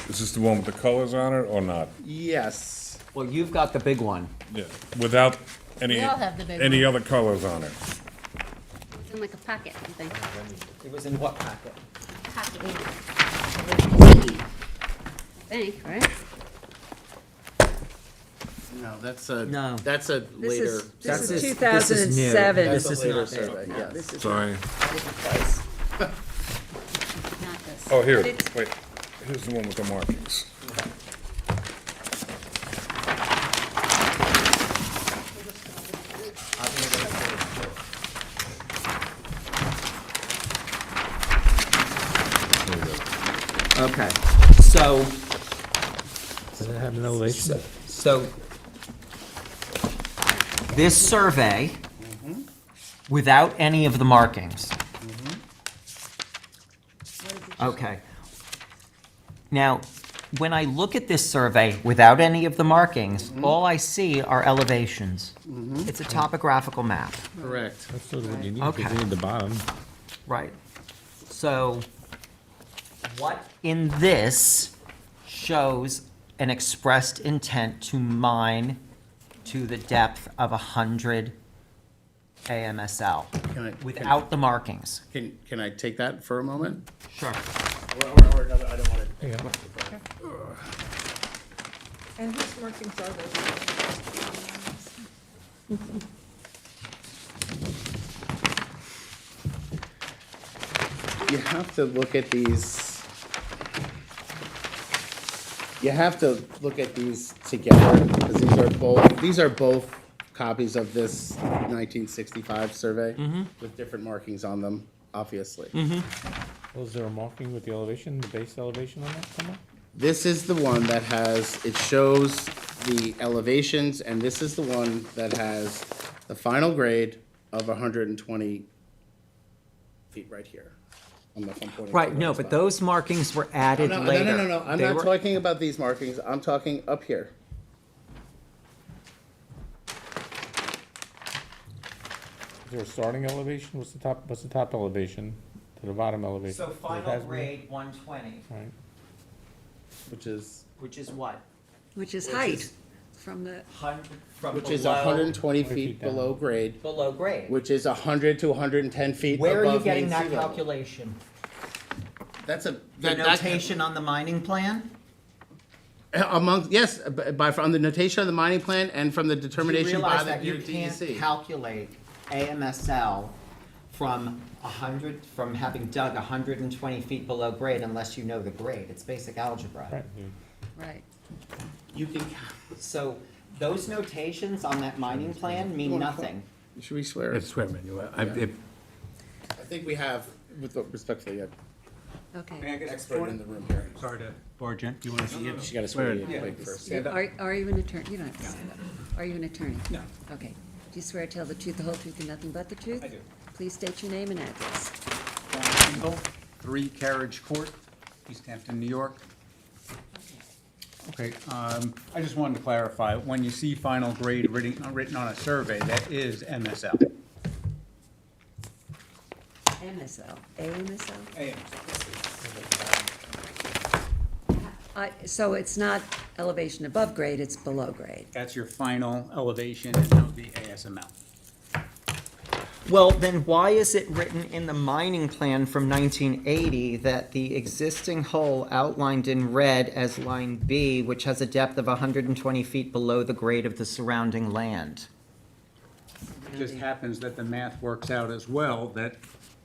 Is this the one with the colors on it or not? Yes. Well, you've got the big one. Yeah, without any, We all have the big any one. other colors on it. It's in like a pocket, I think. It was in what packet? Pocket. I think, right? No, that's No. that's a This later. is, this is This is 2007. That's This a is later not there. survey, yeah. This is. Sorry. Not this. Oh, here, But it's- wait, here's the one with the markings. Okay, so. Does it have an elevation? So, this survey, without any of the markings. Okay. Now, when I look at this survey without any of the markings, all I see are elevations. It's a topographical map. Correct. That's sort of what you need, Okay. because you need the bottom. Right. So what in this shows an expressed intent to mine to the depth of 100 AMSL without the markings? Can I take that for a moment? Sure. Or another, I don't want to. And whose markings are those? You have to look at these. You have to look at these together, because these are both copies of this 1965 survey with different markings on them, obviously. Was there a marking with the elevation, the base elevation on that somewhere? This is the one that has, it shows the elevations, and this is the one that has the final grade of 120 feet right here. I don't know if I'm pointing to Right, the no, right but spot. those markings were added No, later. no. I'm They not were- talking about these markings. I'm talking up here. Is there a starting elevation? What's the top elevation to the bottom elevation? So It final has been- grade 120, Right. Which is which is what? Which is height from the, 100 from which is below- 120 feet feet down. below grade, Below grade. which is 100 to 110 feet Where are you above getting mean that sea level. calculation? That's a The that- notation on the mining plan? among yes, by from the notation of the mining plan and from the Do you determination by realize the that you can't DEC. calculate AMSL from 100, from having dug 120 feet below grade unless you know the grade? It's basic algebra. Right. right. You can. So those notations on that mining plan mean nothing. Should we swear? It's swear menu. I think we have, with respectfully, an Okay. expert in the room here. Sorry to barge in. Do you want to see it? She got to swear you in first. Are you an attorney? You don't have to stand up. Are you an attorney? No. Okay. Do you swear to tell the truth, the whole truth, and nothing but the truth? I do. Please state your name and address. John Single, 3 Carriage Court, East Hampton, New York. Okay, I just wanted to clarify, when you see final grade written on a survey, that is MSL. MSL, AMSL? AM. So it's not elevation above grade, it's below grade. That's your final elevation, and that would be ASML. Well, then why is it written in the mining plan from 1980 that the existing hole outlined in red as line B, which has a depth of 120 feet below the grade of the surrounding land? It just happens that the math works out as well, that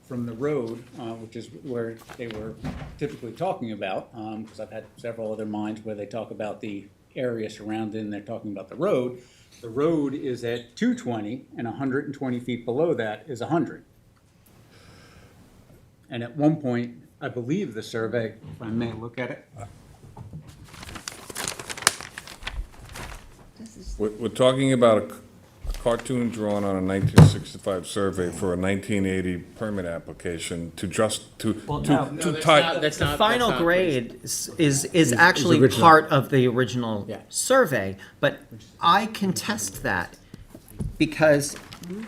from the road, which is where they were typically talking about, because I've had several other mines where they talk about the area surrounding, they're talking about the road. The road is at 220, and 120 feet below that is 100. And at one point, I believe the survey, if I may look at it, We're talking about a cartoon drawn on a 1965 survey for a 1980 permit application to just, to Well, no. to tie. The final grade is actually original. part of the original Yeah. survey, but I contest that because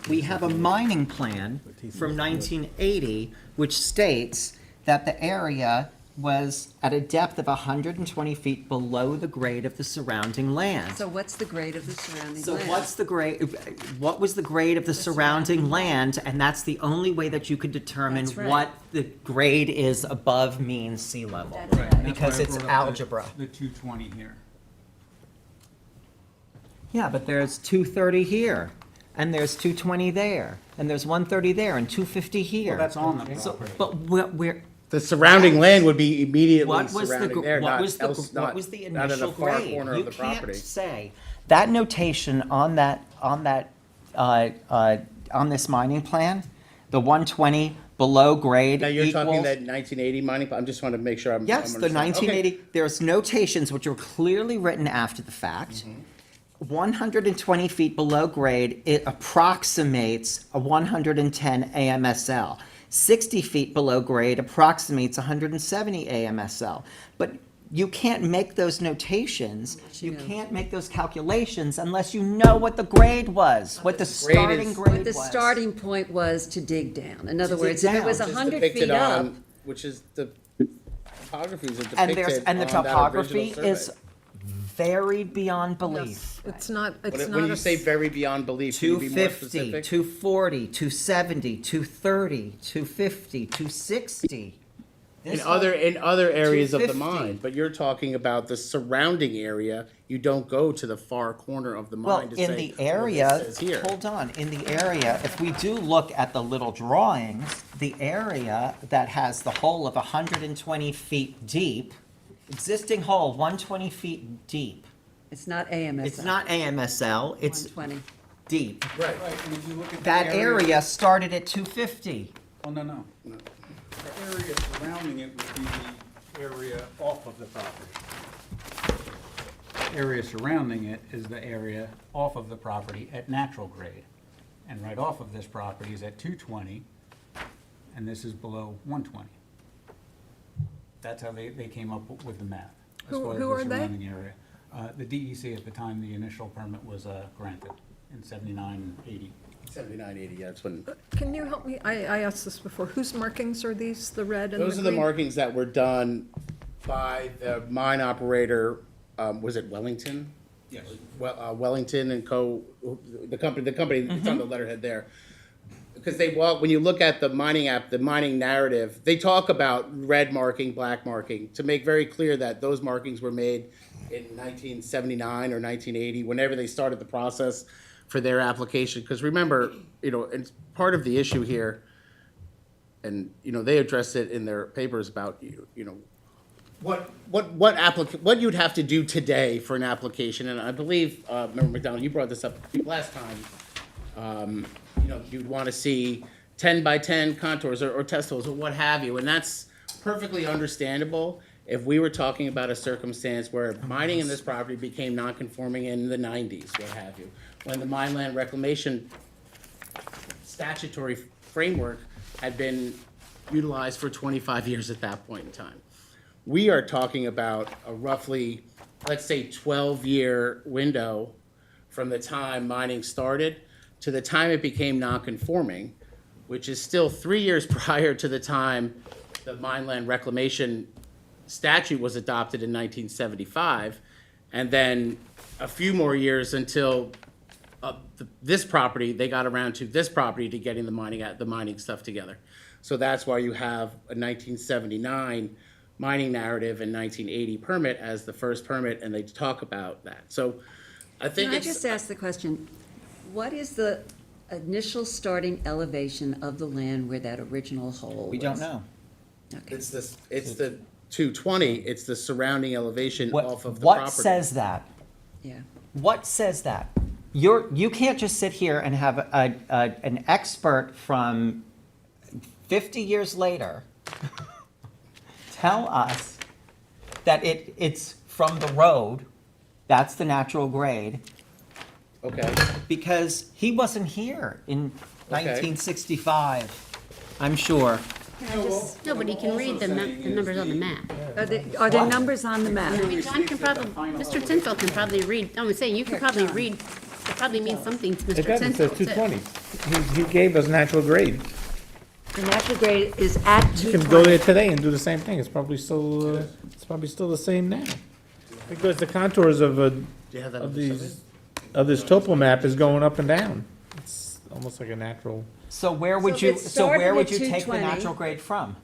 we have a mining plan from 1980 which states that the area was at a depth of 120 feet below the grade of the surrounding land. So what's the grade of the surrounding So land? what's the grade, what was the grade of the surrounding land? And that's the only way that you could determine That's right. what the grade is above mean sea level. That's right. and that's Because why I it's brought up algebra. the 220 here. Yeah, but there's 230 here, and there's 220 there, and there's 130 there, and 250 here. Well, that's on the So, property. but we're, The surrounding land would be immediately what was the, surrounding gr- there, what not was the, else, what not, was the not in initial the far grade? corner You of the property. can't say, that notation on this mining plan, the 120 below grade Now, you're talking equals- that 1980 mining, plan. I'm just want to make sure I'm. Yes, I'm the understanding. 1980, there's notations which are clearly written after the fact. 120 feet below grade, it approximates a 110 AMSL. 60 feet below grade approximates 170 AMSL. But you can't make those notations, you can't make those calculations unless you know what the grade was, what the starting grade What the was. starting point was to dig down. In other To dig words, if it was down. 100 Depicted feet up, on- Which is the topographies are And depicted and the on that topography original is survey. varied beyond belief. It's not, it's When not you say very beyond belief, can you be more 250, specific? 240, 270, 230, 250, 260. In other areas of the 250. mine, but you're talking about the surrounding area. You don't go to the far corner of the Well, mine to say, in the well, area, this says here. hold on, in the area, if we do look at the little drawings, the area that has the hole of 120 feet deep, existing hole 120 feet deep. it's not AMSL. It's not AMSL, it's 120. deep. Right. And if you look at the That area started at 250. Oh, no. The area surrounding it would be the area off of the property. The area surrounding it is the area off of the property at natural grade. And right off of this property is at 220, and this is below 120. That's how they came up with the math. as Who- far as who the are they? surrounding area. The DEC at the time the initial permit was granted in 79, 80. 79, 80, yeah, that's when. Can you help me? I asked this before. Whose markings are these, the red and the green? Those are the markings that were done by the mine operator, was it Wellington? Yes. Wellington and Co., the company, it's on the letterhead there. Because when you look at the mining narrative, they talk about red marking, black marking, to make very clear that those markings were made in 1979 or 1980, whenever they started the process for their application. Because remember, and part of the issue here, and, they addressed it in their papers about, what you'd have to do today for an application. And I believe, Member McDonald, you brought this up last time. You'd want to see 10 by 10 contours or test holes or what have you. And that's perfectly understandable if we were talking about a circumstance where mining in this property became non-conforming in the 90s, what have you, when the mine land reclamation statutory framework had been utilized for 25 years at that point in time. We are talking about a roughly, let's say, 12-year window from the time mining started to the time it became non-conforming, which is still 3 years prior to the time the mine land reclamation statute was adopted in 1975, and then a few more years until this property, they got around to this property to getting the mining stuff together. So that's why you have a 1979 mining narrative and 1980 permit as the first permit, and they talk about that. So I think Can I just ask the question, what is the initial starting elevation of the land where that original hole was? We don't know. Okay. It's the 220, it's the surrounding elevation off of the property. What says that? Yeah. What says that? You can't just sit here and have an expert from 50 years later tell us that it's from the road, that's the natural grade. Okay. Because he wasn't here in 1965, I'm sure. No, but he can read the numbers on the map. Are there numbers on the map? I mean, John can probably, Mr. Tinsel can probably read, I'm saying, you can probably read, it probably means something to Mr. It does, it Tinsel. says 220. He gave us natural grade. The natural grade is at 220. You can go there today and do the same thing. It's probably still the same now. Because the contours of this topo map is going up and down. It's almost like a natural. So where would So you, if it so where started would at you take the 220 natural grade from?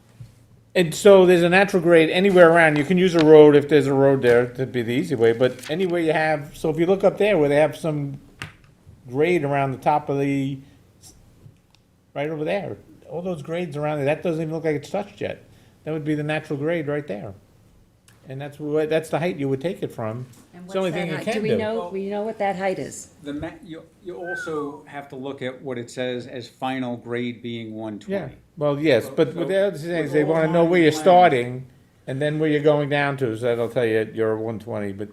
And so there's a natural grade anywhere around. You can use a road if there's a road there, that'd be the easy way, but anywhere you have, so if you look up there where they have some grade around the top of the, right over there, all those grades around there, that doesn't even look like it's touched yet. That would be the natural grade right there. And that's the height you would take it from. And It's the only what's thing that you height? can Do we know what that height is? You also have to look at what it says as final grade being 120. Yeah, well, yes, but what the other thing is, they wanna know where you're starting, and then where you're going down to, so that'll tell you you're 120, but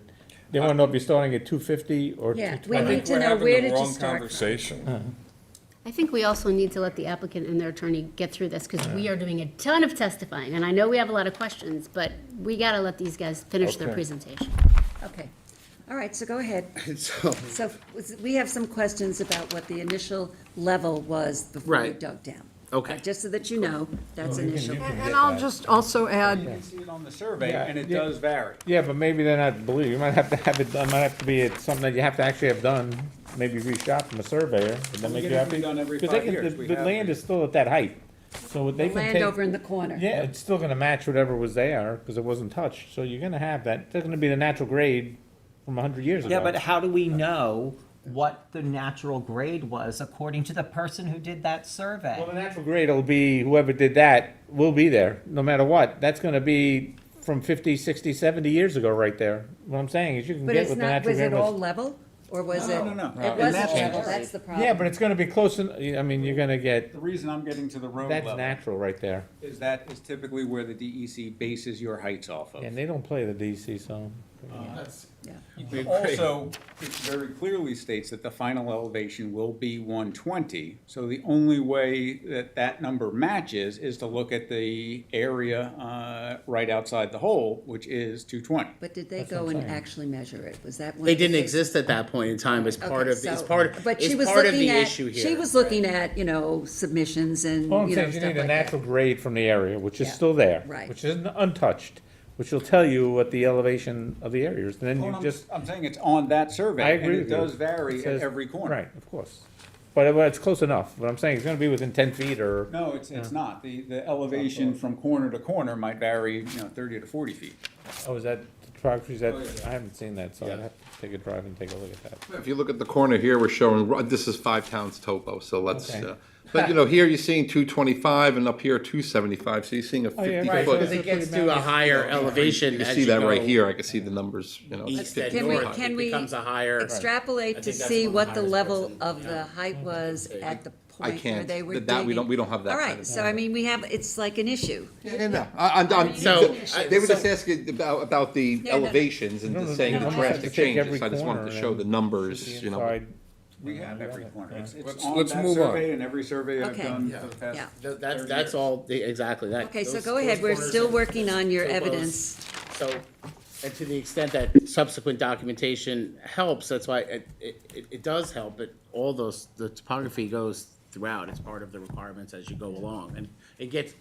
they wanna know if you're starting at 250 or Yeah, 220. we need to know where did you start. Conversation. I think we also need to let the applicant and their attorney get through this, because we are doing a ton of testifying, and I know we have a lot of questions, but we gotta let these guys finish their Okay. presentation. Okay. All right, so go ahead. So, So we have some questions about what the initial level was before we Right. dug down. Okay. Just so that you know, that's initial. And I'll just also add, You can see it on the survey, Yeah, and it yeah. does vary. Yeah, but maybe they're not believe, you might have to have it done, might have to be something that you have to actually have done, maybe reshot from a surveyor, would that We make get you it happy? redone every 'Cause they 5 can- years. We The have land re- is still at that height, so they can Land take. over in the corner. Yeah, it's still gonna match whatever was there, because it wasn't touched, so you're gonna have that, it's gonna be the natural grade from 100 years ago. Yeah, but how do we know what the natural grade was according to the person who did that survey? Well, the natural grade will be, whoever did that will be there, no matter what. That's gonna be from 50, 60, 70 years ago right there. What I'm saying is you can But get it's what the not, natural was grade it all was. level, or was No, it? no, no. It And wasn't that's level, changes. that's the problem. Yeah, but it's gonna be close, I mean, you're gonna get, The reason I'm getting to the road that's level natural right there. is that is typically where the DEC bases your heights off of. And they don't play the DC, so. Also, it very clearly states that the final elevation will be 120. So the only way that that number matches is to look at the area right outside the hole, which is 220. But did they go and actually measure it? Was that one? they of the didn't things? exist at that point in time as part Okay, of, it's so- part, but she it's was part of looking the at- issue here. She was looking at, submissions and, All I'm saying is you stuff need a like that. natural grade from the area, which is Yeah, still there. right. Which isn't untouched, which will tell you what the elevation of the area is, and then Well, you just. I'm saying it's on that survey. I agree with you. And it does It vary at says- every corner. Right, of course. But it's close enough. What I'm saying, it's gonna be within 10 feet or. No, it's not. The elevation from corner to corner might vary, 30 to 40 feet. Oh, is that topography, is that, Oh, yeah. I haven't seen that, so I'd have to take a drive and take a look at that. If you look at the corner here, we're showing, this is Five Towns topo, so let's, Okay. but here you're seeing 225 and up here 275, so you're seeing a Oh, yeah, 50 right, foot. Because it gets to a higher elevation You can as see you that right go here, I can see the numbers, east and Can we, north. can It we becomes a higher. extrapolate I to think that's see one what of the the highest level ones of the height was at the point where can't. they were That we digging? don't have that All kind right, of- so I mean, it's like an issue. Yeah, no, I'm, So, they were just asking about the No, no, no. elevations and just saying You the don't have to drastic take every changes, I just wanted corner to show and the numbers, see you know. inside. We have every corner. It's Let's- on let's that move on. survey and every survey I've Okay. done Yeah. for the past. Yeah. That's all, exactly, that. Okay, so those- go ahead, those we're corners still and working on your topos. evidence. So, and to the extent that subsequent documentation helps, that's why it does help, but all those, the topography goes throughout, it's part of the requirements as you go along. And it gets,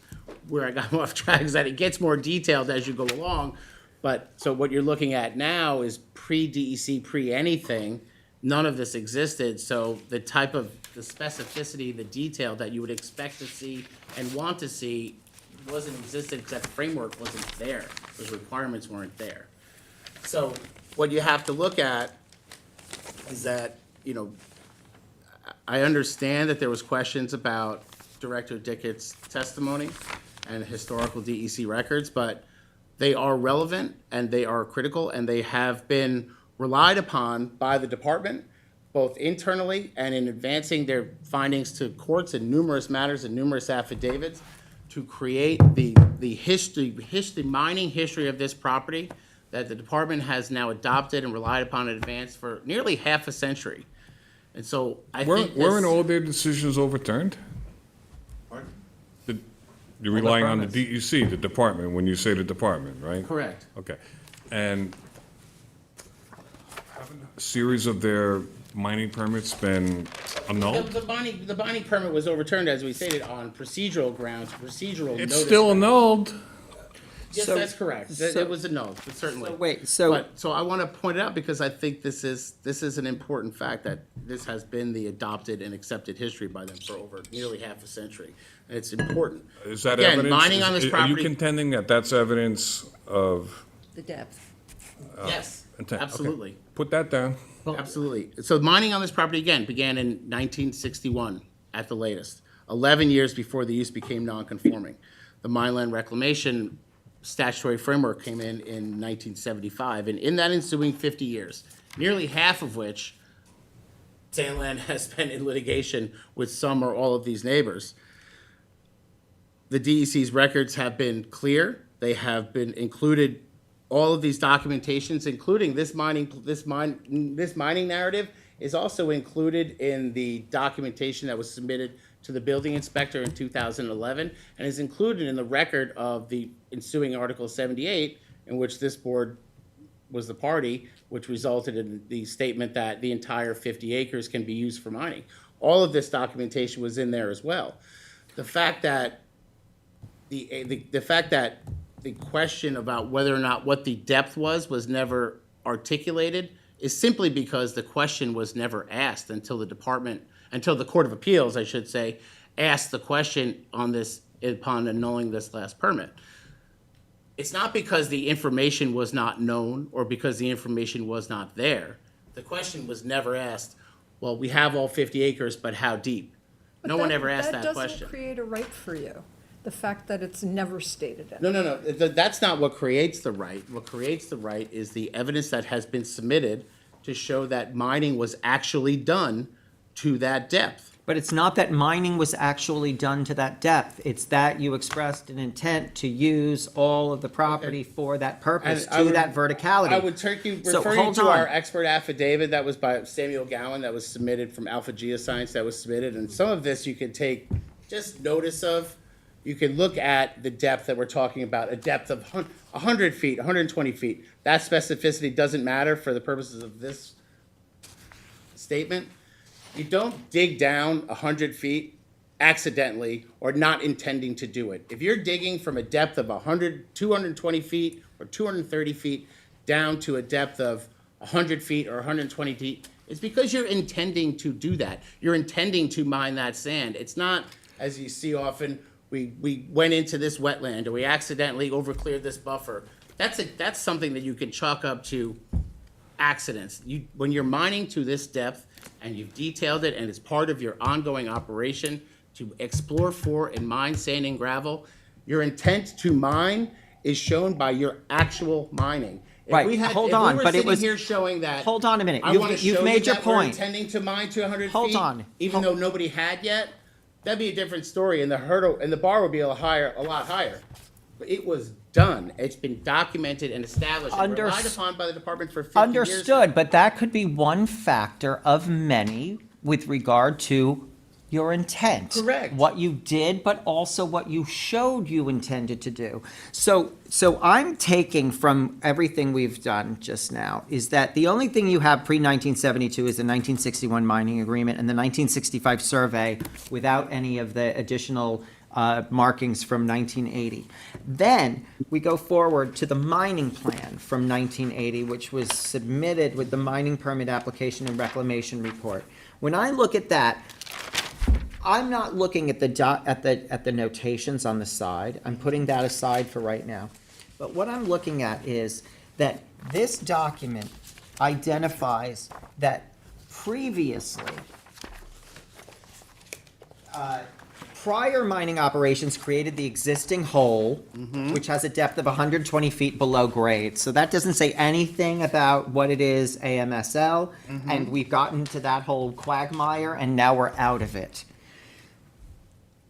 where I got off track is that it gets more detailed as you go along, but, so what you're looking at now is pre-DEC, pre-anything, none of this existed, so the type of, the specificity, the detail that you would expect to see and want to see wasn't existed because that framework wasn't there, those requirements weren't there. So what you have to look at is that, I understand that there was questions about Director Dickett's testimony and historical DEC records, but they are relevant and they are critical and they have been relied upon by the department, both internally and in advancing their findings to courts in numerous matters and numerous affidavits to create the mining history of this property that the department has now adopted and relied upon in advance for nearly half a century. And so I think Weren't this- all their decisions overturned? You're relying on the DEC, the department, when you say the department, right? Correct. Okay. And haven't a series of their mining permits been annulled? The mining permit was overturned, as we stated, on procedural grounds, procedural It's notice. still annulled. Yes, So- that's correct. so- It was annulled, but certainly. Wait, so, But, so I want to point it out because I think this is an important fact that this has been the adopted and accepted history by them for over nearly half a century. And it's important. Is that Again, evidence? mining on this Are you property- contending that that's evidence of? The depth. Yes, intent? Okay. absolutely. Put that down. Absolutely. So mining on this property, again, began in 1961 at the latest, 11 years before the use became non-conforming. The Mineland Reclamation statutory framework came in 1975, and in that ensuing 50 years, nearly half of which Sandland has spent in litigation with some or all of these neighbors. The DEC's records have been clear. They have been included all of these documentations, including this mining narrative is also included in the documentation that was submitted to the building inspector in 2011, and is included in the record of the ensuing Article 78, in which this board was the party, which resulted in the statement that the entire 50 acres can be used for mining. All of this documentation was in there as well. The fact that the fact that the question about whether or not what the depth was never articulated is simply because the question was never asked until the Court of Appeals, I should say, asked the question on this upon annulling this last permit. It's not because the information was not known or because the information was not there. The question was never asked, well, we have all 50 acres, but how deep? No one ever asked that That question. doesn't create a right for you, the fact that it's never stated in. No. That's not what creates the right. What creates the right is the evidence that has been submitted to show that mining was actually done to that depth. But it's not that mining was actually done to that depth. It's that you expressed an intent to use all of the property for that purpose, And I would- that verticality. I would refer you hold to on. our expert affidavit that was by Samuel Gowan, that was submitted from Alpha Geoscience, that was submitted, and some of this you can take just notice of. You can look at the depth that we're talking about, a depth of 100 feet, 120 feet. That specificity doesn't matter for the purposes of this statement. You don't dig down 100 feet accidentally or not intending to do it. If you're digging from a depth of 100, 220 feet or 230 feet down to a depth of 100 feet or 120 feet, it's because you're intending to do that. You're intending to mine that sand. It's not, as you see often, we went into this wetland or we accidentally overcleared this buffer. That's something that you can chalk up to accidents. When you're mining to this depth and you've detailed it and it's part of your ongoing operation to explore for and mine sand and gravel, your intent to mine is shown by your actual mining. Right, hold on, but it was- Here showing that. Hold on a minute. I You've- want to you've show made you your that we're point. intending to mine to 100 feet. Hold on. Even though nobody had yet, that'd be a different story, and the hurdle and the bar would be a lot higher. But it was done. It's been documented and established and relied upon by the department for 50 years. Understood, but that could be one factor of many with regard to your intent. Correct. What you did, but also what you showed you intended to do. So I'm taking from everything we've done just now is that the only thing you have pre-1972 is the 1961 mining agreement and the 1965 survey without any of the additional markings from 1980. Then we go forward to the mining plan from 1980, which was submitted with the mining permit application and reclamation report. When I look at that, I'm not looking at the notations on the side. I'm putting that aside for right now. But what I'm looking at is that this document identifies that previously, prior mining operations created the existing hole, which has a depth of 120 feet below grade. So that doesn't say anything about what it is AMSL, and we've gotten to that whole quagmire, and now we're out of it.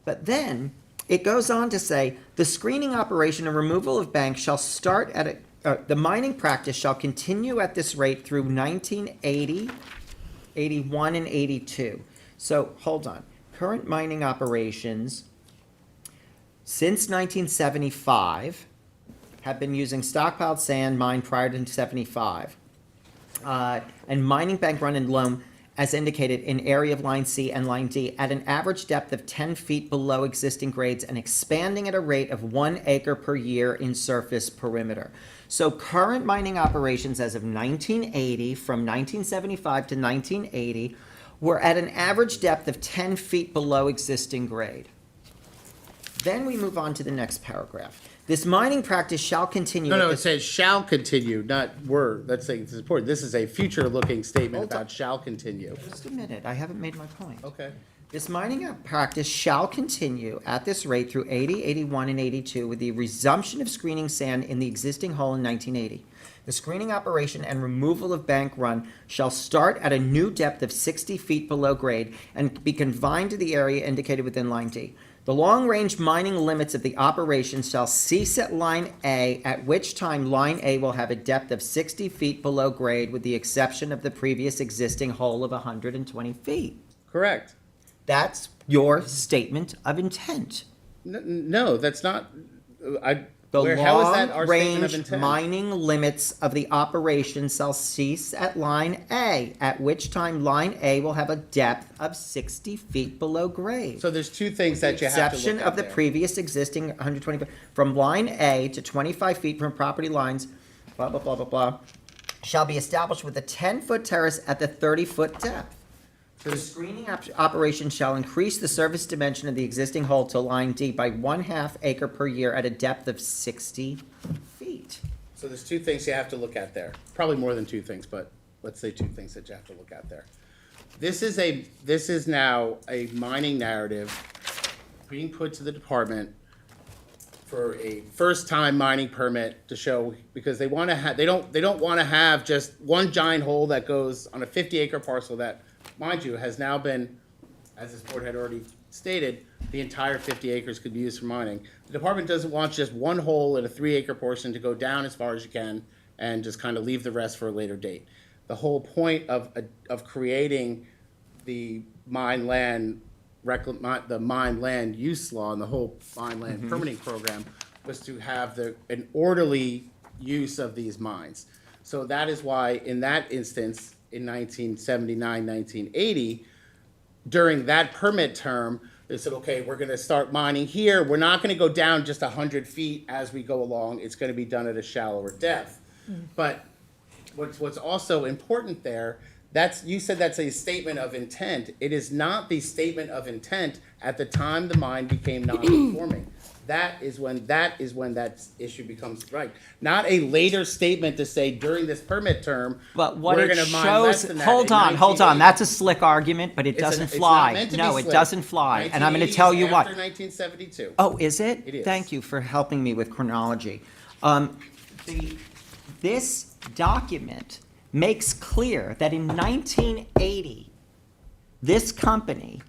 But then it goes on to say, the screening operation and removal of banks shall start at the mining practice shall continue at this rate through 1980, 81, and 82. So hold on. Current mining operations since 1975 have been using stockpiled sand mined prior to 75. And mining bank run and loam as indicated in area of line C and line D at an average depth of 10 feet below existing grades and expanding at a rate of 1 acre per year in surface perimeter. So current mining operations as of 1980, from 1975 to 1980, were at an average depth of 10 feet below existing grade. Then we move on to the next paragraph. This mining practice shall continue. No, it says shall continue, not were. That's saying it's important. This is a future-looking statement about shall continue. Just a minute, I haven't made my point. Okay. This mining practice shall continue at this rate through 80, 81, and 82 with the resumption of screening sand in the existing hole in 1980. The screening operation and removal of bank run shall start at a new depth of 60 feet below grade and be confined to the area indicated within line D. The long-range mining limits of the operation shall cease at line A, at which time line A will have a depth of 60 feet below grade with the exception of the previous existing hole of 120 feet. Correct. That's your statement of intent. No, that's not, The how is that our statement of long-range intent? mining limits of the operation shall cease at line A, at which time line A will have a depth of 60 feet below grade. So there's two things that you have to look Exception at of the there. previous existing 120, from line A to 25 feet from property lines, blah, blah, blah, blah, blah, shall be established with a 10-foot terrace at the 30-foot depth. The screening operation shall increase the surface dimension of the existing hole to line D by 1/2 acre per year at a depth of 60 feet. So there's two things you have to look at there. Probably more than two things, but let's say two things that you have to look at there. This is now a mining narrative being put to the department for a first-time mining permit to show, because they want to have, they don't want to have just one giant hole that goes on a 50-acre parcel that, mind you, has now been, as this board had already stated, the entire 50 acres could be used for mining. The department doesn't want just one hole in a 3-acre portion to go down as far as you can and just kind of leave the rest for a later date. The whole point of creating the mine land use law and the whole mine land permitting program was to have an orderly use of these mines. So that is why, in that instance, in 1979, 1980, during that permit term, they said, okay, we're going to start mining here. We're not going to go down just 100 feet as we go along. It's going to be done at a shallower depth. But what's also important there, you said that's a statement of intent. It is not the statement of intent at the time the mine became non-conforming. That is when that issue becomes right. Not a later statement to say during this permit term, But what we're it going to mine less shows, than that. hold in on. 1980. That's a slick argument, but it doesn't It's not fly. meant to be No, it slick. doesn't fly. And I'm going to 1980 tell is you what. After 1972. Oh, is it? It is. Thank you for helping me with chronology. This document makes clear that in 1980, this company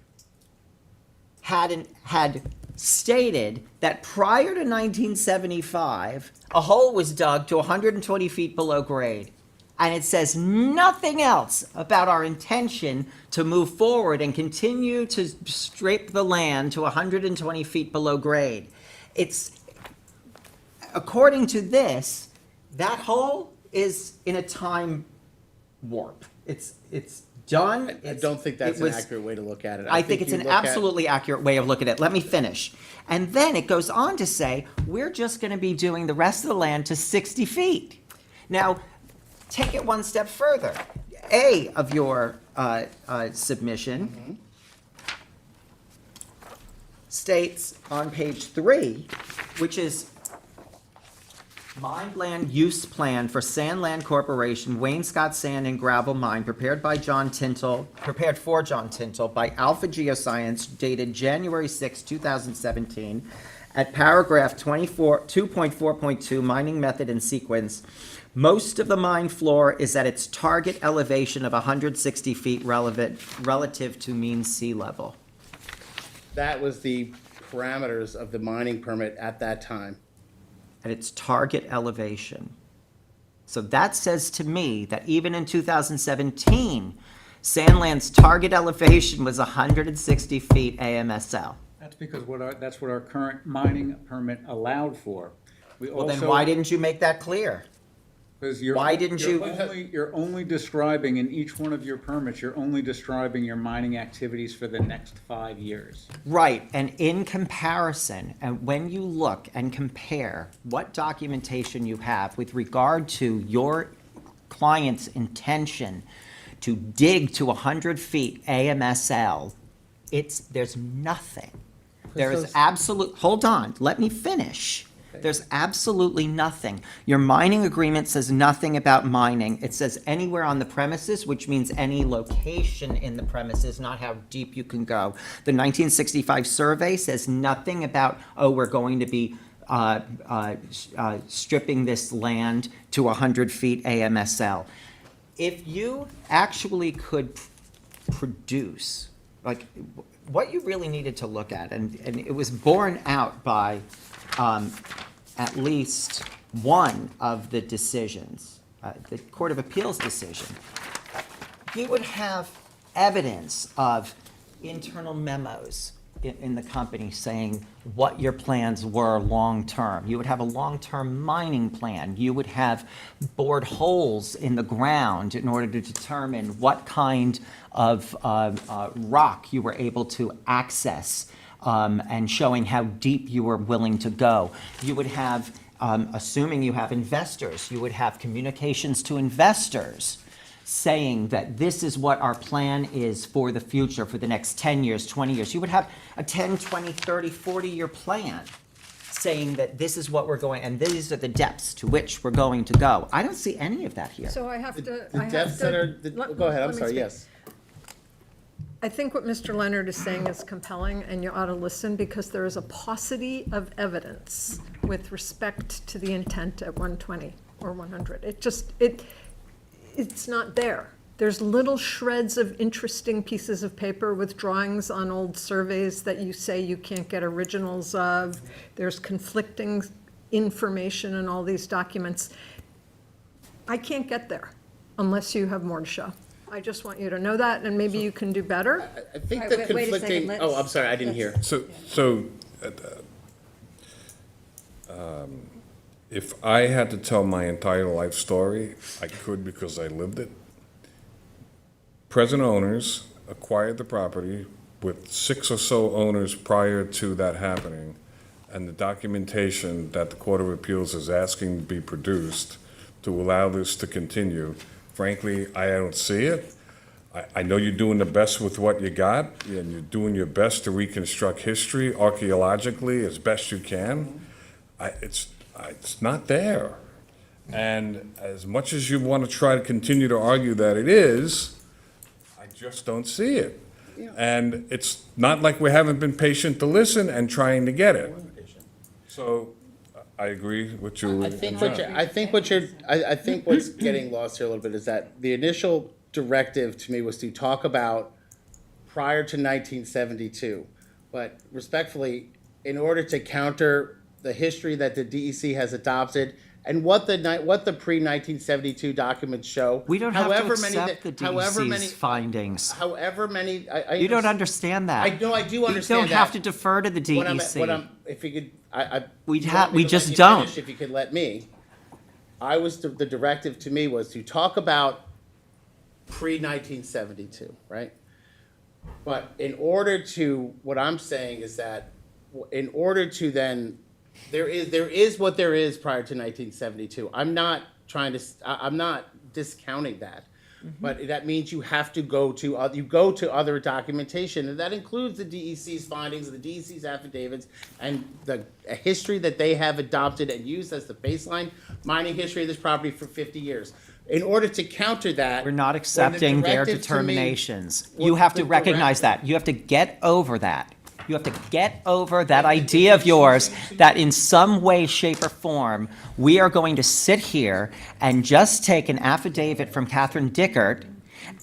had stated that prior to 1975, a hole was dug to 120 feet below grade. And it says nothing else about our intention to move forward and continue to strip the land to 120 feet below grade. According to this, that hole is in a time warp. It's done. I don't think that's an accurate way to look at it. I think it's an absolutely accurate way of looking at it. Let me finish. And then it goes on to say, we're just going to be doing the rest of the land to 60 feet. Now, take it one step further. A of your submission states on page 3, which is Mined Land Use Plan for Sandland Corporation, Wainscott Sand and Gravel Mine, prepared for John Tintle by Alpha Geoscience, dated January 6, 2017, at paragraph 2.4.2, mining method and sequence. Most of the mine floor is at its target elevation of 160 feet relative to mean sea level. That was the parameters of the mining permit at that time. At its target elevation. So that says to me that even in 2017, Sandland's target elevation was 160 feet AMSL. That's because that's what our current mining permit allowed for. Well, then why didn't you make that clear? Because you're only describing in each one of your permits, you're only describing your mining activities for the next 5 years. Right, and in comparison, and when you look and compare what documentation you have with regard to your client's intention to dig to 100 feet AMSL, there's nothing. There is hold on, let me finish. There's absolutely nothing. Your mining agreement says nothing about mining. It says anywhere on the premises, which means any location in the premises, not how deep you can go. The 1965 survey says nothing about, we're going to be stripping this land to 100 feet AMSL. If you actually could produce, what you really needed to look at, and it was borne out by at least one of the decisions, the Court of Appeals decision, you would have evidence of internal memos in the company saying what your plans were long-term. You would have a long-term mining plan. You would have bored holes in the ground in order to determine what kind of rock you were able to access, and showing how deep you were willing to go. You would have, assuming you have investors, you would have communications to investors saying that this is what our plan is for the future, for the next 10 years, 20 years. You would have a 10, 20, 30, 40-year plan saying that this is what we're going, and these are the depths to which we're going to go. I don't see any of that here. So I have to. The depths that are, go ahead, I'm sorry, yes. I think what Mr. Leonard is saying is compelling, and you ought to listen, because there is a paucity of evidence with respect to the intent at 120 or 100. It's not there. There's little shreds of interesting pieces of paper with drawings on old surveys that you say you can't get originals of. There's conflicting information in all these documents. I can't get there unless you have more to show. I just want you to know that, and maybe you can do better. I think All the right, wait a second, conflicting, oh, I'm sorry, I didn't hear. If I had to tell my entire life story, I could because I lived it. Present owners acquired the property with 6 or so owners prior to that happening, and the documentation that the Court of Appeals is asking to be produced to allow this to continue, frankly, I don't see it. I know you're doing the best with what you got, and you're doing your best to reconstruct history archaeologically as best you can. It's not there. And as much as you want to try to continue to argue that it is, I just don't see it. And it's not like we haven't been patient to listen and trying to get it. So I agree with you. I think what's getting lost here a little bit is that the initial directive to me was to talk about prior to 1972. But respectfully, in order to counter the history that the DEC has adopted and what the pre-1972 documents show. We don't have to accept the DEC's findings. However many, You don't understand that. I know, I do understand that. You don't have to defer to the DEC. If you could, We just don't. If you could let me, the directive to me was to talk about pre-1972, right? But in order to, what I'm saying is that in order to then, there is what there is prior to 1972. I'm not discounting that. But that means you have to go to other documentation, and that includes the DEC's findings, the DEC's affidavits, and the history that they have adopted and used as the baseline mining history of this property for 50 years. In order to counter that, we're not accepting their determinations. You have to recognize that. You have to get over that. You have to get over that idea of yours that in some way, shape, or form, we are going to sit here and just take an affidavit from Catherine Dickert,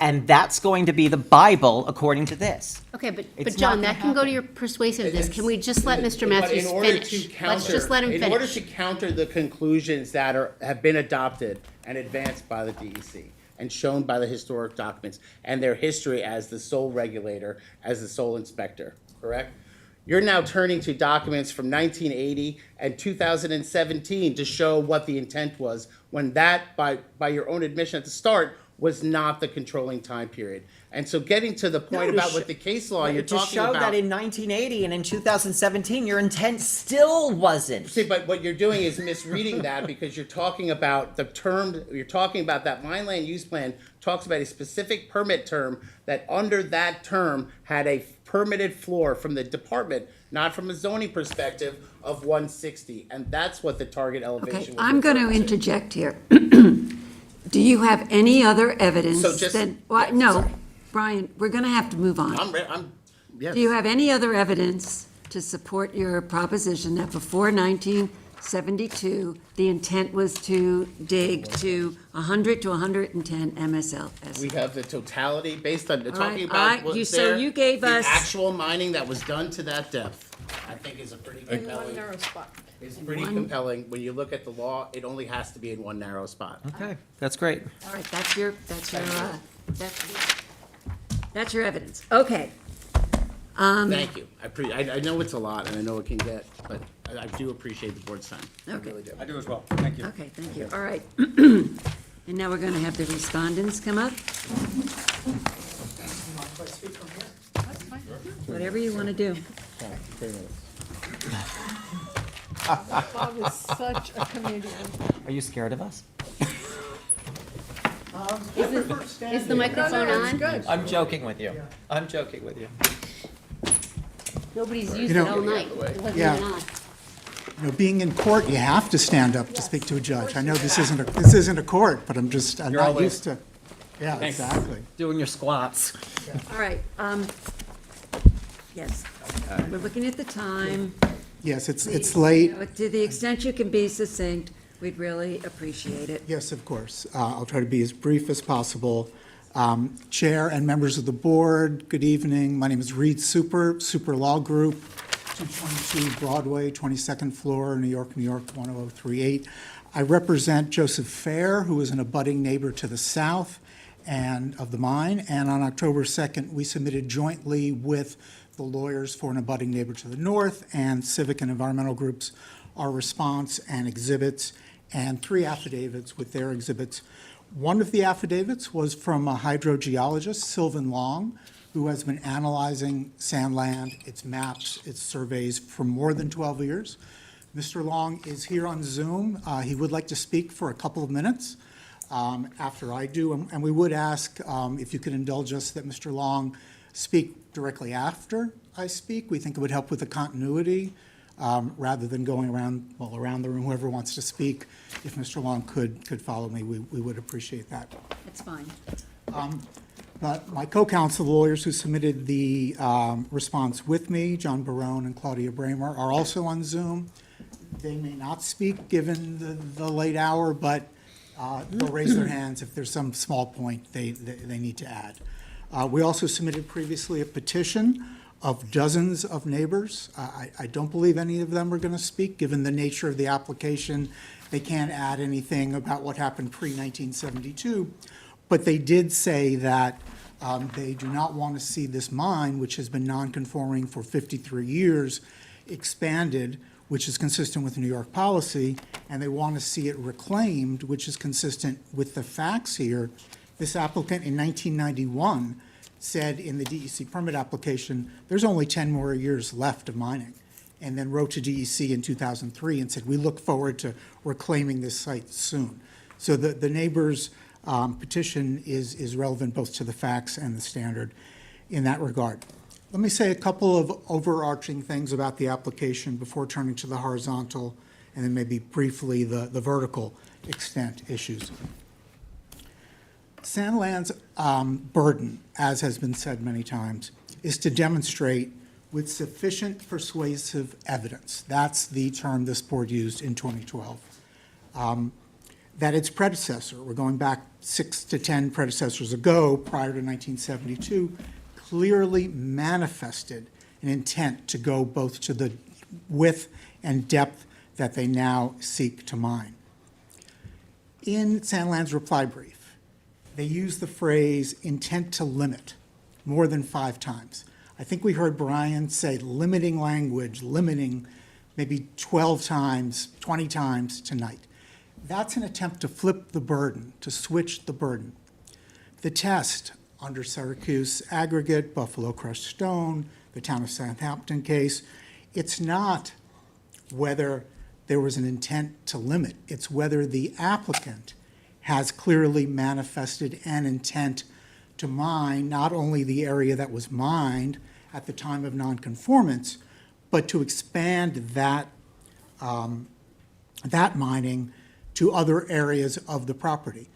and that's going to be the Bible according to this. Okay, but It's John, not that can go to your persuasiveness. Can we just let Mr. Matthews finish? Let's just let him finish. In order to counter the conclusions that have been adopted and advanced by the DEC and shown by the historic documents and their history as the sole regulator, as the sole inspector, correct? You're now turning to documents from 1980 and 2017 to show what the intent was, when that, by your own admission at the start, was not the controlling time period. And so getting to the point about what the case law you're talking about. To show that in 1980 and in 2017, your intent still wasn't. See, but what you're doing is misreading that, because you're talking about the term, you're talking about that mine land use plan talks about a specific permit term that under that term had a permitted floor from the department, not from a zoning perspective, of 160. And that's what the target elevation was. Okay, I'm going to interject here. Do you have any other evidence no, Brian, we're going to have to move on. Yes. Do you have any other evidence to support your proposition that before 19 72, the intent was to dig to 100 to 110 MSLS. We have the totality based on, right, talking all right, about what's so there. you gave the us- actual mining that was done to that depth, I think is a pretty In one compelling. narrow spot. It's pretty compelling. When you look at the law, it only has to be in one narrow spot. Okay, that's great. All right, that's your evidence. Okay. Thank you. I know it's a lot, and I know it can get, but I do appreciate the board's time. I Okay. really do. I do as well. Thank you. Okay, thank you. All right. And now we're going to have the respondents come up. Whatever you want to do. Bob is such a comedian. Are you scared of us? Is the microphone No, it's on? good. I'm joking with you. I'm joking with you. Nobody's used You it know- all night. It wasn't Yeah. even on. You know, being in court, you have to stand up to speak to a judge. I know this isn't a court, but I'm You're not always- used to. Yeah, exactly. Doing your squats. All right. Yes. We're looking at the time. Yes, it's Please, late. you know, to the extent you can be succinct, we'd really appreciate it. Yes, of course. I'll try to be as brief as possible. Chair and members of the board, good evening. My name is Reed Super Law Group, 222 Broadway, 22nd floor, New York, New York, 10038. I represent Joseph Fair, who is an abutting neighbor to the south and of the mine. And on October 2nd, we submitted jointly with the lawyers for an abutting neighbor to the north and civic and environmental groups our response and exhibits, and 3 affidavits with their exhibits. One of the affidavits was from a hydrogeologist, Sylvan Long, who has been analyzing sand land, its maps, its surveys for more than 12 years. Mr. Long is here on Zoom. He would like to speak for a couple of minutes after I do, and we would ask if you could indulge us that Mr. Long speak directly after I speak. We think it would help with the continuity rather than going around the room, whoever wants to speak. If Mr. Long could follow me, we would appreciate that. That's fine. But my co-counsel, the lawyers who submitted the response with me, John Barone and Claudia Bramer, are also on Zoom. They may not speak given the late hour, but they'll raise their hands if there's some small point they need to add. We also submitted previously a petition of dozens of neighbors. I don't believe any of them are going to speak, given the nature of the application. They can't add anything about what happened pre-1972, but they did say that they do not want to see this mine, which has been non-conforming for 53 years, expanded, which is consistent with New York policy, and they want to see it reclaimed, which is consistent with the facts here. This applicant in 1991 said in the DEC permit application, there's only 10 more years left of mining, and then wrote to DEC in 2003 and said, we look forward to reclaiming this site soon. So the neighbors' petition is relevant both to the facts and the standard in that regard. Let me say a couple of overarching things about the application before turning to the horizontal and then maybe briefly the vertical extent issues. Sandland's burden, as has been said many times, is to demonstrate with sufficient persuasive evidence, that's the term this board used in 2012, that its predecessor, we're going back 6 to 10 predecessors ago, prior to 1972, clearly manifested an intent to go both to the width and depth that they now seek to mine. In Sandland's reply brief, they use the phrase intent to limit more than 5 times. I think we heard Brian say limiting language, limiting maybe 12 times, 20 times tonight. That's an attempt to flip the burden, to switch the burden. The test under Syracuse aggregate, Buffalo crushed stone, the town of Southampton case, it's not whether there was an intent to limit, it's whether the applicant has clearly manifested an intent to mine not only the area that was mined at the time of nonconformance, but to expand that mining to other areas of the property.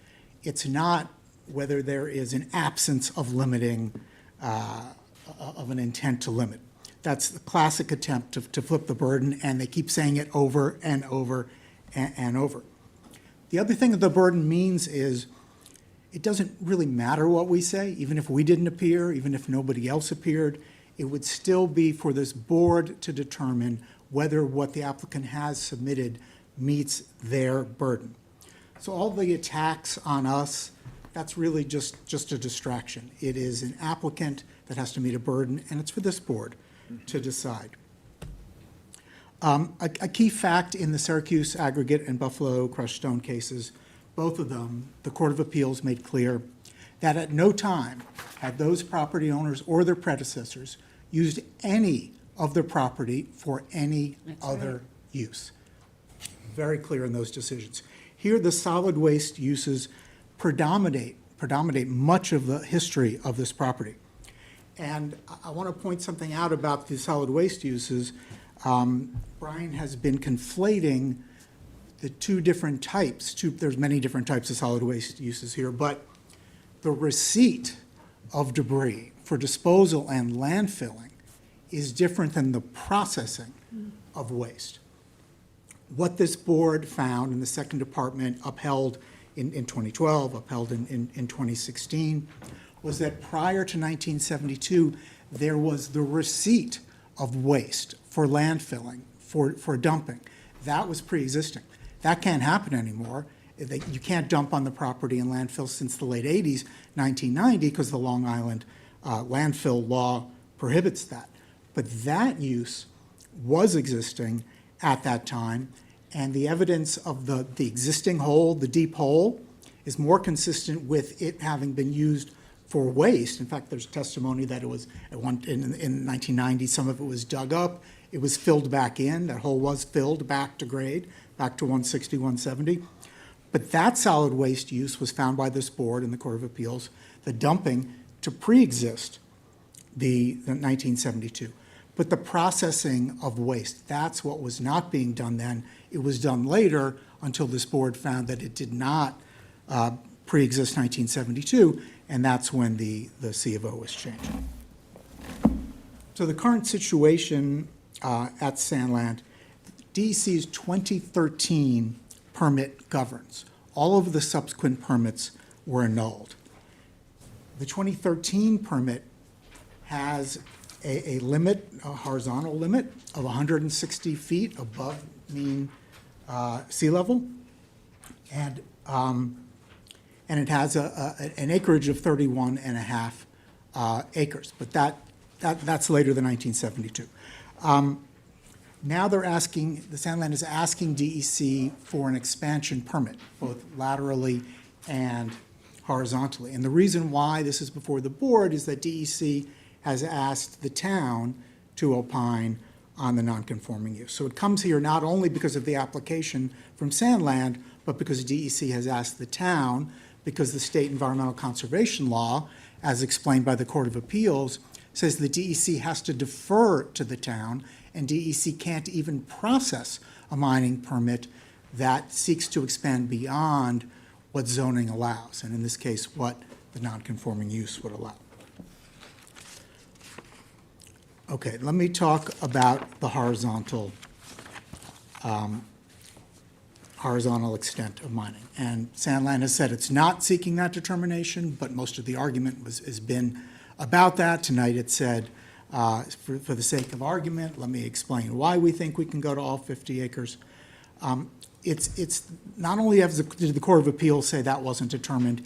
It's not whether there is an absence of limiting, of an intent to limit. That's the classic attempt to flip the burden, and they keep saying it over and over and over. The other thing that the burden means is it doesn't really matter what we say, even if we didn't appear, even if nobody else appeared, it would still be for this board to determine whether what the applicant has submitted meets their burden. So all the attacks on us, that's really just a distraction. It is an applicant that has to meet a burden, and it's for this board to decide. A key fact in the Syracuse aggregate and Buffalo crushed stone cases, both of them, the Court of Appeals made clear that at no time had those property owners or their predecessors used any of their property for any other use. Very clear in those decisions. Here, the solid waste uses predominate much of the history of this property. And I want to point something out about the solid waste uses. Brian has been conflating the two different types. There's many different types of solid waste uses here, but the receipt of debris for disposal and landfilling is different than the processing of waste. What this board found, and the second department upheld in 2012, upheld in 2016, was that prior to 1972, there was the receipt of waste for landfilling, for dumping. That was pre-existing. That can't happen anymore. You can't dump on the property in landfill since the late 80s, 1990, because the Long Island landfill law prohibits that. But that use was existing at that time, and the evidence of the existing hole, the deep hole, is more consistent with it having been used for waste. In fact, there's testimony that it was in 1990, some of it was dug up, it was filled back in, that hole was filled back to grade, back to 160, 170. But that solid waste use was found by this board in the Court of Appeals, the dumping, to pre-exist the 1972. But the processing of waste, that's what was not being done then. It was done later until this board found that it did not pre-exist 1972, and that's when the C of O was changed. So the current situation at Sandland, DEC's 2013 permit governs. All of the subsequent permits were annulled. The 2013 permit has a limit, a horizontal limit of 160 feet above mean sea level, and it has an acreage of 31 and a half acres, but that's later than 1972. Now they're asking, the Sandland is asking DEC for an expansion permit, both laterally and horizontally. And the reason why this is before the board is that DEC has asked the town to opine on the nonconforming use. So it comes here not only because of the application from Sandland, but because DEC has asked the town, because the state environmental conservation law, as explained by the Court of Appeals, says the DEC has to defer to the town, and DEC can't even process a mining permit that seeks to expand beyond what zoning allows, and in this case, what the nonconforming use would allow. Okay, let me talk about the horizontal extent of mining. And Sandland has said it's not seeking that determination, but most of the argument has been about that. Tonight it said, for the sake of argument, let me explain why we think we can go to all 50 acres. It's not only did the Court of Appeals say that wasn't determined,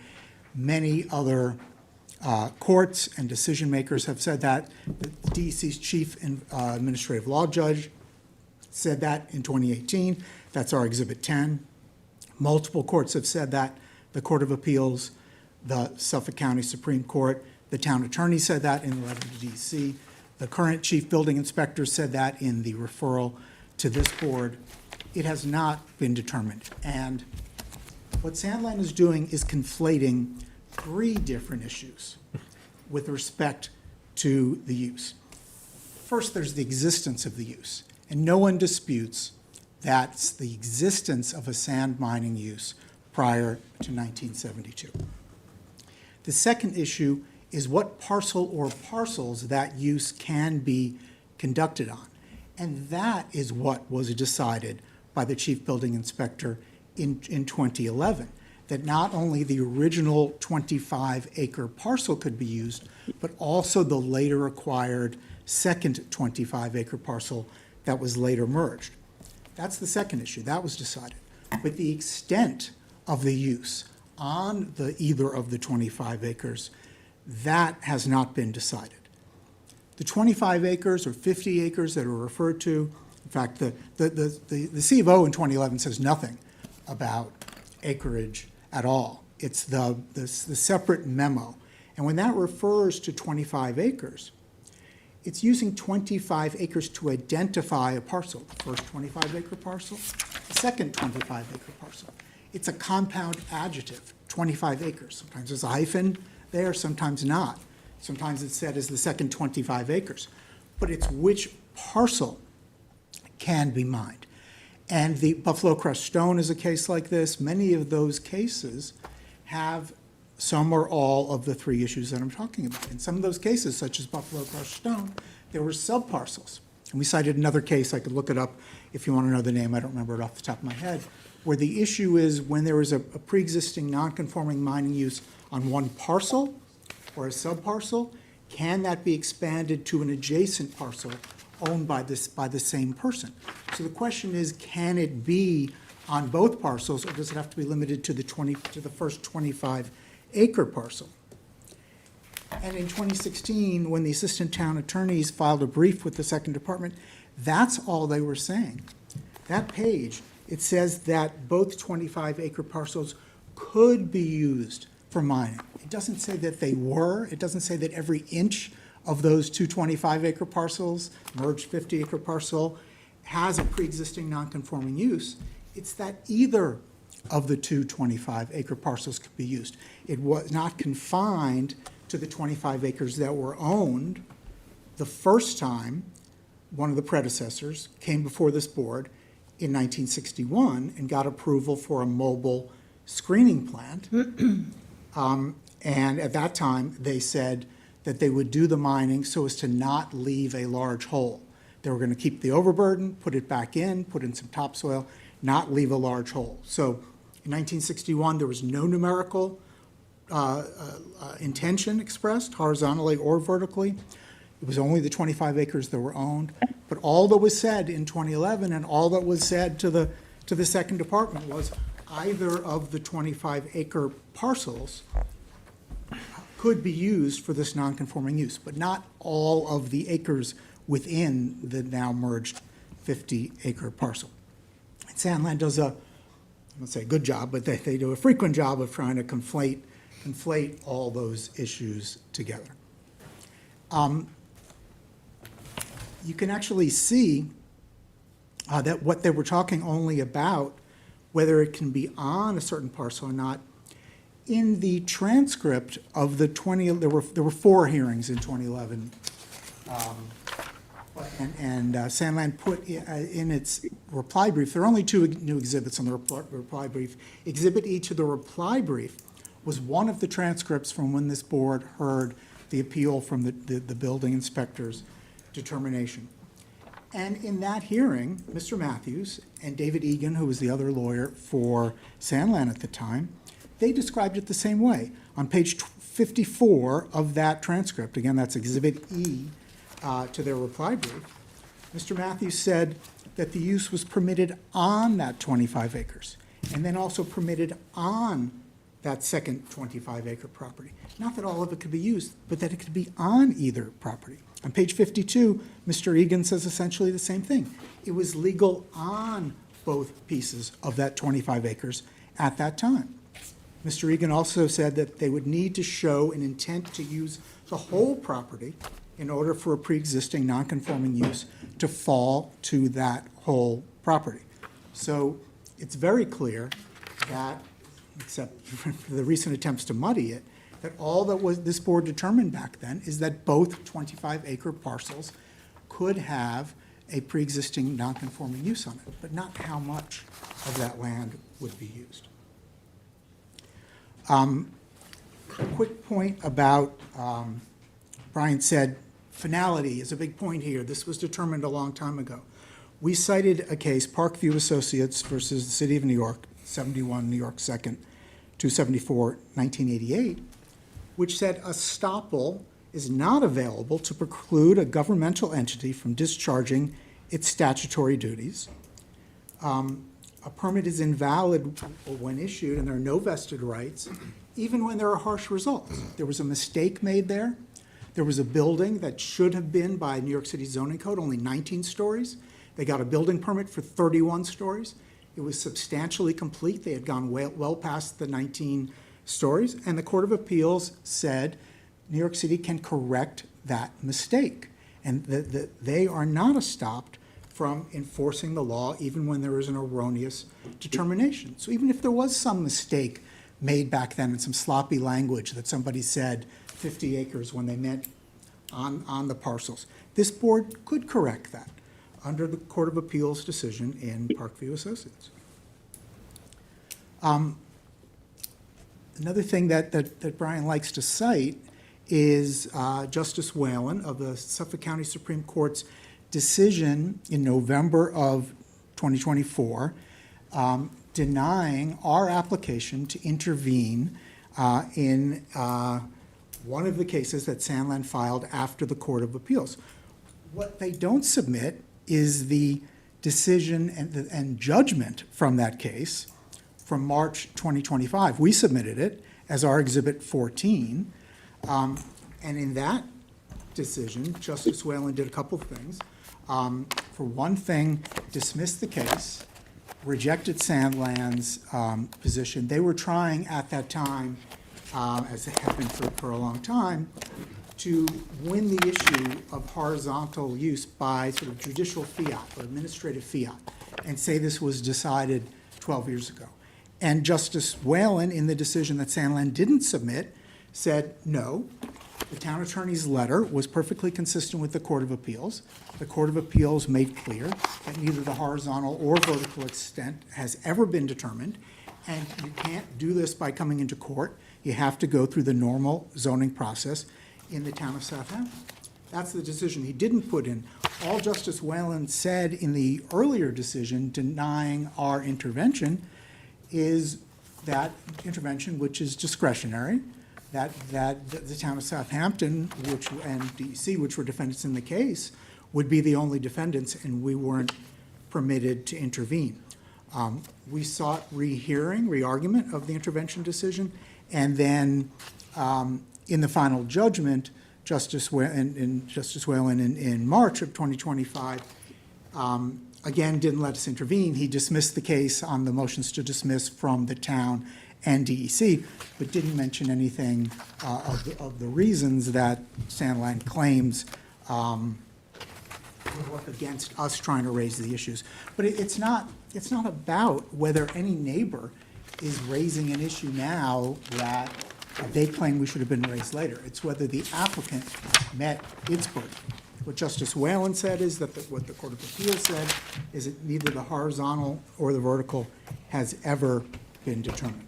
many other courts and decision makers have said that. The DEC's chief administrative law judge said that in 2018. That's our Exhibit 10. Multiple courts have said that. The Court of Appeals, the Suffolk County Supreme Court, the town attorney said that in the letter to DEC. The current chief building inspector said that in the referral to this board. It has not been determined. And what Sandland is doing is conflating three different issues with respect to the use. First, there's the existence of the use, and no one disputes that's the existence of a sand mining use prior to 1972. The second issue is what parcel or parcels that use can be conducted on. And that is what was decided by the chief building inspector in 2011, that not only the original 25-acre parcel could be used, but also the later acquired second 25-acre parcel that was later merged. That's the second issue. That was decided. But the extent of the use on either of the 25 acres, that has not been decided. The 25 acres or 50 acres that are referred to, in fact, the C of O in 2011 says nothing about acreage at all. It's the separate memo. And when that refers to 25 acres, it's using 25 acres to identify a parcel, the first 25-acre parcel, the second 25-acre parcel. It's a compound adjective, 25 acres. Sometimes there's a hyphen there, sometimes not. Sometimes it's said as the second 25 acres. But it's which parcel can be mined. And the Buffalo Crest Stone is a case like this. Many of those cases have some or all of the three issues that I'm talking about. In some of those cases, such as Buffalo Crest Stone, there were subparcels. And we cited another case, I could look it up if you want to know the name, I don't remember it off the top of my head, where the issue is when there is a pre-existing non-conforming mining use on one parcel or a subparcel, can that be expanded to an adjacent parcel owned by the same person? So the question is, can it be on both parcels, or does it have to be limited to the first 25-acre parcel? And in 2016, when the assistant town attorneys filed a brief with the second department, that's all they were saying. That page, it says that both 25-acre parcels could be used for mining. It doesn't say that they were. It doesn't say that every inch of those two 25-acre parcels, merged 50-acre parcel, has a pre-existing non-conforming use. It's that either of the two 25-acre parcels could be used. It was not confined to the 25 acres that were owned the first time one of the predecessors came before this board in 1961 and got approval for a mobile screening plant. And at that time, they said that they would do the mining so as to not leave a large hole. They were going to keep the overburden, put it back in, put in some topsoil, not leave a large hole. So in 1961, there was no numerical intention expressed, horizontally or vertically. It was only the 25 acres that were owned. But all that was said in 2011 and all that was said to the second department was either of the 25-acre parcels could be used for this non-conforming use, but not all of the acres within the now merged 50-acre parcel. And Sandland does I won't say a good job, but they do a frequent job of trying to conflate all those issues together. You can actually see that what they were talking only about, whether it can be on a certain parcel or not, in the transcript of the there were 4 hearings in 2011. And Sandland put in its reply brief, there are only 2 new exhibits on the reply brief. Exhibit E to the reply brief was one of the transcripts from when this board heard the appeal from the building inspector's determination. And in that hearing, Mr. Matthews and David Egan, who was the other lawyer for Sandland at the time, they described it the same way. On page 54 of that transcript, again, that's Exhibit E to their reply brief, Mr. Matthews said that the use was permitted on that 25 acres and then also permitted on that second 25-acre property. Not that all of it could be used, but that it could be on either property. On page 52, Mr. Egan says essentially the same thing. It was legal on both pieces of that 25 acres at that time. Mr. Egan also said that they would need to show an intent to use the whole property in order for a pre-existing non-conforming use to fall to that whole property. So it's very clear that, except for the recent attempts to muddy it, that all that was this board determined back then is that both 25-acre parcels could have a pre-existing non-conforming use on it, but not how much of that land would be used. A quick point about, Brian said finality is a big point here. This was determined a long time ago. We cited a case, Parkview Associates versus the City of New York, 71 New York 2nd, 274, 1988, which said estoppel is not available to preclude a governmental entity from discharging its statutory duties. A permit is invalid when issued, and there are no vested rights, even when there are harsh results. There was a mistake made there. There was a building that should have been, by New York City zoning code, only 19 stories. They got a building permit for 31 stories. It was substantially complete. They had gone well past the 19 stories, and the Court of Appeals said New York City can correct that mistake, and they are not stopped from enforcing the law even when there is an erroneous determination. So even if there was some mistake made back then in some sloppy language that somebody said 50 acres when they meant on the parcels, this board could correct that under the Court of Appeals decision in Parkview Associates. Another thing that Brian likes to cite is Justice Whalen of the Suffolk County Supreme Court's decision in November of 2024 denying our application to intervene in one of the cases that Sandland filed after the Court of Appeals. What they don't submit is the decision and judgment from that case from March 2025. We submitted it as our Exhibit 14. And in that decision, Justice Whalen did a couple of things. For one thing, dismissed the case, rejected Sandland's position. They were trying at that time, as they have been for a long time, to win the issue of horizontal use by sort of judicial fiat or administrative fiat and say this was decided 12 years ago. And Justice Whalen, in the decision that Sandland didn't submit, said no. The town attorney's letter was perfectly consistent with the Court of Appeals. The Court of Appeals made clear that neither the horizontal or vertical extent has ever been determined, and you can't do this by coming into court. You have to go through the normal zoning process in the town of Southampton. That's the decision he didn't put in. All Justice Whalen said in the earlier decision denying our intervention is that intervention, which is discretionary, that the town of Southampton, and DEC, which were defendants in the case, would be the only defendants, and we weren't permitted to intervene. We sought re-argument of the intervention decision, and then in the final judgment, Justice Whalen in March of 2025, again, didn't let us intervene. He dismissed the case on the motions to dismiss from the town and DEC, but didn't mention anything of the reasons that Sandland claims would work against us trying to raise the issues. But it's not about whether any neighbor is raising an issue now that they claim we should have been raised later. It's whether the applicant met its burden. What Justice Whalen said is that what the Court of Appeals said is that neither the horizontal or the vertical has ever been determined.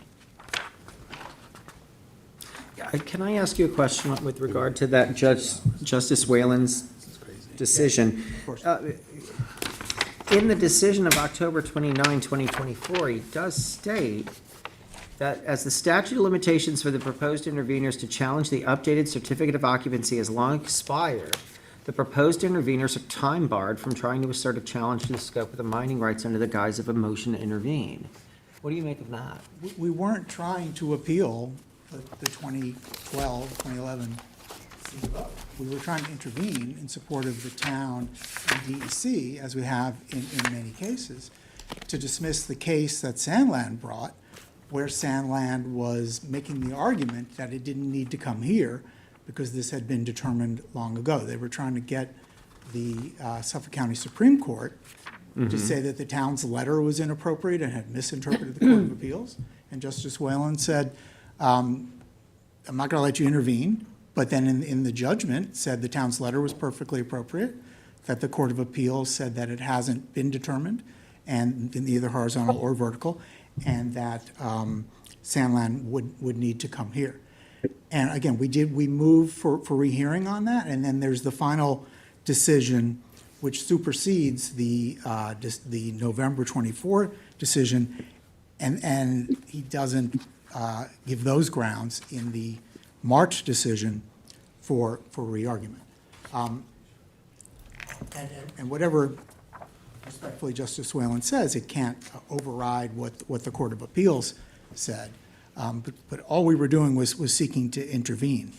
Can I ask you a question with regard to that Justice Whalen's decision? In the decision of October 29, 2024, he does state that as the statute of limitations for the proposed interveners to challenge the updated certificate of occupancy has long expired, the proposed interveners are time barred from trying to assert a challenge to the scope of the mining rights under the guise of a motion to intervene. What do you make of that? We weren't trying to appeal the 2012, 2011 vote. We were trying to intervene in support of the town and DEC, as we have in many cases, to dismiss the case that Sandland brought, where Sandland was making the argument that it didn't need to come here because this had been determined long ago. They were trying to get the Suffolk County Supreme Court to say that the town's letter was inappropriate and had misinterpreted the Court of Appeals. And Justice Whalen said, I'm not going to let you intervene, but then in the judgment said the town's letter was perfectly appropriate, that the Court of Appeals said that it hasn't been determined, and in either horizontal or vertical, and that Sandland would need to come here. And again, we moved for rehearing on that, and then there's the final decision, which supersedes the November 24 decision, and he doesn't give those grounds in the March decision for re-argument. And whatever respectfully Justice Whalen says, it can't override what the Court of Appeals said. But all we were doing was seeking to intervene.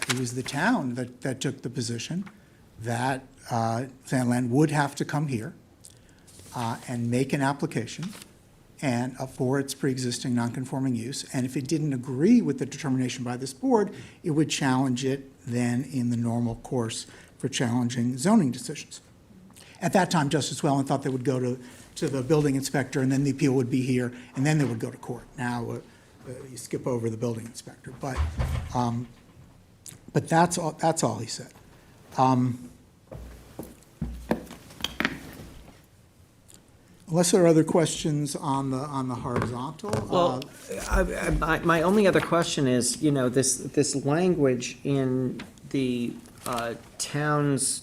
It was the town that took the position that Sandland would have to come here and make an application and for its pre-existing non-conforming use. And if it didn't agree with the determination by this board, it would challenge it then in the normal course for challenging zoning decisions. At that time, Justice Whalen thought they would go to the building inspector, and then the appeal would be here, and then they would go to court. Now, you skip over the building inspector. But that's all he said. Unless there are other questions on the horizontal. Well, my only other question is, this language in the town's,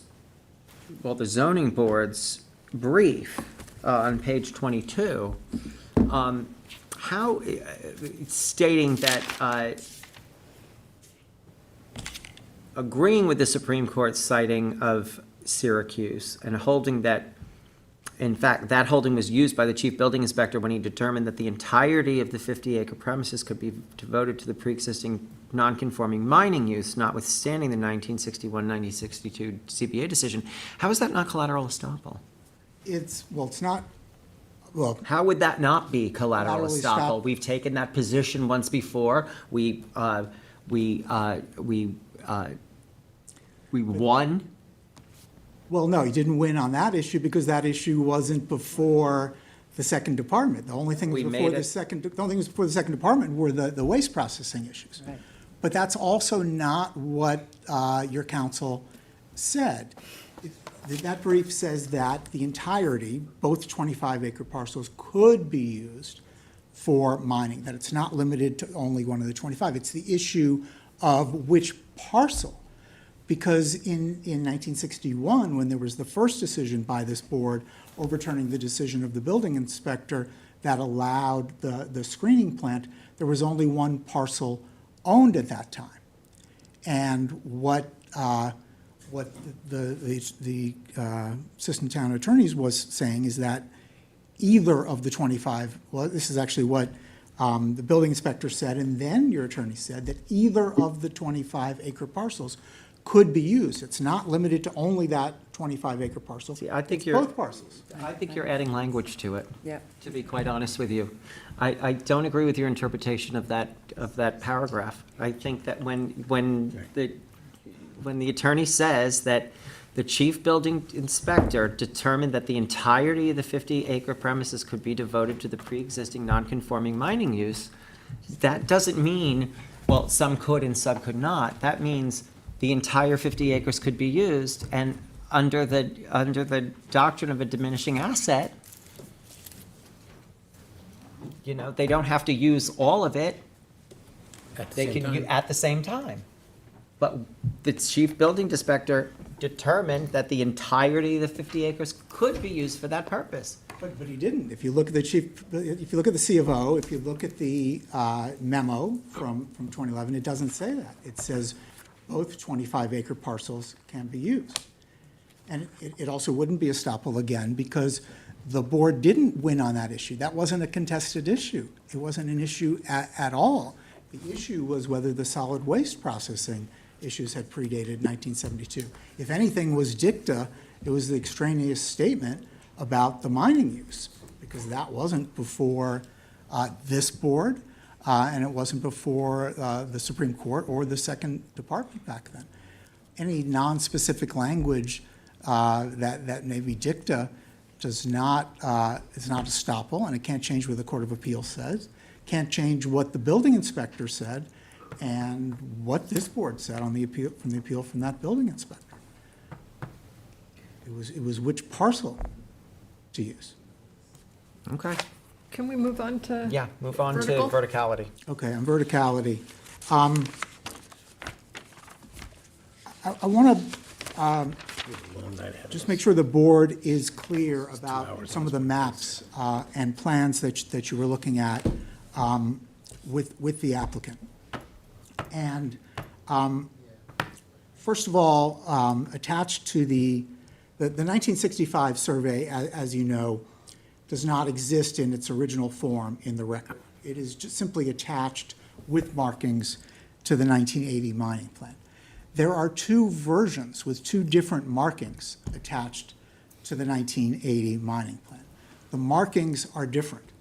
the zoning board's brief on page 22, how, stating that agreeing with the Supreme Court's citing of Syracuse and holding that, in fact, that holding was used by the chief building inspector when he determined that the entirety of the 50-acre premises could be devoted to the pre-existing non-conforming mining use, notwithstanding the 1961-1962 ZBA decision. How is that not collateral estoppel? It's not, how would that not be collateral Collateral estoppel? estop- We've taken that position once before. We won. well, no, he didn't win on that issue because that issue wasn't before the second department. The only thing We was before made the it- second, the only thing was before the second department were the waste processing issues. Right. But that's also not what your counsel said. That brief says that the entirety, both 25-acre parcels, could be used for mining, that it's not limited to only one of the 25. It's the issue of which parcel. Because in 1961, when there was the first decision by this board overturning the decision of the building inspector that allowed the screening plant, there was only one parcel owned at that time. And what the assistant town attorneys was saying is that either of the 25, well, this is actually what the building inspector said, and then your attorney said, that either of the 25-acre parcels could be used. It's not limited to only that 25-acre parcel. See, I think It's you're- both parcels. I think you're adding language to it. Yep. To be quite honest with you. I don't agree with your interpretation of that paragraph. I think that when the attorney says that the chief building inspector determined that the entirety of the 50-acre premises could be devoted to the pre-existing non-conforming mining use, that doesn't mean, well, some could and some could not. That means the entire 50 acres could be used, and under the doctrine of a diminishing asset, they don't have to use all of it. They can at the same time. But the chief building inspector determined that the entirety of the 50 acres could be used for that purpose. But he didn't. If you look at the if you look at the C of O, if you look at the memo from 2011, it doesn't say that. It says both 25-acre parcels can be used. And it also wouldn't be estoppel again because the board didn't win on that issue. That wasn't a contested issue. It wasn't an issue at all. The issue was whether the solid waste processing issues had predated 1972. If anything was dicta, it was the extraneous statement about the mining use, because that wasn't before this board, and it wasn't before the Supreme Court or the Second Department back then. Any non-specific language that may be dicta is not estoppel, and it can't change what the Court of Appeals says, can't change what the building inspector said, and what this board said on the appeal from that building inspector. It was which parcel to use. Okay. Can we move on to? Yeah, move on to vertical? verticality. Okay, on verticality. I want to just make sure the board is clear about some of the maps and plans that you were looking at with the applicant. And first of all, attached to the 1965 survey, as you know, does not exist in its original form in the record. It is just simply attached with markings to the 1980 mining plan. There are two versions with two different markings attached to the 1980 mining plan. The markings are different,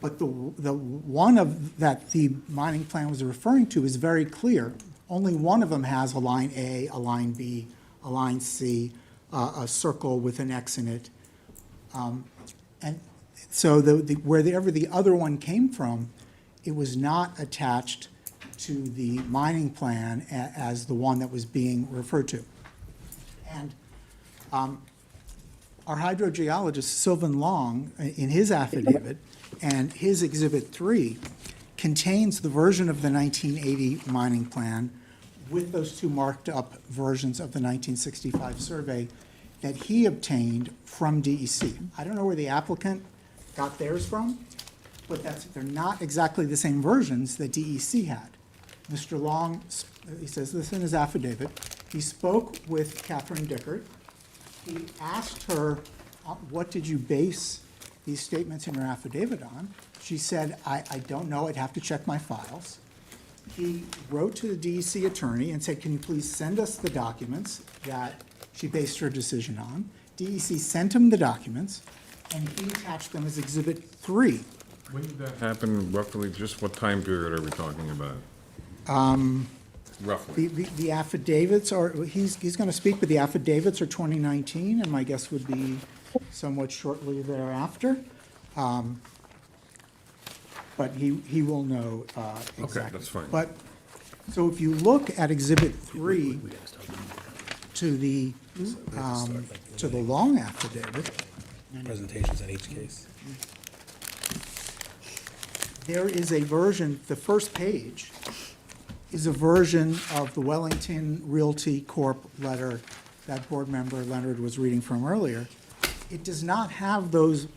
but the one of that the mining plan was referring to is very clear. Only one of them has a line A, a line B, a line C, a circle with an X in it. And so wherever the other one came from, it was not attached to the mining plan as the one that was being referred to. And our hydrogeologist, Sylvan Long, in his affidavit, and his Exhibit 3 contains the version of the 1980 mining plan with those two marked up versions of the 1965 survey that he obtained from DEC. I don't know where the applicant got theirs from, but they're not exactly the same versions that DEC had. Mr. Long, he says this in his affidavit, he spoke with Catherine Dickert. He asked her, what did you base these statements in your affidavit on? She said, I don't know, I'd have to check my files. He wrote to the DEC attorney and said, can you please send us the documents that she based her decision on? DEC sent him the documents, and he attached them as Exhibit 3. When did that happen, roughly, just what time period are we talking about? Roughly. The affidavits are, he's going to speak, but the affidavits are 2019, and my guess would be somewhat shortly thereafter. But he will know exactly. Okay, that's fine. But, so if you look at Exhibit 3 to the Long affidavit, Presentations on each case. there is a version, the first page is a version of the Wellington Realty Corp. Letter that board member Leonard was reading from earlier. It does not have those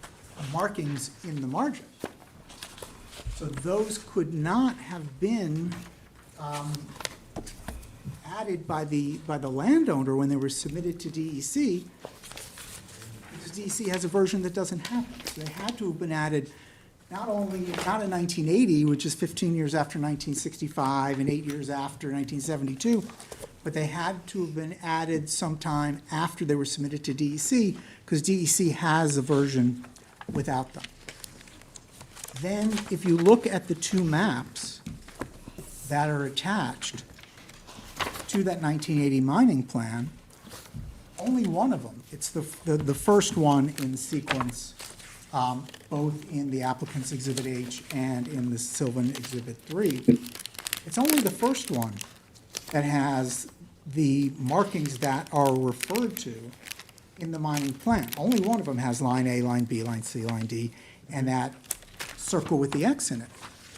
markings in the margin. So those could not have been added by the landowner when they were submitted to DEC, because DEC has a version that doesn't have it. So they had to have been added not in 1980, which is 15 years after 1965 and 8 years after 1972, but they had to have been added sometime after they were submitted to DEC, because DEC has a version without them. Then, if you look at the two maps that are attached to that 1980 mining plan, only one of them, it's the first one in the sequence, both in the applicant's Exhibit H and in the Sylvan Exhibit 3. It's only the first one that has the markings that are referred to in the mining plan. Only one of them has line A, line B, line C, line D, and that circle with the X in it.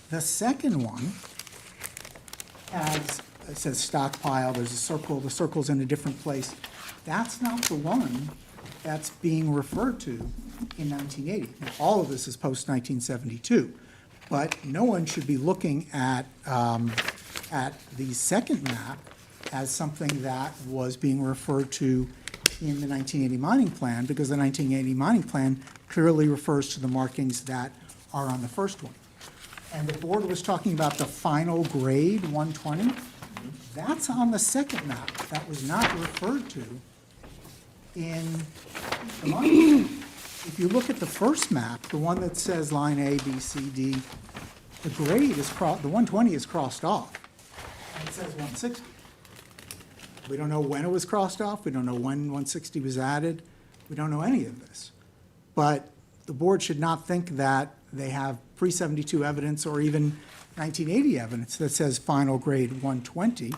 The second one it says stockpile, there's a circle, the circle's in a different place. That's not the one that's being referred to in 1980. Now, all of this is post-1972, but no one should be looking at the second map as something that was being referred to in the 1980 mining plan, because the 1980 mining plan clearly refers to the markings that are on the first one. And the board was talking about the final grade 120. That's on the second map. That was not referred to in the mining plan. If you look at the first map, the one that says line A, B, C, D, the grade is the 120 is crossed off, and it says 160. We don't know when it was crossed off. We don't know when 160 was added. We don't know any of this. But the board should not think that they have pre-72 evidence or even 1980 evidence that says final grade 120.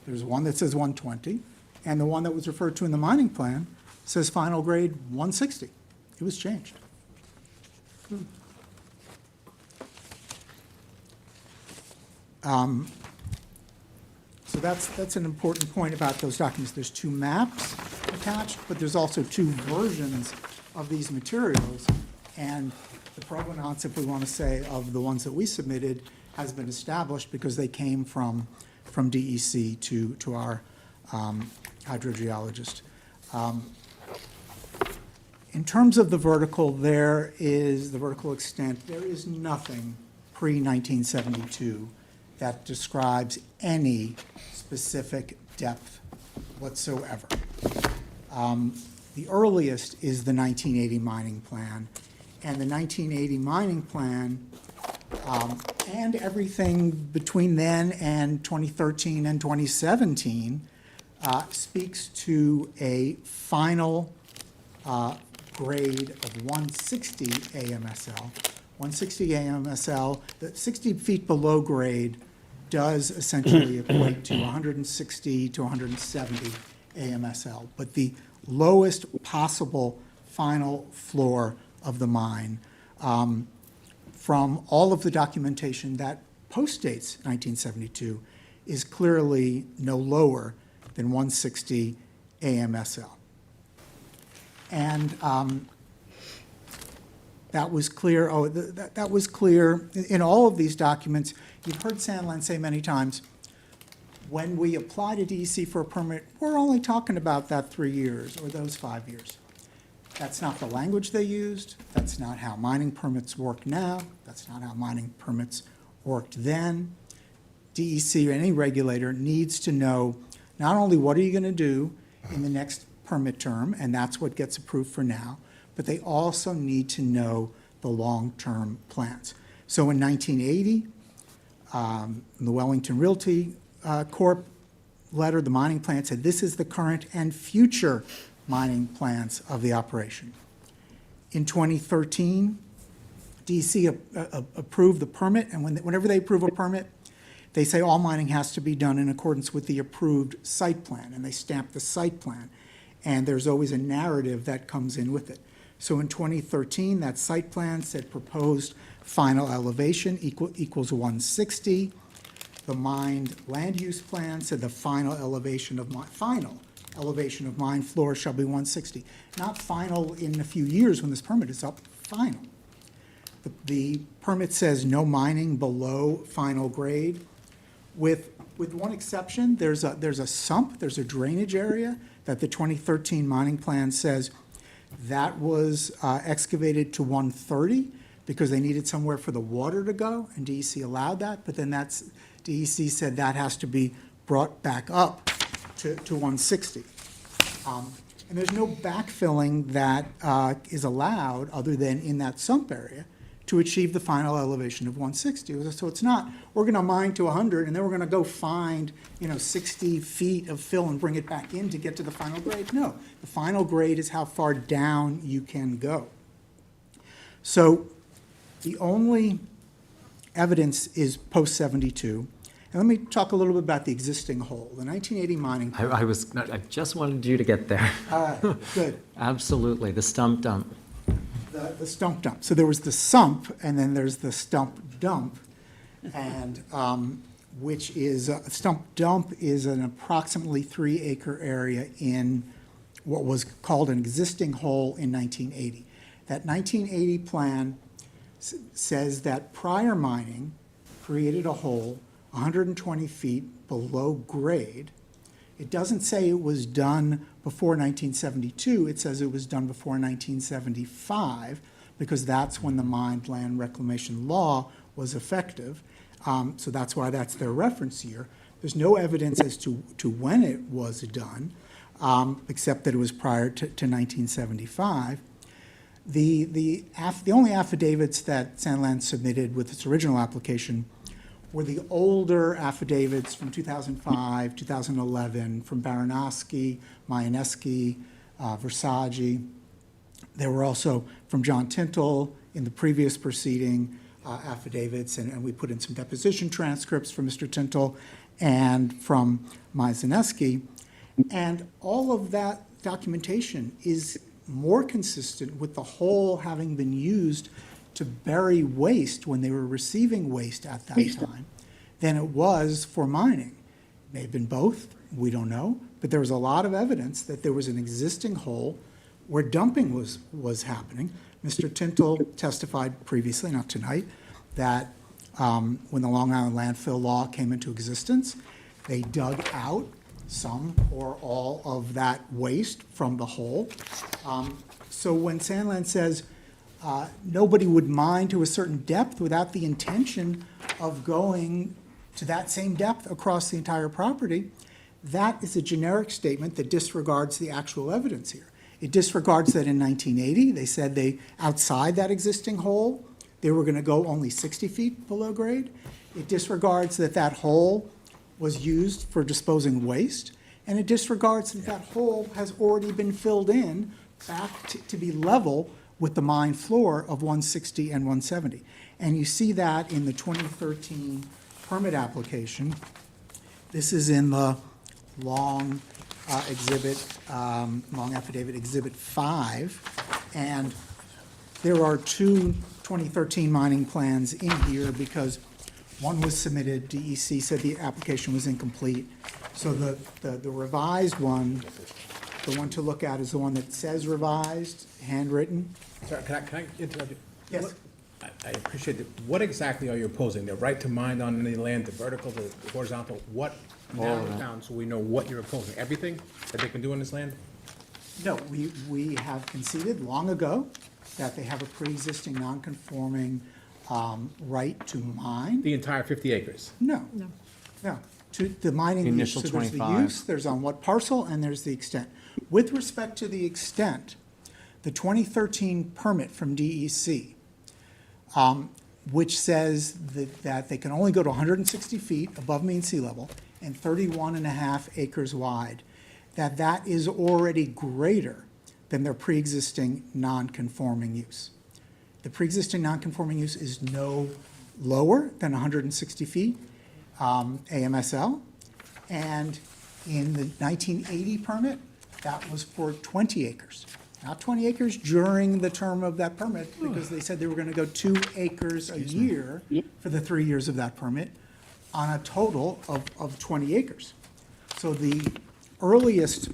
There's one that says 120, and the one that was referred to in the mining plan says final grade 160. It was changed. So that's an important point about those documents. There's two maps attached, but there's also two versions of these materials. And the provenance, if we want to say, of the ones that we submitted has been established because they came from DEC to our hydrogeologist. In terms of the vertical, there is the vertical extent. There is nothing pre-1972 that describes any specific depth whatsoever. The earliest is the 1980 mining plan, and the 1980 mining plan and everything between then and 2013 and 2017 speaks to a final grade of 160 AMSL. 160 AMSL, the 60 feet below grade does essentially equate to 160 to 170 AMSL. But the lowest possible final floor of the mine, from all of the documentation that postdates 1972, is clearly no lower than 160 AMSL. And that was clear. That was clear in all of these documents. You've heard Sandland say many times, when we apply to DEC for a permit, we're only talking about that 3 years or those 5 years. That's not the language they used. That's not how mining permits work now. That's not how mining permits worked then. DEC or any regulator needs to know not only what are you going to do in the next permit term, and that's what gets approved for now, but they also need to know the long-term plans. So in 1980, the Wellington Realty Corp letter, the mining plan said this is the current and future mining plans of the operation. In 2013, DEC approved the permit, and whenever they approve a permit, they say all mining has to be done in accordance with the approved site plan, and they stamp the site plan. And there's always a narrative that comes in with it. So in 2013, that site plan said proposed final elevation equals 160. The mined land use plan said the final elevation of mine floor shall be 160. Not final in a few years when this permit is up, final. The permit says no mining below final grade. With one exception, there's a sump, there's a drainage area that the 2013 mining plan says that was excavated to 130 because they needed somewhere for the water to go, and DEC allowed that, but then DEC said that has to be brought back up to 160. And there's no backfilling that is allowed other than in that sump area to achieve the final elevation of 160. So it's not, we're going to mine to 100 and then we're going to go find, 60 feet of fill and bring it back in to get to the final grade. No, the final grade is how far down you can go. So the only evidence is post-72. And let me talk a little bit about the existing hole, the 1980 mining. I just wanted you to get there. All right, good. Absolutely, the stump dump. The stump dump. So there was the sump, and then there's the stump dump, and which is a stump dump is an approximately 3-acre area in what was called an existing hole in 1980. That 1980 plan says that prior mining created a hole 120 feet below grade. It doesn't say it was done before 1972. It says it was done before 1975 because that's when the mined land reclamation law was effective. So that's why that's their reference year. There's no evidence as to when it was done, except that it was prior to 1975. The only affidavits that Sandland submitted with its original application were the older affidavits from 2005, 2011, from Baranowski, Mayaneski, Versace. There were also from John Tintle in the previous proceeding affidavits, and we put in some deposition transcripts from Mr. Tintle and from Mayaneski. And all of that documentation is more consistent with the hole having been used to bury waste when they were receiving waste at that time than it was for mining. may have been both, we don't know, but there was a lot of evidence that there was an existing hole where dumping was happening. Mr. Tintle testified previously, not tonight, that when the Long Island landfill law came into existence, they dug out some or all of that waste from the hole. So when Sandland says nobody would mine to a certain depth without the intention of going to that same depth across the entire property, that is a generic statement that disregards the actual evidence here. It disregards that in 1980, they said outside that existing hole, they were going to go only 60 feet below grade. It disregards that hole was used for disposing waste, and it disregards that hole has already been filled in back to be level with the mine floor of 160 and 170. And you see that in the 2013 permit application. This is in the long affidavit exhibit 5, and there are two 2013 mining plans in here because one was submitted, DEC said the application was incomplete. So the revised one, the one to look at is the one that says revised, handwritten. Sorry, can I interrupt you? Yes. I appreciate it. What exactly are you opposing? The right to mine on any land, the vertical, the horizontal? What narrow it down so we know what you're opposing? Everything that they can do on this land? No, we have conceded long ago that they have a pre-existing non-conforming right to mine. The entire 50 acres? No. To the mining. Initial so there's the 25. use, there's on what parcel, and there's the extent. With respect to the extent, the 2013 permit from DEC, which says that they can only go to 160 feet above mean sea level and 31.5 acres wide, that is already greater than their pre-existing non-conforming use. The pre-existing non-conforming use is no lower than 160 feet AMSL, and in the 1980 permit, that was for 20 acres. Not 20 acres during the term of that permit, because they said they were going to go 2 acres a year for the 3 years of that permit on a total of 20 acres. So the earliest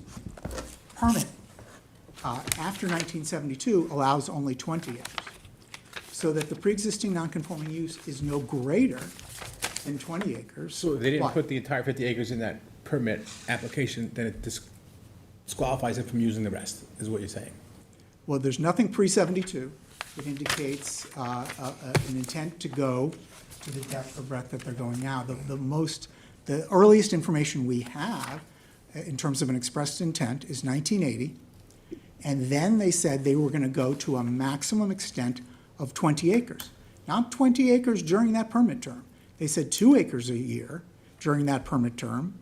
permit after 1972 allows only 20 acres. So that the pre-existing non-conforming use is no greater than 20 acres. So they didn't But- put the entire 50 acres in that permit application, then it disqualifies it from using the rest, is what you're saying? Well, there's nothing pre-72 that indicates an intent to go to the depth or breadth that they're going now. The earliest information we have in terms of an expressed intent is 1980, and then they said they were going to go to a maximum extent of 20 acres. Not 20 acres during that permit term. They said 2 acres a year during that permit term,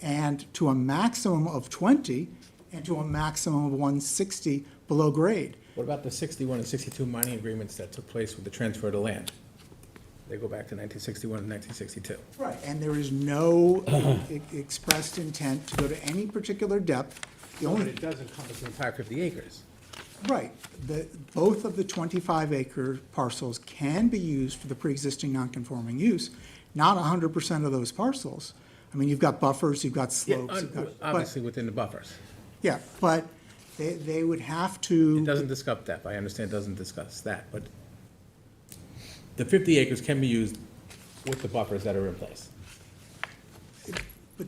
and to a maximum of 20, and to a maximum of 160 below grade. What about the 61 and 62 mining agreements that took place with the transfer of the land? They go back to 1961 and 1962. Right, and there is no expressed intent to go to any particular depth. The But only, it does encompass the entire 50 acres. right, both of the 25-acre parcels can be used for the pre-existing non-conforming use. Not 100% of those parcels. I mean, you've got buffers, you've got slopes. you've got- but- Obviously within the buffers. Yeah, but they would have to. It doesn't discuss that, I understand it doesn't discuss that, but the 50 acres can be used with the buffers that are in place. But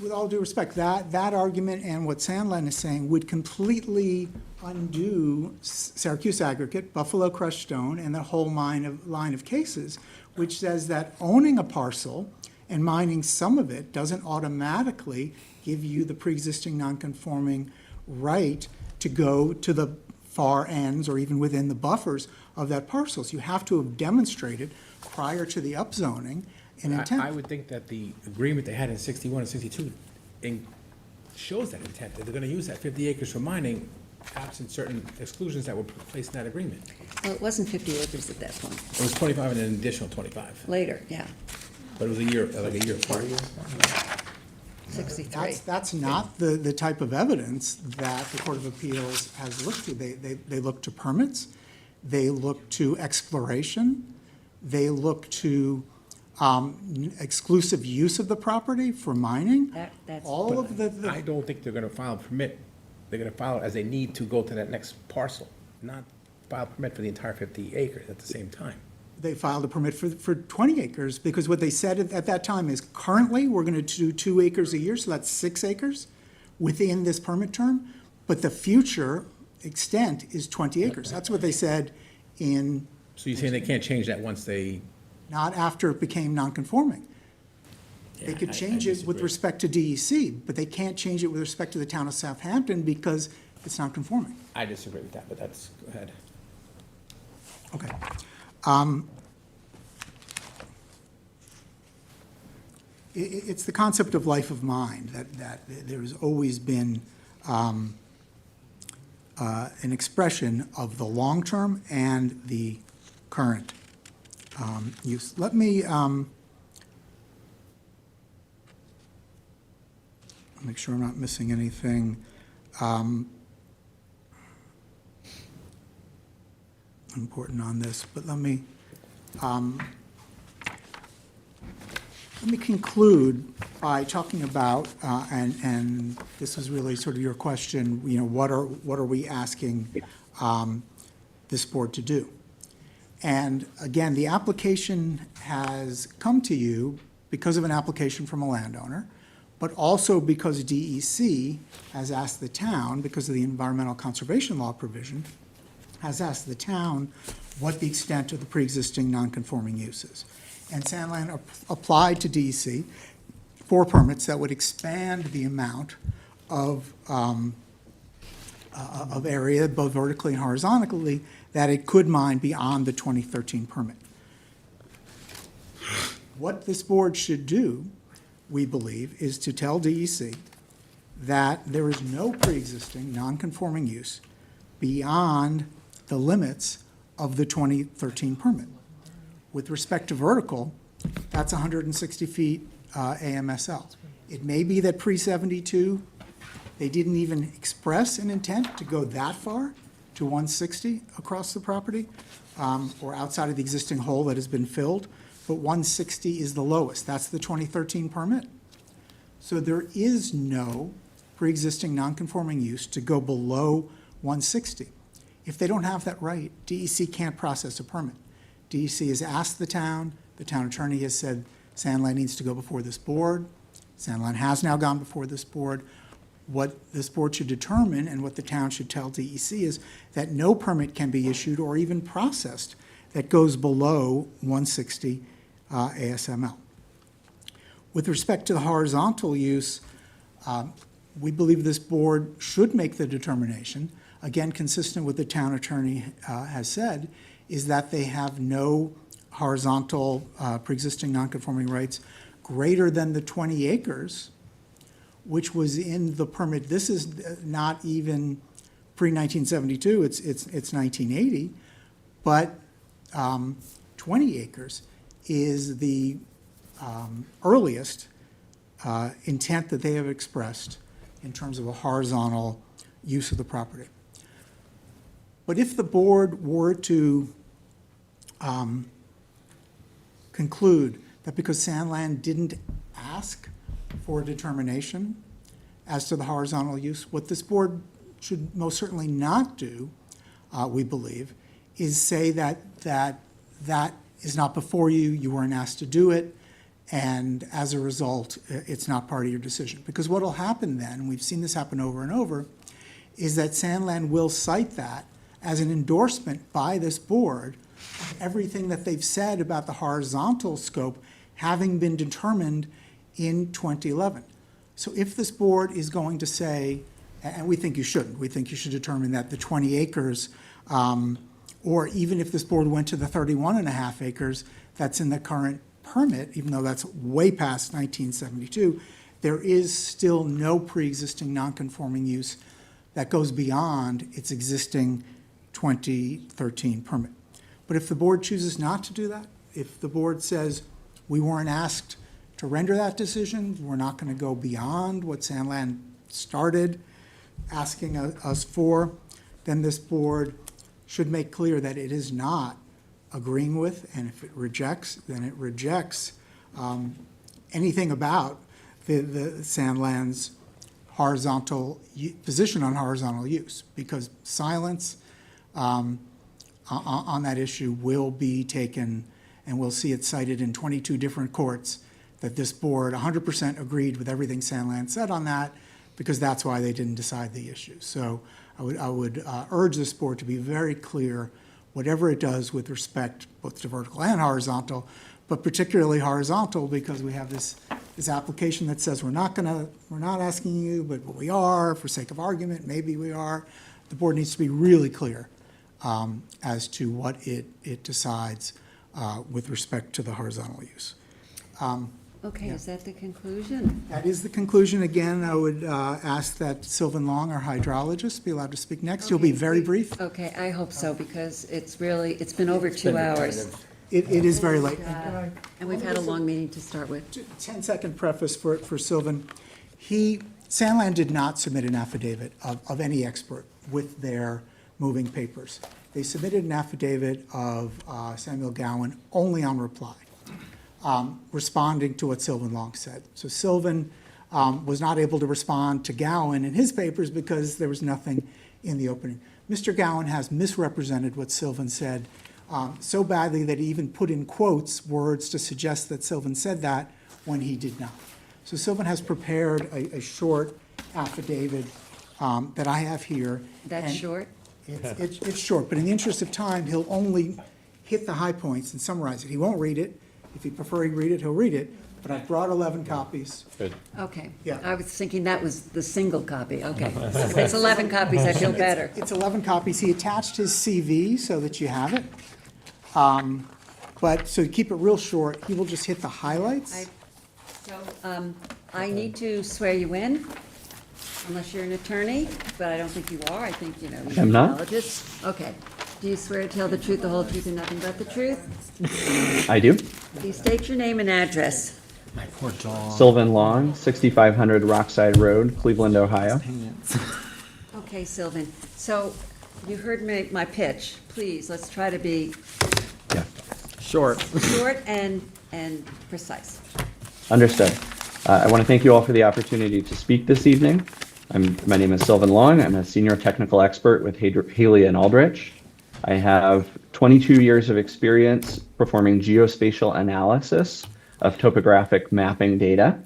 with all due respect, that argument and what Sandland is saying would completely undo Syracuse Aggregate, Buffalo Crushed Stone, and the whole line of cases, which says that owning a parcel and mining some of it doesn't automatically give you the pre-existing non-conforming right to go to the far ends or even within the buffers of that parcel. So you have to have demonstrated prior to the upzoning an intent. I would think that the agreement they had in 61 and 62 shows that intent, that they're gonna use that 50 acres for mining, absent certain exclusions that were placed in that agreement. Well, it wasn't 50 acres at that point. It was 25 and an additional 25, Later, yeah, but it was a year apart. 63. That's not the type of evidence that the Court of Appeals has looked to. They look to permits, they look to exploration, they look to exclusive use of the property for mining. That's. All of the, I don't think they're gonna file a permit. They're gonna file it as they need to go to that next parcel, not file a permit for the entire 50 acres at the same time. they filed a permit for 20 acres, because what they said at that time is currently, we're gonna do 2 acres a year, so that's 6 acres within this permit term, but the future extent is 20 acres. That's what they said in, So you're saying they can't change that once they, not after it became non-conforming. They could change it with respect to DEC, but they can't change it with respect to the town of Southampton because it's not conforming. I disagree with that, but that's, go ahead. Okay. It's the concept of life of mind that there has always been an expression of the long-term and the current use. Let me make sure I'm not missing anything. Important on this, but let me conclude by talking about, and this is really sort of your question, you know, what are we asking this board to do? And again, the application has come to you because of an application from a landowner, but also because DEC has asked the town, because of the environmental conservation law provision, has asked the town what the extent of the pre-existing non-conforming use is. And Sandland applied to DEC for permits that would expand the amount of area, both vertically and horizontally, that it could mine beyond the 2013 permit. What this board should do, we believe, is to tell DEC that there is no pre-existing non-conforming use beyond the limits of the 2013 permit. With respect to vertical, that's 160 feet AMSL. It may be that pre-72, they didn't even express an intent to go that far, to 160 across the property, or outside of the existing hole that has been filled, but 160 is the lowest. That's the 2013 permit. So there is no pre-existing non-conforming use to go below 160. If they don't have that right, DEC can't process a permit. DEC has asked the town attorney has said Sandland needs to go before this board. Sandland has now gone before this board. What this board should determine and what the town should tell DEC is that no permit can be issued or even processed that goes below 160 ASML. With respect to the horizontal use, we believe this board should make the determination, again, consistent with the town attorney has said, is that they have no horizontal pre-existing non-conforming rights greater than the 20 acres, which was in the permit. This is not even pre-1972, it's 1980, but 20 acres is the earliest intent that they have expressed in terms of a horizontal use of the property. But if the board were to conclude that because Sandland didn't ask for a determination as to the horizontal use, what this board should most certainly not do, we believe, is say that is not before you, you weren't asked to do it, and as a result, it's not part of your decision. Because what will happen then, and we've seen this happen over and over, is that Sandland will cite that as an endorsement by this board of everything that they've said about the horizontal scope having been determined in 2011. So if this board is going to say, and we think you shouldn't, we think you should determine that the 20 acres, or even if this board went to the 31.5 acres that's in the current permit, even though that's way past 1972, there is still no pre-existing non-conforming use that goes beyond its existing 2013 permit. But if the board chooses not to do that, if the board says we weren't asked to render that decision, we're not going to go beyond what Sandland started asking us for, then this board should make clear that it is not agreeing with, and if it rejects, then it rejects anything about the Sandland's position on horizontal use, because silence on that issue will be taken, and we'll see it cited in 22 different courts, that this board 100% agreed with everything Sandland said on that, because that's why they didn't decide the issue. So I would urge this board to be very clear, whatever it does with respect both to vertical and horizontal, but particularly horizontal, because we have this application that says we're not asking you, but we are, for sake of argument, maybe we are. The board needs to be really clear as to what it decides with respect to the horizontal use. Okay, is that the conclusion? That is the conclusion. Again, I would ask that Sylvan Long, our hydrologist, be allowed to speak next. You'll be very brief. Okay, I hope so, because it's been over 2 hours. It is very late. And we've had a long meeting to start with. 10-second preface for Sylvan. Sandland did not submit an affidavit of any expert with their moving papers. They submitted an affidavit of Samuel Gowan only on reply, responding to what Sylvan Long said. So Sylvan was not able to respond to Gowan in his papers because there was nothing in the opening. Mr. Gowan has misrepresented what Sylvan said so badly that he even put in quotes words to suggest that Sylvan said that when he did not. So Sylvan has prepared a short affidavit that I have here. That's short? It's short, but in the interest of time, he'll only hit the high points and summarize it. He won't read it. If he prefer he read it, he'll read it. But I've brought 11 copies. Okay. Yeah. I was thinking that was the single copy. Okay. If it's 11 copies, I feel better. It's 11 copies. He attached his CV so that you have it. But, so to keep it real short, he will just hit the highlights. I need to swear you in, unless you're an attorney, but I don't think you are. I think, you're I'm a not. geologist. Okay. Do you swear to tell the truth, the whole truth, and nothing but the truth? I do. Please state your name and address. My poor dog. Sylvan Long, 6500 Rockside Road, Cleveland, Ohio. Okay, Sylvan. So you heard my pitch. Please, let's try to be Short. short and precise. Understood. I want to thank you all for the opportunity to speak this evening. My name is Sylvan Long. I'm a senior technical expert with Haley and Aldrich. I have 22 years of experience performing geospatial analysis of topographic mapping data.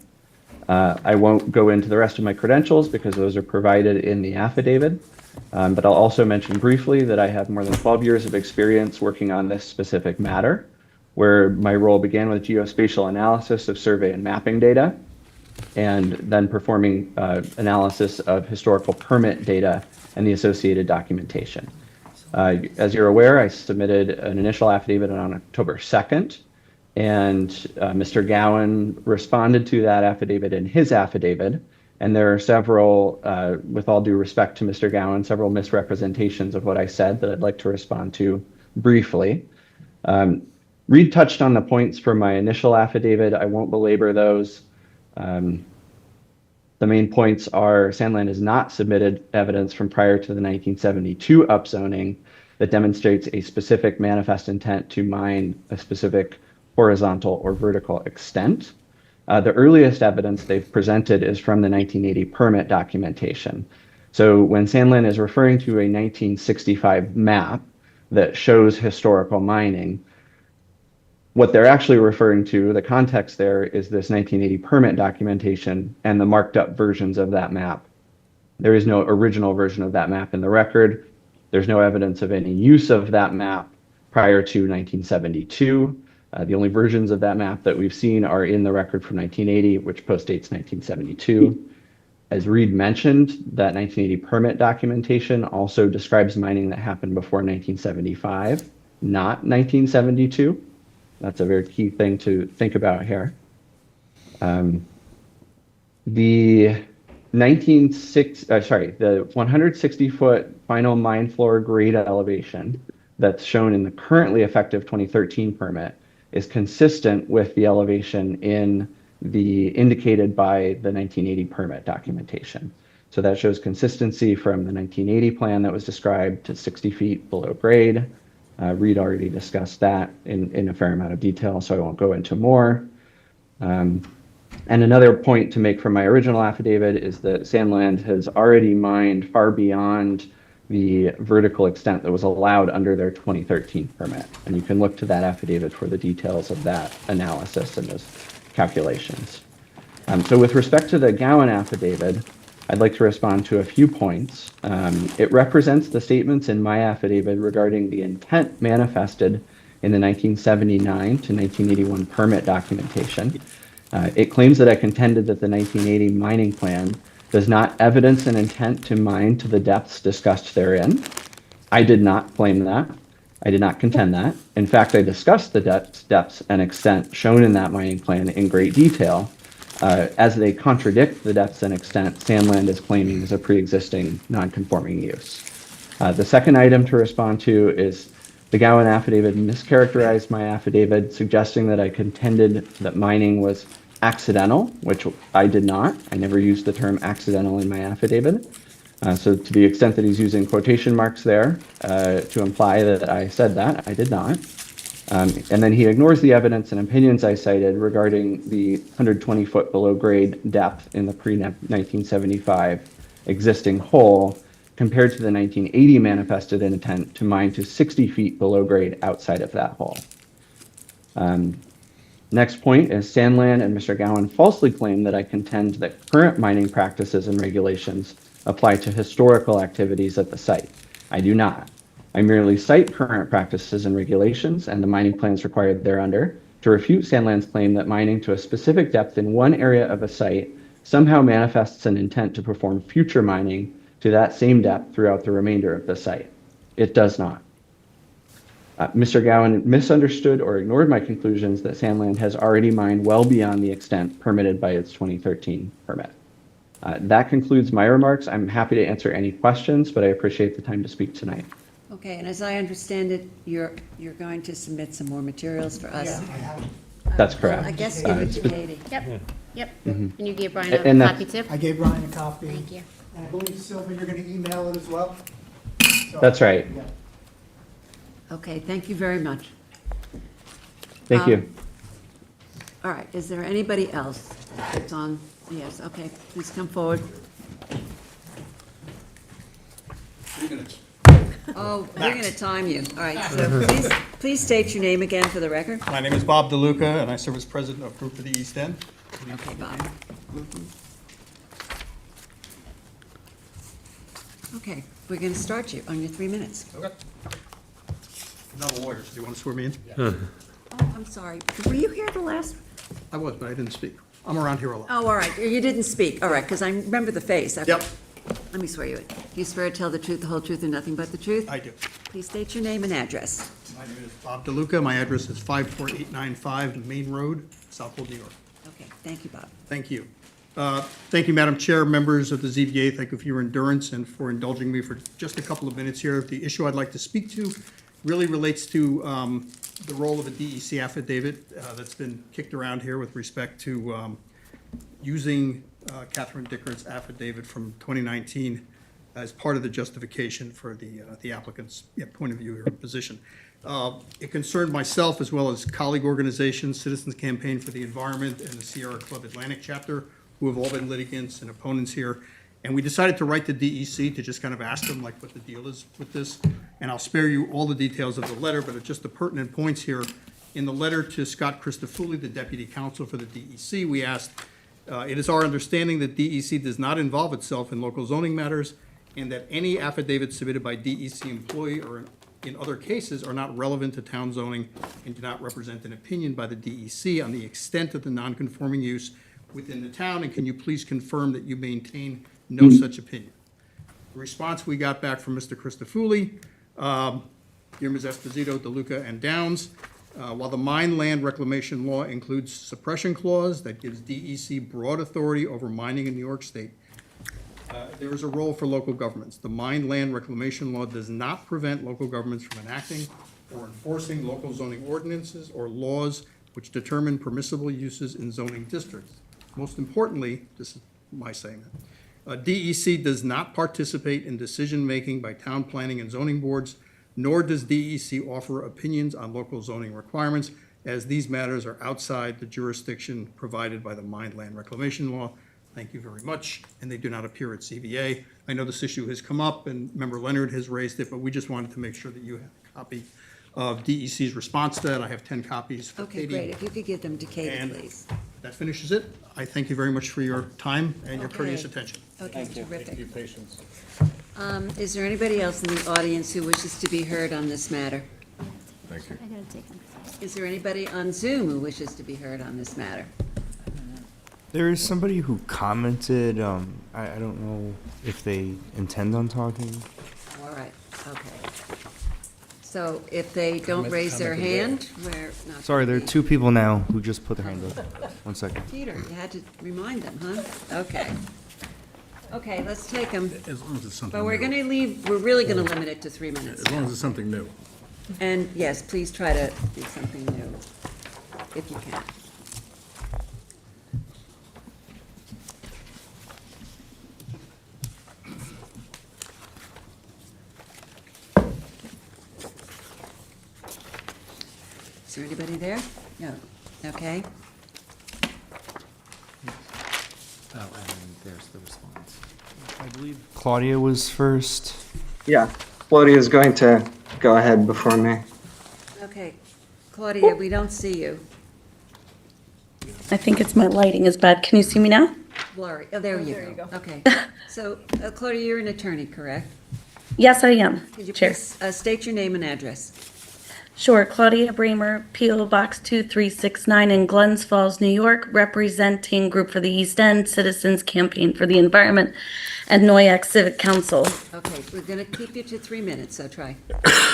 I won't go into the rest of my credentials because those are provided in the affidavit, but I'll also mention briefly that I have more than 12 years of experience working on this specific matter, where my role began with geospatial analysis of survey and mapping data, and then performing analysis of historical permit data and the associated documentation. As you're aware, I submitted an initial affidavit on October 2nd, and Mr. Gowan responded to that affidavit in his affidavit, and there are several, with all due respect to Mr. Gowan, several misrepresentations of what I said that I'd like to respond to briefly. Reed touched on the points from my initial affidavit. I won't belabor those. The main points are Sandland has not submitted evidence from prior to the 1972 upzoning that demonstrates a specific manifest intent to mine a specific horizontal or vertical extent. The earliest evidence they've presented is from the 1980 permit documentation. So when Sandland is referring to a 1965 map that shows historical mining, what they're actually referring to, the context there, is this 1980 permit documentation and the marked up versions of that map. There is no original version of that map in the record. There's no evidence of any use of that map prior to 1972. The only versions of that map that we've seen are in the record from 1980, which postdates 1972. As Reed mentioned, that 1980 permit documentation also describes mining that happened before 1975, not 1972. That's a very key thing to think about here. The 160-foot final mine floor grade elevation that's shown in the currently effective 2013 permit is consistent with the elevation indicated by the 1980 permit documentation. So that shows consistency from the 1980 plan that was described to 60 feet below grade. Reed already discussed that in a fair amount of detail, so I won't go into more. And another point to make from my original affidavit is that Sandland has already mined far beyond the vertical extent that was allowed under their 2013 permit. And you can look to that affidavit for the details of that analysis and those calculations. So with respect to the Gowan affidavit, I'd like to respond to a few points. It represents the statements in my affidavit regarding the intent manifested in the 1979 to 1981 permit documentation. It claims that I contended that the 1980 mining plan does not evidence an intent to mine to the depths discussed therein. I did not claim that. I did not contend that. In fact, I discussed the depths and extent shown in that mining plan in great detail, as they contradict the depths and extent Sandland is claiming is a pre-existing non-conforming use. The second item to respond to is the Gowan affidavit mischaracterized my affidavit, suggesting that I contended that mining was accidental, which I did not. I never used the term accidental in my affidavit. So to the extent that he's using quotation marks there to imply that I said that, I did not. And then he ignores the evidence and opinions I cited regarding the 120-foot below grade depth in the pre-1975 existing hole compared to the 1980 manifested intent to mine to 60 feet below grade outside of that hole. Next point is Sandland and Mr. Gowan falsely claim that I contend that current mining practices and regulations apply to historical activities at the site. I do not. I merely cite current practices and regulations and the mining plans required thereunder to refute Sandland's claim that mining to a specific depth in one area of a site somehow manifests an intent to perform future mining to that same depth throughout the remainder of the site. It does not. Mr. Gowan misunderstood or ignored my conclusions that Sandland has already mined well beyond the extent permitted by its 2013 permit. That concludes my remarks. I'm happy to answer any questions, but I appreciate the time to speak tonight. Okay, and as I understand it, you're going to submit some more materials for us? That's correct. I guess give it to Katie. Yep. Mhm. And you gave Brian And a that's- copy too? I gave Brian a copy. Thank you. And I believe, Sylvan, you're going to email it as well? So- That's right. Yeah. Okay, thank you very much. Thank you. All right, is there anybody else that's on? Yes, okay, please come forward. 3 minutes. Oh, we're going to time you. All right, so please state your name again for the record. My name is Bob DeLuca, and I serve as president of Group of the East End. Okay, Bob. Okay, we're going to start you on your 3 minutes. Okay. I'm not a lawyer, so do you want to swear me in? Oh, I'm sorry. Were you here the last? I was, but I didn't speak. I'm around here a lot. Oh, all right, you didn't speak. All right, because I remember the face. Okay. Yep. Let me swear you in. Do you swear to tell the truth, the whole truth, and nothing but the truth? I do. Please state your name and address. My name is Bob DeLuca. My address is 54895 Main Road, Southfield, New York. Okay, thank you, Bob. Thank you. Thank you, Madam Chair, members of the ZBA. Thank you for your endurance and for indulging me for just a couple of minutes here. The issue I'd like to speak to really relates to the role of a DEC affidavit that's been kicked around here with respect to using Catherine Dickert's affidavit from 2019 as part of the justification for the applicant's point of view or position. It concerned myself as well as colleague organizations, Citizens Campaign for the Environment and the Sierra Club Atlantic chapter, who have all been litigants and opponents here. And we decided to write to DEC to just kind of ask them like what the deal is with this. And I'll spare you all the details of the letter, but it's just the pertinent points here. In the letter to Scott Christofouli, the Deputy Counsel for the DEC, we asked, it is our understanding that DEC does not involve itself in local zoning matters and that any affidavits submitted by DEC employee or in other cases are not relevant to town zoning and do not represent an opinion by the DEC on the extent of the non-conforming use within the town, and can you please confirm that you maintain no such opinion? The response we got back from Mr. Christofouli, dear Ms. Esposito, DeLuca, and Downs, while the mine land reclamation law includes suppression clause that gives DEC broad authority over mining in New York State, there is a role for local governments. The mine land reclamation law does not prevent local governments from enacting or enforcing local zoning ordinances or laws which determine permissible uses in zoning districts. Most importantly, this is my saying that, DEC does not participate in decision-making by town planning and zoning boards, nor does DEC offer opinions on local zoning requirements, as these matters are outside the jurisdiction provided by the Mine Land Reclamation Law. Thank you very much, and they do not appear at ZBA. I know this issue has come up, and Member Leonard has raised it, but we just wanted to make sure that you have a copy of DEC's response to that. I have 10 copies for Okay, Katie. great. If you could give them to Katie, And please. that finishes it. I thank you very much for your time and your courteous Okay. attention. Okay, terrific. Your patience. Is there anybody else in the audience who wishes to be heard on this matter? Thank you. I gotta take them. Is there anybody on Zoom who wishes to be heard on this matter? There is somebody who commented, I don't know if they intend on talking. All right, okay. So if they don't raise their hand, we're not. Sorry, there are gonna be- two people now who just put their hand up. 1 second. Peter, you had to remind them, huh? Okay. Okay, let's take them. As long as it's something But we're new. gonna leave, we're really gonna limit it to 3 minutes. As long as it's something new. And yes, please try to do something new, if you can. Is there anybody there? No. Okay. Oh, and there's the response. I believe Claudia was first. Yeah, Claudia's going to go ahead before me. Okay. Claudia, we don't see you. I think it's my lighting is bad. Can you see me now? Blurry. Oh, there you go. Okay. So, Claudia, you're an attorney, correct? Yes, I am, Could you Chair. please state your name and address? Sure. Claudia Bramer, P.O. Box 2369 in Glens Falls, New York, representing Group for the East End Citizens Campaign for the Environment and Noyak Civic Council. Okay, we're going to keep you to 3 minutes, so try.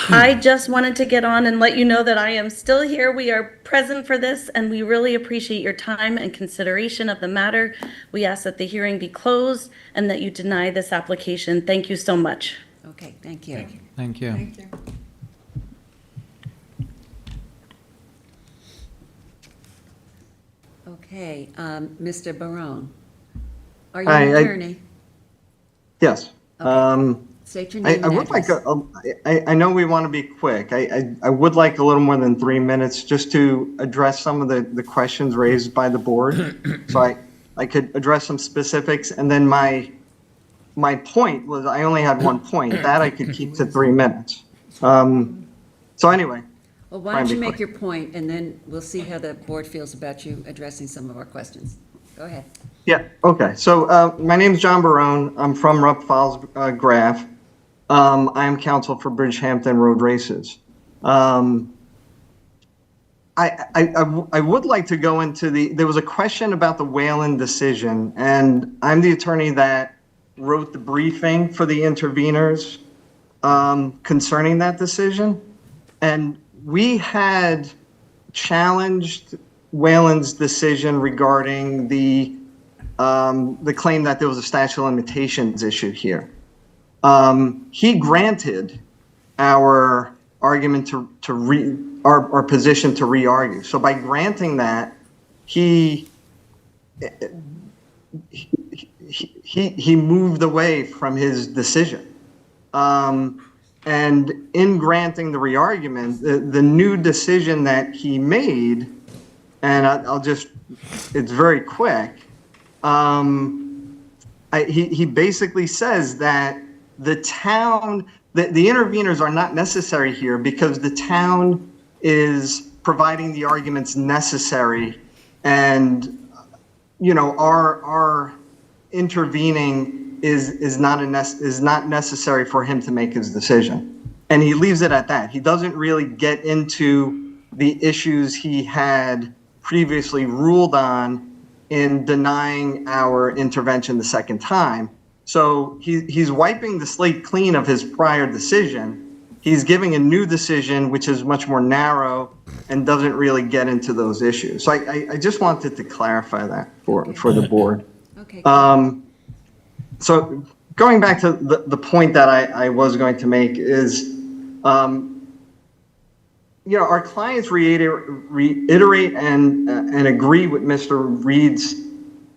I just wanted to get on and let you know that I am still here. We are present for this, and we really appreciate your time and consideration of the matter. We ask that the hearing be closed and that you deny this application. Thank you so much. Okay, thank you. Thank you. Thank you. Okay, Mr. Barone, are you Hi, an I- attorney? Yes. State your name I and would like, address. I know we want to be quick. I would like a little more than 3 minutes just to address some of the questions raised by the board. So I could address some specifics, and then my point was, I only had one point, that I could keep to 3 minutes. So anyway. Well, why try and don't you be make quick. your point, and then we'll see how the board feels about you addressing some of our questions. Go ahead. Yeah, okay. So my name's John Barone. I'm from Rupp Falls, Graf. I am counsel for Bridgehampton Road Races. I would like to go into there was a question about the Whalen decision, and I'm the attorney that wrote the briefing for the interveners concerning that decision. And we had challenged Whalen's decision regarding the claim that there was a statute of limitations issue here. He granted our argument our position to re-argue. So by granting that, he moved away from his decision. And in granting the re-argument, the new decision that he made, and it's very quick, he basically says that the town, the interveners are not necessary here because the town is providing the arguments necessary, and our intervening is not necessary for him to make his decision. And he leaves it at that. He doesn't really get into the issues he had previously ruled on in denying our intervention the second time. So he's wiping the slate clean of his prior decision. He's giving a new decision, which is much more narrow and doesn't really get into those issues. So I just wanted to clarify that for the board. Okay. So going back to the point that I was going to make is, our clients reiterate and agree with Mr. Reed's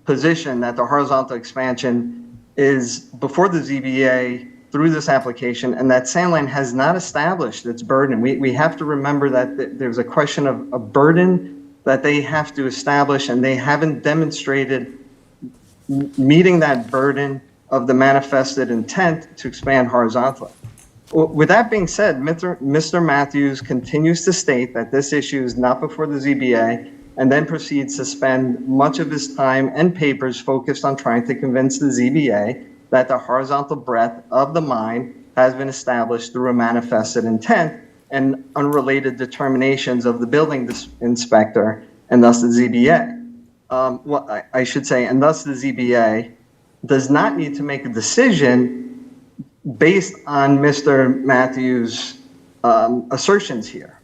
position that the horizontal expansion is before the ZBA through this application, and that Sandland has not established its burden. We have to remember that there's a question of a burden that they have to establish, and they haven't demonstrated meeting that burden of the manifested intent to expand horizontally. With that being said, Mr. Matthews continues to state that this issue is not before the ZBA, and then proceeds to spend much of his time and papers focused on trying to convince the ZBA that the horizontal breadth of the mine has been established through a manifested intent and unrelated determinations of the building inspector, and thus the ZBA. I should say, and thus the ZBA does not need to make a decision based on Mr. Matthews' assertions here.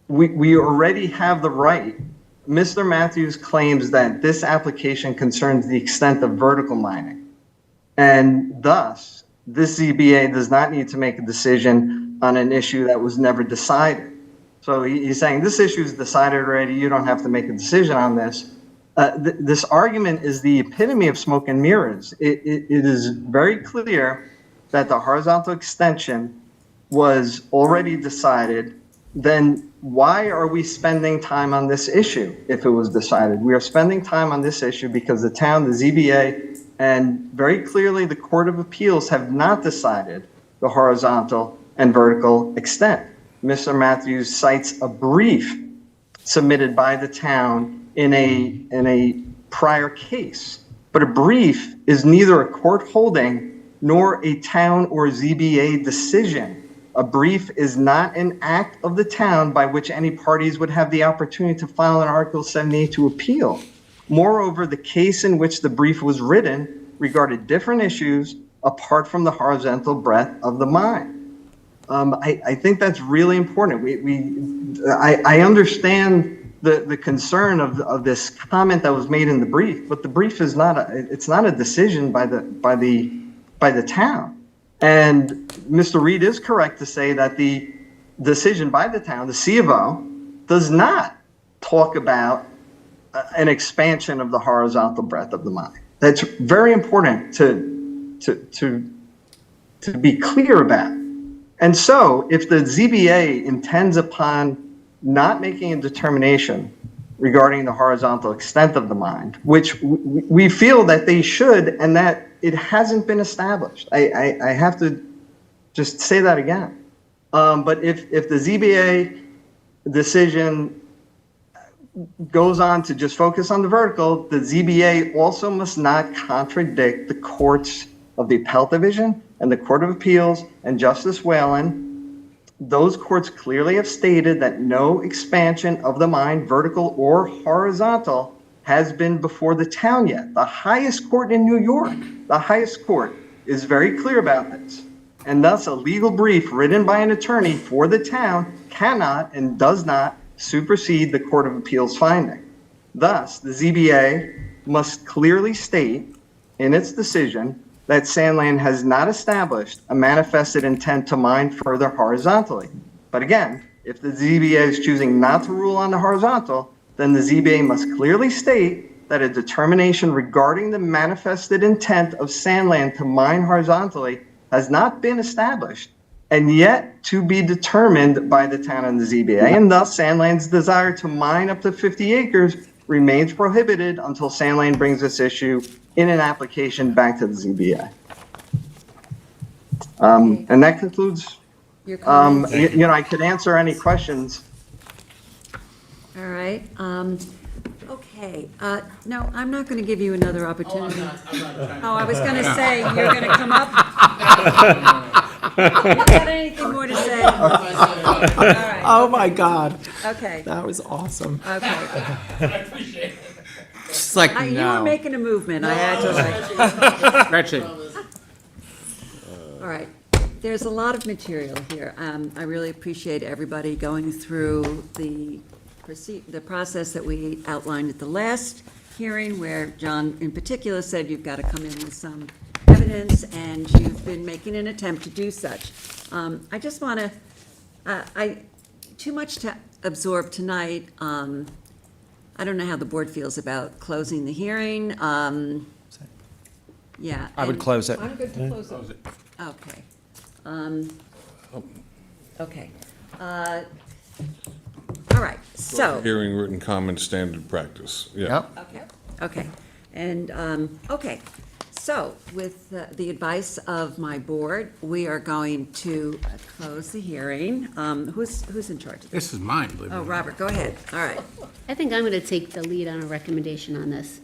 We already have the right. Mr. Matthews claims that this application concerns the extent of vertical mining, and thus this ZBA does not need to make a decision on an issue that was never decided. So he's saying this issue is decided already, you don't have to make a decision on this. This argument is the epitome of smoke and mirrors. It is very clear that the horizontal extension was already decided. Then why are we spending time on this issue if it was decided? We are spending time on this issue because the town, the ZBA, and very clearly the Court of Appeals have not decided the horizontal and vertical extent. Mr. Matthews cites a brief submitted by the town in a prior case, but a brief is neither a court holding nor a town or ZBA decision. A brief is not an act of the town by which any parties would have the opportunity to file an Article 78 to appeal. Moreover, the case in which the brief was written regarded different issues apart from the horizontal breadth of the mine. I think that's really important. I understand the concern of this comment that was made in the brief, but the brief is not a decision by the town. And Mr. Reed is correct to say that the decision by the town, the C of O, does not talk about an expansion of the horizontal breadth of the mine. That's very important to be clear about. And so if the ZBA intends upon not making a determination regarding the horizontal extent of the mine, which we feel that they should, and that it hasn't been established. I have to just say that again. But if the ZBA decision goes on to just focus on the vertical, the ZBA also must not contradict the courts of the Appellate Division and the Court of Appeals and Justice Whalen. Those courts clearly have stated that no expansion of the mine, vertical or horizontal, has been before the town yet. The highest court in New York, the highest court, is very clear about this. And thus, a legal brief written by an attorney for the town cannot and does not supersede the Court of Appeals finding. Thus, the ZBA must clearly state in its decision that Sandland has not established a manifested intent to mine further horizontally. But again, if the ZBA is choosing not to rule on the horizontal, then the ZBA must clearly state that a determination regarding the manifested intent of Sandland to mine horizontally has not been established and yet to be determined by the town and the ZBA, and thus Sandland's desire to mine up to 50 acres remains prohibited until Sandland brings this issue in an application back to the ZBA. And that concludes, I could answer any questions. All right. Okay. No, I'm not going to give you another opportunity. Oh, I was going to say, you're going to come up. You got anything more to say? All right. Oh, my God. Okay. That was awesome. Okay. I appreciate it. Just like, You no. were making a movement. I had to Stretching. All right. There's a lot of material here. I really appreciate everybody going through the process that we outlined at the last hearing, where John in particular said you've got to come in with some evidence, and you've been making an attempt to do such. I just want to, too much to absorb tonight. I don't know how the board feels about closing the hearing. Yeah. I would and- close it. I'm good to close it. Okay. Okay. All right, so. Hearing written comment standard practice, yeah. Okay, okay. And, okay, so with the advice of my board, we are going to close the hearing. Who's in charge of this? This is mine, believe it or Oh, not. Robert, go ahead. All right. I think I'm gonna take the lead on a recommendation on this,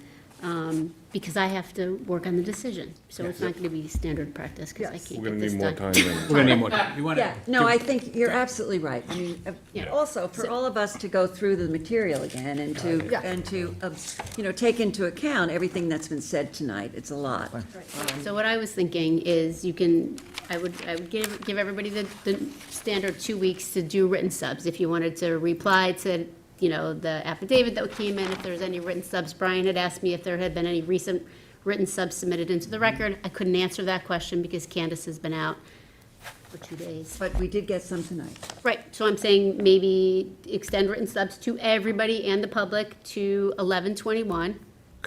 because I have to work on the decision. So it's not gonna be standard practice, because I can't We're get gonna this need more done. time then. We're gonna need more time. You want Yeah, no, I think you're absolutely right. I mean, also, for all of us to go through the material again and to, take into account everything that's been said tonight, it's a lot. So what I was thinking is I would give everybody the standard 2 weeks to do written subs. If you wanted to reply to, the affidavit that came in, if there's any written subs. Brian had asked me if there had been any recent written subs submitted into the record. I couldn't answer that question because Candace has been out for 2 days. But we did get some tonight. Right, so I'm saying maybe extend written subs to everybody and the public to 11/21,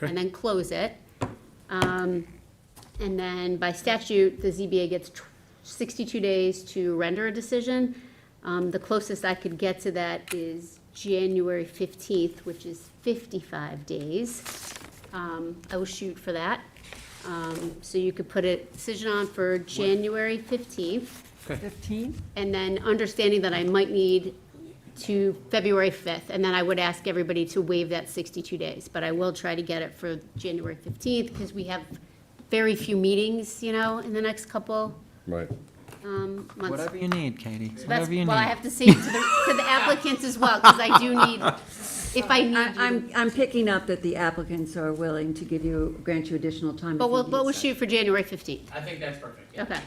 and then close it. And then by statute, the ZBA gets 62 days to render a decision. The closest I could get to that is January 15th, which is 55 days. I will shoot for that. So you could put a decision on for January 15th. 15? And then understanding that I might need to February 5th, and then I would ask everybody to waive that 62 days. But I will try to get it for January 15th, because we have very few meetings, in the next couple Right. months. Whatever you need, Katie, So that's, whatever you need. well, I have to say to the applicants as well, because I do need, if I need you. I'm picking up that the applicants are willing to grant you additional time. But if you we'll, need but we'll such. shoot for January 15th. I think that's perfect. Okay.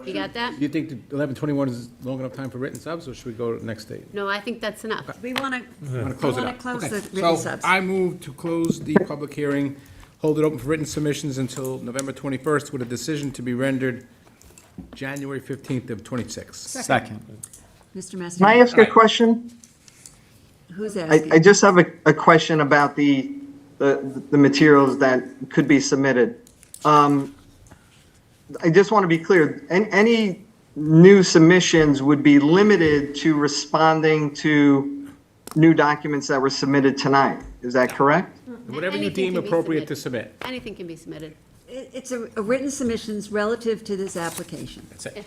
You got that? Do you think the 11/21 is long enough time for written subs, or should we go to the next date? No, I think that's enough. We want to, Want to close it wanna up? close Okay. the written So subs. I move to close the public hearing, hold it open for written submissions until November 21st, with a decision to be rendered January 15th of '26. Second. Mr. Massey. Can I ask a question? Who's I asking? just have a question about the materials that could be submitted. I just want to be clear, any new submissions would be limited to responding to new documents that were submitted tonight. Is that correct? Whatever you Anything deem can be appropriate to submitted. submit. Anything can be submitted. It's a written submissions relative to this application. That's it.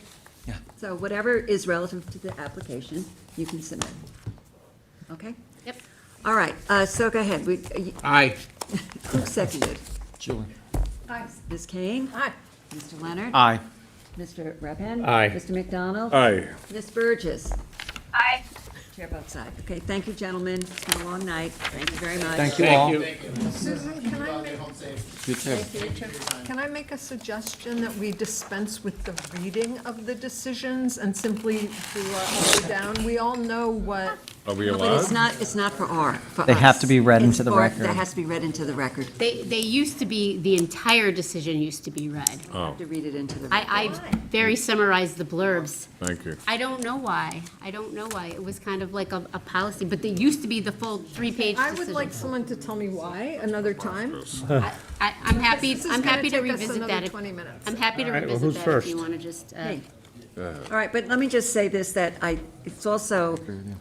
So whatever is relative to the application, you can submit. Okay? Yep. All right, so go ahead. Aye. Who seconded? Julie. Aye. Ms. Kane? Aye. Mr. Leonard? Aye. Mr. Rapin? Aye. Mr. McDonald? Aye. Ms. Burgess? Aye. Chair votes aye. Okay, thank you, gentlemen. It's been a long night. Thank you very much. Thank you all. Susan, can I make, You too. can I make a suggestion that we dispense with the reading of the decisions and simply do our up or down? We all know what, Are we But it's allowed? not for They have us. to be read It's into the for- record. That has to be read into the record. They used to be, the entire decision used to be read. Have to read it into the record. I very summarized the blurbs. Thank you. I don't know why. It was kind of like a policy, but they used to be the full 3-page I decision. would like someone to tell me why another time. I'm happy, This is I'm gonna happy to take us revisit another that. 20 minutes. I'm happy to All right, well, revisit who's that if you first? want to just, Hey. All right, but let me just say this, that it's also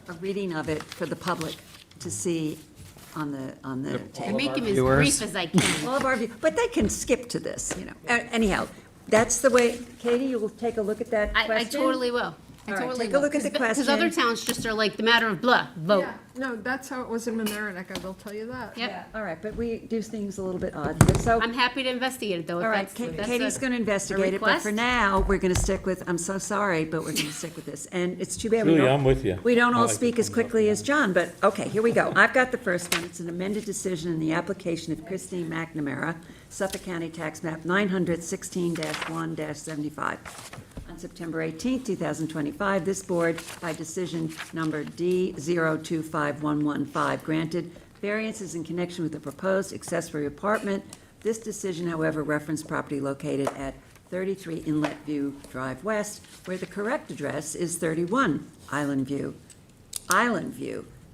a reading of it for the public to see on the I tape. make them as viewers. brief as I can. All of our, but they can skip to this, Anyhow, that's the way, Katie, you will take a look at that I question? totally will. I All right, totally take a will. look at the Because question. other towns just are like the matter of blah, vote. Yeah, no, that's how it was in Mamaroneck, I will tell you that. Yep. All right, but we do things a little bit odd here, so. I'm happy to investigate it, though. if All right, that's- that's Katie's a- going to investigate it, but for request? now, we're going to stick with, I'm so sorry, but we're going to stick with this. And it's too bad we Julie, don't. I'm with you. We don't I all like speak to as come quickly as John, but, okay, here we go. I've got the first one. It's an amended decision in the application of Christine McNamara, Suffolk County Tax Map 916-1-75. On September 18, 2025, this board, by decision number D025115, granted variances in connection with the proposed accessory apartment. This decision, however, referenced property located at 33 Inlet View Drive West, where the correct address is 31 Island View.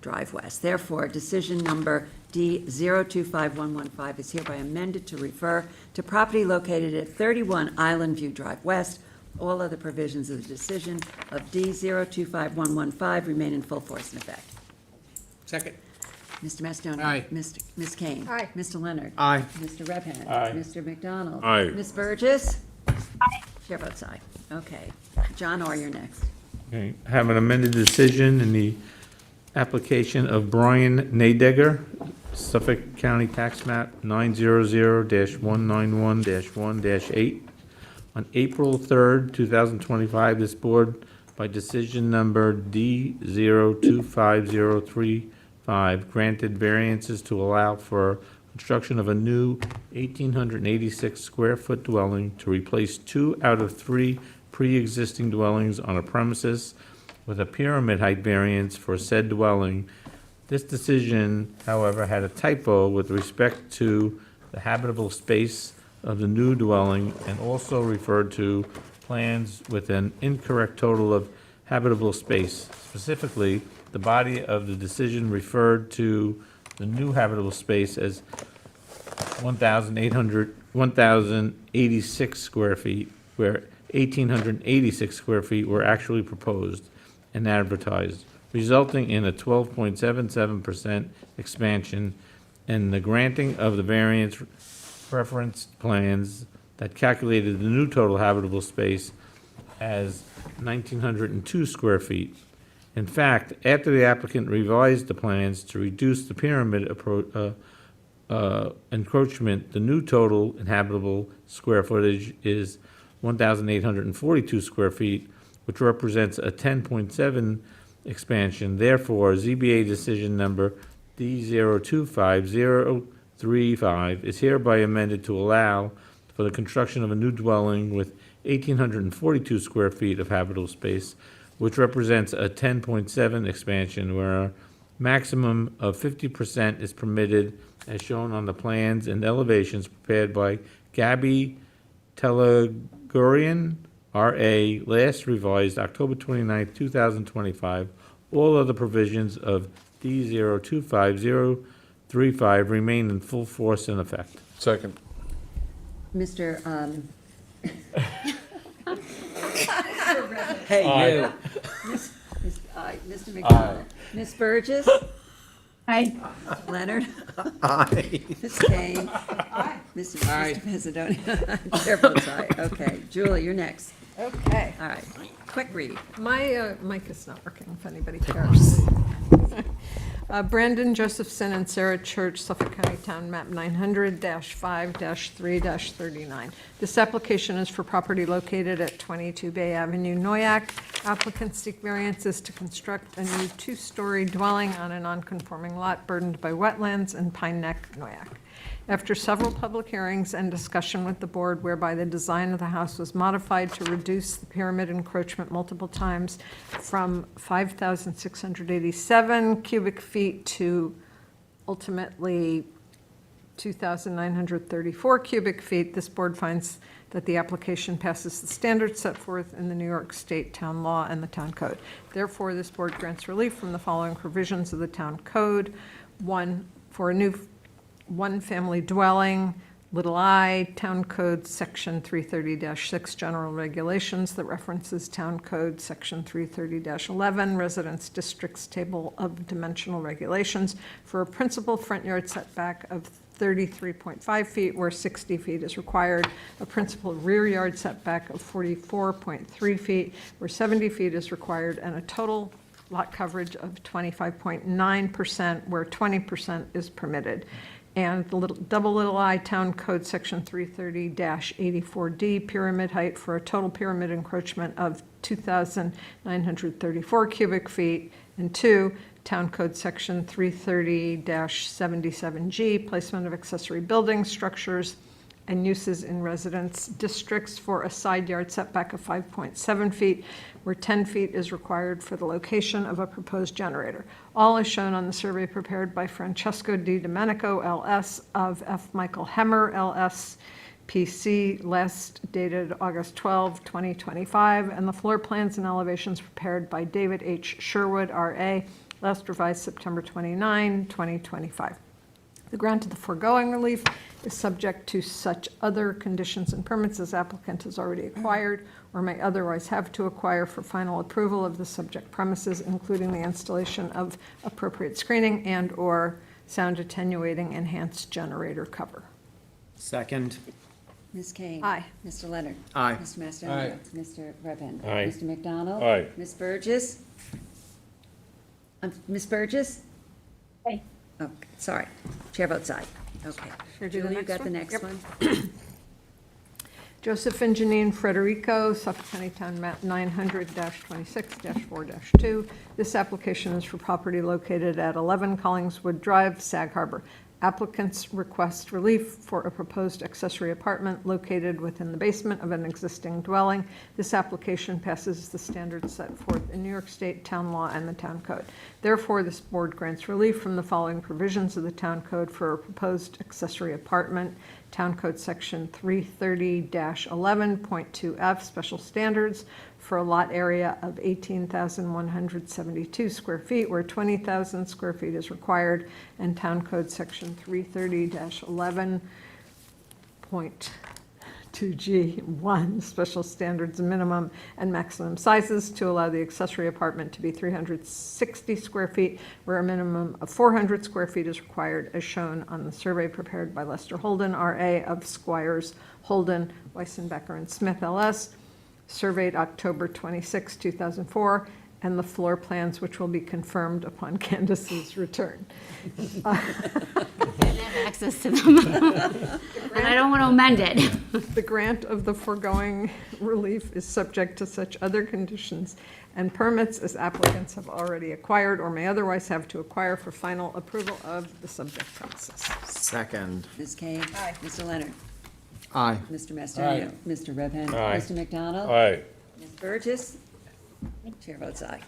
Drive West. Therefore, decision number D025115 is hereby amended to refer to property located at 31 Island View Drive West. All other provisions of the decision of D025115 remain in full force and effect. Second. Mr. Mastoni. Aye. Ms. Kane. Aye. Mr. Leonard. Aye. Mr. Redhand. Aye. Mr. McDonald. Aye. Ms. Burgess. Aye. Chair votes aye. Okay. John R., you're next. Okay, have an amended decision in the application of Brian Nadegger, Suffolk County Tax Map 900-191-1-8. On April 3rd, 2025, this board, by decision number D025035, granted variances to allow for construction of a new 1,886 square foot dwelling to replace 2 out of 3 pre-existing dwellings on a premises with a pyramid height variance for said dwelling. This decision, however, had a typo with respect to the habitable space of the new dwelling and also referred to plans with an incorrect total of habitable space. Specifically, the body of the decision referred to the new habitable space as 1,086 square feet, where 1,886 square feet were actually proposed and advertised, resulting in a 12.77% expansion and the granting of the variance referenced plans that calculated the new total habitable space as 1,902 square feet. In fact, after the applicant revised the plans to reduce the pyramid encroachment, the new total inhabitable square footage is 1,842 square feet, which represents a 10.7 expansion. Therefore, ZBA decision number D025035 is hereby amended to allow for the construction of a new dwelling with 1,842 square feet of habitable space, which represents a 10.7 expansion, where a maximum of 50% is permitted as shown on the plans and elevations prepared by Gabby Telegorian, R.A., last revised October 29, 2025. All other provisions of D025035 remain in full force and effect. Second. Mr. Hey, you. Mr. McDonald. Ms. Burgess. Aye. Leonard. Aye. Ms. Kane. Mr. Macedonia. Chair votes aye. Okay. Julie, you're next. Okay. All right. Quick read. My mic is not working, if anybody cares. Brandon Josephson and Sarah Church, Suffolk County Town Map 900-5-3-39. This application is for property located at 22 Bay Avenue, Noyak. Applicants seek variances to construct a new 2-story dwelling on a non-conforming lot burdened by wetlands in Pine Neck, Noyak. After several public hearings and discussion with the board whereby the design of the house was modified to reduce the pyramid encroachment multiple times from 5,687 cubic feet to ultimately 2,934 cubic feet, this board finds that the application passes the standards set forth in the New York State Town Law and the Town Code. Therefore, this board grants relief from the following provisions of the Town Code. 1, for a new one-family dwelling, little I, Town Code Section 330-6, General Regulations that references Town Code Section 330-11, Residence Districts Table of Dimensional Regulations, for a principal front yard setback of 33.5 feet where 60 feet is required, a principal rear yard setback of 44.3 feet where 70 feet is required, and a total lot coverage of 25.9% where 20% is permitted. And the little I Town Code Section 330-84D, pyramid height for a total pyramid encroachment of 2,934 cubic feet. And 2, Town Code Section 330-77G, placement of accessory buildings, structures, and uses in residence districts for a side yard setback of 5.7 feet, where 10 feet is required for the location of a proposed generator. All is shown on the survey prepared by Francesco Di Domenico, L.S. of F. Michael Hemmer, L.S. PC, last dated August 12, 2025, and the floor plans and elevations prepared by David H. Sherwood, R.A., last revised September 29, 2025. The grant of the foregoing relief is subject to such other conditions and permits as applicant has already acquired or may otherwise have to acquire for final approval of the subject premises, including the installation of appropriate screening and/or sound attenuating enhanced generator cover. Second. Ms. Kane? Aye. Mr. Leonard? Aye. Mr. Macedonia? Mr. Redpath? Aye. Mr. McDonald? Aye. Ms. Burgess? Ms. Burgess? Aye. Oh, sorry. Chair votes aye. Okay. Should I do the Julie, you next got the one? next Yep. one? Joseph and Janine Frederico, Suffolk County Town Map 900-26-4-2. This application is for property located at 11 Collingswood Drive, Sag Harbor. Applicants request relief for a proposed accessory apartment located within the basement of an existing dwelling. This application passes the standards set forth in New York State town law and the town code. Therefore, this board grants relief from the following provisions of the town code for a proposed accessory apartment. Town Code Section 330-11.2F, Special Standards for a lot area of 18,172 square feet, where 20,000 square feet is required, and Town Code Section 330-11.2G1, Special Standards minimum and maximum sizes to allow the accessory apartment to be 360 square feet, where a minimum of 400 square feet is required, as shown on the survey prepared by Lester Holden, RA, of Squires Holden, Weissenbecker, and Smith, LS, surveyed October 26, 2004, and the floor plans, which will be confirmed upon Candace's return. I have access to them. And I don't want to amend it. The grant of the foregoing relief is subject to such other conditions and permits as applicants have already acquired or may otherwise have to acquire for final approval of the subject premises. Second. Ms. Kane? Aye. Mr. Leonard? Aye. Mr. Macedonia? Aye. Mr. Redpath? Aye. Mr. McDonald? Aye. Ms. Burgess? Chair votes aye.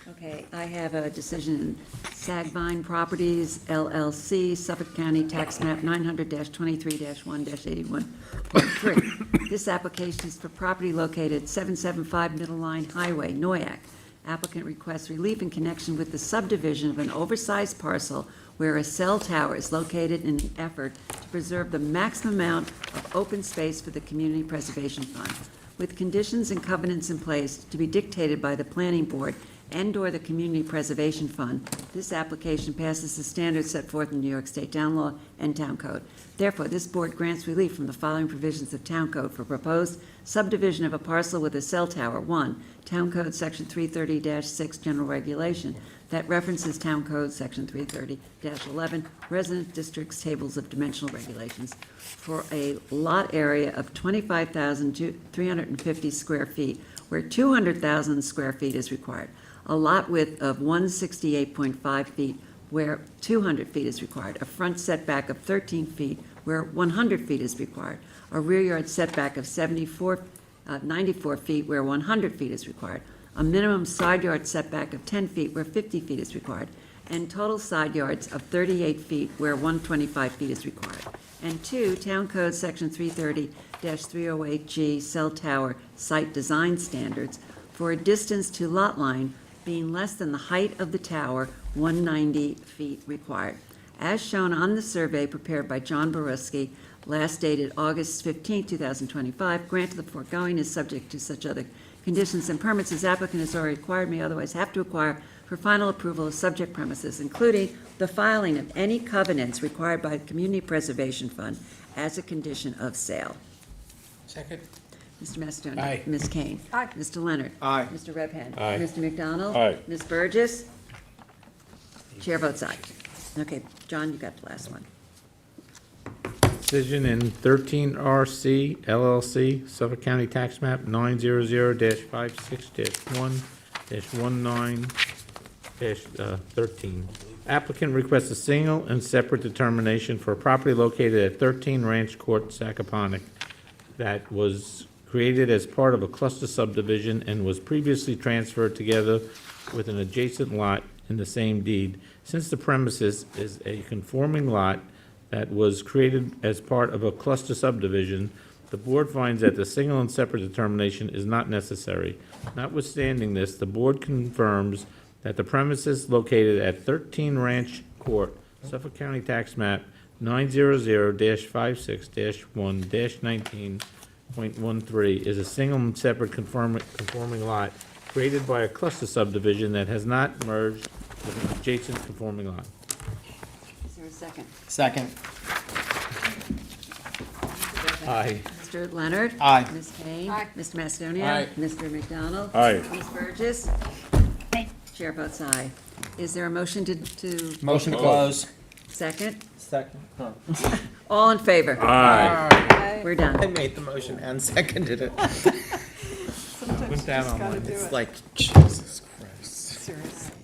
Okay, I have a decision in Sagvine Properties LLC, Suffolk County Tax Map 900-23-1-81.3. This application is for property located 775 Middle Line Highway, Noyak. Applicant requests relief in connection with the subdivision of an oversized parcel where a cell tower is located in an effort to preserve the maximum amount of open space for the Community Preservation Fund, with conditions and covenants in place to be dictated by the Planning Board and/or the Community Preservation Fund. This application passes the standards set forth in New York State Town Law and Town Code. Therefore, this board grants relief from the following provisions of Town Code for proposed subdivision of a parcel with a cell tower. 1, Town Code Section 330-6 General Regulation that references Town Code Section 330-11 Resident Districts Tables of Dimensional Regulations for a lot area of 25,350 square feet, where 200,000 square feet is required. A lot width of 168.5 feet, where 200 feet is required. A front setback of 13 feet, where 100 feet is required. A rear yard setback of 94 feet, where 100 feet is required. A minimum side yard setback of 10 feet, where 50 feet is required. And total side yards of 38 feet, where 125 feet is required. And 2, Town Code Section 330-308G Cell Tower Site Design Standards for a distance to lot line being less than the height of the tower, 190 feet required. As shown on the survey prepared by John Borusky, last dated August 15, 2025, grant of the foregoing is subject to such other conditions and permits as applicant has already acquired, may otherwise have to acquire for final approval of subject premises, including the filing of any covenants required by the Community Preservation Fund as a condition of sale. Second. Mr. Macedonia? Aye. Ms. Kane? Aye. Mr. Leonard? Aye. Mr. Redpath? Aye. Mr. McDonald? Aye. Ms. Burgess? Chair votes aye. Okay, John, you got the last one. Decision in 13RC LLC, Suffolk County Tax Map 900-56-1-19-13. Applicant requests a single and separate determination for a property located at 13 Ranch Court, Sacaponic, that was created as part of a cluster subdivision and was previously transferred together with an adjacent lot in the same deed. Since the premises is a conforming lot that was created as part of a cluster subdivision, the board finds that the single and separate determination is not necessary. Notwithstanding this, the board confirms that the premises located at 13 Ranch Court, Suffolk County Tax Map 900-56-1-19.13 is a single and separate conforming lot created by a cluster subdivision that has not merged with an adjacent conforming lot. Is there a second? Second. Aye. Mr. Leonard? Aye. Ms. Kane? Mr. Macedonia? Aye. Mr. McDonald? Aye. Ms. Burgess? Chair votes aye. Is there a motion to? Motion to close. Second? Second. All in favor? Aye. We're done. I made the motion and seconded it. Sometimes you Went down just on gotta one. do It's it. like, Jesus Christ. Seriously.